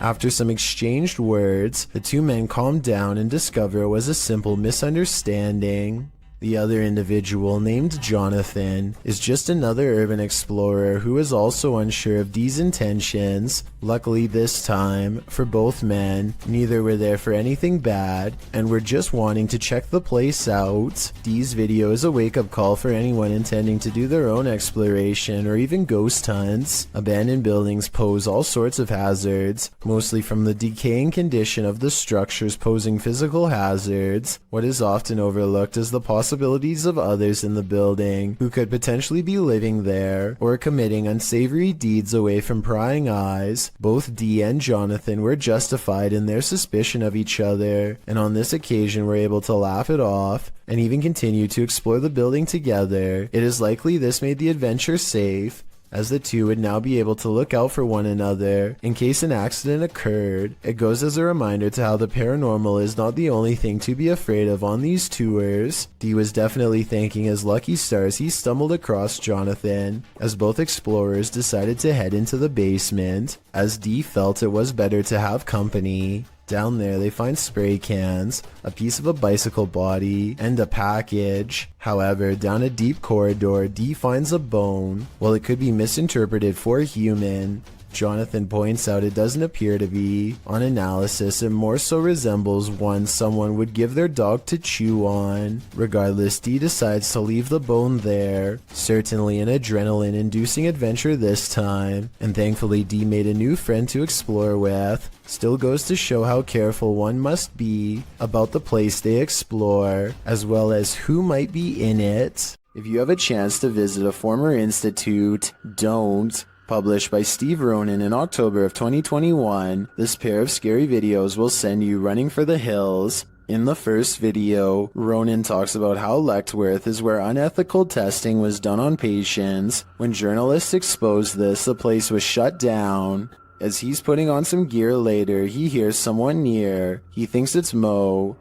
After some exchanged words, the two men calm down and discover it was a simple misunderstanding. The other individual, named Jonathan, is just another urban explorer who is also unsure of Dee's intentions. Luckily this time, for both men, neither were there for anything bad and were just wanting to check the place out. Dee's video is a wake-up call for anyone intending to do their own exploration or even ghost hunts. Abandoned buildings pose all sorts of hazards, mostly from the decaying condition of the structures posing physical hazards. What is often overlooked is the possibilities of others in the building who could potentially be living there or committing unsavory deeds away from prying eyes. Both Dee and Jonathan were justified in their suspicion of each other, and on this occasion were able to laugh it off and even continue to explore the building together. It is likely this made the adventure safe, as the two would now be able to look out for one another in case an accident occurred. It goes as a reminder to how the paranormal is not the only thing to be afraid of on these tours. Dee was definitely thanking his lucky stars he stumbled across Jonathan, as both explorers decided to head into the basement, as Dee felt it was better to have company. Down there they find spray cans, a piece of a bicycle body, and a package. However, down a deep corridor, Dee finds a bone. While it could be misinterpreted for human, Jonathan points out it doesn't appear to be. On analysis, it more so resembles one someone would give their dog to chew on. Regardless, Dee decides to leave the bone there. Certainly an adrenaline-inducing adventure this time, and thankfully Dee made a new friend to explore with. Still goes to show how careful one must be about the place they explore, as well as who might be in it. If you have a chance to visit a former institute, don't. Published by Steve Ronan in October of 2021, this pair of scary videos will send you running for the hills. In the first video, Ronan talks about how Letchworth is where unethical testing was done on patients. When journalists exposed this, the place was shut down. As he's putting on some gear later, he hears someone near. He thinks it's Mo.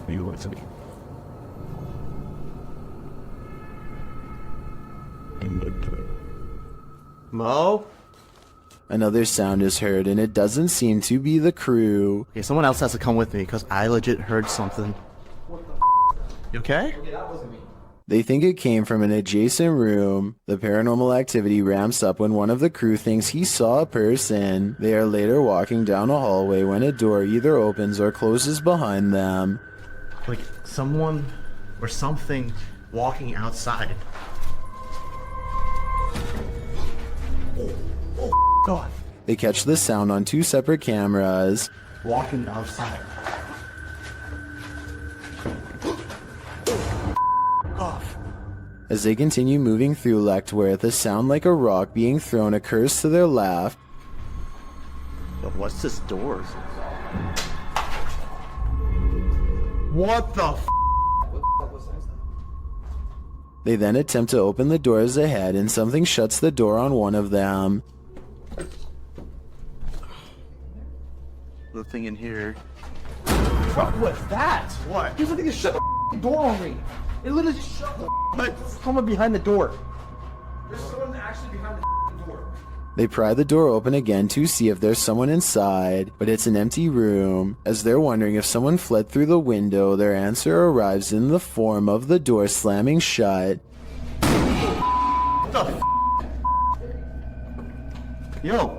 You want to me? Mo? Another sound is heard, and it doesn't seem to be the crew. Okay, someone else has to come with me, because I legit heard something. You okay? They think it came from an adjacent room. The paranormal activity ramps up when one of the crew thinks he saw a person. They are later walking down a hallway when a door either opens or closes behind them. Like someone or something walking outside. Oh, God. They catch the sound on two separate cameras. Walking outside. Off. As they continue moving through Letchworth, a sound like a rock being thrown occurs to their left. But what's this door? What the f? They then attempt to open the doors ahead and something shuts the door on one of them. Nothing in here. What's that? What? Here's something to shut the door on me. It literally just shut the someone behind the door. There's someone actually behind the door. They pry the door open again to see if there's someone inside, but it's an empty room. As they're wondering if someone fled through the window, their answer arrives in the form of the door slamming shut. Yo.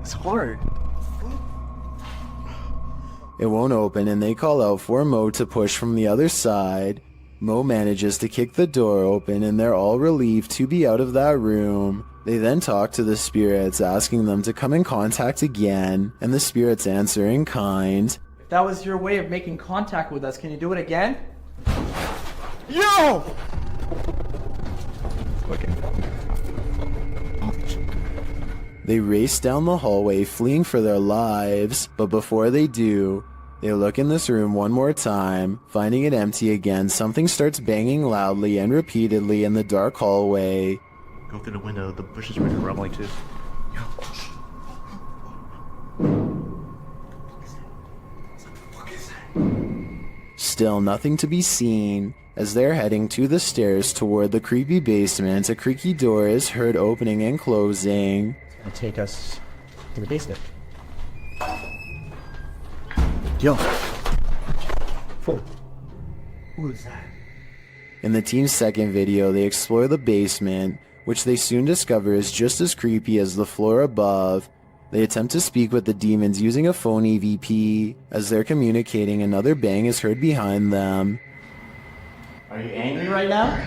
It's hard. It won't open and they call out for Mo to push from the other side. Mo manages to kick the door open and they're all relieved to be out of that room. They then talk to the spirits, asking them to come in contact again, and the spirits answer in kind. If that was your way of making contact with us, can you do it again? Yo! They race down the hallway, fleeing for their lives, but before they do, they look in this room one more time. Finding it empty again, something starts banging loudly and repeatedly in the dark hallway. Go through the window, the bushes are rumbling too. Still nothing to be seen. As they're heading to the stairs toward the creepy basement, a creaky door is heard opening and closing. It'll take us to the basement. Yo. Who is that? In the team's second video, they explore the basement, which they soon discover is just as creepy as the floor above. They attempt to speak with the demons using a phone EVP. As they're communicating, another bang is heard behind them. Are you angry right now?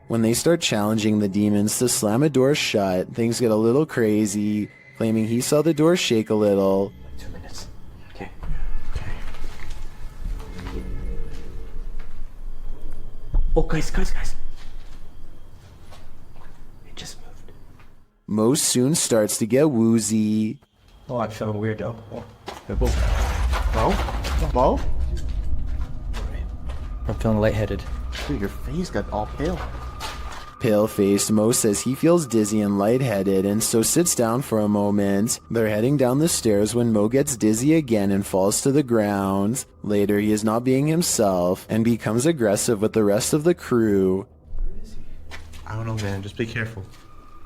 When they start challenging the demons to slam a door shut, things get a little crazy, claiming he saw the door shake a little. 2 minutes. Okay. Oh, guys. It just moved. Mo soon starts to get woozy. Oh, I'm feeling weird though. Mo? I'm feeling lightheaded. Dude, your face got all pale. Pale-faced, Mo says he feels dizzy and lightheaded and so sits down for a moment. They're heading down the stairs when Mo gets dizzy again and falls to the ground. Later, he is not being himself and becomes aggressive with the rest of the crew. I don't know, man. Just be careful.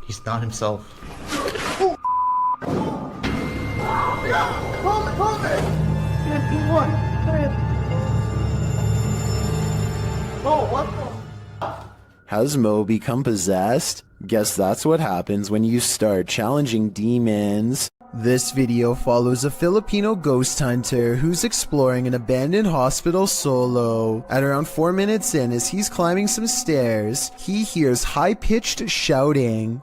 He's not himself. Hold it! What? Oh, what the? Has Mo become possessed? Guess that's what happens when you start challenging demons. This video follows a Filipino ghost hunter who's exploring an abandoned hospital solo. At around 4 minutes in, as he's climbing some stairs, he hears high-pitched shouting.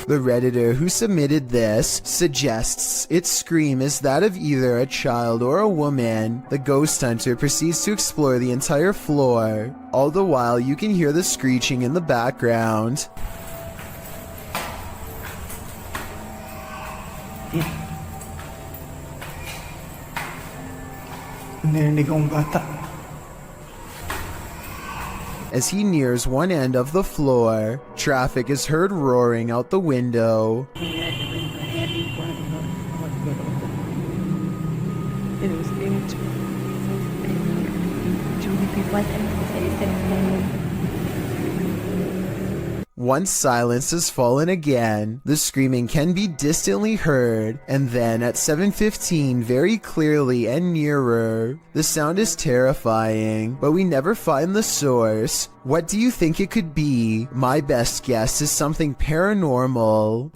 The Redditor who submitted this suggests its scream is that of either a child or a woman. The ghost hunter proceeds to explore the entire floor. All the while, you can hear the screeching in the background. As he nears one end of the floor, traffic is heard roaring out the window. Once silence has fallen again, the screaming can be distantly heard, and then at 7:15 very clearly and nearer. The sound is terrifying, but we never find the source. What do you think it could be? My best guess is something paranormal.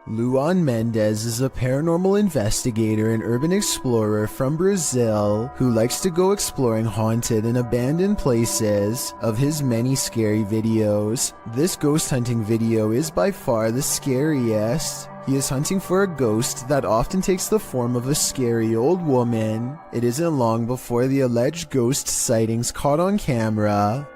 Luan Mendez is a paranormal investigator and urban explorer from Brazil who likes to go exploring haunted and abandoned places. Of his many scary videos, this ghost hunting video is by far the scariest. He is hunting for a ghost that often takes the form of a scary old woman. It isn't long before the alleged ghost sightings caught on camera.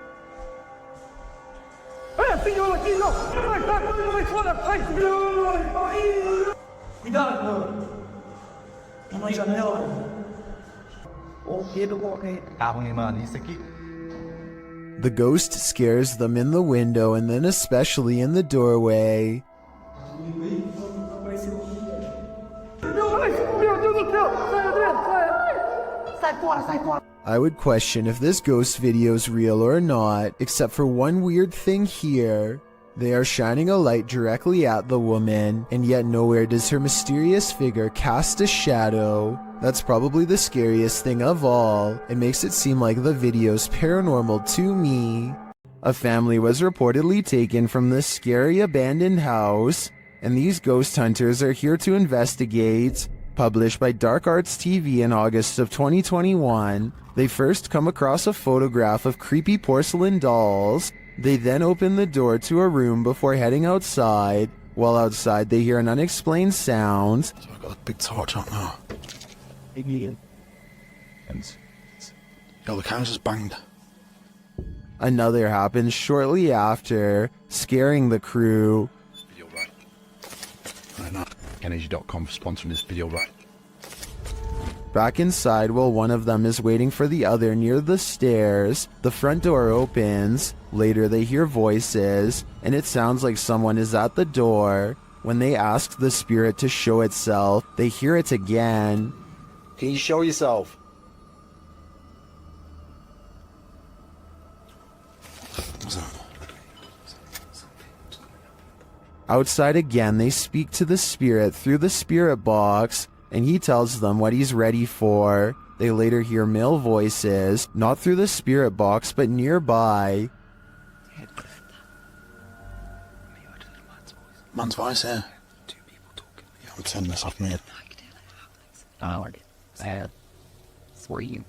The ghost scares them in the window and then especially in the doorway. I would question if this ghost video is real or not, except for one weird thing here. They are shining a light directly at the woman, and yet nowhere does her mysterious figure cast a shadow. That's probably the scariest thing of all. It makes it seem like the video's paranormal to me. A family was reportedly taken from this scary abandoned house, and these ghost hunters are here to investigate. Published by Dark Arts TV in August of 2021, they first come across a photograph of creepy porcelain dolls. They then open the door to a room before heading outside. While outside, they hear an unexplained sound. So I got a big torch out now. And yo, the camera's just banged. Another happens shortly after, scaring the crew. Video right. Right now, Energy.com for sponsoring this video right. Back inside, while one of them is waiting for the other near the stairs, the front door opens. Later they hear voices, and it sounds like someone is at the door. When they ask the spirit to show itself, they hear it again. Can you show yourself? Outside again, they speak to the spirit through the spirit box, and he tells them what he's ready for. They later hear male voices, not through the spirit box, but nearby. Man's voice here. Two people talking. Yeah, I'm turning this off, mate. I like it. Bad. For you.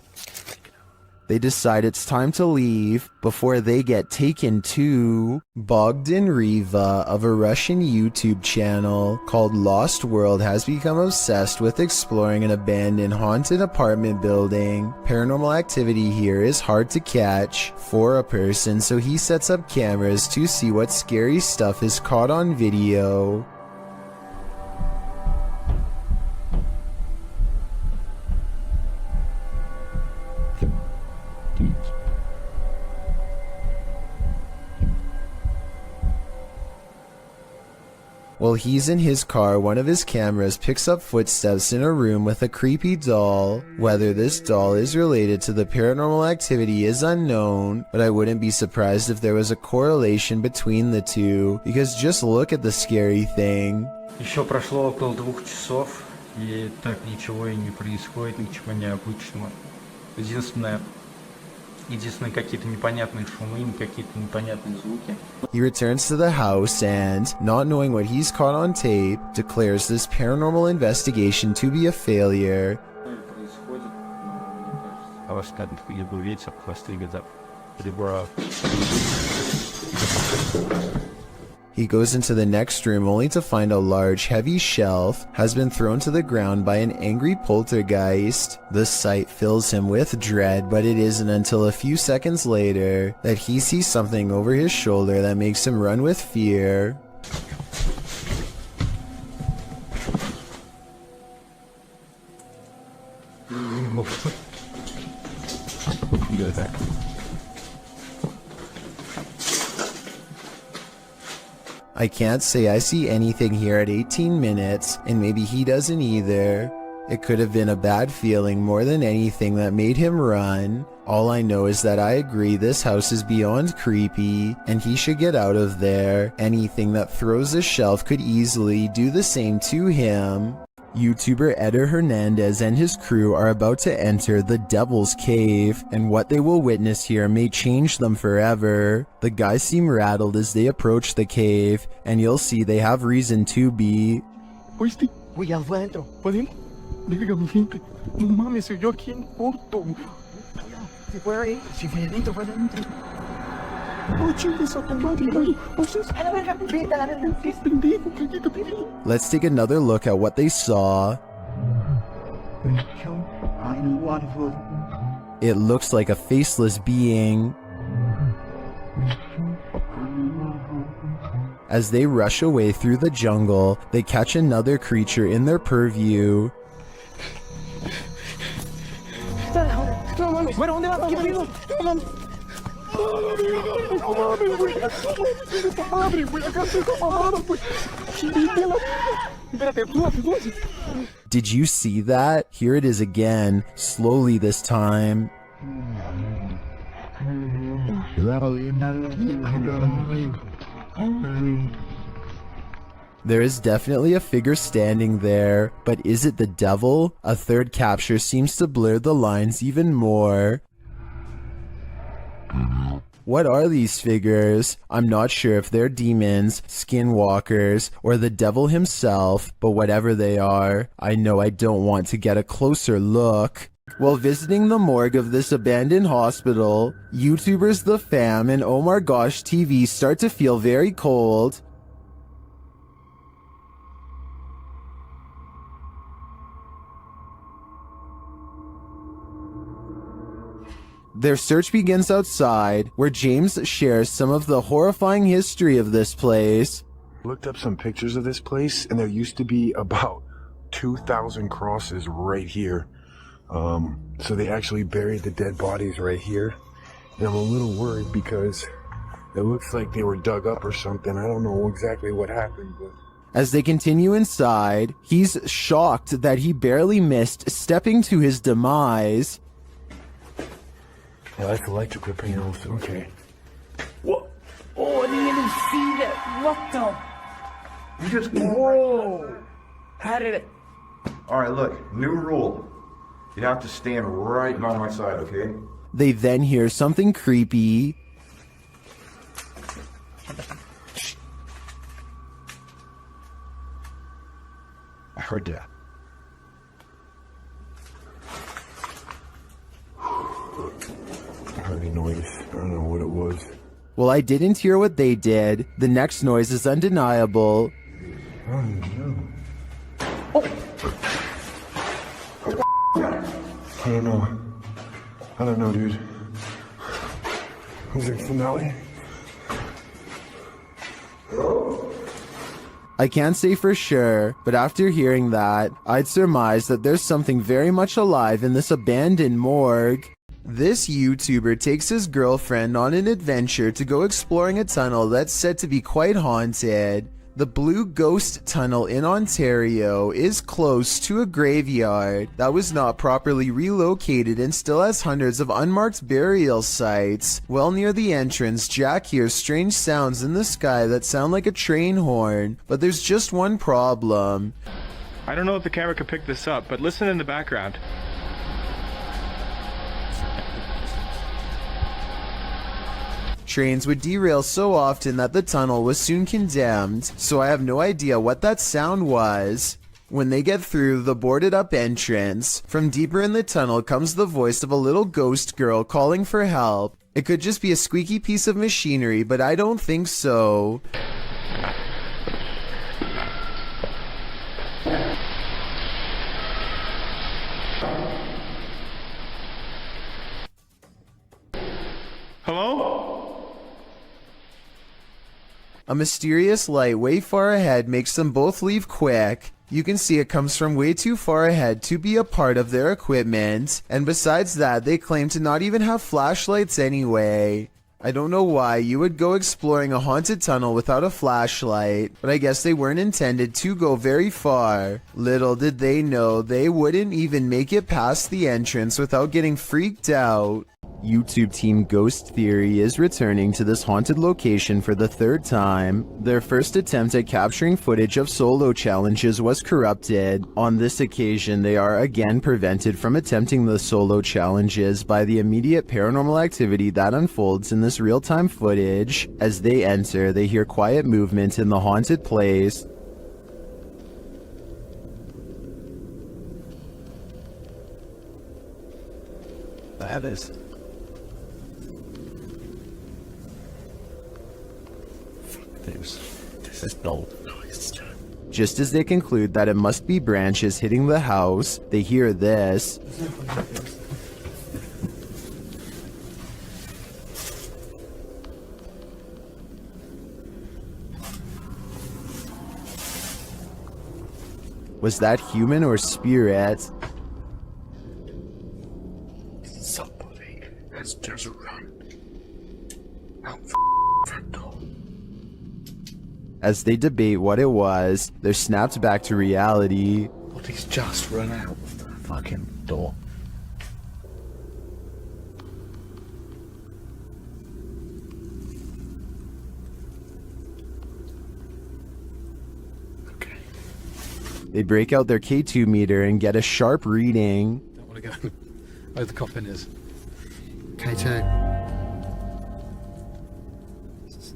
They decide it's time to leave before they get taken to Bogdan Riva of a Russian YouTube channel called Lost World has become obsessed with exploring an abandoned haunted apartment building. Paranormal activity here is hard to catch for a person, so he sets up cameras to see what scary stuff is caught on video. While he's in his car, one of his cameras picks up footsteps in a room with a creepy doll. Whether this doll is related to the paranormal activity is unknown, but I wouldn't be surprised if there was a correlation between the two, because just look at the scary thing. Еще прошло около 2 часов, и так ничего и не происходит, ничего необычного. Единственное какие-то непонятные шумы, какие-то непонятные звуки. He returns to the house and, not knowing what he's caught on tape, declares this paranormal investigation to be a failure. I was starting to feel ветер, хвосты где-то ребра. He goes into the next room only to find a large, heavy shelf has been thrown to the ground by an angry poltergeist. The sight fills him with dread, but it isn't until a few seconds later that he sees something over his shoulder that makes him run with fear. Go there. I can't say I see anything here at 18 minutes, and maybe he doesn't either. It could have been a bad feeling more than anything that made him run. All I know is that I agree this house is beyond creepy, and he should get out of there. Anything that throws a shelf could easily do the same to him. YouTuber Eder Hernandez and his crew are about to enter the Devil's Cave, and what they will witness here may change them forever. The guys seem rattled as they approach the cave, and you'll see they have reason to be. Oíste, voy adentro. ¿Podemos? Dígame, gente. No mames, yo aquí en corto. Si fue ahí, si fue adentro, fue adentro. Let's take another look at what they saw. It looks like a faceless being. As they rush away through the jungle, they catch another creature in their purview. Did you see that? Here it is again, slowly this time. There is definitely a figure standing there, but is it the devil? A third capture seems to blur the lines even more. What are these figures? I'm not sure if they're demons, skinwalkers, or the devil himself, but whatever they are, I know I don't want to get a closer look. While visiting the morgue of this abandoned hospital, YouTubers The Fam and Oh My Gosh TV start to feel very cold. Their search begins outside, where James shares some of the horrifying history of this place. Looked up some pictures of this place, and there used to be about 2,000 crosses right here. So they actually buried the dead bodies right here. And I'm a little worried because it looks like they were dug up or something. I don't know exactly what happened, but... As they continue inside, he's shocked that he barely missed stepping to his demise. Yeah, that's electrical panels. Okay. What? Oh, I didn't even see that. What the? You just. Whoa! How did it? Alright, look. New rule. You have to stand right by my side, okay? They then hear something creepy. I heard that. I heard a noise. I don't know what it was. Well, I didn't hear what they did. The next noise is undeniable. I don't know. I don't know, dude. Is there finale? I can't say for sure, but after hearing that, I'd surmise that there's something very much alive in this abandoned morgue. This YouTuber takes his girlfriend on an adventure to go exploring a tunnel that's said to be quite haunted. The Blue Ghost Tunnel in Ontario is close to a graveyard that was not properly relocated and still has hundreds of unmarked burial sites. Well near the entrance, Jack hears strange sounds in the sky that sound like a train horn, but there's just one problem. I don't know if the camera can pick this up, but listen in the background. Trains would derail so often that the tunnel was soon condemned, so I have no idea what that sound was. When they get through the boarded up entrance, from deeper in the tunnel comes the voice of a little ghost girl calling for help. It could just be a squeaky piece of machinery, but I don't think so. Hello? A mysterious light way far ahead makes them both leave quick. You can see it comes from way too far ahead to be a part of their equipment, and besides that, they claim to not even have flashlights anyway. I don't know why you would go exploring a haunted tunnel without a flashlight, but I guess they weren't intended to go very far. Little did they know they wouldn't even make it past the entrance without getting freaked out. YouTube team Ghost Theory is returning to this haunted location for the third time. Their first attempt at capturing footage of solo challenges was corrupted. On this occasion, they are again prevented from attempting the solo challenges by the immediate paranormal activity that unfolds in this real-time footage. As they enter, they hear quiet movement in the haunted place. That is. This is no noise. Just as they conclude that it must be branches hitting the house, they hear this. Was that human or spirit? Somebody has just run out front door. As they debate what it was, they're snapped back to reality. But he's just run out of the fucking door. They break out their K2 meter and get a sharp reading. Don't want to go where the coffin is. K2.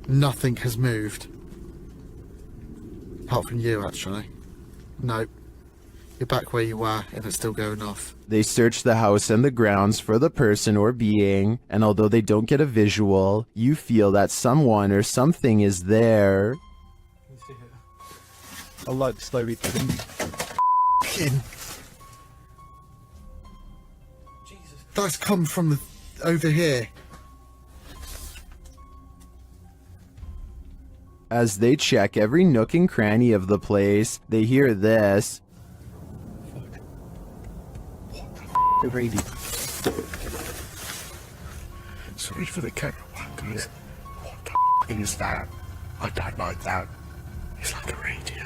Nothing has moved. Apart from you, actually. Nope. You're back where you were, and it's still going off. They search the house and the grounds for the person or being, and although they don't get a visual, you feel that someone or something is there. I like slowly. That's come from over here. As they check every nook and cranny of the place, they hear this. Brady. Sorry for the camera work, guys. What the is that? I don't like that. It's like a radio.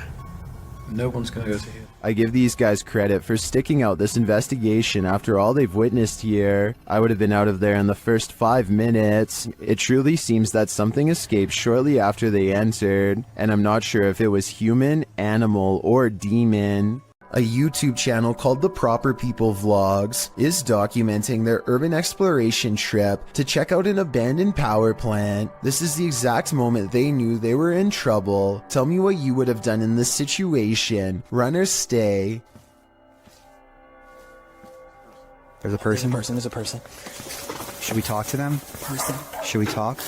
No one's gonna go to here. I give these guys credit for sticking out this investigation after all they've witnessed here. I would have been out of there in the first 5 minutes. It truly seems that something escaped shortly after they entered, and I'm not sure if it was human, animal, or demon. A YouTube channel called The Proper People Vlogs is documenting their urban exploration trip to check out an abandoned power plant. This is the exact moment they knew they were in trouble. Tell me what you would have done in this situation. Run or stay. There's a person? There's a person. Should we talk to them? Person. Should we talk?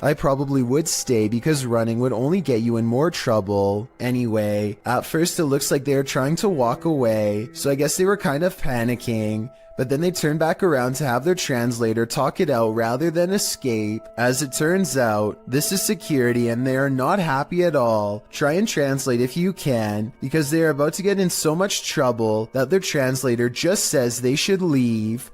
I probably would stay because running would only get you in more trouble. Anyway, at first it looks like they are trying to walk away, so I guess they were kind of panicking. But then they turn back around to have their translator talk it out rather than escape. As it turns out, this is security and they are not happy at all. Try and translate if you can, because they are about to get in so much trouble that their translator just says they should leave.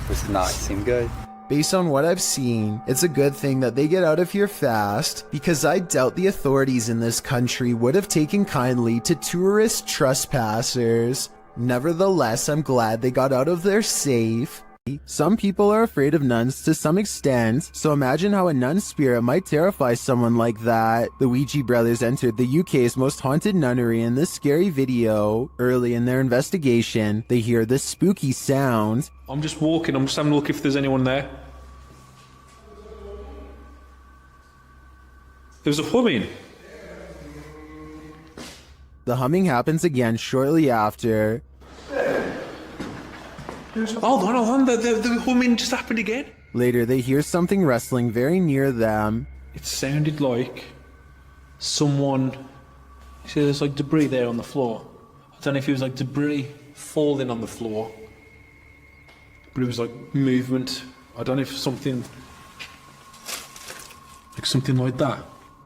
Does not seem good. Based on what I've seen, it's a good thing that they get out of here fast, because I doubt the authorities in this country would have taken kindly to tourist trespassers. Nevertheless, I'm glad they got out of there safe. Some people are afraid of nuns to some extent, so imagine how a nun spirit might terrify someone like that. The Ouija brothers entered the UK's most haunted nunnery in this scary video. Early in their investigation, they hear this spooky sound. I'm just walking, I'm just having a look if there's anyone there. There's a humming. The humming happens again shortly after. Hold on, the humming just happened again. Later, they hear something rustling very near them. It sounded like someone... See, there's like debris there on the floor. I don't know if it was like debris falling on the floor, but it was like movement. I don't know if something like that.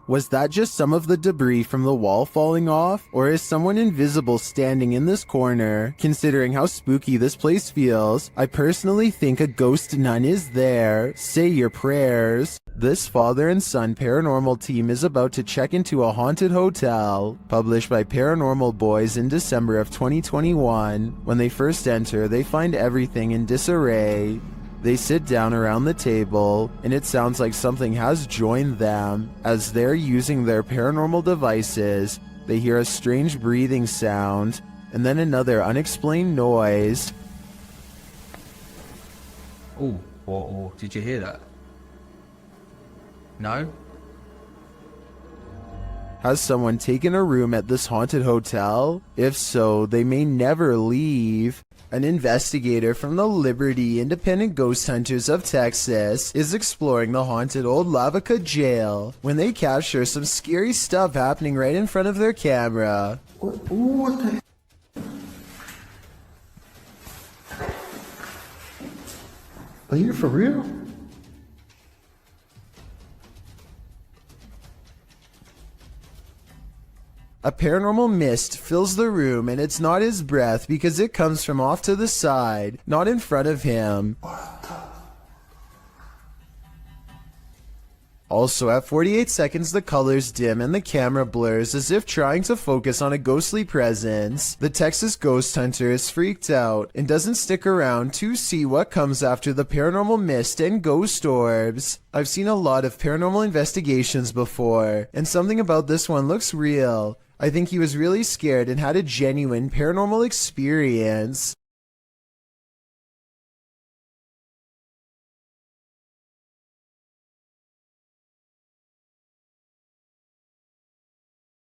Was that just some of the debris from the wall falling off? Or is someone invisible standing in this corner? Considering how spooky this place feels, I personally think a ghost nun is there. Say your prayers. This father and son paranormal team is about to check into a haunted hotel. Published by Paranormal Boys in December of 2021. When they first enter, they find everything in disarray. They sit down around the table, and it sounds like something has joined them. As they're using their paranormal devices, they hear a strange breathing sound, and then another unexplained noise. Oh, did you hear that? No? Has someone taken a room at this haunted hotel? If so, they may never leave. An investigator from the Liberty Independent Ghost Hunters of Texas is exploring the haunted old Lavaca jail when they capture some scary stuff happening right in front of their camera. What the? Are you for real? A paranormal mist fills the room, and it's not his breath because it comes from off to the side, not in front of him. Also, at 48 seconds, the colors dim and the camera blurs as if trying to focus on a ghostly presence. The Texas ghost hunter is freaked out and doesn't stick around to see what comes after the paranormal mist and ghost orbs. I've seen a lot of paranormal investigations before, and something about this one looks real. I think he was really scared and had a genuine paranormal experience.